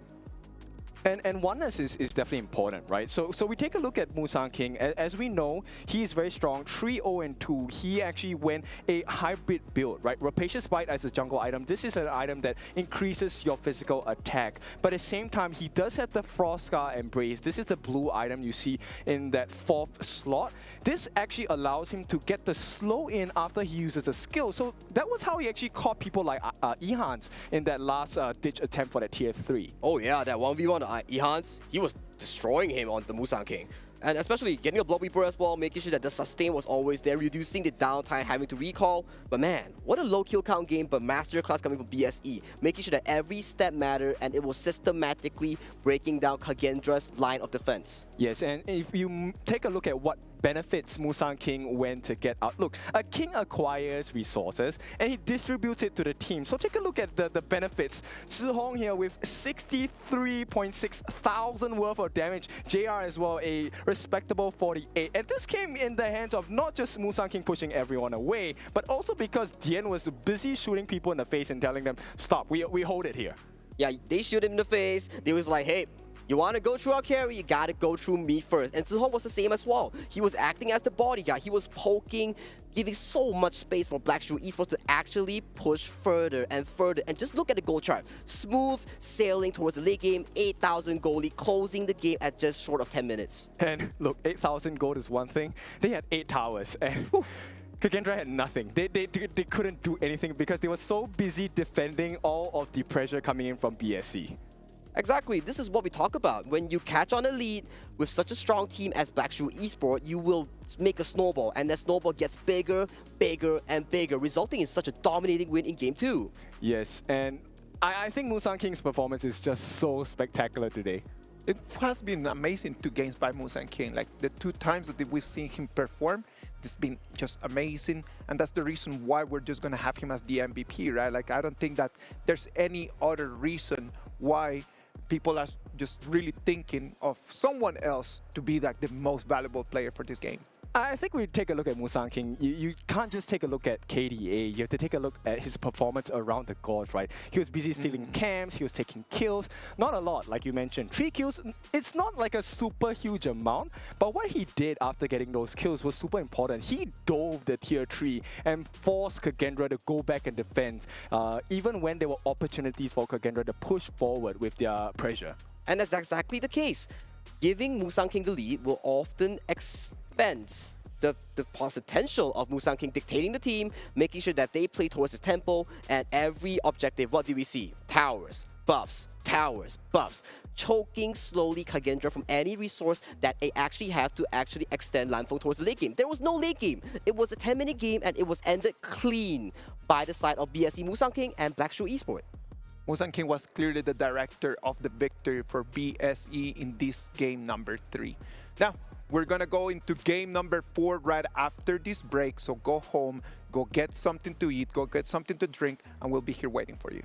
And oneness is definitely important, right? So we take a look at Musang King. As we know, he is very strong, 3-0-2. He actually went a hybrid build, right? Rapacious Bite as a jungle item. This is an item that increases your physical attack. But at the same time, he does have the Frost Scar Embrace. This is the blue item you see in that 4th slot. This actually allows him to get the slow in after he uses a skill. So that was how he actually caught people like Ehans in that last ditch attempt for that tier 3. Oh yeah, that 1v1 Ehans, he was destroying him on the Musang King. And especially getting a block weeper as well, making sure that the sustain was always there, reducing the downtime, having to recall. But man, what a low kill count game, but masterclass coming from BSE, making sure that every step mattered and it was systematically breaking down KAGENDRA's line of defense. Yes, and if you take a look at what benefits Musang King when to get out. Look, a king acquires resources and he distributes it to the team. So take a look at the benefits. Zhihong here with 63.6 thousand worth of damage. JR as well, a respectable 48. And this came in the hands of not just Musang King pushing everyone away, but also because Dian was busy shooting people in the face and telling them, stop, we hold it here. Yeah, they shoot him in the face. They was like, hey, you want to go through our carry, you gotta go through me first. And Zhihong was the same as well. He was acting as the bodyguard. He was poking, giving so much space for Black Shrew Esports to actually push further and further. And just look at the goal chart. Smooth sailing towards the late game, 8,000 goalie, closing the game at just short of 10 minutes. And look, 8,000 gold is one thing. They had 8 towers. And KAGENDRA had nothing. They couldn't do anything because they were so busy defending all of the pressure coming in from BSC. Exactly, this is what we talk about. When you catch on a lead with such a strong team as Black Shrew Esports, you will make a snowball, and that snowball gets bigger, bigger, and bigger, resulting in such a dominating win in Game 2. Yes, and I think Musang King's performance is just so spectacular today. It has been amazing 2 games by Musang King. Like the 2 times that we've seen him perform, it's been just amazing, and that's the reason why we're just gonna have him as the MVP, right? Like I don't think that there's any other reason why people are just really thinking of someone else to be like the most valuable player for this game. I think we take a look at Musang King. You can't just take a look at KDA. You have to take a look at his performance around the gods, right? He was busy stealing camps, he was taking kills. Not a lot, like you mentioned. 3 kills, it's not like a super huge amount, but what he did after getting those kills was super important. He dove the tier 3 and forced KAGENDRA to go back and defend, even when there were opportunities for KAGENDRA to push forward with their pressure. And that's exactly the case. Giving Musang King the lead will often expend the potential of Musang King dictating the team, making sure that they play towards his tempo, and every objective, what do we see? Towers, buffs, choking slowly KAGENDRA from any resource that they actually have to actually extend Lanfeng towards the late game. There was no late game. It was a 10-minute game, and it was ended clean by the side of BSE Musang King and Black Shrew Esports. Musang King was clearly the director of the victory for BSE in this game number 3. Now, we're gonna go into game number 4 right after this break, so go home, go get something to eat, go get something to drink, and we'll be here waiting for you.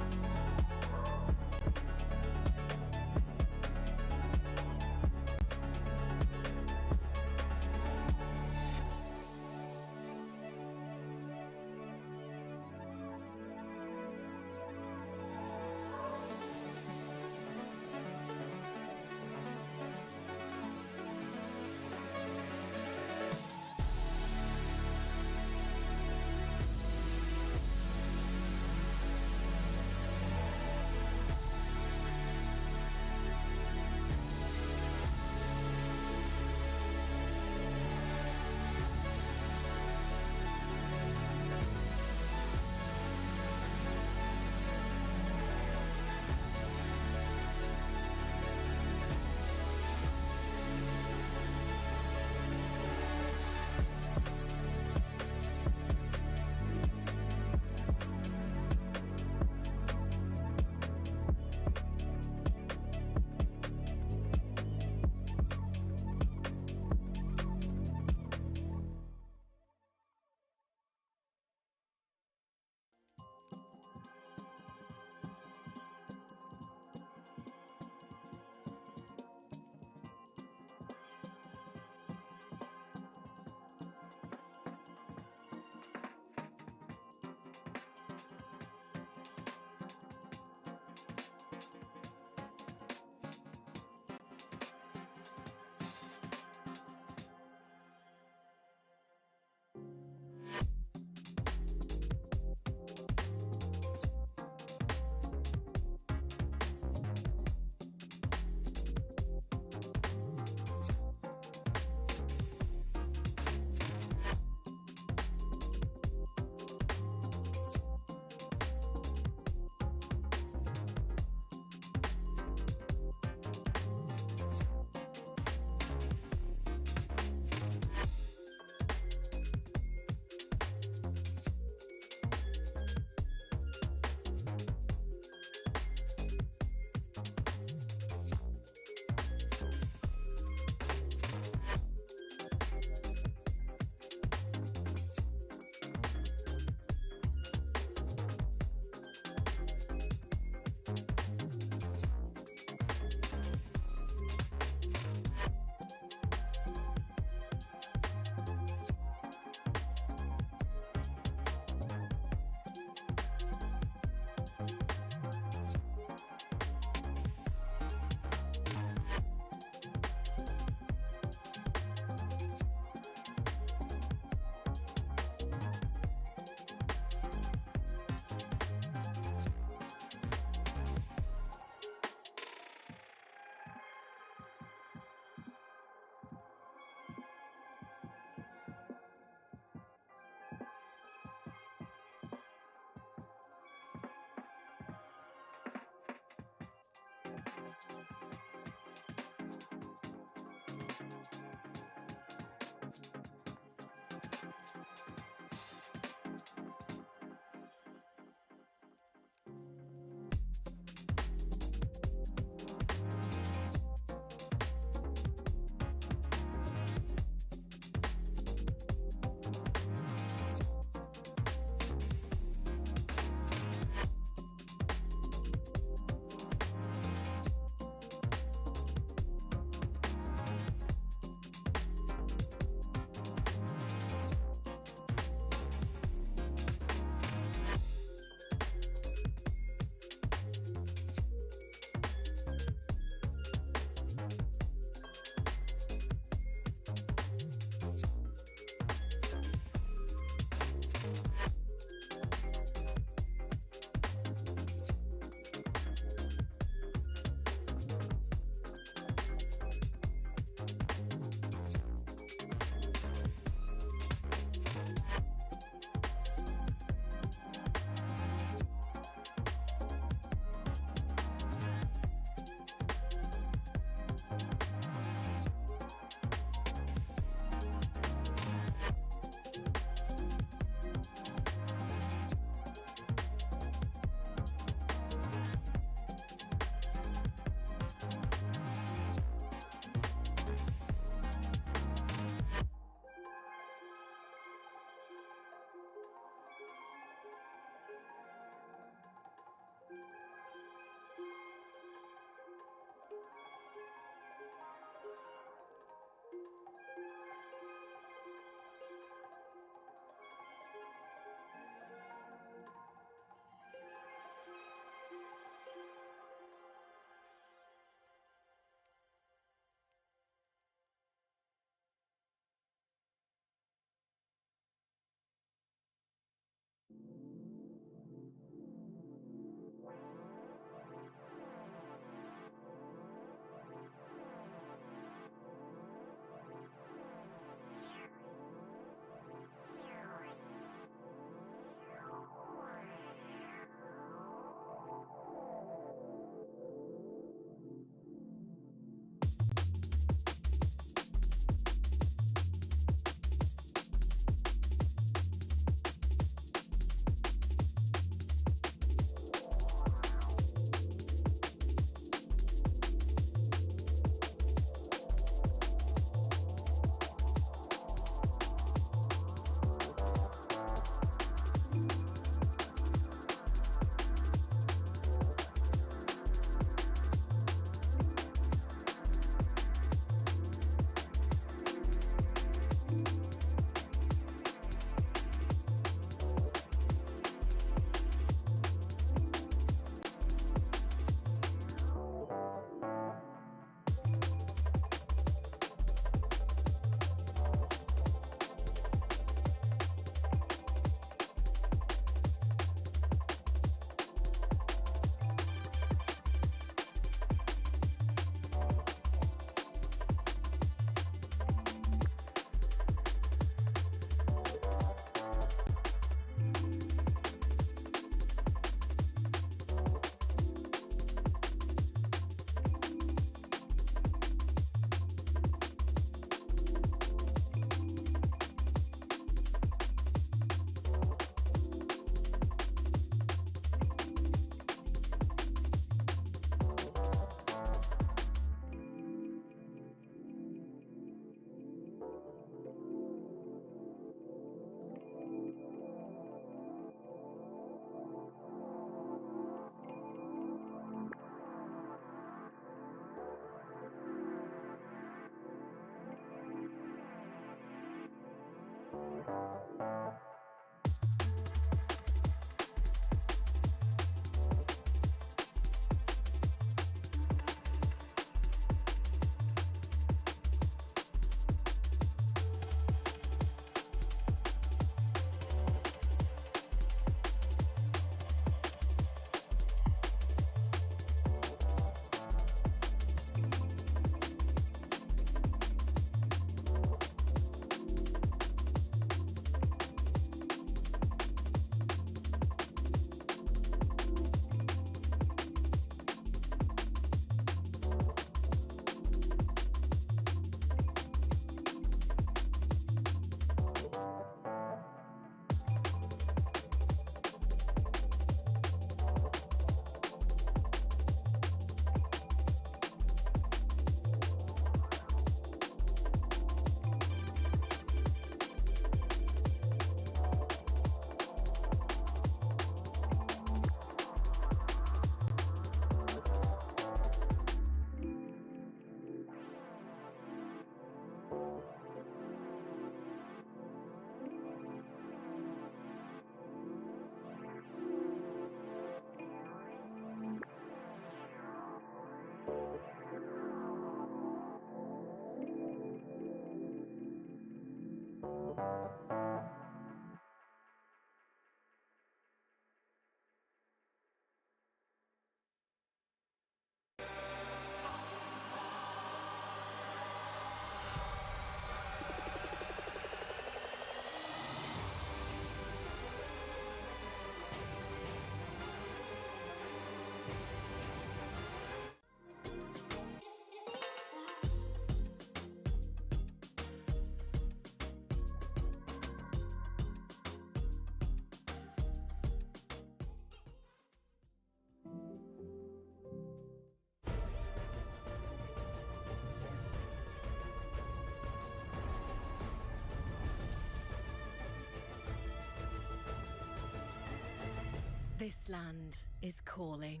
This land is calling.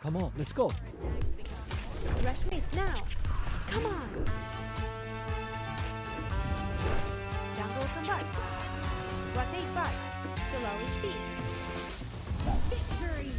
Come on, let's go. Rush mid now. Come on. Jungle combat. Rotate bot to low HP. Victory!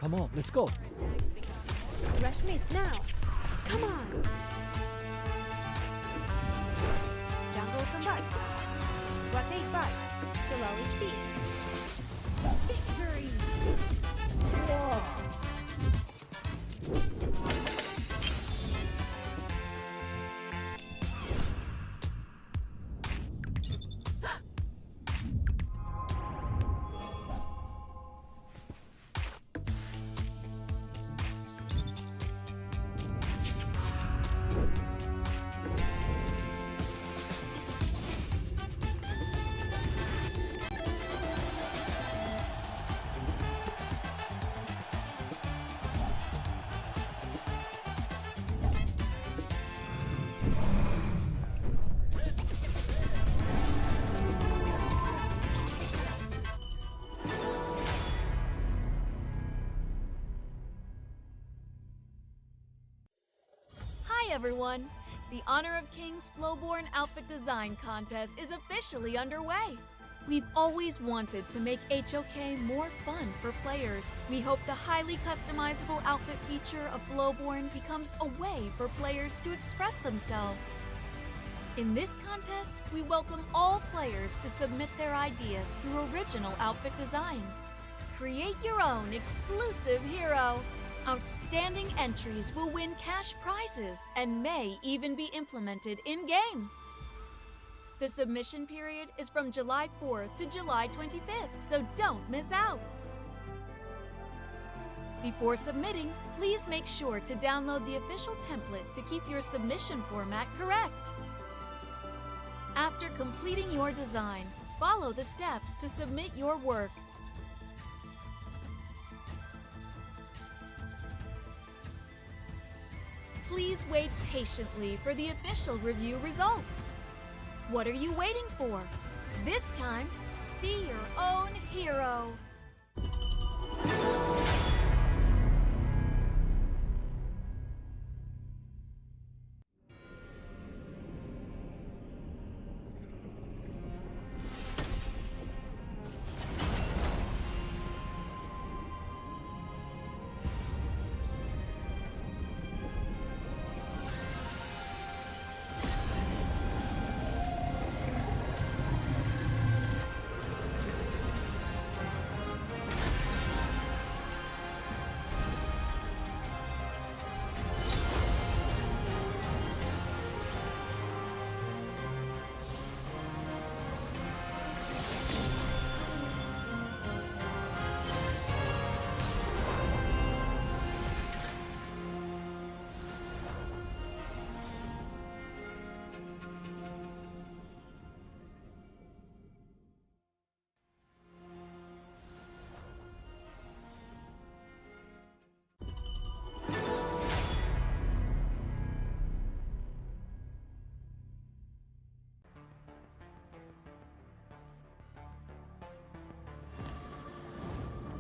Come on, let's go. Rush mid now. Come on. Jungle combat. Rotate bot to low HP. Victory! Hi everyone! The Honor of Kings Flowborn Outfit Design Contest is officially underway. We've always wanted to make HOK more fun for players. We hope the highly customizable outfit feature of Flowborn becomes a way for players to express themselves. In this contest, we welcome all players to submit their ideas through original outfit designs. Create your own exclusive hero. Outstanding entries will win cash prizes and may even be implemented in-game. The submission period is from July 4th to July 25th, so don't miss out. Before submitting, please make sure to download the official template to keep your submission format correct. After completing your design, follow the steps to submit your work. Please wait patiently for the official review results. What are you waiting for? This time, be your own hero.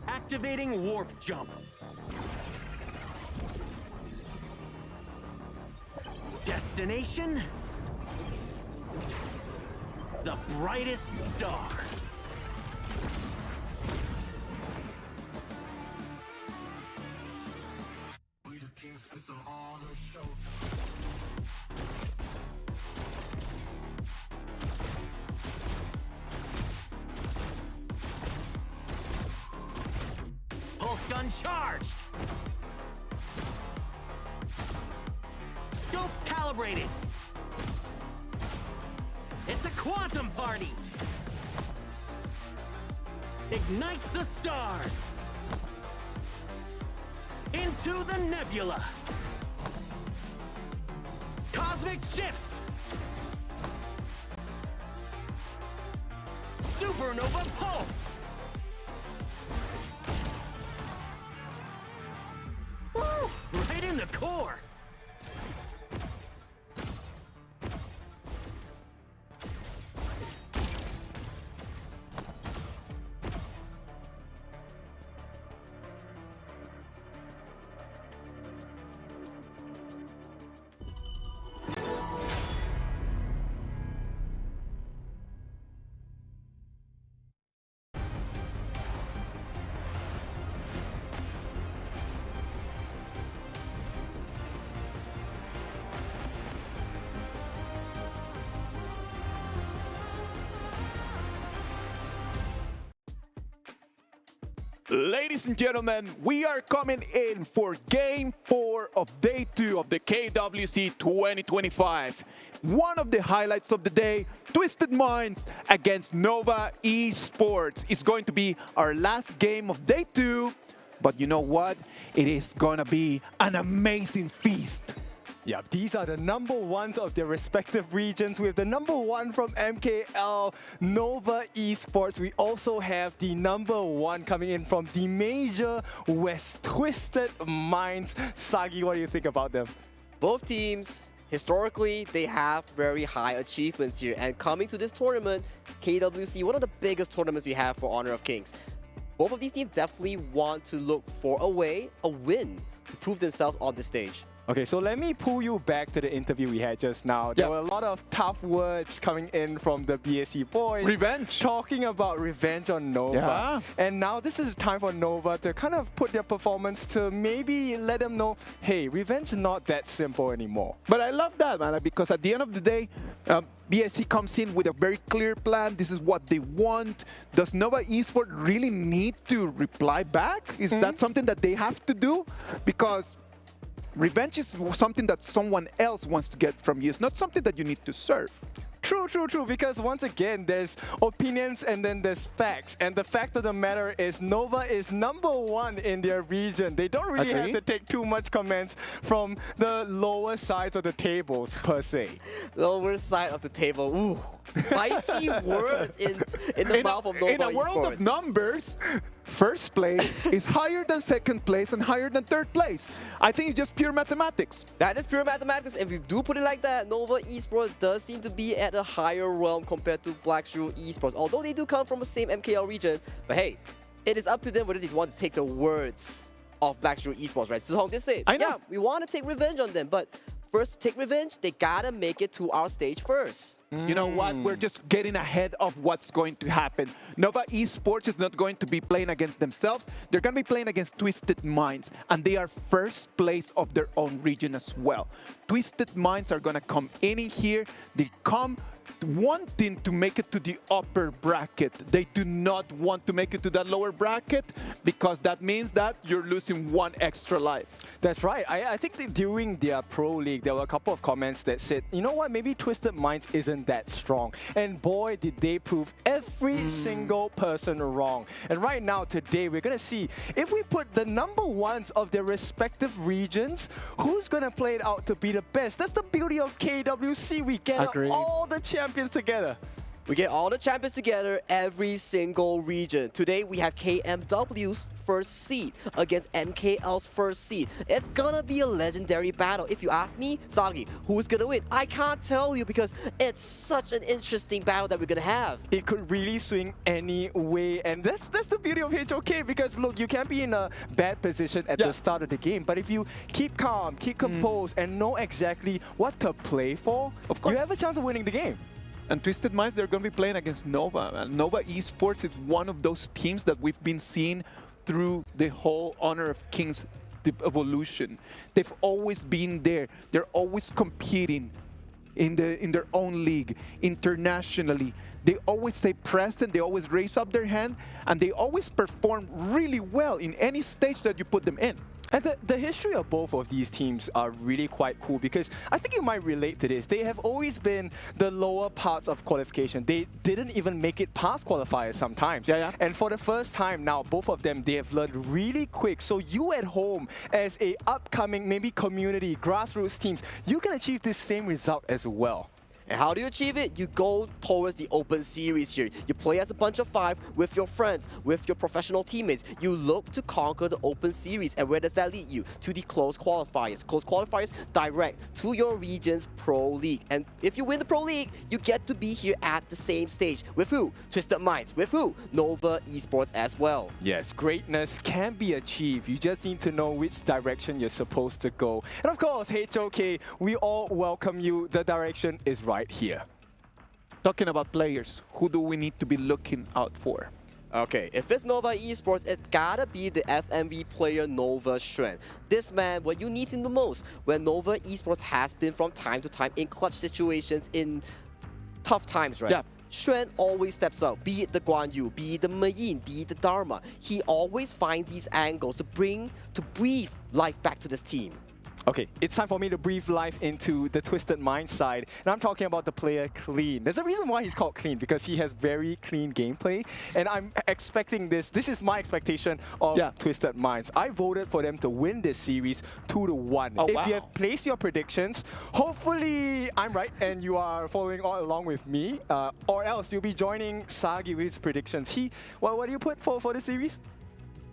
Activating warp jump. Destination? The brightest star. Pulse gun charged! Scope calibrated! It's a quantum party! Ignite the stars! Into the nebula! Cosmic shifts! Supernova pulse! Woo! Right in the core! Ladies and gentlemen, we are coming in for Game 4 of Day 2 of the KWC 2025. One of the highlights of the day, Twisted Minds against Nova Esports, is going to be our last game of Day 2. But you know what? It is gonna be an amazing feast. Yep, these are the number ones of their respective regions. We have the number one from MKL, Nova Esports. We also have the number one coming in from the major West, Twisted Minds. Sagi, what do you think about them? Both teams, historically, they have very high achievements here. And coming to this tournament, KWC, one of the biggest tournaments we have for Honor of Kings. Both of these teams definitely want to look for a win, to prove themselves on the stage. Okay, so let me pull you back to the interview we had just now. There were a lot of tough words coming in from the BSC boys. Revenge. Talking about revenge on Nova. Yeah. And now this is the time for Nova to kind of put their performance to maybe let them know, hey, revenge is not that simple anymore. But I love that, man, because at the end of the day, BSC comes in with a very clear plan. This is what they want. Does Nova Esports really need to reply back? Is that something that they have to do? Because revenge is something that someone else wants to get from you. It's not something that you need to serve. True, because once again, there's opinions and then there's facts. And the fact of the matter is Nova is #1 in their region. They don't really have to take too much comments from the lower sides of the tables, per se. Lower side of the table. Ooh, spicy words in the mouth of Nova In a world of numbers, first place is higher than second place and higher than third place. I think it's just pure mathematics. That is pure mathematics. If you do put it like that, Nova Esports does seem to be at a higher realm compared to Black Shrew Esports. Although they do come from the same MKL region, but hey, it is up to them whether they want to take the words of Black Shrew Esports, right? Zihong did say, yeah, we want to take revenge on them, but first to take revenge, they gotta make it to our stage first. You know what? We're just getting ahead of what's going to happen. Nova Esports is not going to be playing against themselves. They're going to be playing against Twisted Minds, and they are first place of their own region as well. Twisted Minds are going to come in here. They come wanting to make it to the upper bracket. They do not want to make it to that lower bracket because that means that you're losing one extra life. That's right. I think that during their Pro League, there were a couple of comments that said, you know what, maybe Twisted Minds isn't that strong. And boy, did they prove every single person wrong. And right now, today, we're going to see if we put the #1s of their respective regions, who's going to play it out to be the best. That's the beauty of KWC. We get all the champions together. We get all the champions together, every single region. Today, we have KMW's first seed against MKL's first seed. It's gonna be a legendary battle. If you ask me, Sagi, who's gonna win? I can't tell you because it's such an interesting battle that we're gonna have. It could really swing any way, and that's the beauty of HOK, because look, you can be in a bad position at the start of the game, but if you keep calm, keep composed, and know exactly what to play for, you have a chance of winning the game. And Twisted Minds, they're going to be playing against Nova. And Nova Esports is one of those teams that we've been seeing through the whole Honor of Kings evolution. They've always been there. They're always competing in their own league, internationally. They always stay present, they always raise up their hand, and they always perform really well in any stage that you put them in. And the history of both of these teams are really quite cool, because I think you might relate to this. They have always been the lower parts of qualification. They didn't even make it past qualifiers sometimes. And for the first time now, both of them, they have learned really quick. So you at home, as a upcoming maybe community, grassroots teams, you can achieve this same result as well. And how do you achieve it? You go towards the open series here. You play as a bunch of 5 with your friends, with your professional teammates. You look to conquer the open series. And where does that lead you? To the closed qualifiers. Closed qualifiers direct to your region's Pro League. And if you win the Pro League, you get to be here at the same stage. With who? Twisted Minds. With who? Nova Esports as well. Yes, greatness can be achieved. You just need to know which direction you're supposed to go. And of course, HOK, we all welcome you. The direction is right here. Talking about players, who do we need to be looking out for? Okay, if it's Nova Esports, it gotta be the FMV player Nova Shrew. This man, when you need him the most, when Nova Esports has been from time to time in clutch situations, in tough times, right? Yeah. Shrew always steps up, be it the Guan Yu, be it the Mayin, be it the Dharma. He always finds these angles to breathe life back to this team. Okay, it's time for me to breathe life into the Twisted Mind side. And I'm talking about the player Clean. There's a reason why he's called Clean, because he has very clean gameplay. And I'm expecting this. This is my expectation of Twisted Minds. I voted for them to win this series 2-1. Oh, if wow. you have placed your predictions, hopefully I'm right and you are following all along with me. Or else you'll be joining Sagi with his predictions. What do you put for the series?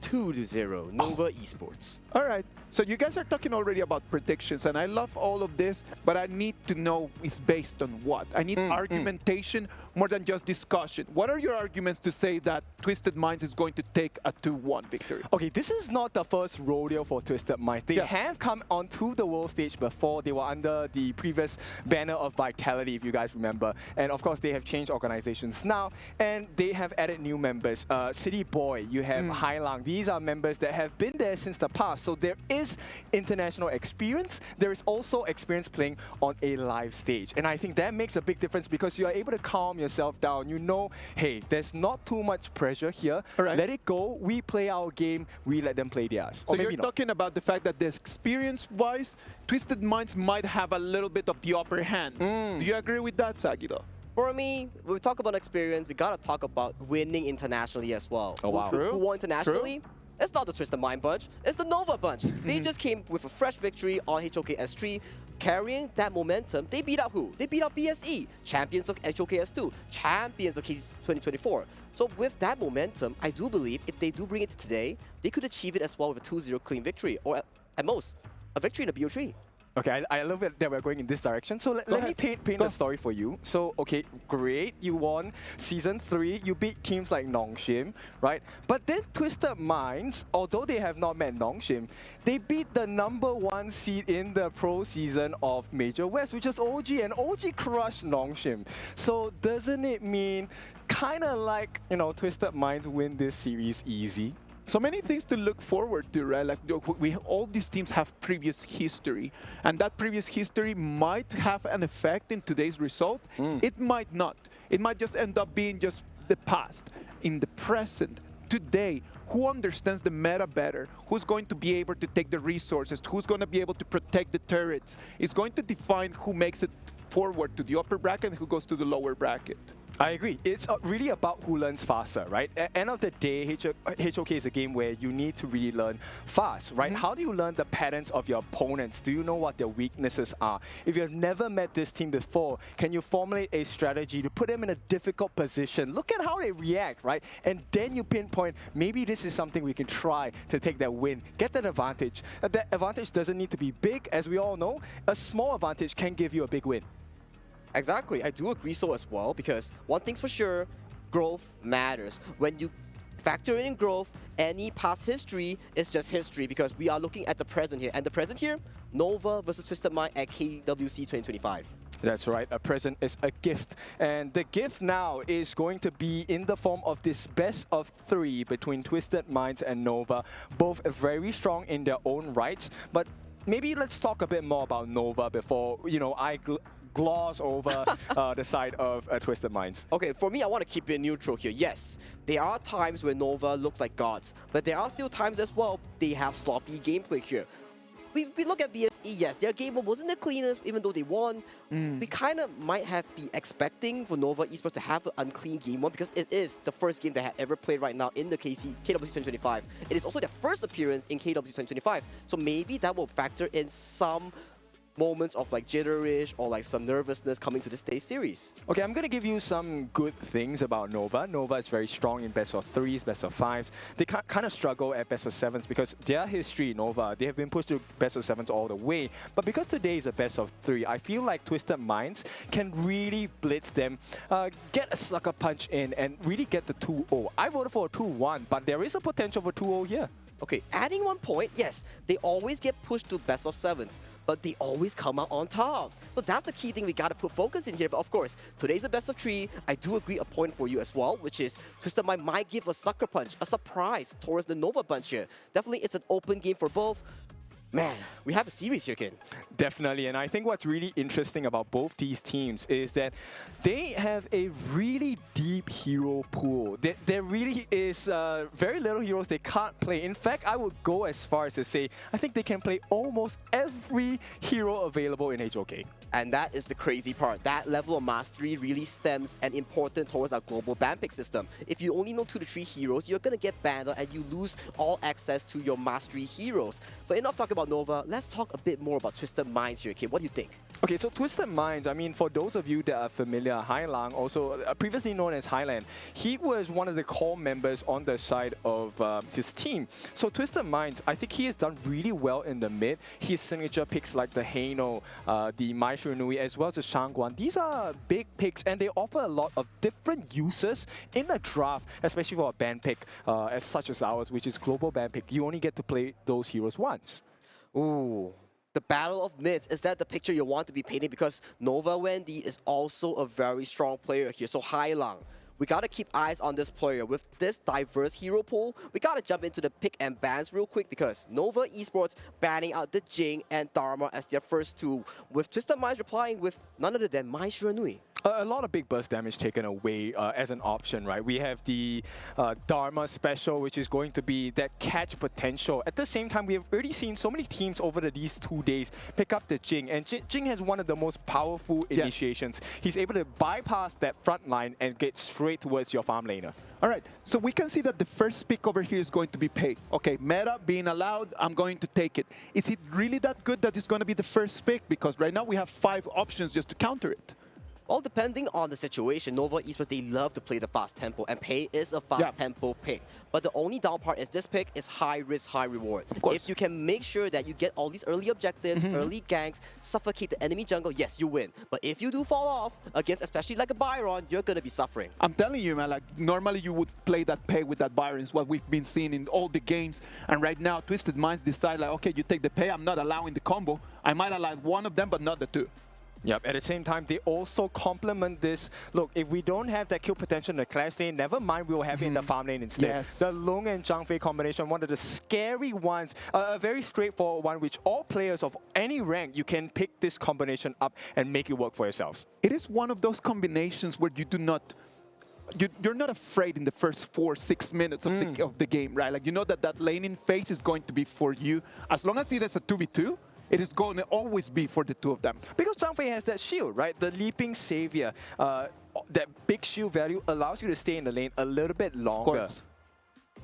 2-0, Nova Esports. All right. So you guys are talking already about predictions, and I love all of this, but I need to know it's based on what? I need argumentation more than just discussion. What are your arguments to say that Twisted Minds is going to take a 2-1 victory? Okay, this is not the first rodeo for Twisted Minds. They have come onto the world stage before. They were under the previous banner of Vitality, if you guys remember. And of course, they have changed organizations now, and they have added new members. City Boy, you have Hailang. These are members that have been there since the past. So there is international experience. There is also experience playing on a live stage. And I think that makes a big difference because you are able to calm yourself down. You know, hey, there's not too much pressure here. Let it go. We play our game. We let them play theirs. So you're talking about the fact that the experience-wise, Twisted Minds might have a little bit of the upper hand. Do you agree with that, Sagido? For me, when we talk about experience, we gotta talk about winning internationally as well. Oh, wow. Who won internationally? It's not the Twisted Mind bunch, it's the Nova bunch. They just came with a fresh victory on HOK S3, carrying that momentum. They beat out who? They beat out BSE, champions of HOK S2, champions of KC 2024. So with that momentum, I do believe if they do bring it to today, they could achieve it as well with a 2-0 clean victory, or at most, a victory in the BO3. Okay, I love it that we're going in this direction. So let me paint the story for you. So, okay, great. You won Season 3. You beat teams like Nongshim, right? But then Twisted Minds, although they have not met Nongshim, they beat the #1 seed in the pro season of Major West, which is OG, and OG crushed Nongshim. So doesn't it mean kind of like, you know, Twisted Minds win this series easy? So many things to look forward to, right? Like all these teams have previous history, and that previous history might have an effect in today's result. It might not. It might just end up being just the past. In the present, today, who understands the meta better? Who's going to be able to take the resources? Who's going to be able to protect the turrets? Is going to define who makes it forward to the upper bracket and who goes to the lower bracket. I agree. It's really about who learns faster, right? At the end of the day, HOK is a game where you need to really learn fast, right? How do you learn the patterns of your opponents? Do you know what their weaknesses are? If you've never met this team before, can you formulate a strategy to put them in a difficult position? Look at how they react, right? And then you pinpoint, maybe this is something we can try to take that win, get that advantage. That advantage doesn't need to be big, as we all know. A small advantage can give you a big win. Exactly, I do agree so as well, because one thing's for sure, growth matters. When you factor in growth, any past history is just history, because we are looking at the present here. And the present here, Nova versus Twisted Mind at KWC 2025. That's right, a present is a gift. And the gift now is going to be in the form of this best of 3 between Twisted Minds and Nova. Both very strong in their own rights, but maybe let's talk a bit more about Nova before, you know, I gloss over the side of Twisted Minds. Okay, for me, I want to keep it neutral here. Yes, there are times where Nova looks like gods, but there are still times as well they have sloppy gameplay here. We look at BSE, yes, their game wasn't the cleanest, even though they won. We kind of might have been expecting for Nova Esports to have an unclean game one, because it is the first game they have ever played right now in the KWC 2025. It is also their first appearance in KWC 2025, so maybe that will factor in some moments of like jitterish or like some nervousness coming to this day series. Okay, I'm going to give you some good things about Nova. Nova is very strong in best of 3s, best of 5s. They kind of struggle at best of 7s because their history, Nova, they have been pushed to best of 7s all the way. But because today is a best of 3, I feel like Twisted Minds can really blitz them, get a sucker punch in, and really get the 2-0. I voted for a 2-1, but there is a potential for 2-0 here. Okay, adding 1 point, yes, they always get pushed to best of 7s, but they always come out on top. So that's the key thing we gotta put focus in here. But of course, today's a best of 3. I do agree a point for you as well, which is Twisted Mind might give a sucker punch, a surprise towards the Nova bunch here. Definitely, it's an open game for both. Man, we have a series here, kid. Definitely, and I think what's really interesting about both these teams is that they have a really deep hero pool. There really is very little heroes they can't play. In fact, I would go as far as to say, I think they can play almost every hero available in HOK. And that is the crazy part. That level of mastery really stems and important towards our global ban pick system. If you only know 2 to 3 heroes, you're gonna get banned and you lose all access to your mastery heroes. But enough talk about about Nova, let's talk a bit more about Twisted Minds here, Kim. What do you think? Okay, so Twisted Minds, I mean, for those of you that are familiar, Hai Lang, also previously known as Highland, he was one of the core members on the side of his team. So Twisted Minds, I think he has done really well in the mid. His signature picks like the Heino, the Mai Shiranui, as well as the Shangguan, these are big picks and they offer a lot of different uses in the draft, especially for a ban pick as such as ours, which is global ban pick. You only get to play those heroes once. Ooh. The battle of mids, is that the picture you want to be painting? Because Nova Wendy is also a very strong player here. So Hai Lang, we got to keep eyes on this player. With this diverse hero pool, we got to jump into the pick and bans real quick because Nova Esports banning out the Jing and Dharma as their first two, with Twisted Minds replying with none other than Mai Shiranui. A lot of big burst damage taken away as an option, right? We have the Dharma special, which is going to be that catch potential. At the same time, we have already seen so many teams over these 2 days pick up the Jing, and Jing has one of the most powerful initiations. He's able to bypass that front line and get straight towards your farm laner. All right, so we can see that the first pick over here is going to be Pei. Okay, meta being allowed, I'm going to take it. Is it really that good that it's going to be the first pick? Because right now we have 5 options just to counter it. Well, depending on the situation, Nova Esports, they love to play the fast tempo, and Pei is a fast tempo pick. But the only down part is this pick is high risk, high reward. If you can make sure that you get all these early objectives, early ganks, suffocate the enemy jungle, yes, you win. But if you do fall off against especially like a Byron, you're going to be suffering. I'm telling you, man, like normally you would play that Pei with that Byron, is what we've been seeing in all the games. And right now, Twisted Minds decide like, okay, you take the Pei, I'm not allowing the combo. I might allow one of them, but not the two. Yep, at the same time, they also complement this. Look, if we don't have that kill potential in the clash lane, never mind, we'll have it in the farm lane instead. Yes. The Long and Zhang Fei combination, one of the scary ones, a very straightforward one, which all players of any rank, you can pick this combination up and make it work for yourselves. It is one of those combinations where you do not... You're not afraid in the first 4-6 minutes of the game, right? Like, you know that laning phase is going to be for you. As long as it is a 2v2, it is going to always be for the two of them. Because Zhang Fei has that shield, right? The Leaping Savior. That big shield value allows you to stay in the lane a little bit longer. Of course.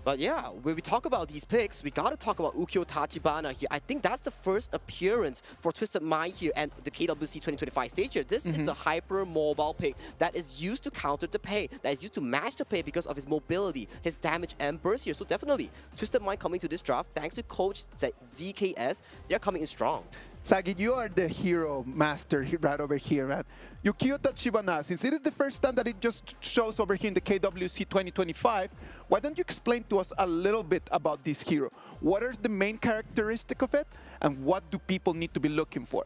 But yeah, when we talk about these picks, we got to talk about Ukyo Tachibana here. I think that's the first appearance for Twisted Mind here and the KWC 2025 stage here. This is a hyper-mobile pick that is used to counter the Pei, that is used to match the Pei because of his mobility, his damage, and burst here. So definitely, Twisted Mind coming to this draft, thanks to Coach ZKS, they're coming in strong. Sagi, you are the hero master right over here, man. Ukyo Tachibana, since it is the first time that it just shows over here in the KWC 2025, why don't you explain to us a little bit about this hero? What are the main characteristics of it, and what do people need to be looking for?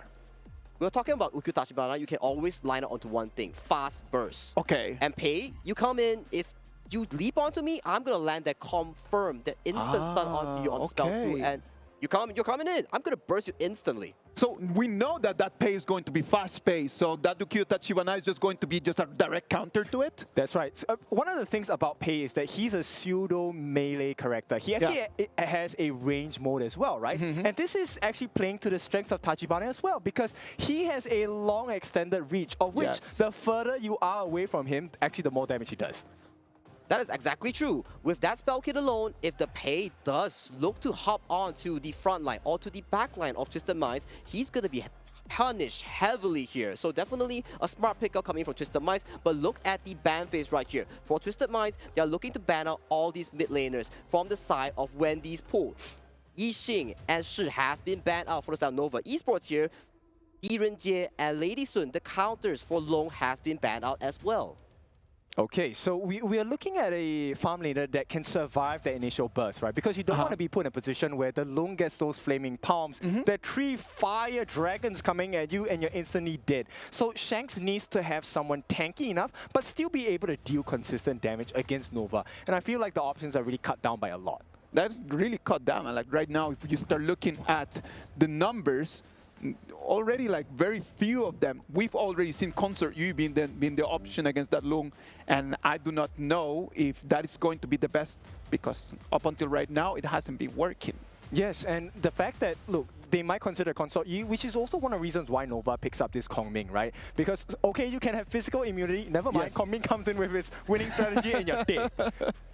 We're talking about Ukyo Tachibana, you can always line up onto one thing, fast burst. Okay. And Pei, you come in, if you leap onto me, I'm going to land that confirm, that instant stun onto you on the spell too, and you're coming in, I'm going to burst you instantly. So we know that Pei is going to be fast-paced, so that Ukyo Tachibana is just going to be just a direct counter to it? That's right. So, one of the things about Pei is that he's a pseudo melee character. He actually has a range mode as well, right? And this is actually playing to the strengths of Tachibana as well, because he has a long extended reach, of which the further you are away from him, actually the more damage he does. That is exactly true. With that spell kit alone, if the Pei does look to hop onto the front line or to the back line of Twisted Minds, he's going to be punished heavily here. So definitely a smart pickup coming from Twisted Minds. But look at the ban phase right here. For Twisted Minds, they are looking to ban out all these mid laners from the side of Wendy's pool. Yixing and Shi has been banned out for the side of Nova Esports here. Yi Renjie and Lady Sun, the counters for Long has been banned out as well. Okay, so we are looking at a farm laner that can survive the initial burst, right? Because you don't want to be put in a position where the Lung gets those flaming palms, there are 3 fire dragons coming at you and you're instantly dead. So Shanks needs to have someone tanky enough, but still be able to deal consistent damage against Nova. And I feel like the options are really cut down by a lot. That's really cut down. Like right now, if you start looking at the numbers, already like very few of them. We've already seen Concert Yu being the option against that Lung, and I do not know if that is going to be the best, because up until right now it hasn't been working. Yes, and the fact that, look, they might consider Consort E, which is also one of the reasons why Nova picks up this Kongming, right? Because, okay, you can have physical immunity, never mind, Kongming comes in with his winning strategy and you're dead.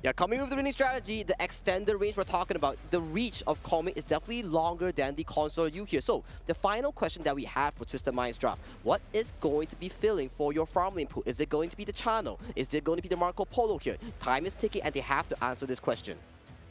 Yeah, coming with the winning strategy, the extended range we're talking about, the reach of Kongming is definitely longer than the Consort U here. So, the final question that we have for Twisted Minds draft, what is going to be filling for your farming pool? Is it going to be the Channel? Is it going to be the Marco Polo here? Time is ticking and they have to answer this question.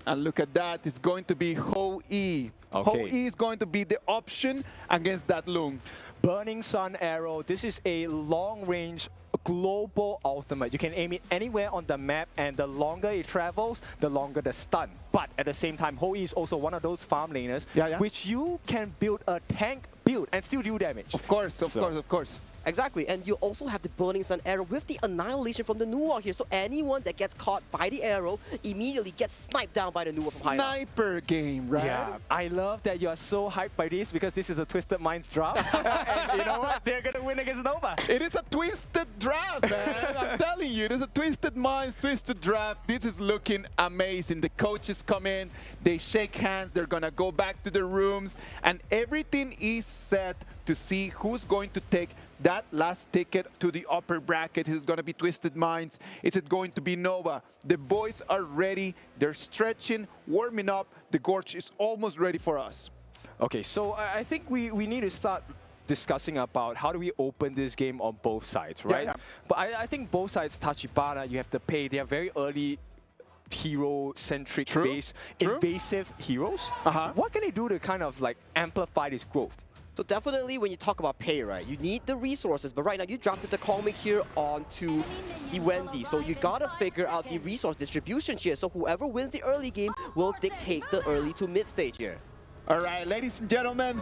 And look at that, it's going to be Ho E. Ho E is going to be the option against that Lung. Burning Sun Arrow, this is a long-range global ultimate. You can aim it anywhere on the map, and the longer it travels, the longer the stun. But at the same time, Ho E is also one of those farm laners, which you can build a tank build and still do damage. Of course, of course. Exactly, and you also have the Burning Sun Arrow with the Annihilation from the Nuwa here, so anyone that gets caught by the arrow immediately gets sniped down by the Nuwa from high up. Sniper game, right? Yeah, I love that you are so hyped by this because this is a Twisted Minds draft. And you know what? They're going to win against Nova. It is a twisted draft, man. I'm telling you, it is a Twisted Minds, twisted draft. This is looking amazing. The coaches come in, they shake hands, they're going to go back to their rooms, and everything is set to see who's going to take that last ticket to the upper bracket. Is it going to be Twisted Minds? Is it going to be Nova? The boys are ready. They're stretching, warming up. The Gorge is almost ready for us. Okay, so I think we need to start discussing about how do we open this game on both sides, right? But I think both sides, Tachibana, you have to pay. They are very early hero-centric base, invasive heroes. What can they do to kind of like amplify this growth? So definitely when you talk about pay, right, you need the resources, but right now you drafted the Kongming here onto the Wendy, so you gotta figure out the resource distribution here, so whoever wins the early game will dictate the early to mid stage here. All right, ladies and gentlemen,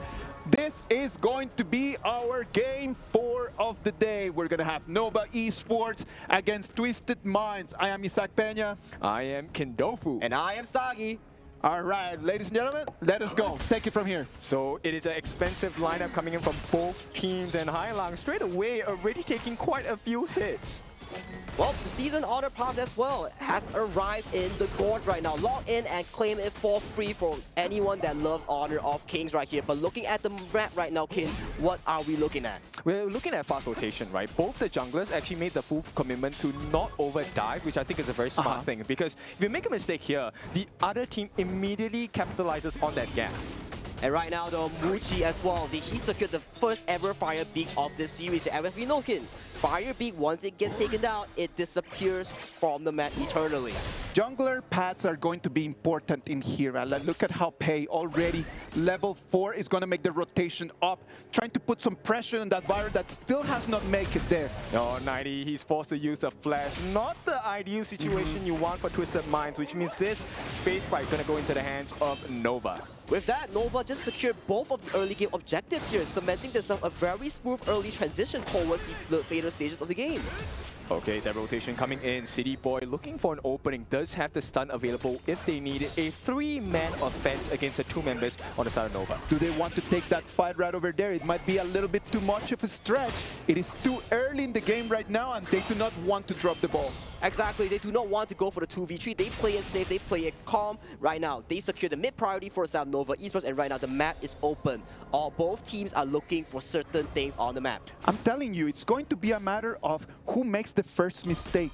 this is going to be our game 4 of the day. We're gonna have Nova Esports against Twisted Minds. I am Isaac Peña. I am Kindofu. And I am Sagi. All right, ladies and gentlemen, let us go. Take it from here. So it is an expensive lineup coming in from both teams, and Hailang straight away already taking quite a few hits. Well, the Season Honor Pass as well has arrived in the Gorge right now. Log in and claim it for free for anyone that loves Honor of Kings right here. But looking at the map right now, Kin, what are we looking at? We're looking at fast rotation, right? Both the junglers actually made the full commitment to not overdive, which I think is a very smart thing. Because if you make a mistake here, the other team immediately capitalizes on that gap. And right now, though, Muji as well, he secured the first ever Fire Beak of this series. And as we know, Kin, Fire Beak, once it gets taken down, it disappears from the map eternally. Jungler paths are going to be important in here. Look at how Pei already level 4 is going to make the rotation up, trying to put some pressure on that Byron that still has not made it there. Oh, 90, he's forced to use the flash. Not the ideal situation you want for Twisted Minds, which means this space bite going to go into the hands of Nova. With that, Nova just secured both of the early game objectives here, cementing themselves a very smooth early transition towards the later stages of the game. Okay, that rotation coming in. City Boy looking for an opening, does have the stun available if they need it. A 3-man offense against the 2 members on the side of Nova. Do they want to take that fight right over there? It might be a little bit too much of a stretch. It is too early in the game right now, and they do not want to drop the ball. Exactly, they do not want to go for the 2v3. They play it safe, they play it calm. Right now, they secure the mid priority for South Nova Esports, and right now the map is open. Both teams are looking for certain things on the map. I'm telling you, it's going to be a matter of who makes the first mistake.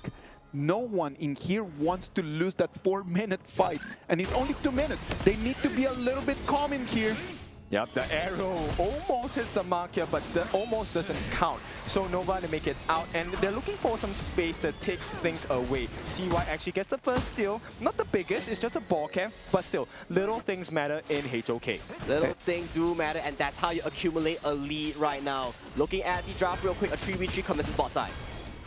No one in here wants to lose that 4-minute fight, and it's only 2 minutes. They need to be a little bit calm in here. Yep, the arrow almost hits the mark here, but the almost doesn't count. So Nova to make it out, and they're looking for some space to take things away. CY actually gets the first steal. Not the biggest, it's just a ball camp, but still, little things matter in HOK. Little things do matter, and that's how you accumulate a lead right now. Looking at the draft real quick, a 3v3 commences bot side.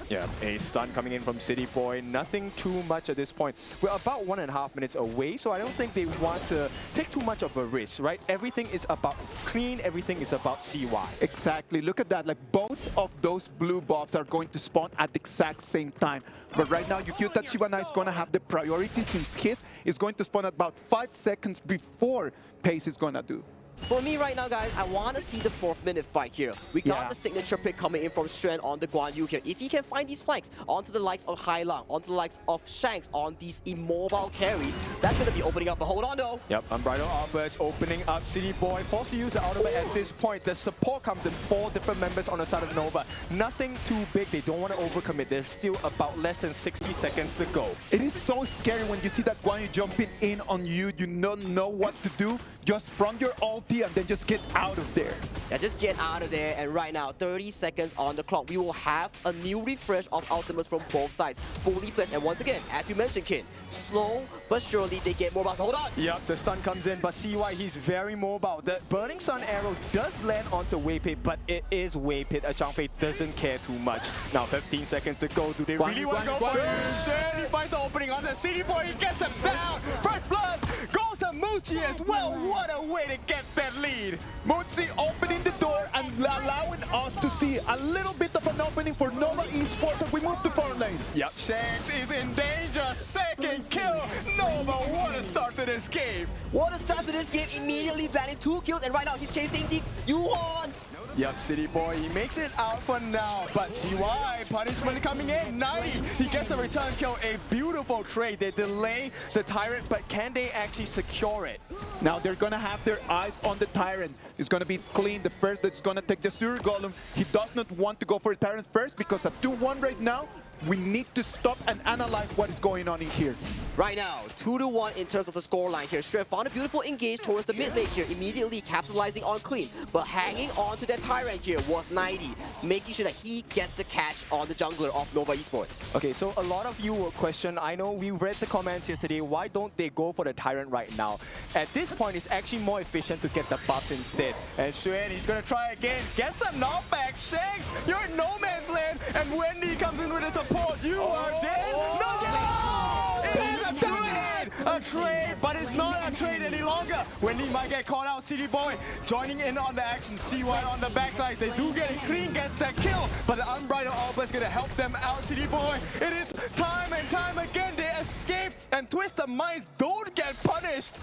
Yeah, a stun coming in from City Boy. Nothing too much at this point. We're about 1.5 minutes away, so I don't think they want to take too much of a risk, right? Everything is about clean, everything is about CY. Exactly. Look at that. Like, both of those blue buffs are going to spawn at the exact same time. But right now, Yukio Tachibana is going to have the priority since his is going to spawn at about 5 seconds before Pace is going to do. For me right now, guys, I want to see the 4th minute fight here. We got Yeah. the signature pick coming in from Shrew on the Guan Yu here. If he can find these flanks onto the likes of Hai Lang, onto the likes of Shanks on these immobile carries, that's going to be opening up. But hold on though. Yep, Unbridled Outburst opening up City Boy. Forced to use the ultimate at this point. The support comes in 4 different members on the side of Nova. Nothing too big. They don't want to overcommit. There's still about less than 60 seconds to go. It is so scary when you see that Guan Yu jumping in on you. You don't know what to do. Just sprung your ulti and then just get out of there. Yeah, just get out of there. And right now, 30 seconds on the clock. We will have a new refresh of ultimates from both sides. Fully fledged. And once again, as you mentioned, Kin, slow but surely they get more. Hold on. Yep, the stun comes in, but CY, he's very mobile. The Burning Sun arrow does land onto Waypit, but it is Waypit. Zhangfei doesn't care too much. Now 15 seconds to go. Do they really want to go for it? Shen, he finds the opening on the City Boy. He gets him down. First blood goes to Muchi as well. What a way to get that lead. Muzi opening the door and allowing us to see a little bit of an opening for Nova Esports as we move to 4 lane. Yep, Shanks is in danger. Second kill. Nova, what a start to this game. What a start to this game. Immediately landing 2 kills. And right now, he's chasing the Yuan. Yep, City Boy, he makes it out for now, but CY, punishment coming in, 90, he gets a return kill, a beautiful trade. They delay the Tyrant, but can they actually secure it? Now they're gonna have their eyes on the Tyrant. It's gonna be Clean, the first that's gonna take the Sewer Golem. He does not want to go for the Tyrant first because at 2-1 right now, we need to stop and analyze what is going on in here. Right now, 2-1 in terms of the scoreline here. Shrew found a beautiful engage towards the mid lane here, immediately capitalizing on Clean. But hanging on to that Tyrant here was 90, making sure that he gets the catch on the jungler of Nova Esports. Okay, so a lot of you will question, I know we read the comments yesterday, why don't they go for the Tyrant right now? At this point, it's actually more efficient to get the buffs instead. And Shrew, he's gonna try again, gets a knockback. Shanks, you're in no man's land, and Wendy comes in with his support. You are dead. No, it is a trade! A trade, but it's not a trade any longer. Wendy might get caught out. City Boy joining in on the action. CY on the backlines. They do get it. Clean gets that kill, but the Unbridled Alba is going to help them out. City Boy, it is time and time again. They escape, and Twisted Minds don't get punished.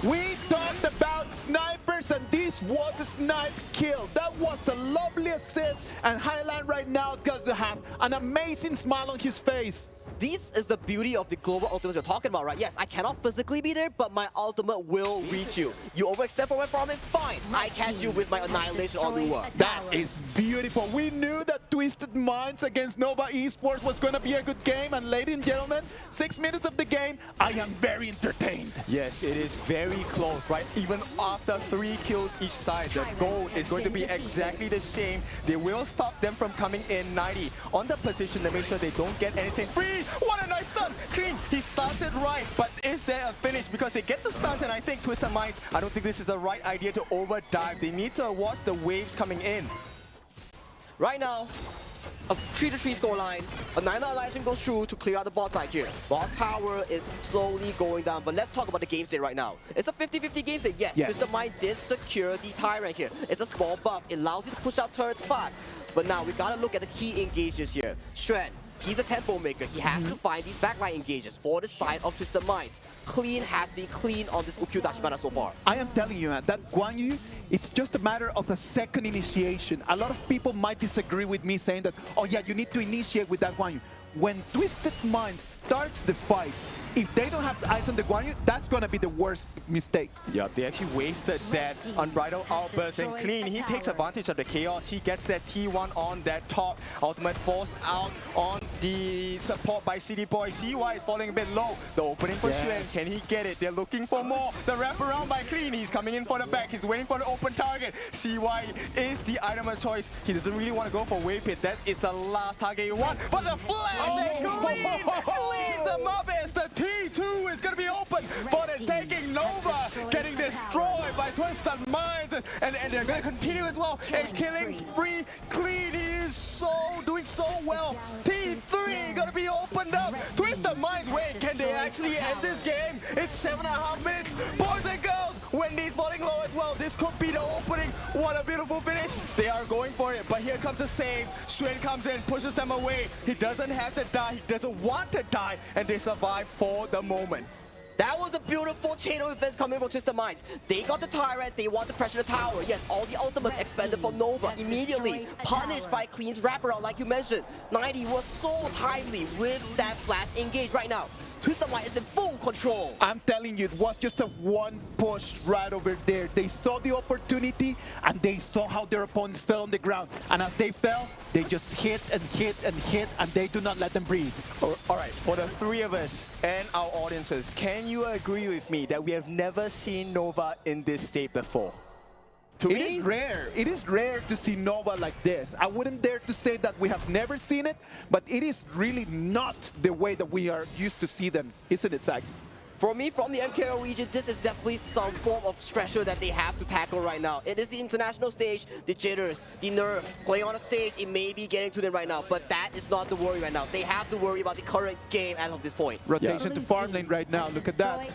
We talked about snipers, and this was a snipe kill. That was a lovely assist, and Highland right now is going to have an amazing smile on his face. This is the beauty of the global ultimates we're talking about, right? Yes, I cannot physically be there, but my ultimate will reach you. You overextend from it, fine. I catch you with my annihilation on Lua. That is beautiful. We knew that Twisted Minds against Nova Esports was going to be a good game, and ladies and gentlemen, 6 minutes of the game, I am very entertained. Yes, it is very close, right? Even after 3 kills each side, the goal is going to be exactly the same. They will stop them from coming in 90 on the position to make sure they don't get anything free. What a nice stun! Clean, he starts it right, but is there a finish? Because they get the stuns, and I think Twisted Minds, I don't think this is the right idea to overdive. They need to watch the waves coming in. Right now, a 3-3 scoreline. A 9 annihilation goes through to clear out the bot side here. Bot tower is slowly going down, but let's talk about the game state right now. It's a 50-50 game state, yes. Twisted Mind did secure the Tyrant here. It's a small buff. It allows you to push out turrets fast. But now we gotta look at the key engages here. Shred, he's a tempo maker. He has to find these backline engages for the side of Twisted Minds. Clean has been clean on this Ukyu Dashimana so far. I am telling you, man, that Guan Yu, it's just a matter of a second initiation. A lot of people might disagree with me saying that, oh yeah, you need to initiate with that Guan Yu. When Twisted Minds starts the fight, if they don't have eyes on the Guan Yu, that's gonna be the worst mistake. Yeah, they actually wasted that Unbridled Outburst, and Clean, he takes advantage of the chaos. He gets that T1 on that top. Ultimate forced out on the support by City Boy. CY is falling a bit low. The opening for Shrew, can he get it? They're looking for more. The wraparound by Clean, he's coming in for the back. He's waiting for the open target. CY is the item of choice. He doesn't really want to go for Waypit. That is the last target he wants. But the flash and Clean cleans them up as the T2 is going to be open for the taking. Nova getting destroyed by Twisted Minds, and they're going to continue as well. A killing spree. Clean, he is doing so well. T3 going to be opened up. Twisted Minds, wait, can they actually end this game? It's 7.5 minutes. Boys and girls, Wendy's falling low as well. This could be the opening. What a beautiful finish. They are going for it, but here comes the save. Shrew comes in, pushes them away. He doesn't have to die. He doesn't want to die, and they survive for the moment. That was a beautiful chain of events coming from Twisted Minds. They got the Tyrant, they want to pressure the tower. Yes, all the ultimates expended from Nova immediately. Punished by Clean's wraparound, like you mentioned. 90 was so timely with that flash engage right now. Twisted Mind is in full control. I'm telling you, it was just a one push right over there. They saw the opportunity and they saw how their opponents fell on the ground. And as they fell, they just hit and hit and hit, and they do not let them breathe. All right, for the three of us and our audiences, can you agree with me that we have never seen Nova in this state before? It is rare. It is rare to see Nova like this. I wouldn't dare to say that we have never seen it, but it is really not the way that we are used to see them, isn't it, Zach? For me, from the MKO region, this is definitely some form of stressor that they have to tackle right now. It is the international stage, the jitters, the nerve, playing on a stage, it may be getting to them right now, but that is not the worry right now. They have to worry about the current game as of this point. Rotation to farm lane right now, look at that.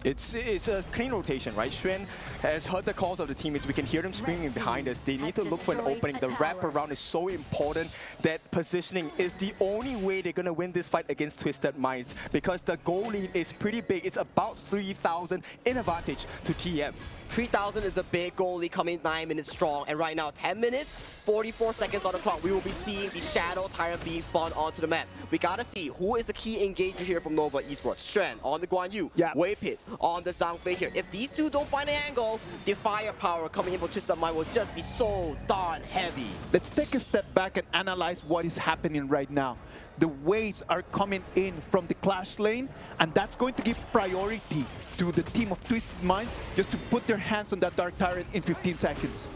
It's a clean rotation, right? Xuan has heard the calls of the teammates. We can hear them screaming behind us. They need to look for an opening. The wraparound is so important that positioning is the only way they're going to win this fight against Twisted Minds, because the goal lead is pretty big. It's about 3,000 in advantage to TM. 3,000 is a big goal lead coming 9 minutes strong, and right now 10 minutes, 44 seconds on the clock. We will be seeing the Shadow Tyrant being spawned onto the map. We gotta see who is the key engager here from Nova Esports. Xuan on the Guan Yu, Wei Pit on the Zhang Fei here. If these two don't find an angle, the firepower coming in from Twisted Mind will just be so darn heavy. Let's take a step back and analyze what is happening right now. The waves are coming in from the Clash lane, and that's going to give priority to the team of Twisted Minds just to put their hands on that Dark Tyrant in 15 seconds.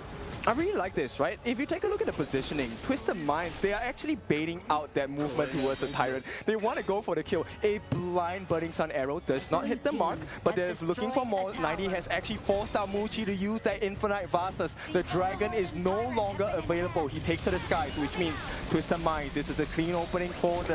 I really like this, right? If you take a look at the positioning, Twisted Minds, they are actually baiting out that movement towards the Tyrant. They want to go for the kill. A blind Burning Sun arrow does not hit the mark, but they're looking for more. 90 has actually forced out Muchi to use that infinite vastness. The dragon is no longer available. He takes to the skies, which means Twisted Minds, this is a clean opening for the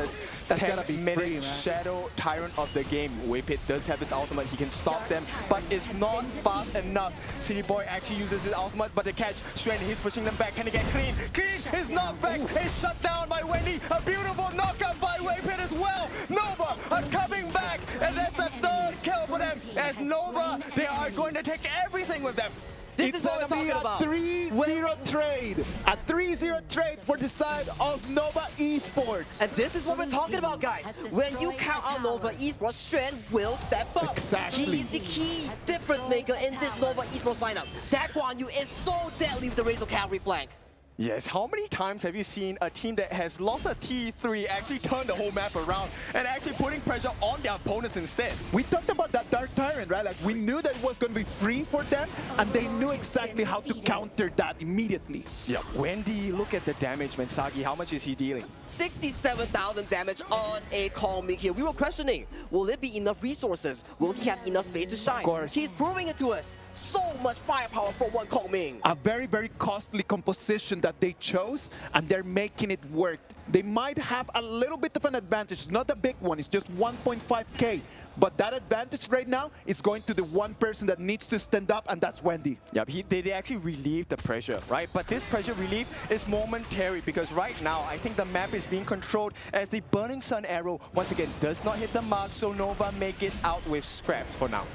10-minute Shadow Tyrant of the game. Wei Pit does have his ultimate. He can stop them, but it's not fast enough. City Boy actually uses his ultimate, but the catch, Xuan, he's pushing them back. Can he get clean? Clean is knocked back. It's shut down by Wendy. A beautiful knockout by Wei Pit as well. Nova are coming back, and that's the third kill for them. As Nova, they are going to take everything with them. This is what we're talking about. A 3-0 trade. A 3-0 trade for the side of Nova Esports. And this is what we're talking about, guys. When you count on Nova Esports, Xuan will step up. Exactly. He's the key difference maker in this Nova Esports lineup. That Guan Yu is so deadly with the Razor Cavalry flank. Yes, how many times have you seen a team that has lost a T3 actually turn the whole map around and actually putting pressure on their opponents instead? We talked about that Dark Tyrant, right? Like, we knew that it was going to be free for them, and they knew exactly how to counter that immediately. Yeah, Wendy, look at the damage, man. Sagi, how much is he dealing? 67,000 damage on a Kong Ming here. We were questioning, will it be enough resources? Will he have enough space to shine? Of course. He's proving it to us. So much firepower for one Kong Ming. A very, very costly composition that they chose, and they're making it work. They might have a little bit of an advantage. It's not a big one, it's just 1.5k. But that advantage right now is going to the one person that needs to stand up, and that's Wendy. Yeah, they actually relieve the pressure, right? But this pressure relief is momentary, because right now, I think the map is being controlled as the Burning Sun arrow, once again, does not hit the mark, so Nova make it out with scraps for now.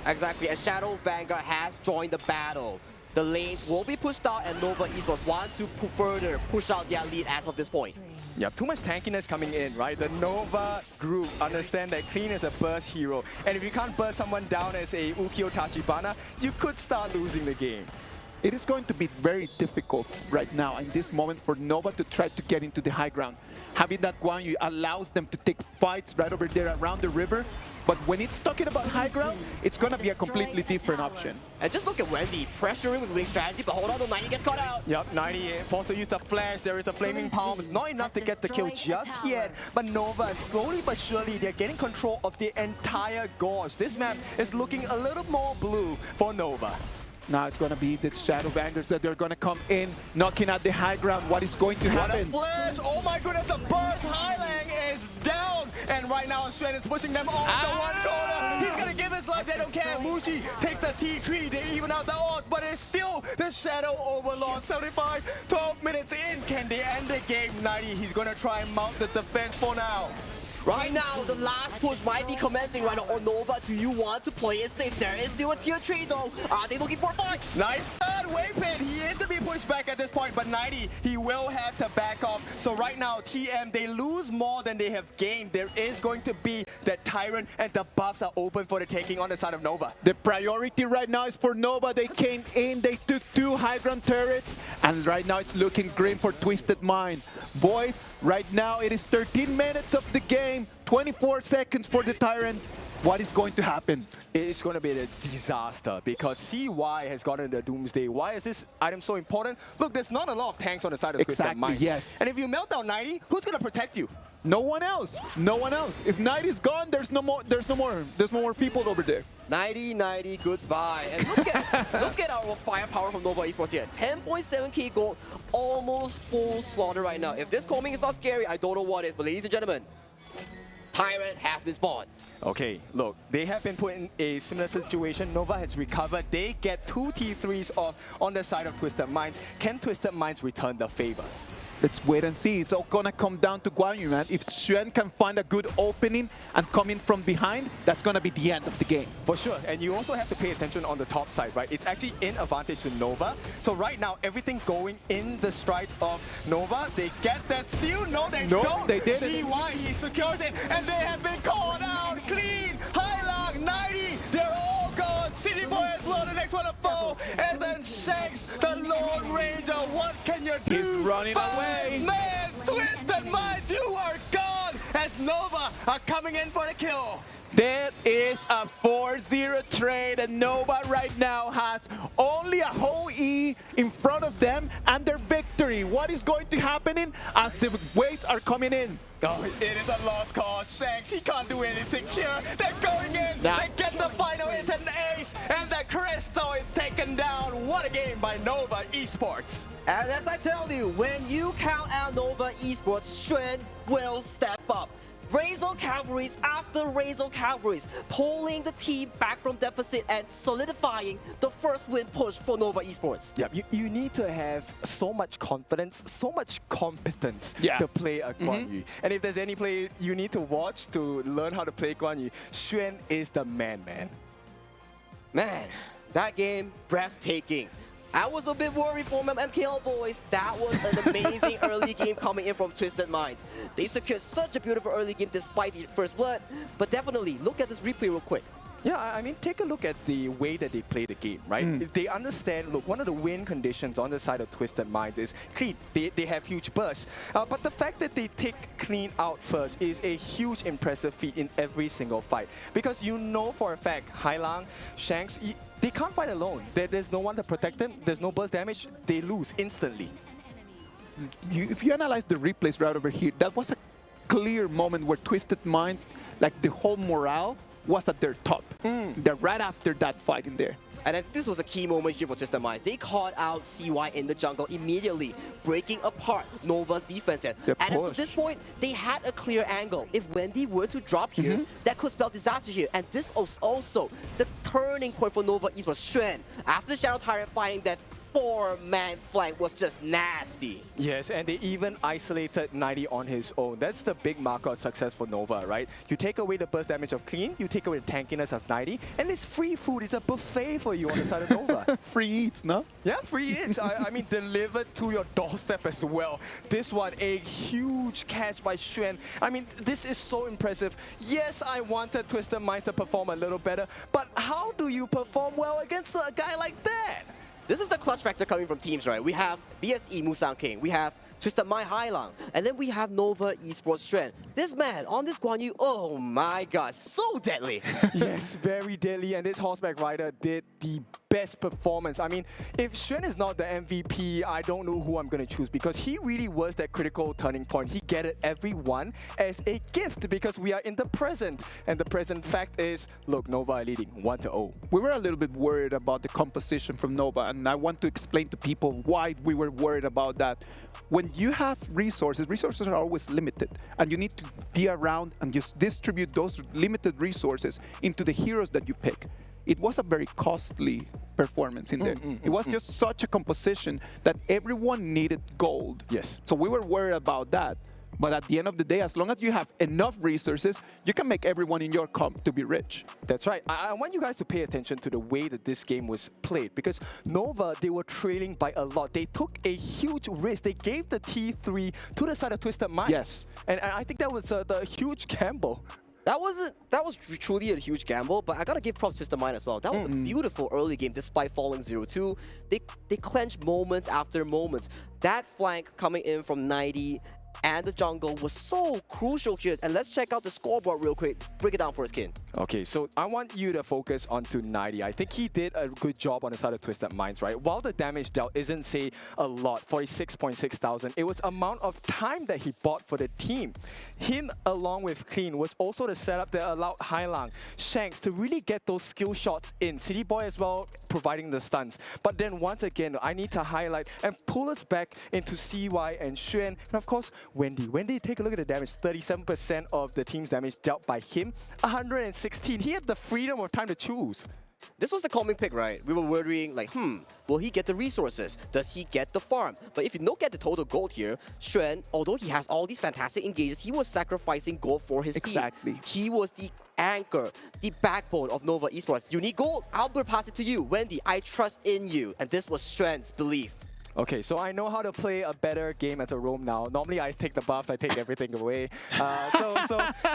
Exactly, and Shadow Vanguard has joined the battle. The lanes will be pushed out, and Nova Esports want to further push out their lead as of this point. Yeah, too much tankiness coming in, right? The Nova group understand that Clean is a burst hero, and if you can't burst someone down as a Ukyo Tachibana, you could start losing the game. It is going to be very difficult right now in this moment for Nova to try to get into the high ground. Having that Guan Yu allows them to take fights right over there around the river. But when it's talking about high ground, it's going to be a completely different option. And just look at Wendy pressuring with winning strategy, but hold on, 90 gets caught out. Yep, 90 forced to use the flash. There is a flaming palm. It's not enough to get the kill just yet. But Nova, slowly but surely, they're getting control of the entire gorge. This map is looking a little more blue for Nova. Now it's going to be the Shadow Vanguards that they're going to come in, knocking at the high ground. What is going to happen? What a flash! Oh my goodness, the burst Highlang is down! And right now, Xuan is pushing them off the one corner. He's going to give his life, they don't care. Mushi takes the T3, they even out the ult, but it's still the Shadow Overlord. 75, 12 minutes in. Can they end the game? 90, he's going to try and mount the defense for now. Right now, the last push might be commencing right now. Or Nova, do you want to play it safe? There is still a tier 3 though. Are they looking for a fight? Nice start, Waypin. He is going to be pushed back at this point, but 90, he will have to back off. So right now, TM, they lose more than they have gained. There is going to be that Tyrant, and the buffs are open for the taking on the side of Nova. The priority right now is for Nova. They came in, they took 2 high ground turrets, and right now it's looking grim for Twisted Mind. Boys, right now it is 13 minutes of the game, 24 seconds for the Tyrant. What is going to happen? It's going to be a disaster because CY has gotten the Doomsday. Why is this item so important? Look, there's not a lot of tanks on the side of Twisted Mind. Yes. And if you melt down 90, who's going to protect you? No one else. No one else. If 90 is gone, there's no more people over there. 90, goodbye. And look at our firepower from Nova Esports here. 10.7k gold, almost full slaughter right now. If this coming is not scary, I don't know what is. But ladies and gentlemen, Tyrant has been spawned. Okay, look, they have been put in a similar situation. Nova has recovered. They get 2 T3s off on the side of Twisted Minds. Can Twisted Minds return the favor? Let's wait and see. It's all gonna come down to Guan Yu, man. If Shrew can find a good opening and come in from behind, that's gonna be the end of the game. For sure, and you also have to pay attention on the top side, right? It's actually in advantage to Nova. So right now, everything going in the strides of Nova. They get that steal. No, they don't. They didn't. See why he secures it, and they have been called out clean. Highlang, 90, they're all gone. City Boy has blown the next one to fall, and then Shanks, the Lord Ranger. What can you do? He's running away. Man, Twisted Minds, you are gone as Nova are coming in for the kill. That is a 4-0 trade, and Nova right now has only a whole E in front of them and their victory. What is going to happen as the waves are coming in? Oh, it is a lost cause. Shanks, he can't do anything here. They're going in. They get the final. It's an ace. And the Crystal is taken down. What a game by Nova Esports. And as I tell you, when you count out Nova Esports, Shrew will step up. Razor Cavalries after Razor Cavalries, pulling the team back from deficit and solidifying the first win push for Nova Esports. Yeah, you need to have so much confidence, so much competence to play a Guan Yu. And if there's any play you need to watch to learn how to play Guan Yu, Shrew is the man. Man, that game, breathtaking. I was a bit worried for my MKL boys. That was an amazing early game coming in from Twisted Minds. They secured such a beautiful early game despite the first blood. But definitely, look at this replay real quick. Yeah, I mean, take a look at the way that they play the game, right? If they understand, look, one of the win conditions on the side of Twisted Minds is clean. They have huge bursts. But the fact that they take clean out first is a huge impressive feat in every single fight. Because you know for a fact, Highlang, Shanks, they can't fight alone. There's no one to protect them. There's no burst damage. They lose instantly. If you analyze the replays right over here, that was a clear moment where Twisted Minds, like the whole morale, was at their top. They're right after that fight in there. And then this was a key moment here for Twisted Minds. They caught out CY in the jungle immediately, breaking apart Nova's defense. And at this point, they had a clear angle. If Wendy were to drop here, that could spell disaster here. And this was also the turning point for Nova Esports. Shrew, after Shadow Tyrant fighting that 4-man flank was just nasty. Yes, and they even isolated 90 on his own. That's the big marker of success for Nova, right? You take away the burst damage of Clean, you take away the tankiness of 90, and it's free food. It's a buffet for you on the side of Nova. Free eats, no? Yeah, free eats. I mean, delivered to your doorstep as well. This one, a huge catch by Shrew. I mean, this is so impressive. Yes, I wanted Twisted Minds to perform a little better, but how do you perform well against a guy like that? This is the clutch factor coming from teams, right? We have BSE Musang King, we have Twisted Mind Highlang, and then we have Nova Esports Shrew. This man on this Guan Yu, oh my god, so deadly. Yes, very deadly, and this horseback rider did the best performance. I mean, if Shrew is not the MVP, I don't know who I'm going to choose because he really was that critical turning point. He gathered everyone as a gift because we are in the present. And the present fact is, look, Nova are leading 1-0. We were a little bit worried about the composition from Nova, and I want to explain to people why we were worried about that. When you have resources are always limited, and you need to be around and just distribute those limited resources into the heroes that you pick. It was a very costly performance in there. It was just such a composition that everyone needed gold. Yes. So we were worried about that. But at the end of the day, as long as you have enough resources, you can make everyone in your comp to be rich. That's right. I want you guys to pay attention to the way that this game was played, because Nova, they were trailing by a lot. They took a huge risk. They gave the T3 to the side of Twisted Minds. Yes. And I think that was the huge gamble. That was truly a huge gamble, but I gotta give props to Twisted Mind as well. That was a beautiful early game despite falling 0-2. They clenched moments after moments. That flank coming in from 90 and the jungle was so crucial here. And let's check out the scoreboard real quick. Break it down for us, Kin. Okay, so I want you to focus onto 90. I think he did a good job on the side of Twisted Minds, right? While the damage dealt isn't, say, a lot, 46.6 thousand, it was amount of time that he bought for the team. Him, along with Clean, was also the setup that allowed Hailang, Shanks to really get those skill shots in. City Boy as well, providing the stuns. But then once again, I need to highlight and pull us back into CY and Xuan, and of course, Wendy. Wendy, take a look at the damage. 37% of the team's damage dealt by him. 116. He had the freedom of time to choose. This was the calming pick, right? We were worrying like, will he get the resources? Does he get the farm? But if you look at the total gold here, Xuan, although he has all these fantastic engages, he was sacrificing gold for his team. He was the anchor, the backbone of Nova Esports. You need gold? Albert, pass it to you. Wendy, I trust in you. And this was Xuan's belief. Okay, so I know how to play a better game as a roam now. Normally I take the buffs, I take everything away. So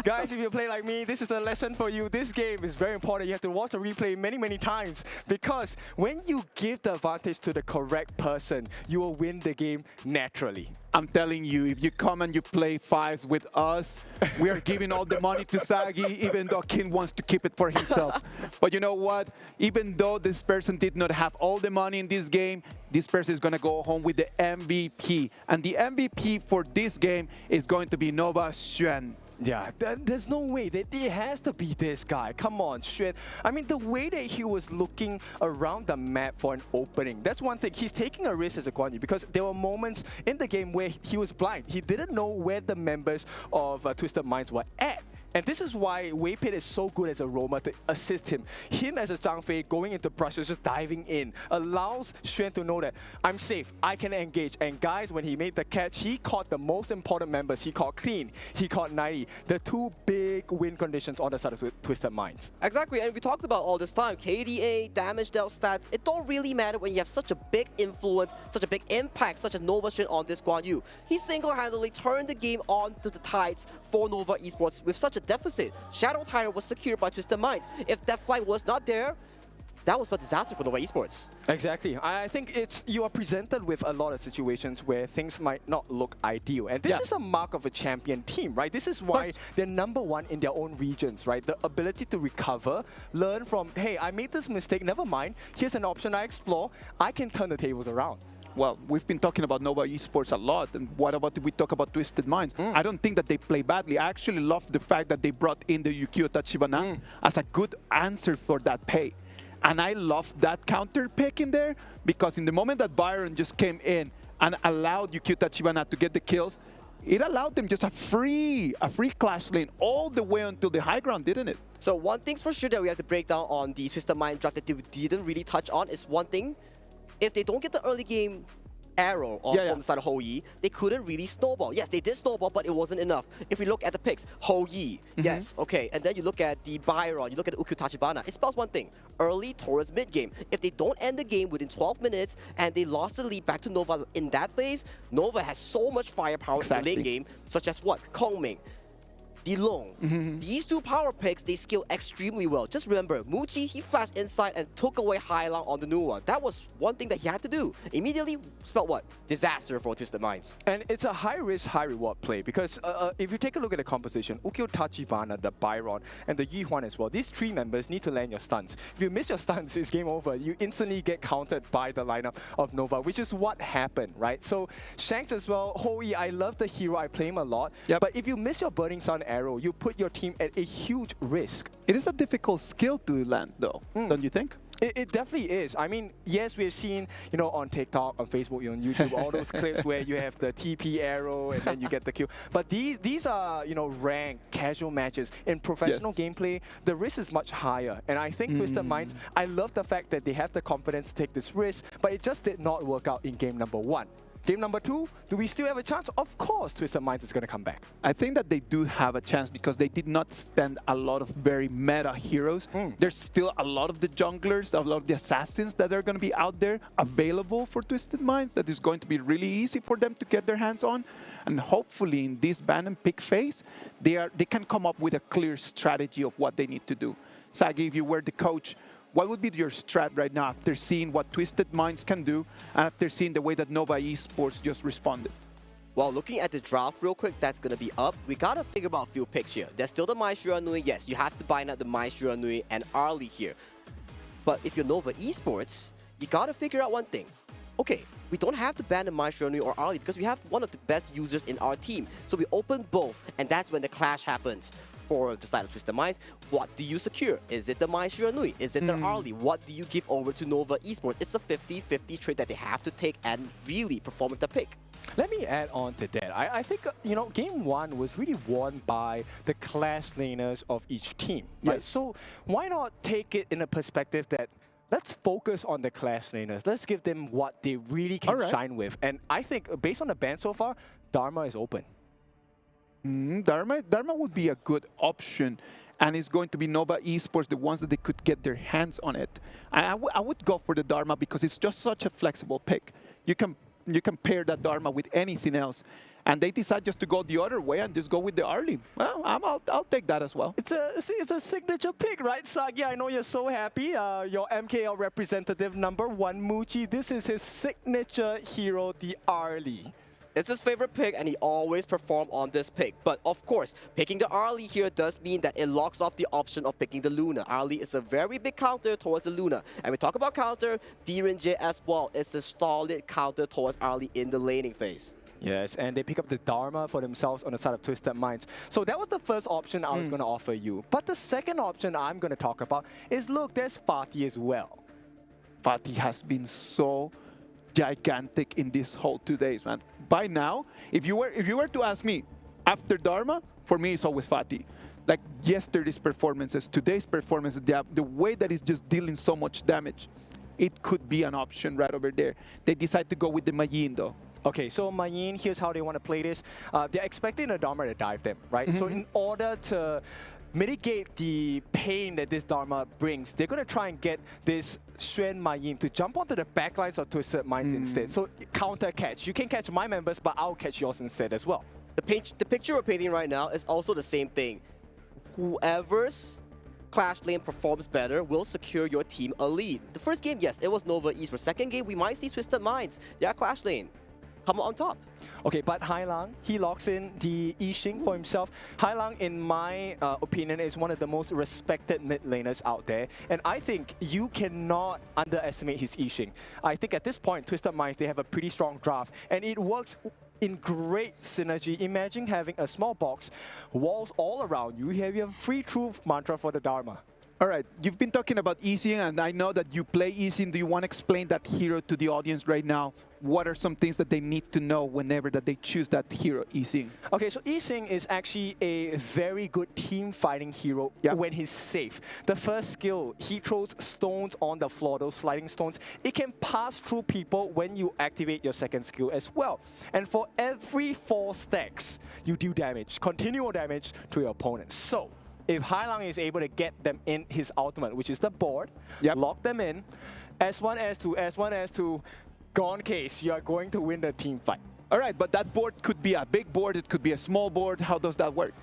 guys, if you play like me, this is a lesson for you. This game is very important. You have to watch the replay many, many times, because when you give the advantage to the correct person, you will win the game naturally. I'm telling you, if you come and you play fives with us, we are giving all the money to Sagi, even though Kin wants to keep it for himself. But you know what? Even though this person did not have all the money in this game, this person is going to go home with the MVP. And the MVP for this game is going to be Nova Xuan. Yeah, there's no way. It has to be this guy. Come on, Xuan. I mean, the way that he was looking around the map for an opening, that's one thing. He's taking a risk as a Guan Yu, because there were moments in the game where he was blind. He didn't know where the members of Twisted Minds were at. And this is why Wei Pit is so good as a roamer to assist him. Him as a Zhang Fei going into brushes, just diving in, allows Xuan to know that I'm safe, I can engage. And guys, when he made the catch, he caught the most important members. He caught Clean, he caught 90. The two big win conditions on the side of Twisted Minds. Exactly, and we talked about all this time. KDA, damage dealt stats, it don't really matter when you have such a big influence, such a big impact, such as Nova Xuan on this Guan Yu. He single-handedly turned the game on to the tides for Nova Esports with such a deficit. Shadow Tyrant was secured by Twisted Minds. If that flight was not there, that was a disaster for Nova Esports. Exactly. I think you are presented with a lot of situations where things might not look ideal. And this is a mark of a champion team, right? This is why they're #1 in their own regions, right? The ability to recover, learn from, hey, I made this mistake, never mind. Here's an option I explore. I can turn the tables around. Well, we've been talking about Nova Esports a lot, and what about if we talk about Twisted Minds? I don't think that they play badly. I actually love the fact that they brought in the Yukio Tachibana as a good answer for that pay. And I love that counter pick in there, because in the moment that Byron just came in and allowed Yukio Tachibana to get the kills, it allowed them just a free clash lane all the way until the high ground, didn't it? So one thing's for sure that we have to break down on the Twisted Mind draft that they didn't really touch on is one thing. If they don't get the early game arrow from the side of Ho Yi, they couldn't really snowball. Yes, they did snowball, but it wasn't enough. If we look at the picks, Ho Yi, yes, okay. And then you look at the Byron, you look at the Ukyu Tachibana, it spells one thing, early towards mid game. If they don't end the game within 12 minutes and they lost the lead back to Nova in that phase, Nova has so much firepower in the late game, such as what? Kongming, Dilong. These two power picks, they scale extremely well. Just remember, Muchi, he flashed inside and took away Hailang on the new one. That was one thing that he had to do. Immediately spelled what? Disaster for Twisted Minds. And it's a high-risk, high-reward play, because if you take a look at the composition, Ukyo Tachibana, the Byron, and the Yi Huan as well, these three members need to land your stuns. If you miss your stuns, it's game over. You instantly get countered by the lineup of Nova, which is what happened, right? So Shanks as well, Hoi, I love the hero, I play him a lot, but if you miss your Burning Sun arrow, you put your team at a huge risk. It is a difficult skill to land though, don't you think? It definitely is. I mean, yes, we've seen, you know, on TikTok, on Facebook, on YouTube, all those clips where you have the TP arrow and then you get the kill. But these are, you know, ranked, casual matches. In professional gameplay, the risk is much higher. And I think Twisted Minds, I love the fact that they have the confidence to take this risk, but it just did not work out in game #1. game number 2, do we still have a chance? Of course, Twisted Minds is going to come back. I think that they do have a chance because they did not spend a lot of very meta heroes. There's still a lot of the junglers, a lot of the assassins that are going to be out there available for Twisted Minds that is going to be really easy for them to get their hands on. And hopefully in this ban and pick phase, they can come up with a clear strategy of what they need to do. Sagi, if you were the coach, what would be your strat right now after seeing what Twisted Minds can do and after seeing the way that Nova Esports just responded? Well, looking at the draft real quick, that's going to be up. We got to figure out a few picks here. There's still the Mai Shiranui. Yes, you have to bind out the Mai Shiranui and Arlie here. But if you're Nova Esports, you got to figure out one thing. Okay, we don't have to ban the Mai Shiranui or Arlie because we have one of the best users in our team. So we open both, and that's when the clash happens. For the side of Twisted Minds, what do you secure? Is it the Mai Shiranui? Is it the Arlie? What do you give over to Nova Esports? It's a 50-50 trade that they have to take and really perform with the pick. Let me add on to that. I think, game 1 was really won by the clash laners of each team. Right? Yes. So why not take it in a perspective that let's focus on the clash laners. Let's give them what they really can shine with. And I think, based on the ban so far, Dharma is open. Dharma would be a good option, and it's going to be Nova Esports, the ones that they could get their hands on it. I would go for the Dharma because it's just such a flexible pick. You can pair that Dharma with anything else, and they decide just to go the other way and just go with the Arlie. Well, I'll take that as well. It's a signature pick, right, Sagi? I know you're so happy. Your MKL representative number 1, Muchi, this is his signature hero, the Arlie. It's his favorite pick, and he always performs on this pick. But of course, picking the Arlie here does mean that it locks off the option of picking the Luna. Arlie is a very big counter towards the Luna. And we talk about counter, D-J as well is a solid counter towards Arlie in the laning phase. Yes, and they pick up the Dharma for themselves on the side of Twisted Minds. So that was the first option I was going to offer you. But the second option I'm going to talk about is, look, there's Fatih as well. Fatih has been so gigantic in this whole 2 days, man. By now, if you were to ask me, after Dharma, for me it's always Fatih. Like yesterday's performances, today's performances, the way that he's just dealing so much damage, it could be an option right over there. They decide to go with the Majin though. Okay, so Mayin, here's how they want to play this. They're expecting the Dharma to dive them, right? So in order to mitigate the pain that this Dharma brings, they're going to try and get this Xuan Mayin to jump onto the backlines of Twisted Minds instead. So counter catch. You can catch my members, but I'll catch yours instead as well. The picture we're painting right now is also the same thing. Whoever's Clash lane performs better will secure your team a lead. The first game, yes, it was Nova Esports. Second game, we might see Twisted Minds. Yeah, Clash lane come on top. Okay, but Hailang, he locks in the Yixing for himself. Hailang, in my opinion, is one of the most respected mid laners out there. And I think you cannot underestimate his Yixing. I think at this point, Twisted Minds, they have a pretty strong draft. And it works in great synergy. Imagine having a small box, walls all around you. You have your free truth mantra for the Dharma. All right, you've been talking about Yixing, and I know that you play Yixing. Do you want to explain that hero to the audience right now? What are some things that they need to know whenever that they choose that hero, Yixing? Okay, so Yixing is actually a very good team fighting hero when he's safe. The first skill, he throws stones on the floor, those sliding stones. It can pass through people when you activate your second skill as well. And for every 4 stacks, you do damage, continual damage to your opponents. So if Hailang is able to get them in his ultimate, which is the board, lock them in, S1, S2, S1, S2, gone case, you are going to win the team fight. All right, but that board could be a big board, it could be a small board. How does that work?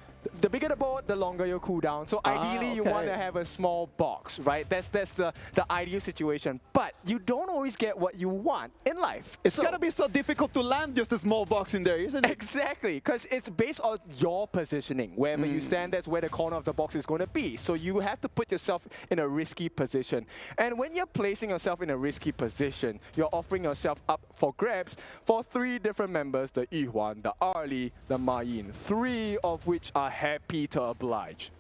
The bigger the board, the longer your cooldown. So ideally, you want to have a small box, right? That's the ideal situation. But you don't always get what you want in life. It's gonna be so difficult to land just a small box in there, isn't it? Exactly, because it's based on your positioning. Wherever you stand, that's where the corner of the box is going to be. So you have to put yourself in a risky position. And when you're placing yourself in a risky position, you're offering yourself up for grabs for 3 different members, the Yuan, the Arlie, the Mayin, 3 of which are happy to oblige.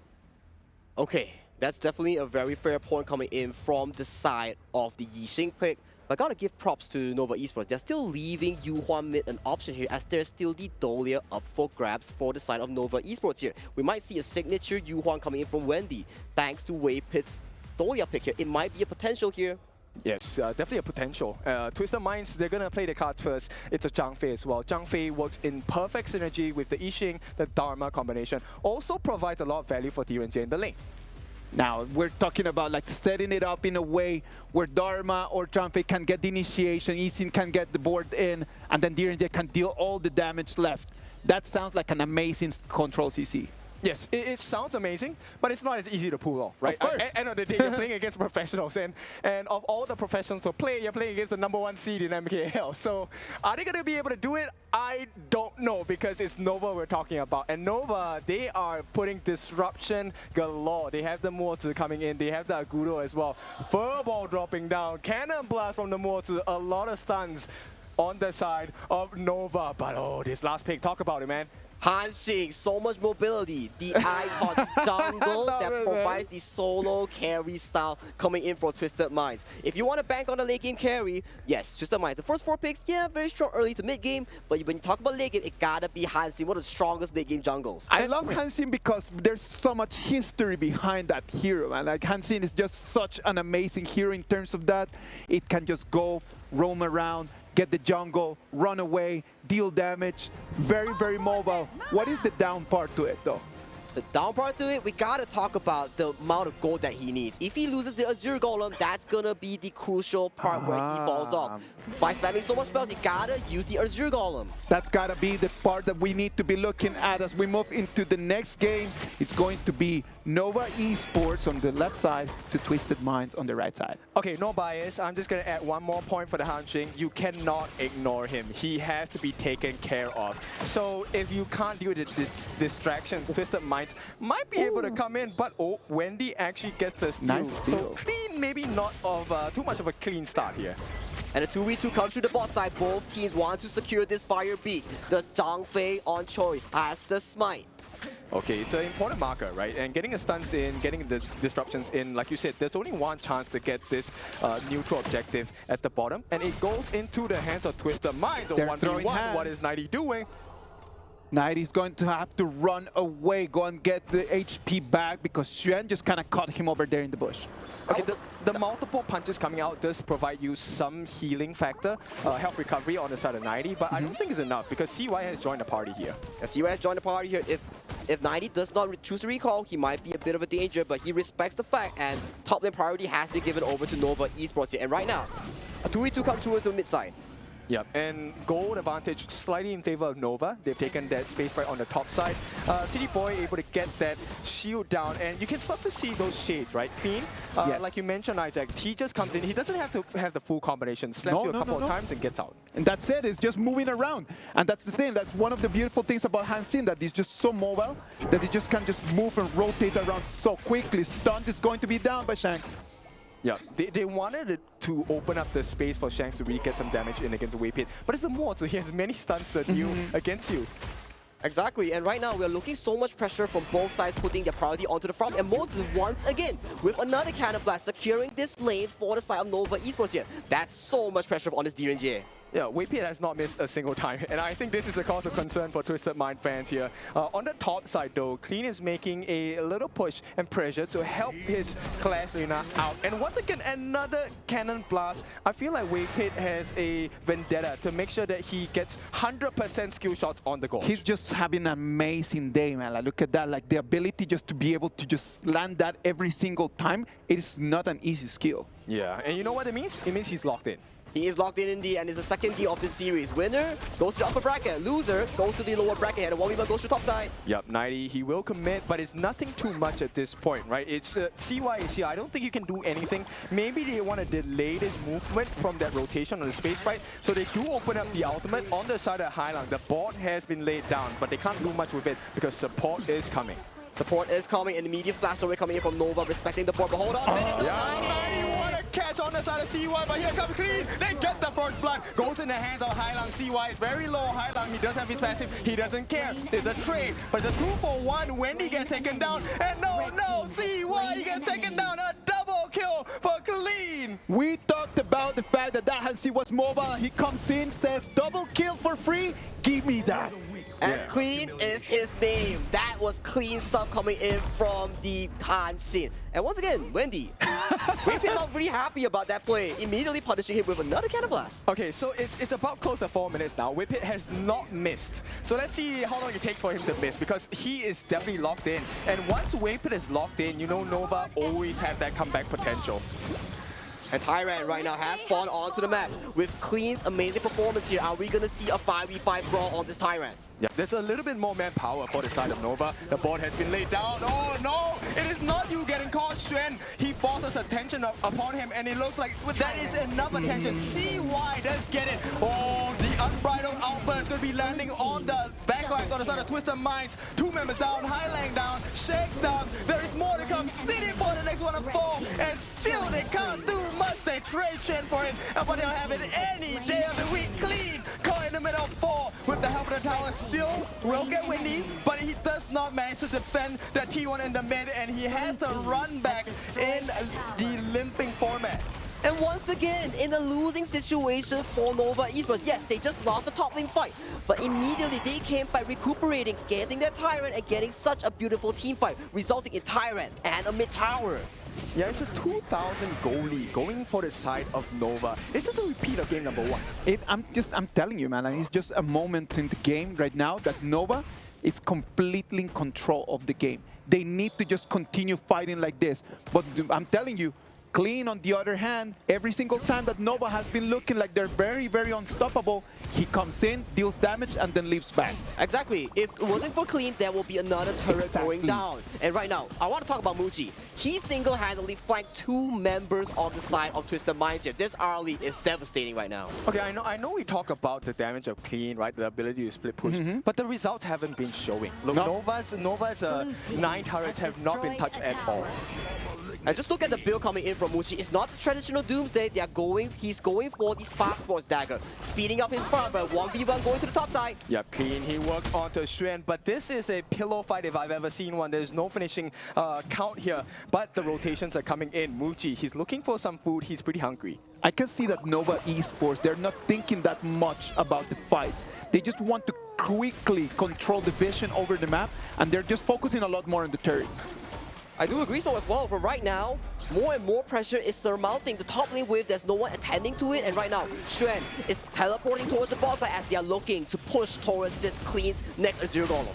Okay, that's definitely a very fair point coming in from the side of the Yixing pick. But I gotta give props to Nova Esports. They're still leaving Yuhuan mid an option here, as there's still the Dahlia up for grabs for the side of Nova Esports here. We might see a signature Yuhuan coming in from Wendy, thanks to Wave Pit's Dahlia pick here. It might be a potential here. Yes, definitely a potential. Twisted Minds, they're going to play the cards first. It's a Zhang Fei as well. Zhang Fei works in perfect synergy with the Yixing, the Dharma combination. Also provides a lot of value for Direnjie in the lane. Now, we're talking about like setting it up in a way where Dharma or Zhang Fei can get the initiation, Yixing can get the board in, and then Direnjie can deal all the damage left. That sounds like an amazing control CC. Yes, it sounds amazing, but it's not as easy to pull off, right? Of course. At the end of the day, you're playing against professionals, and of all the professionals to play, you're playing against the #1 seed in MKL. So are they going to be able to do it? I don't know, because it's Nova we're talking about. And Nova, they are putting disruption galore. They have the Mozi coming in, they have the Agudo as well. Furball dropping down, Cannon Blast from the Mozi, a lot of stuns on the side of Nova. But oh, this last pick, talk about it, man. Hanxing, so much mobility. The icon, the jungle that provides the solo carry style coming in for Twisted Minds. If you want to bank on the late game carry, yes, Twisted Minds. The first 4 picks, yeah, very strong early to mid game, but when you talk about late game, it gotta be Hanxing, one of the strongest late game jungles. I love Hanxing because there's so much history behind that hero, man. Like, Hanxing is just such an amazing hero in terms of that. It can just go, roam around, get the jungle, run away, deal damage. Very, very mobile. What is the down part to it, though? The down part to it, we gotta talk about the amount of gold that he needs. If he loses the Azure Golem, that's gonna be the crucial part where he falls off. By spamming so much spells, you gotta use the Azure Golem. That's gotta be the part that we need to be looking at as we move into the next game. It's going to be Nova Esports on the left side to Twisted Minds on the right side. Okay, no bias. I'm just going to add one more point for the Hanxing. You cannot ignore him. He has to be taken care of. So if you can't deal with the distractions, Twisted Minds might be able to come in, but oh, Wendy actually gets the steal. Nice steal. So clean, maybe not of too much of a clean start here. And a 2v2 comes through the bot side. Both teams want to secure this fire beat. Does Zhang Fei on Choi has the smite. Okay, it's an important marker, right? And getting the stuns in, getting the disruptions in, like you said, there's only one chance to get this neutral objective at the bottom, and it goes into the hands of Twisted Minds. They're 1v1, what is 90 doing? 90 is going to have to run away, go and get the HP back because Xuan just kind of caught him over there in the bush. Okay, the multiple punches coming out does provide you some healing factor, health recovery on the side of 90, but I don't think it's enough because CY has joined the party here. Yeah, CY has joined the party here. If 90 does not choose to recall, he might be a bit of a danger, but he respects the fact, and top lane priority has been given over to Nova Esports here. And right now, a 2v2 comes towards the mid side. Yep, and gold advantage slightly in favor of Nova. They've taken that space right on the top side. City Boy able to get that shield down, and you can start to see those shades, right? Clean. Yes. Like you mentioned, Isaac, T just comes in. He doesn't have to have the full combination. Slaps you a couple of times and gets out. And that's it. It's just moving around. And that's the thing. That's one of the beautiful things about Hanxing, that he's just so mobile that he just can just move and rotate around so quickly. Stunt is going to be down by Shanks. Yeah, they wanted it to open up the space for Shanks to really get some damage in against Waypit, but it's a mod, so he has many stuns to deal against you. Exactly, and right now we're looking so much pressure from both sides putting their priority onto the front, and Moses once again with another Cannon Blast securing this lane for the side of Nova Esports here. That's so much pressure on this Direnjie. Yeah, Waypit has not missed a single time, and I think this is a cause of concern for Twisted Mind fans here. On the top side though, Clean is making a little push and pressure to help his Clash Luna out. And once again, another Cannon Blast. I feel like Waypit has a vendetta to make sure that he gets 100% skill shots on the goal. He's just having an amazing day, man. Like, look at that, like the ability just to be able to just land that every single time. It is not an easy skill. Yeah, and you know what it means? It means he's locked in. He is locked in indeed, and it's the second D of this series. Winner goes to the upper bracket, loser goes to the lower bracket, and 1v1 goes to top side. Yep, 90, he will commit, but it's nothing too much at this point, right? It's CY is here. I don't think you can do anything. Maybe they want to delay this movement from that rotation on the space, right? So they do open up the ultimate on the side of Highland. The board has been laid down, but they can't do much with it because support is coming. Support is coming, and immediate flash away coming in from Nova, respecting the board, but hold on a minute, 90 want to catch on the side of CY, but here comes Clean. They get the first blood. Goes in the hands of Highland. CY is very low. Highland, he does have his passive. He doesn't care. It's a trade, but it's a 2-for-1. Wendy gets taken down, and no, CY gets taken down. A double kill for Clean. We talked about the fact that that Hansi was mobile. He comes in, says double kill for free. Give me that. And Clean is his name. That was clean stuff coming in from the Nongshim. And once again, Wendy, we've been not really happy about that play, immediately punishing him with another cannon blast. Okay, so it's about close to 4 minutes now. Whippet has not missed. So let's see how long it takes for him to miss, because he is definitely locked in. And once Whippet is locked in, you know Nova always have that comeback potential. And Tyrant right now has spawned onto the map. With Clean's amazing performance here, are we going to see a 5v5 brawl on this Tyrant? Yeah, there's a little bit more manpower for the side of Nova. The board has been laid down. Oh no! It is not you getting caught, Shrew. He forces attention upon him, and it looks like that is enough attention. CY does get it. Oh, the unbridled alpha is going to be landing on the backlines on the side of Twisted Minds. 2 members down, Highline down, Shakes down. There is more to come. City for the next one of 4, and still they can't do much. They trade Shen for it, but they'll have it any day of the week. Clean, caught in the middle of 4 with the help of the tower. Still will get windy, but he does not manage to defend the T1 in the mid, and he has to run back in the limping format. And once again, in a losing situation for Nova Esports. Yes, they just lost the top lane fight, but immediately they came by recuperating, getting their Tyrant, and getting such a beautiful team fight, resulting in Tyrant and a mid tower. Yeah, it's a 2,000 goal lead going for the side of Nova. It's just a repeat of game number 1. I'm telling you, man, it's just a moment in the game right now that Nova is completely in control of the game. They need to just continue fighting like this. But I'm telling you, Clean, on the other hand, every single time that Nova has been looking like they're very, very unstoppable, he comes in, deals damage, and then leaves back. Exactly. If it wasn't for Clean, there will be another turret going down. And right now, I want to talk about Muji. He single-handedly flanked 2 members on the side of Twisted Minds here. This R lead is devastating right now. Okay, I know we talk about the damage of Clean, right? The ability to split push, but the results haven't been showing. Look, Nova's 9 turrets have not been touched at all. And just look at the build coming in from Muji. It's not the traditional Doomsday. He's going for the Spark Force Dagger, speeding up his spark, but 1v1 going to the top side. Yep, Clean, he works onto Shrew, but this is a pillow fight if I've ever seen one. There's no finishing count here, but the rotations are coming in. Muji, he's looking for some food. He's pretty hungry. I can see that Nova Esports, they're not thinking that much about the fights. They just want to quickly control the vision over the map, and they're just focusing a lot more on the turrets. I do agree so as well, but right now, more and more pressure is surmounting the top lane wave. There's no one attending to it, and right now, Shrew is teleporting towards the bot side as they are looking to push towards this Clean's next Azure Golem.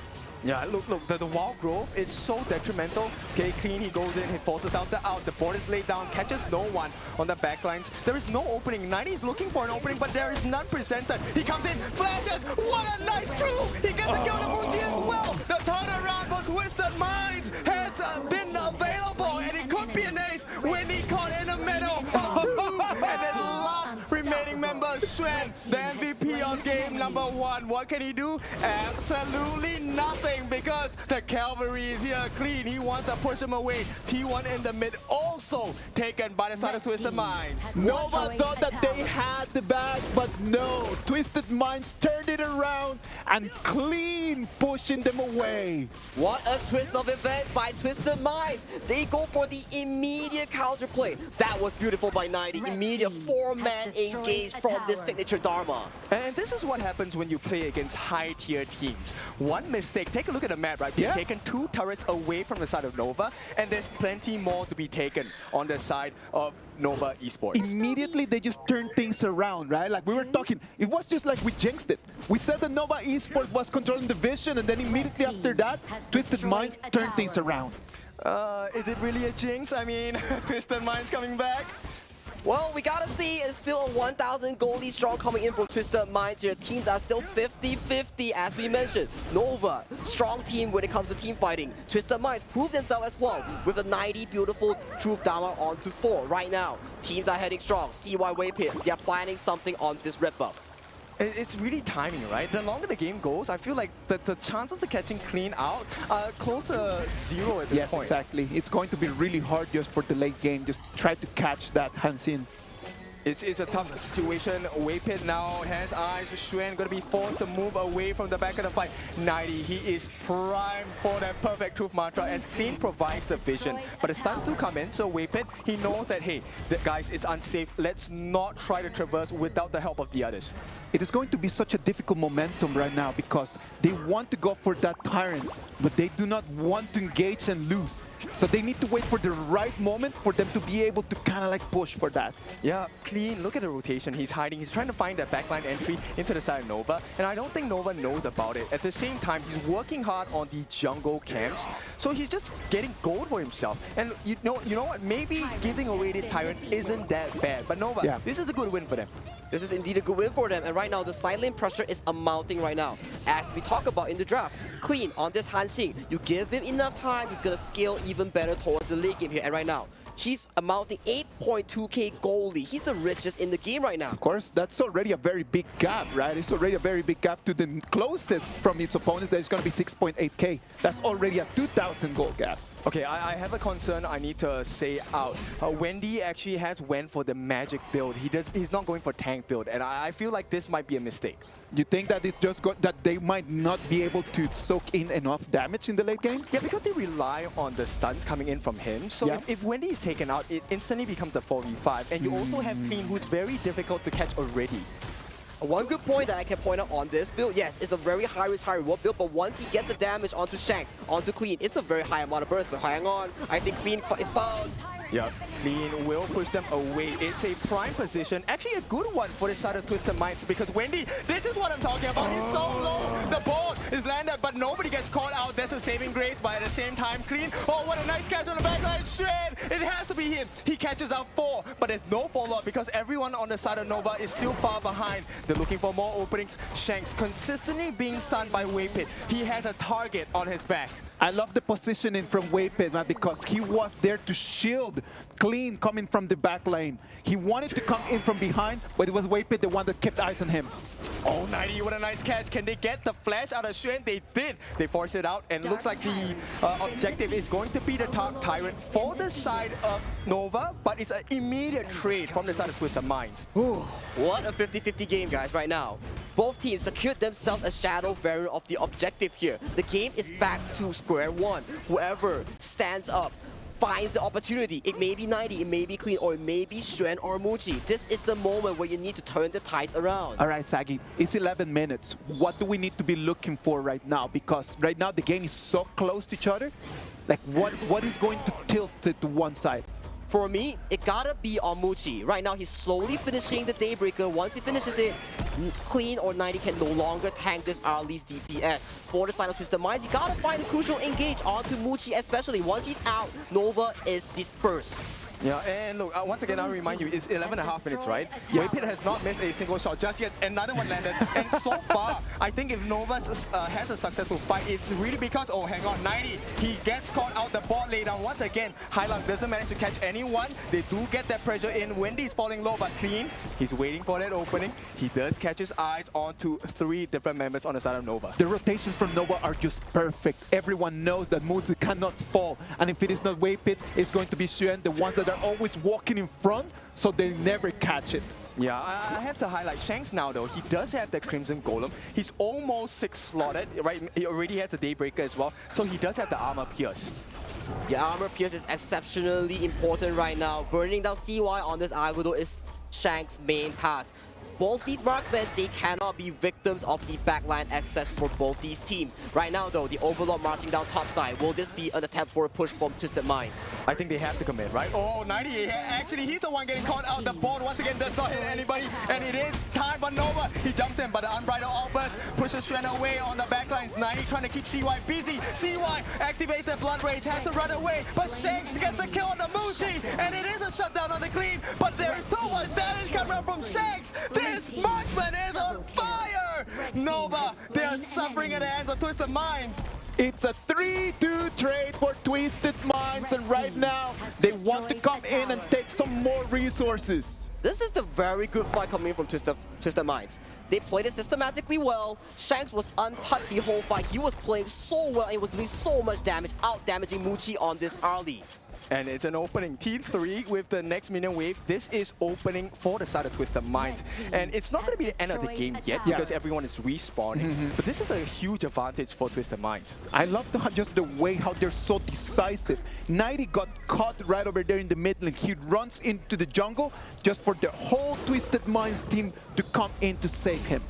Yeah, look, the wall growth, it's so detrimental. Okay, Clean, he goes in, he forces out the out, the board is laid down, catches no one on the backlines. There is no opening. 90 is looking for an opening, but there is none presented. He comes in, flashes, what a nice true! He gets the kill on Muji as well! The turnaround for Twisted Minds has been available, and it could be an ace when he caught in the middle of 2. And then last remaining member, Shrew, the MVP on game number 1. What can he do? Absolutely nothing, because the cavalry is here. Clean, he wants to push him away. T1 in the mid, also taken by the side of Twisted Minds. Nova thought that they had the bag, but no. Twisted Minds turned it around, and Clean pushing them away. What a twist of event by Twisted Minds. They go for the immediate counterplay. That was beautiful by 90. Immediate 4-man engage from this signature Dharma. And this is what happens when you play against high-tier teams. One mistake, take a look at the map, right? They've taken 2 turrets away from the side of Nova, and there's plenty more to be taken on the side of Nova Esports. Immediately, they just turned things around, right? Like we were talking, it was just like we jinxed it. We said that Nova Esports was controlling the vision, and then immediately after that, Twisted Minds turned things around. Is it really a jinx? I mean, Twisted Minds coming back? Well, we gotta see. It's still a 1,000 goalie strong coming in from Twisted Minds here. Teams are still 50-50, as we mentioned. Nova, strong team when it comes to team fighting. Twisted Minds prove themselves as well with a 90 beautiful Truth Dharma onto 4. Right now, teams are heading strong. CY Waypit, they're planning something on this red buff. It's really timing, right? The longer the game goes, I feel like the chances of catching Clean out are close to 0 at this point. Yes, exactly. It's going to be really hard just for the late game. Just try to catch that Hansin. It's a tough situation. Waypit now has eyes. Shrew gonna be forced to move away from the back of the fight. 90, he is primed for that perfect truth mantra as Clean provides the vision. But the stuns do come in, so Waypit, he knows that, hey, guys, it's unsafe. Let's not try to traverse without the help of the others. It is going to be such a difficult momentum right now because they want to go for that Tyrant, but they do not want to engage and lose. So they need to wait for the right moment for them to be able to kind of like push for that. Yeah, Clean, look at the rotation. He's hiding. He's trying to find that backline entry into the side of Nova, and I don't think Nova knows about it. At the same time, he's working hard on the jungle camps, so he's just getting gold for himself. And you know what? Maybe giving away this Tyrant isn't that bad. But Nova, this is a good win for them. This is indeed a good win for them, and right now the side lane pressure is amounting right now. As we talk about in the draft, Clean on this Hanxing, you give him enough time, he's gonna scale even better towards the late game here. And right now, he's amounting 8.2k gold lead. He's the richest in the game right now. Of course, that's already a very big gap, right? It's already a very big gap to the closest from his opponents. That is going to be 6.8k. That's already a 2,000 gold gap. Okay, I have a concern I need to say out. Wendy actually has went for the magic build. He's not going for tank build, and I feel like this might be a mistake. You think that it's just that they might not be able to soak in enough damage in the late game? Yeah, because they rely on the stuns coming in from him. So if Wendy is taken out, it instantly becomes a 4v5. And you also have Clean, who's very difficult to catch already. One good point that I can point out on this build, yes, it's a very high risk, high reward build, but once he gets the damage onto Shanks, onto Clean, it's a very high amount of burst, but hang on, I think Clean is found. Yep, Clean will push them away. It's a prime position, actually a good one for the side of Twisted Minds, because Wendy, this is what I'm talking about. He's so low, the board is landed, but nobody gets caught out. That's a saving grace, but at the same time, Clean, oh, what a nice catch on the backline. Shred, it has to be him. He catches out 4, but there's no follow-up because everyone on the side of Nova is still far behind. They're looking for more openings. Shanks consistently being stunned by Waypit. He has a target on his back. I love the positioning from Waypit, man, because he was there to shield Clean coming from the back lane. He wanted to come in from behind, but it was Waypit the one that kept eyes on him. Oh, 90, what a nice catch. Can they get the flash out of Shrew? They did. They forced it out, and it looks like the objective is going to be the top Tyrant for the side of Nova, but it's an immediate trade from the side of Twisted Minds. What a 50-50 game, guys, right now. Both teams secured themselves a shadow variant of the objective here. The game is back to square one. Whoever stands up finds the opportunity. It may be 90, it may be Clean, or it may be Shrew or Muji. This is the moment where you need to turn the tides around. All right, Sagi, it's 11 minutes. What do we need to be looking for right now? Because right now the game is so close to each other. Like, what is going to tilt it to one side? For me, it gotta be on Muji. Right now, he's slowly finishing the Daybreaker. Once he finishes it, Clean or 90 can no longer tank this Arlie's DPS. For the side of Twisted Minds, you gotta find a crucial engage onto Muji, especially once he's out, Nova is dispersed. Yeah, and look, once again, I'll remind you, it's 11.5 minutes, right? Waypit has not missed a single shot just yet. Another one landed. And so far, I think if Nova has a successful fight, it's really because, oh, hang on, 90, he gets caught out the bot lane. Now, once again, Highland doesn't manage to catch anyone. They do get that pressure in. Wendy's falling low, but Clean, he's waiting for that opening. He does catch his eyes onto 3 different members on the side of Nova. The rotations from Nova are just perfect. Everyone knows that Muzi cannot fall. And if it is not Waypit, it's going to be Shrew, the ones that are always walking in front, so they never catch it. Yeah, I have to highlight Shanks now though. He does have the Crimson Golem. He's almost 6 slotted, right? He already has the Daybreaker as well, so he does have the Armor Pierce. Yeah, Armor Pierce is exceptionally important right now. Burning down CY on this Ivodo is Shanks' main task. Both these marksmen, they cannot be victims of the backline access for both these teams. Right now though, the Overlord marching down top side. Will this be an attempt for a push from Twisted Minds? I think they have to commit, right? Oh, 90, actually he's the one getting caught out. The board once again does not hit anybody, and it is time for Nova. He jumps in, but the Unbridled Outburst pushes Shrew away on the backlines. 90 trying to keep CY busy. CY activates the Blood Rage, has to run away, but Shanks gets the kill on the Muji, and it is a shutdown on the Clean, but there is so much damage coming up from Shanks. This marksman is on fire! Nova, they are suffering at the hands of Twisted Minds. It's a 3-2 trade for Twisted Minds, and right now they want to come in and take some more resources. This is the very good fight coming from Twisted Minds. They played it systematically well. Shanks was untouched the whole fight. He was playing so well and he was doing so much damage, out-damaging Muji on this Arlie. And it's an opening. T3 with the next minion wave. This is opening for the side of Twisted Minds. And it's not going to be the end of the game yet because everyone is respawning. But this is a huge advantage for Twisted Minds. I love just the way how they're so decisive. 90 got caught right over there in the mid lane. He runs into the jungle just for the whole Twisted Minds team to come in to save him.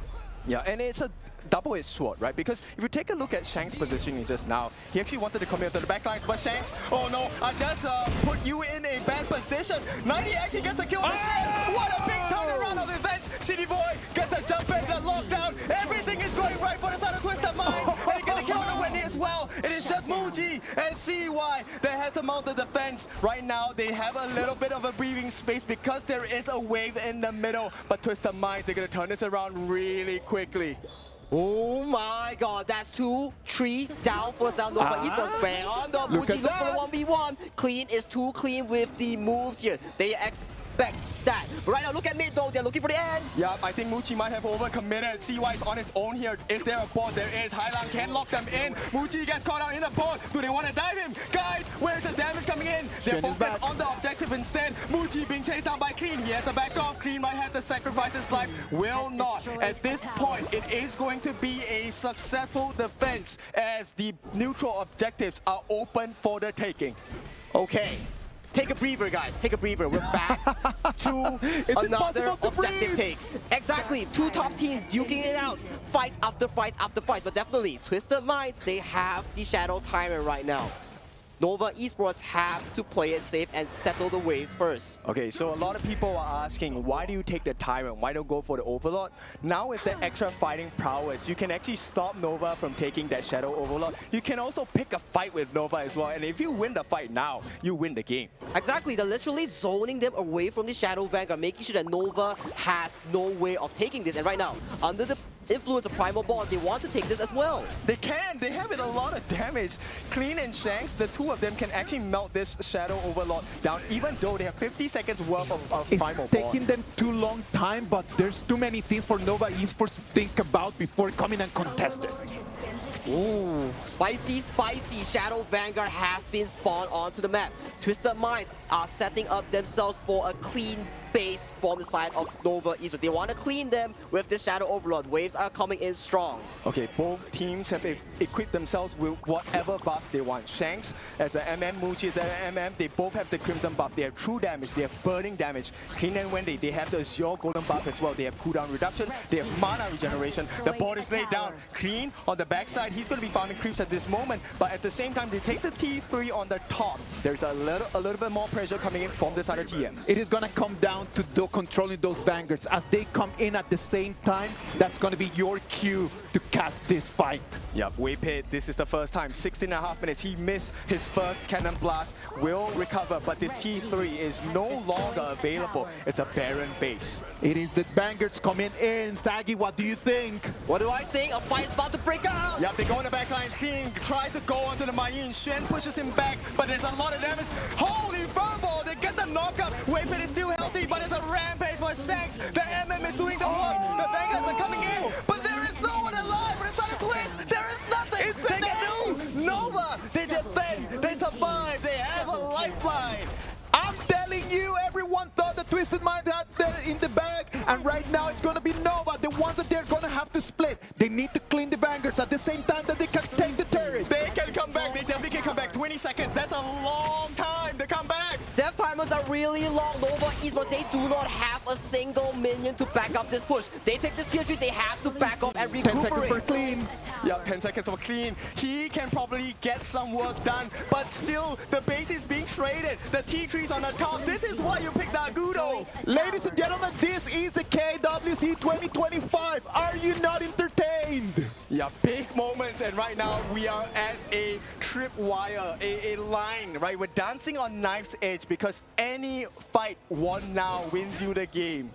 Yeah, and it's a double-edged sword, right? Because if you take a look at Shanks' positioning just now, he actually wanted to come here to the backlines, but Shanks, oh no, I just put you in a bad position. 90 actually gets a kill on the Shanks. What a big turnaround of events. City Boy gets a jump in, the lockdown. Everything is going right for the side of Twisted Mind. And he gets a kill on the Wendy as well. It is just Muji and CY that has to mount the defense. Right now, they have a little bit of a breathing space because there is a wave in the middle. But Twisted Mind, they're going to turn this around really quickly. Oh my god, that's 2-3 down for Nova Esports. Bang on the Muji looks for the 1v1. Clean is too clean with the moves here. They expect that. But right now, look at mid though, they're looking for the end. Yeah, I think Muji might have overcommitted. CY is on his own here. Is there a bot? There is. Highland can lock them in. Muji gets caught out in the bot. Do they want to dive him? Guys, where's the damage coming in? They're focused on the objective instead. Muji being chased down by Clean. He has to back off. Clean might have to sacrifice his life. Will not. At this point, it is going to be a successful defense as the neutral objectives are open for the taking. Okay. Take a breather, guys. Take a breather. We're back to another objective take. Exactly. Two top teams duking it out. Fight after fight after fight. But definitely, Twisted Minds, they have the Shadow Tyrant right now. Nova Esports have to play it safe and settle the waves first. Okay, so a lot of people are asking, why do you take the Tyrant? Why don't go for the Overlord? Now with the extra fighting prowess, you can actually stop Nova from taking that Shadow Overlord. You can also pick a fight with Nova as well. And if you win the fight now, you win the game. Exactly, they're literally zoning them away from the Shadow Vanguard, making sure that Nova has no way of taking this. And right now, under the influence of Primal Bond, they want to take this as well. They can. They have it a lot of damage. Clean and Shanks, the two of them can actually melt this Shadow Overlord down, even though they have 50 seconds worth of Primal Bond. It's taking them too long time, but there's too many things for Nova Esports to think about before coming and contest this. Ooh, spicy, spicy. Shadow Vanguard has been spawned onto the map. Twisted Minds are setting up themselves for a clean base from the side of Nova Esports. They want to clean them with the Shadow Overlord. Waves are coming in strong. Okay, both teams have equipped themselves with whatever buffs they want. Shanks as an MM, Muji as an MM, they both have the Crimson buff. They have true damage, they have burning damage. Clean and Wendy, they have the Azure Golden buff as well. They have cooldown reduction, they have mana regeneration. The board is laid down. Clean on the backside, he's going to be farming creeps at this moment, but at the same time, they take the T3 on the top. There's a little bit more pressure coming in from this other TM. It is going to come down to controlling those Vanguards. As they come in at the same time, that's going to be your cue to cast this fight. Yep, Waypit, this is the first time. 16.5 minutes, he missed his first cannon blast. Will recover, but this T3 is no longer available. It's a barren base. It is the Vanguards coming in. Saggy, what do you think? What do I think? A fight's about to break out! Yep, they go in the backlines. Clean tries to go onto the Mayin. Shen pushes him back, but there's a lot of damage. Holy fireball! They get the knockup. Waypit is still healthy, but it's a rampage for Shanks. The MM is doing the work. The Vanguards are coming in, but there is no one alive. But it's on a twist. There is nothing. They can do. Nova, they defend. They survive. They have a lifeline. I'm telling you, everyone thought the Twisted Mind had that in the bag, and right now it's going to be Nova, the ones that they're going to have to split. They need to clean the Vanguards at the same time that they can take the turret. They can come back. They definitely can come back. 20 seconds. That's a long time to come back. Death timers are really long. Nova Esports, they do not have a single minion to back up this push. They take this tier 3, they have to back off and recuperate. 10 seconds for Clean. Yeah, 10 seconds for Clean. He can probably get some work done, but still, the base is being traded. The T3's on the top. This is why you picked Agudo. Ladies and gentlemen, this is the KWC 2025. Are you not entertained? Yeah, big moments, and right now we are at a tripwire, a line, right? We're dancing on knife's edge because any fight won now wins you the game.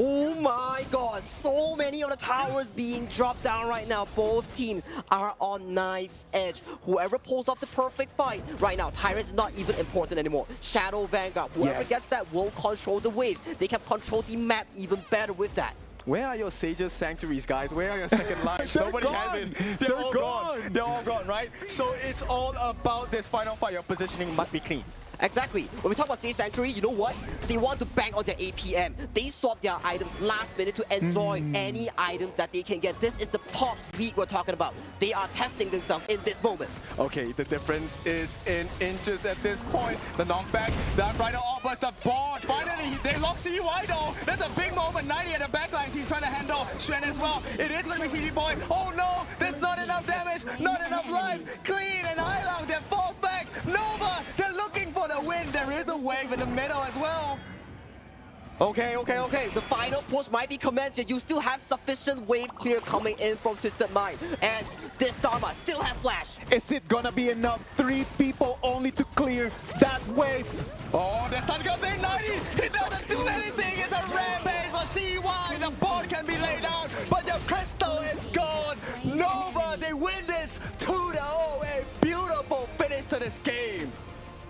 Oh my god, so many of the towers being dropped down right now. Both teams are on knife's edge. Whoever pulls off the perfect fight right now, Tyrant is not even important anymore. Shadow Vanguard, whoever gets that will control the waves. They can control the map even better with that. Where are your Sage's Sanctuaries, guys? Where are your second lives? Nobody has it. They're all gone. They're all gone, right? So it's all about this final fight. Your positioning must be clean. Exactly. When we talk about Sea Sanctuary, you know what? They want to bank on their APM. They swap their items last minute to enjoy any items that they can get. This is the top league we're talking about. They are testing themselves in this moment. Okay, the difference is in inches at this point. The knockback, that right off, but the board. Finally, they lock CY though. That's a big moment. 90 at the backlines. He's trying to handle Shen as well. It is going to be CD Boy. Oh no, that's not enough damage, not enough life. Clean and Ilang, they fall back. Nova, they're looking for the win. There is a wave in the middle as well. Okay. The final push might be commenced. You still have sufficient wave clear coming in from Twisted Mind. And this Dharma still has flash. Is it gonna be enough? 3 people only to clear that wave. Oh, the sun comes in 90. It doesn't do anything. It's a rampage for CY. The board can be laid out, but the crystal is gone. Nova, they win this 2-0. A beautiful finish to this game.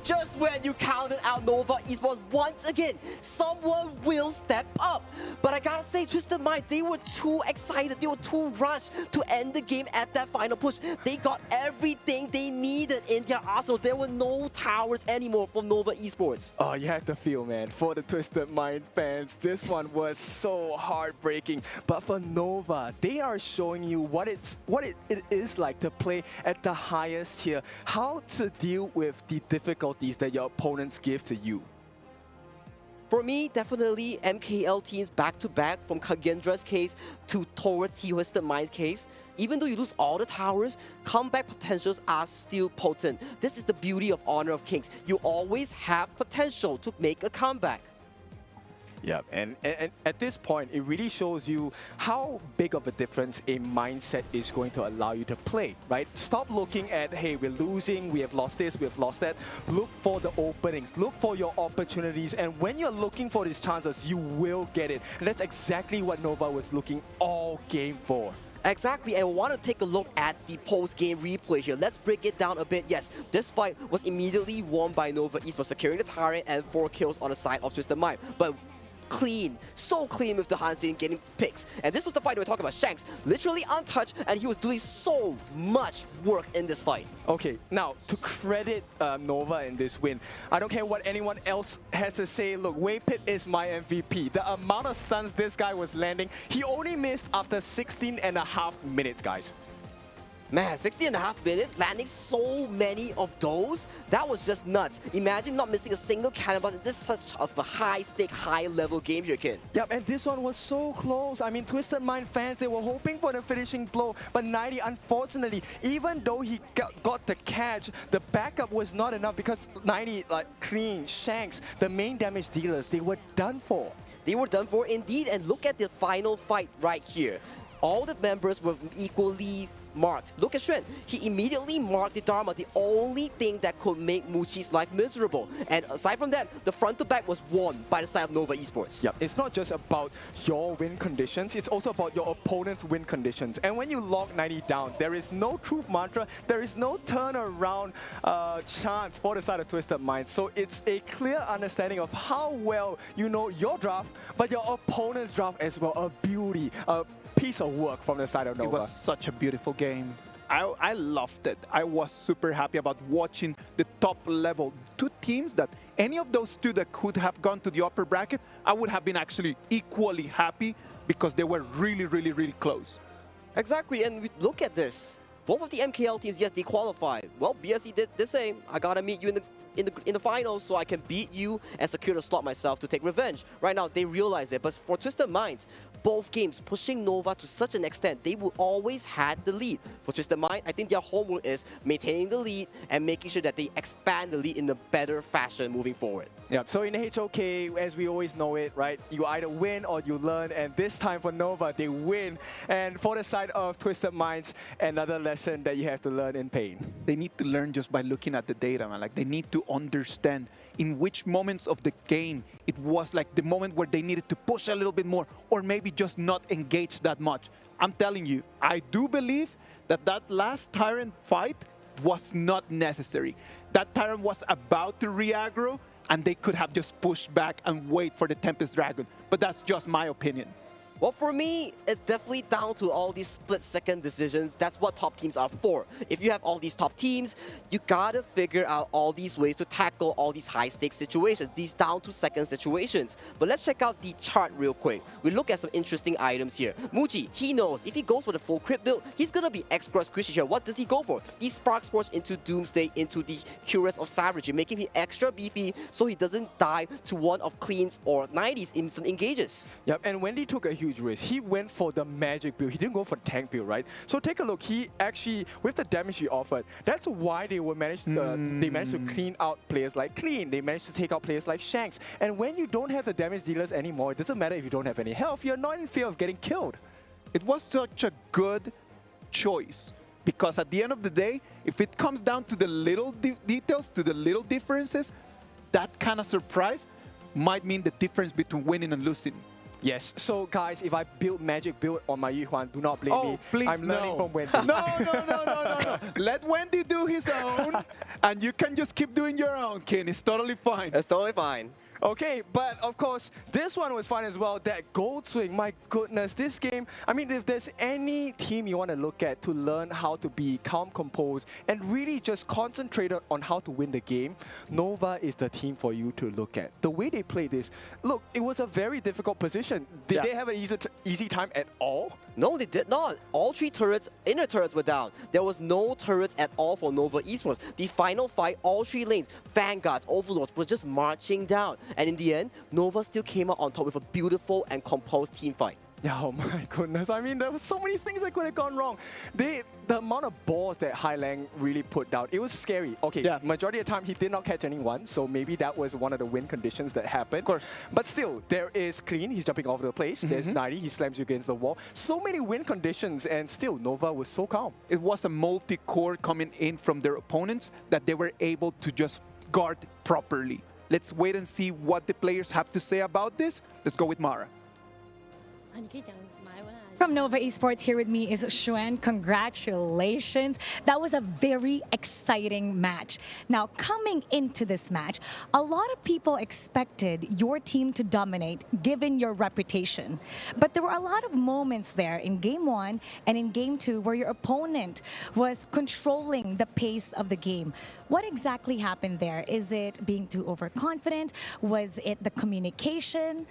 Just when you counted out Nova Esports once again, someone will step up. But I gotta say, Twisted Mind, they were too excited, they were too rushed to end the game at that final push. They got everything they needed in their arsenal. There were no towers anymore for Nova Esports. Oh, you have to feel, man, for the Twisted Mind fans, this one was so heartbreaking. But for Nova, they are showing you what it is like to play at the highest tier, how to deal with the difficulties that your opponents give to you. For me, definitely MKL teams back-to-back from KAGENDRA's case to towards Twisted Mind's case. Even though you lose all the towers, comeback potentials are still potent. This is the beauty of Honor of Kings. You always have potential to make a comeback. Yeah, and at this point, it really shows you how big of a difference a mindset is going to allow you to play, right? Stop looking at, hey, we're losing, we have lost this, we have lost that. Look for the openings, look for your opportunities, and when you're looking for these chances, you will get it. And that's exactly what Nova was looking all game for. Exactly, and I want to take a look at the post-game replay here. Let's break it down a bit. Yes, this fight was immediately won by Nova Esports, securing the Tyrant and 4 kills on the side of Twisted Mind. But clean, so clean with the Hansen getting picks. And this was the fight we were talking about. Shanks, literally untouched, and he was doing so much work in this fight. Okay, now to credit Nova in this win, I don't care what anyone else has to say. Look, Waypit is my MVP. The amount of stuns this guy was landing, he only missed after 16.5 minutes, guys. Man, 16.5 minutes, landing so many of those, that was just nuts. Imagine not missing a single cannon blast in this such of a high-stake, high-level game here, kid. Yep, and this one was so close. I mean, Twisted Mind fans, they were hoping for the finishing blow, but 90, unfortunately, even though he got the catch, the backup was not enough because 90, like Clean, Shanks, the main damage dealers, they were done for. They were done for indeed, and look at the final fight right here. All the members were equally marked. Look at Shen. He immediately marked the Dharma, the only thing that could make Muchi's life miserable. And aside from that, the front to back was won by the side of Nova Esports. Yep, it's not just about your win conditions, it's also about your opponent's win conditions. And when you lock 90 down, there is no truth mantra, there is no turnaround chance for the side of Twisted Mind. So it's a clear understanding of how well you know your draft, but your opponent's draft as well. A beauty, a piece of work from the side of Nova. It was such a beautiful game. I loved it. I was super happy about watching the top level. 2 teams that any of those 2 that could have gone to the upper bracket, I would have been actually equally happy because they were really, really, really close. Exactly, and look at this. Both of the MKL teams, yes, they qualified. Well, BSC did the same. I gotta meet you in the finals so I can beat you and secure the slot myself to take revenge. Right now, they realize it, but for Twisted Minds, both games pushing Nova to such an extent, they will always had the lead. For Twisted Mind, I think their homework is maintaining the lead and making sure that they expand the lead in a better fashion moving forward. Yeah, so in the HOK, as we always know it, right, you either win or you learn, and this time for Nova, they win. And for the side of Twisted Minds, another lesson that you have to learn in pain. They need to learn just by looking at the data, man. Like, they need to understand in which moments of the game it was like the moment where they needed to push a little bit more or maybe just not engage that much. I'm telling you, I do believe that that last Tyrant fight was not necessary. That Tyrant was about to re-aggro and they could have just pushed back and wait for the Tempest Dragon. But that's just my opinion. Well, for me, it's definitely down to all these split-second decisions. That's what top teams are for. If you have all these top teams, you gotta figure out all these ways to tackle all these high-stakes situations, these down-to-second situations. But let's check out the chart real quick. We look at some interesting items here. Muji, he knows if he goes for the full crit build, he's gonna be extra squishy here. What does he go for? He Spark Sports into Doomsday, into the Curious of Savagery, making him extra beefy so he doesn't die to one of cleans or 90s instant engages. Yep, and Wendy took a huge risk. He went for the magic build. He didn't go for the tank build, right? So take a look. He actually, with the damage he offered, that's why they were managed. They managed to clean out players like Clean. They managed to take out players like Shanks. And when you don't have the damage dealers anymore, it doesn't matter if you don't have any health. You're not in fear of getting killed. It was such a good choice. Because at the end of the day, if it comes down to the little details, to the little differences, that kind of surprise might mean the difference between winning and losing. Yes, so guys, if I build magic build on my Yuhuan, do not blame me. Please, I'm learning from Wendy. No. Let Wendy do his own, and you can just keep doing your own, Ken. It's totally fine. It's totally fine. Okay, but of course, this one was fun as well. That gold swing, my goodness, this game, I mean, if there's any team you want to look at to learn how to be calm, composed, and really just concentrated on how to win the game, Nova is the team for you to look at. The way they played this, look, it was a very difficult position. Did they have an easy time at all? No, they did not. All three turrets, inner turrets were down. There was no turrets at all for Nova Esports. The final fight, all three lanes, Vanguards, Overlords, were just marching down. And in the end, Nova still came out on top with a beautiful and composed team fight. Yeah, oh my goodness. I mean, there were so many things that could have gone wrong. The amount of balls that Hailang really put down, it was scary. Okay, majority of the time he did not catch anyone, so maybe that was one of the win conditions that happened. Of course. But still, there is Clean, he's jumping off the place. There's 90, he slams you against the wall. So many win conditions, and still, Nova was so calm. It was a multi-core coming in from their opponents that they were able to just guard properly. Let's wait and see what the players have to say about this. Let's go with Mara. From Nova Esports, here with me is Shrew. Congratulations. That was a very exciting match. Now, coming into this match, a lot of people expected your team to dominate, given your reputation. But there were a lot of moments there in Game 1 and in Game 2 where your opponent was controlling the pace of the game. What exactly happened there? Is it being too overconfident? Was it the communication?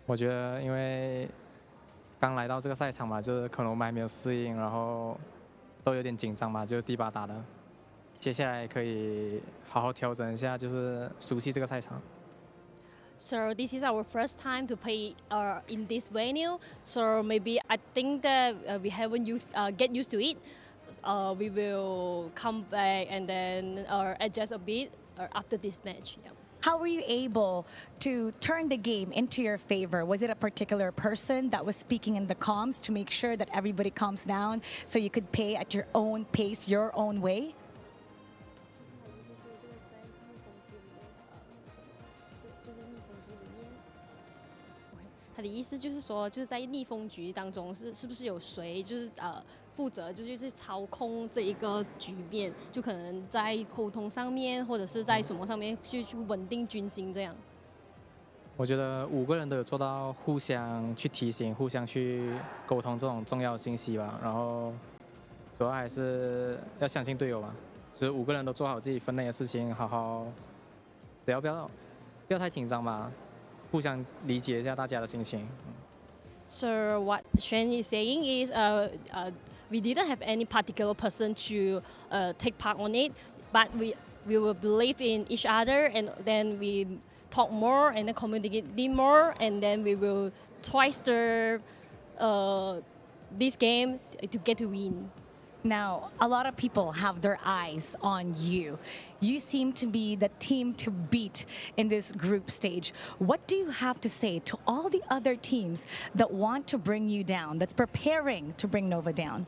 我觉得因为刚来到这个赛场嘛，就是可能我们还没有适应，然后都有点紧张嘛，就是第8打的。接下来可以好好调整一下，就是熟悉这个赛场。 So this is our first time to play in this venue. So maybe I think that we haven't get used to it. We will come back and then adjust a bit after this match. Yeah. How were you able to turn the game into your favor? Was it a particular person that was speaking in the comms to make sure that everybody calms down so you could play at your own pace, your own way? 他的意思就是说，就是在逆风局当中，是不是有谁就是负责就是操控这一个局面，就可能在沟通上面，或者是在什么上面去稳定军心这样。我觉得5个人都有做到互相去提醒、互相去沟通这种重要信息吧。然后主要还是要相信队友吧，就是5个人都做好自己分内的事情，好好，只要不要太紧张吧。 互相理解一下大家的心情。So what Shrew is saying is, we didn't have any particular person to take part on it, but we will believe in each other, and then we talk more and then communicate more, and then we will try to this game to get to win. Now, a lot of people have their eyes on you. You seem to be the team to beat in this group stage. What do you have to say to all the other teams that want to bring you down, that's preparing to bring Nova down?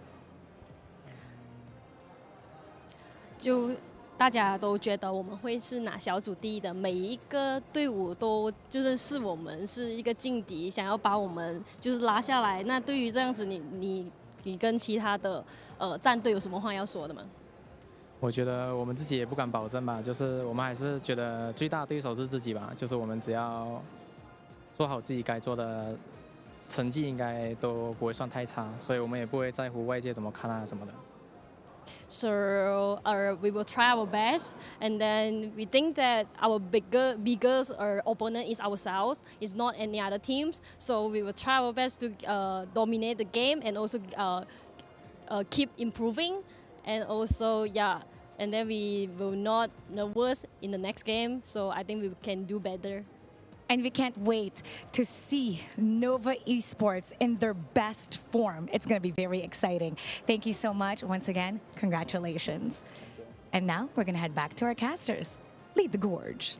就大家都觉得我们会是拿小组第1的，每一个队伍都就是视我们是一个劲敌，想要把我们就是拉下来。那对于这样子，你跟其他的战队有什么话要说的吗？我觉得我们自己也不敢保证吧，就是我们还是觉得最大的对手是自己吧，就是我们只要做好自己该做的，成绩应该都不会算太差，所以我们也不会在乎外界怎么看啊什么的。So we will try our best, and then we think that our biggest opponent is ourselves. It's not any other teams. So we will try our best to dominate the game and also keep improving, and also and then we will not nervous in the next game. So I think we can do better. And we can't wait to see Nova Esports in their best form. It's going to be very exciting. Thank you so much. Once again, congratulations. And now we're going to head back to our casters. Lead the gorge.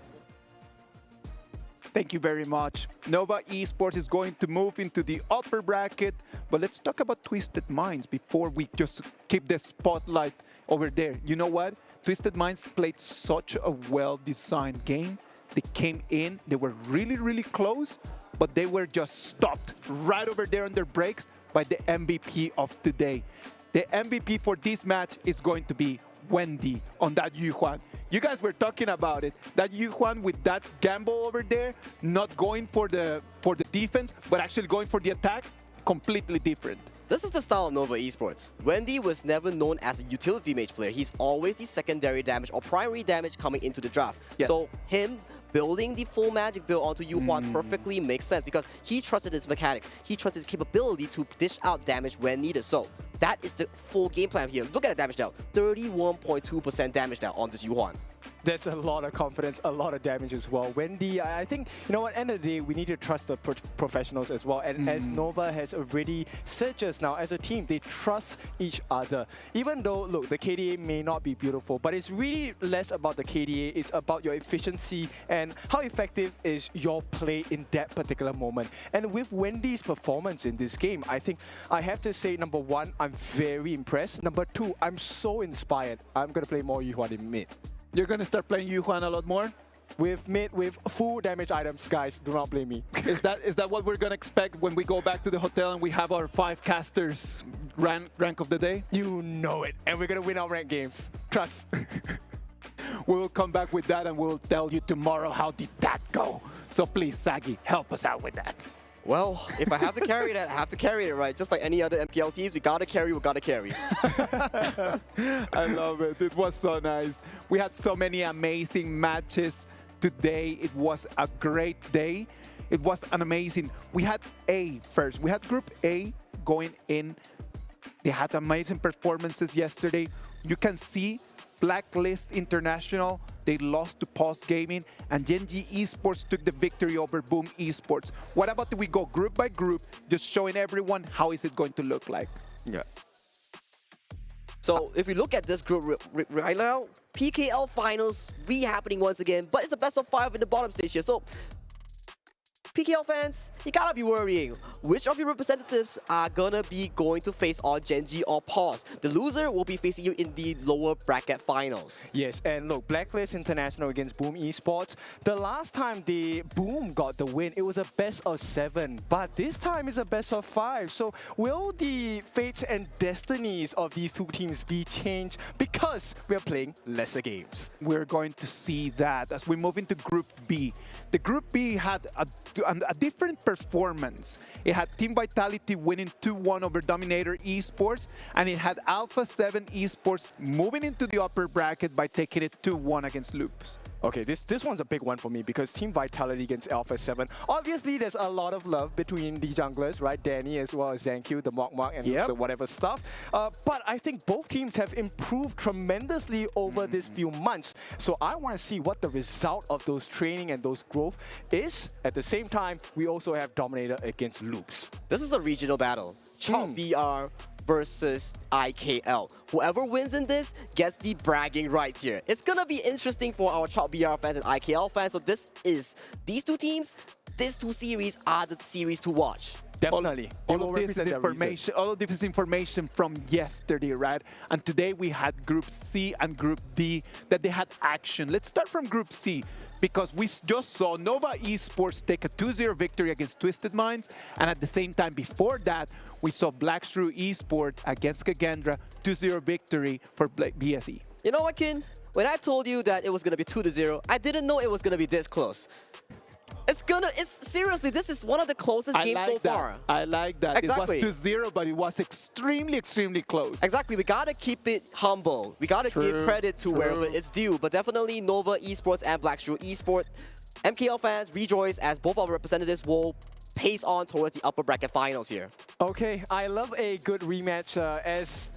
Thank you very much. Nova Esports is going to move into the upper bracket, but let's talk about Twisted Minds before we just keep the spotlight over there. You know what? Twisted Minds played such a well-designed game. They came in, they were really, really close, but they were just stopped right over there on their breaks by the MVP of the day. The MVP for this match is going to be Wendy on that Yuhuan. You guys were talking about it. That Yuhuan with that gamble over there, not going for the defense, but actually going for the attack, completely different. This is the style of Nova Esports. Wendy was never known as a utility mage player. He's always the secondary damage or primary damage coming into the draft. Yes. So him building the full magic build onto Yuhuan perfectly makes sense because he trusted his mechanics. He trusted his capability to dish out damage when needed. So that is the full game plan here. Look at the damage now. 31.2% damage now on this Yuhuan. There's a lot of confidence, a lot of damage as well. Wendy, I think, you know what, end of the day, we need to trust the professionals as well. And as Nova has already said just now, as a team, they trust each other. Even though, look, the KDA may not be beautiful, but it's really less about the KDA. It's about your efficiency and how effective is your play in that particular moment. And with Wendy's performance in this game, I think I have to say, number one, I'm very impressed. Number two, I'm so inspired. I'm going to play more Yuhuan in mid. You're going to start playing Yuhuan a lot more? With mid, with full damage items, guys. Do not blame me. Is that what we're going to expect when we go back to the hotel and we have our 5 casters rank of the day? You know it. And we're going to win our ranked games. Trust. We'll come back with that and we'll tell you tomorrow how did that go. So please, Sagi, help us out with that. Well, if I have to carry that, I have to carry it, right? Just like any other MPL teams, we gotta carry, we gotta carry. I love it. It was so nice. We had so many amazing matches today. It was a great day. It was an amazing. We had A first. We had Group A going in. They had amazing performances yesterday. You can see Blacklist International, they lost to Pulse Gaming, and Genji Esports took the victory over Boom Esports. What about we go group by group, just showing everyone how is it going to look like? Yeah. So if we look at this group right now, PKL Finals re-happening once again, but it's a best of 5 in the bottom stage here. So PKL fans, you gotta be worrying. Which of your representatives are gonna be going to face on Genji or Pause? The loser will be facing you in the lower bracket finals. Yes, and look, Blacklist International against Boom Esports. The last time the Boom got the win, it was a best of 7. But this time it's a best of 5. So will the fates and destinies of these two teams be changed because we're playing lesser games? We're going to see that as we move into Group B. The Group B had a different performance. It had Team Vitality winning 2-1 over Dominator Esports, and it had Alpha 7 Esports moving into the upper bracket by taking it 2-1 against Loops. Okay, this one's a big one for me because Team Vitality against Alpha 7. Obviously, there's a lot of love between the junglers, right? Danny as well as Zankyu, the Mok and the whatever stuff. But I think both teams have improved tremendously over these few months. So I want to see what the result of those training and those growth is. At the same time, we also have Dominator against Loops. This is a regional battle. Chop BR versus IKL. Whoever wins in this gets the bragging rights here. It's gonna be interesting for our Chop BR fans and IKL fans. So these two teams, these two series are the series to watch. Definitely. All of this is information from yesterday, right? And today we had Group C and Group D that they had action. Let's start from Group C, because we just saw Nova Esports take a 2-0 victory against Twisted Minds, and at the same time before that, we saw Black Shrew Esports against KAGENDRA, 2-0 victory for BSE. You know what, Kin? When I told you that it was going to be 2-0, I didn't know it was going to be this close. seriously, this is one of the closest games so far. I like that. Exactly. It was 2-0, but it was extremely, extremely close. Exactly. We gotta keep it humble. We gotta give credit to wherever it's due. But definitely Nova Esports and Blackstrew Esports, MKL fans rejoice as both our representatives will pace on towards the upper bracket finals here. Okay, I love a good rematch as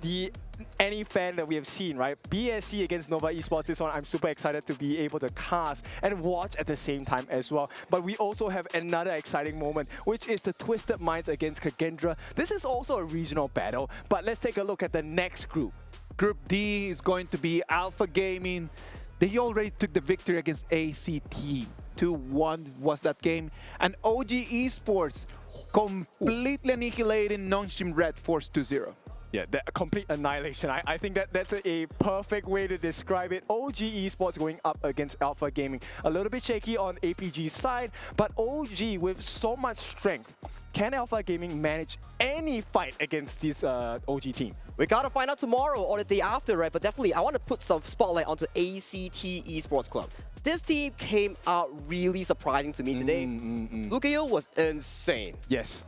any fan that we have seen, right? BSC against Nova Esports, this one I'm super excited to be able to cast and watch at the same time as well. But we also have another exciting moment, which is the Twisted Minds against KAGENDRA. This is also a regional battle, but let's take a look at the next group. Group D is going to be Alpha Gaming. They already took the victory against ACT. 2-1 was that game. And OG Esports completely annihilating Nongshim RedForce 2-0. Yeah, that complete annihilation. I think that's a perfect way to describe it. OG Esports going up against Alpha Gaming. A little bit shaky on APG's side, but OG with so much strength. Can Alpha Gaming manage any fight against this OG team? We gotta find out tomorrow or the day after, right? But definitely, I want to put some spotlight onto ACT Esports Club. This team came out really surprising to me today. Lucayo was insane. Yes.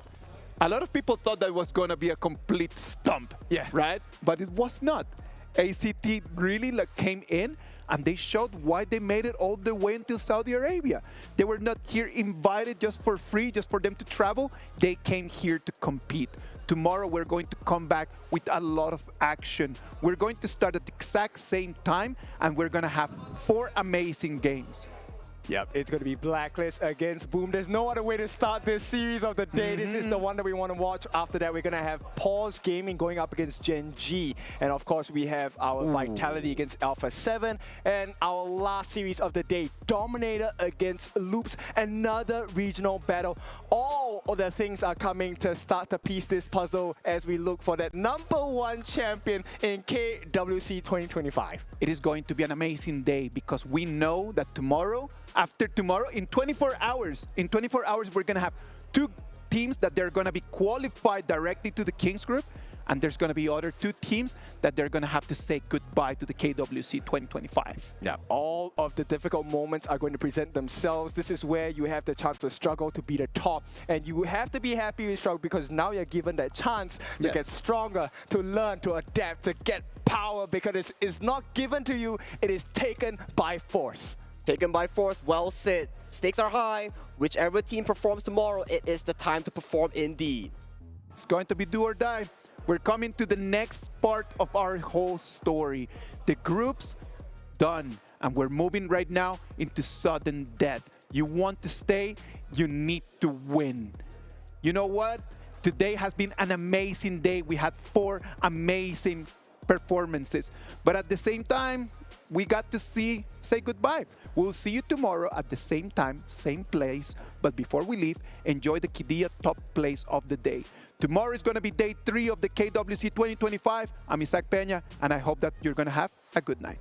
A lot of people thought that was going to be a complete stump, right? But it was not. ACT really came in and they showed why they made it all the way until Saudi Arabia. They were not here invited just for free, just for them to travel. They came here to compete. Tomorrow we're going to come back with a lot of action. We're going to start at the exact same time and we're going to have 4 amazing games. Yep, it's going to be Blacklist against Boom. There's no other way to start this series of the day. This is the one that we want to watch. After that, we're going to have Pause Gaming going up against Gen G. And of course, we have our Vitality against Alpha 7. And our last series of the day, Dominator against Loops. Another regional battle. All of the things are coming to start to piece this puzzle as we look for that #1 champion in KWC 2025. It is going to be an amazing day because we know that tomorrow, after tomorrow, in 24 hours, we're going to have 2 teams that they're going to be qualified directly to the Kings Group, and there's going to be other 2 teams that they're going to have to say goodbye to the KWC 2025. Yeah, all of the difficult moments are going to present themselves. This is where you have the chance to struggle to be the top, and you have to be happy with struggle because now you're given that chance to get stronger, to learn, to adapt, to get power, because it's not given to you, it is taken by force. Taken by force, well said. Stakes are high. Whichever team performs tomorrow, it is the time to perform indeed. It's going to be do or die. We're coming to the next part of our whole story. The groups done, and we're moving right now into sudden death. You want to stay, you need to win. You know what? Today has been an amazing day. We had 4 amazing performances, but at the same time, we got to say goodbye. We'll see you tomorrow at the same time, same place. But before we leave, enjoy the Kidia top place of the day. Tomorrow is going to be day 3 of the KWC 2025. I'm Isaac Peña, and I hope that you're going to have a good night.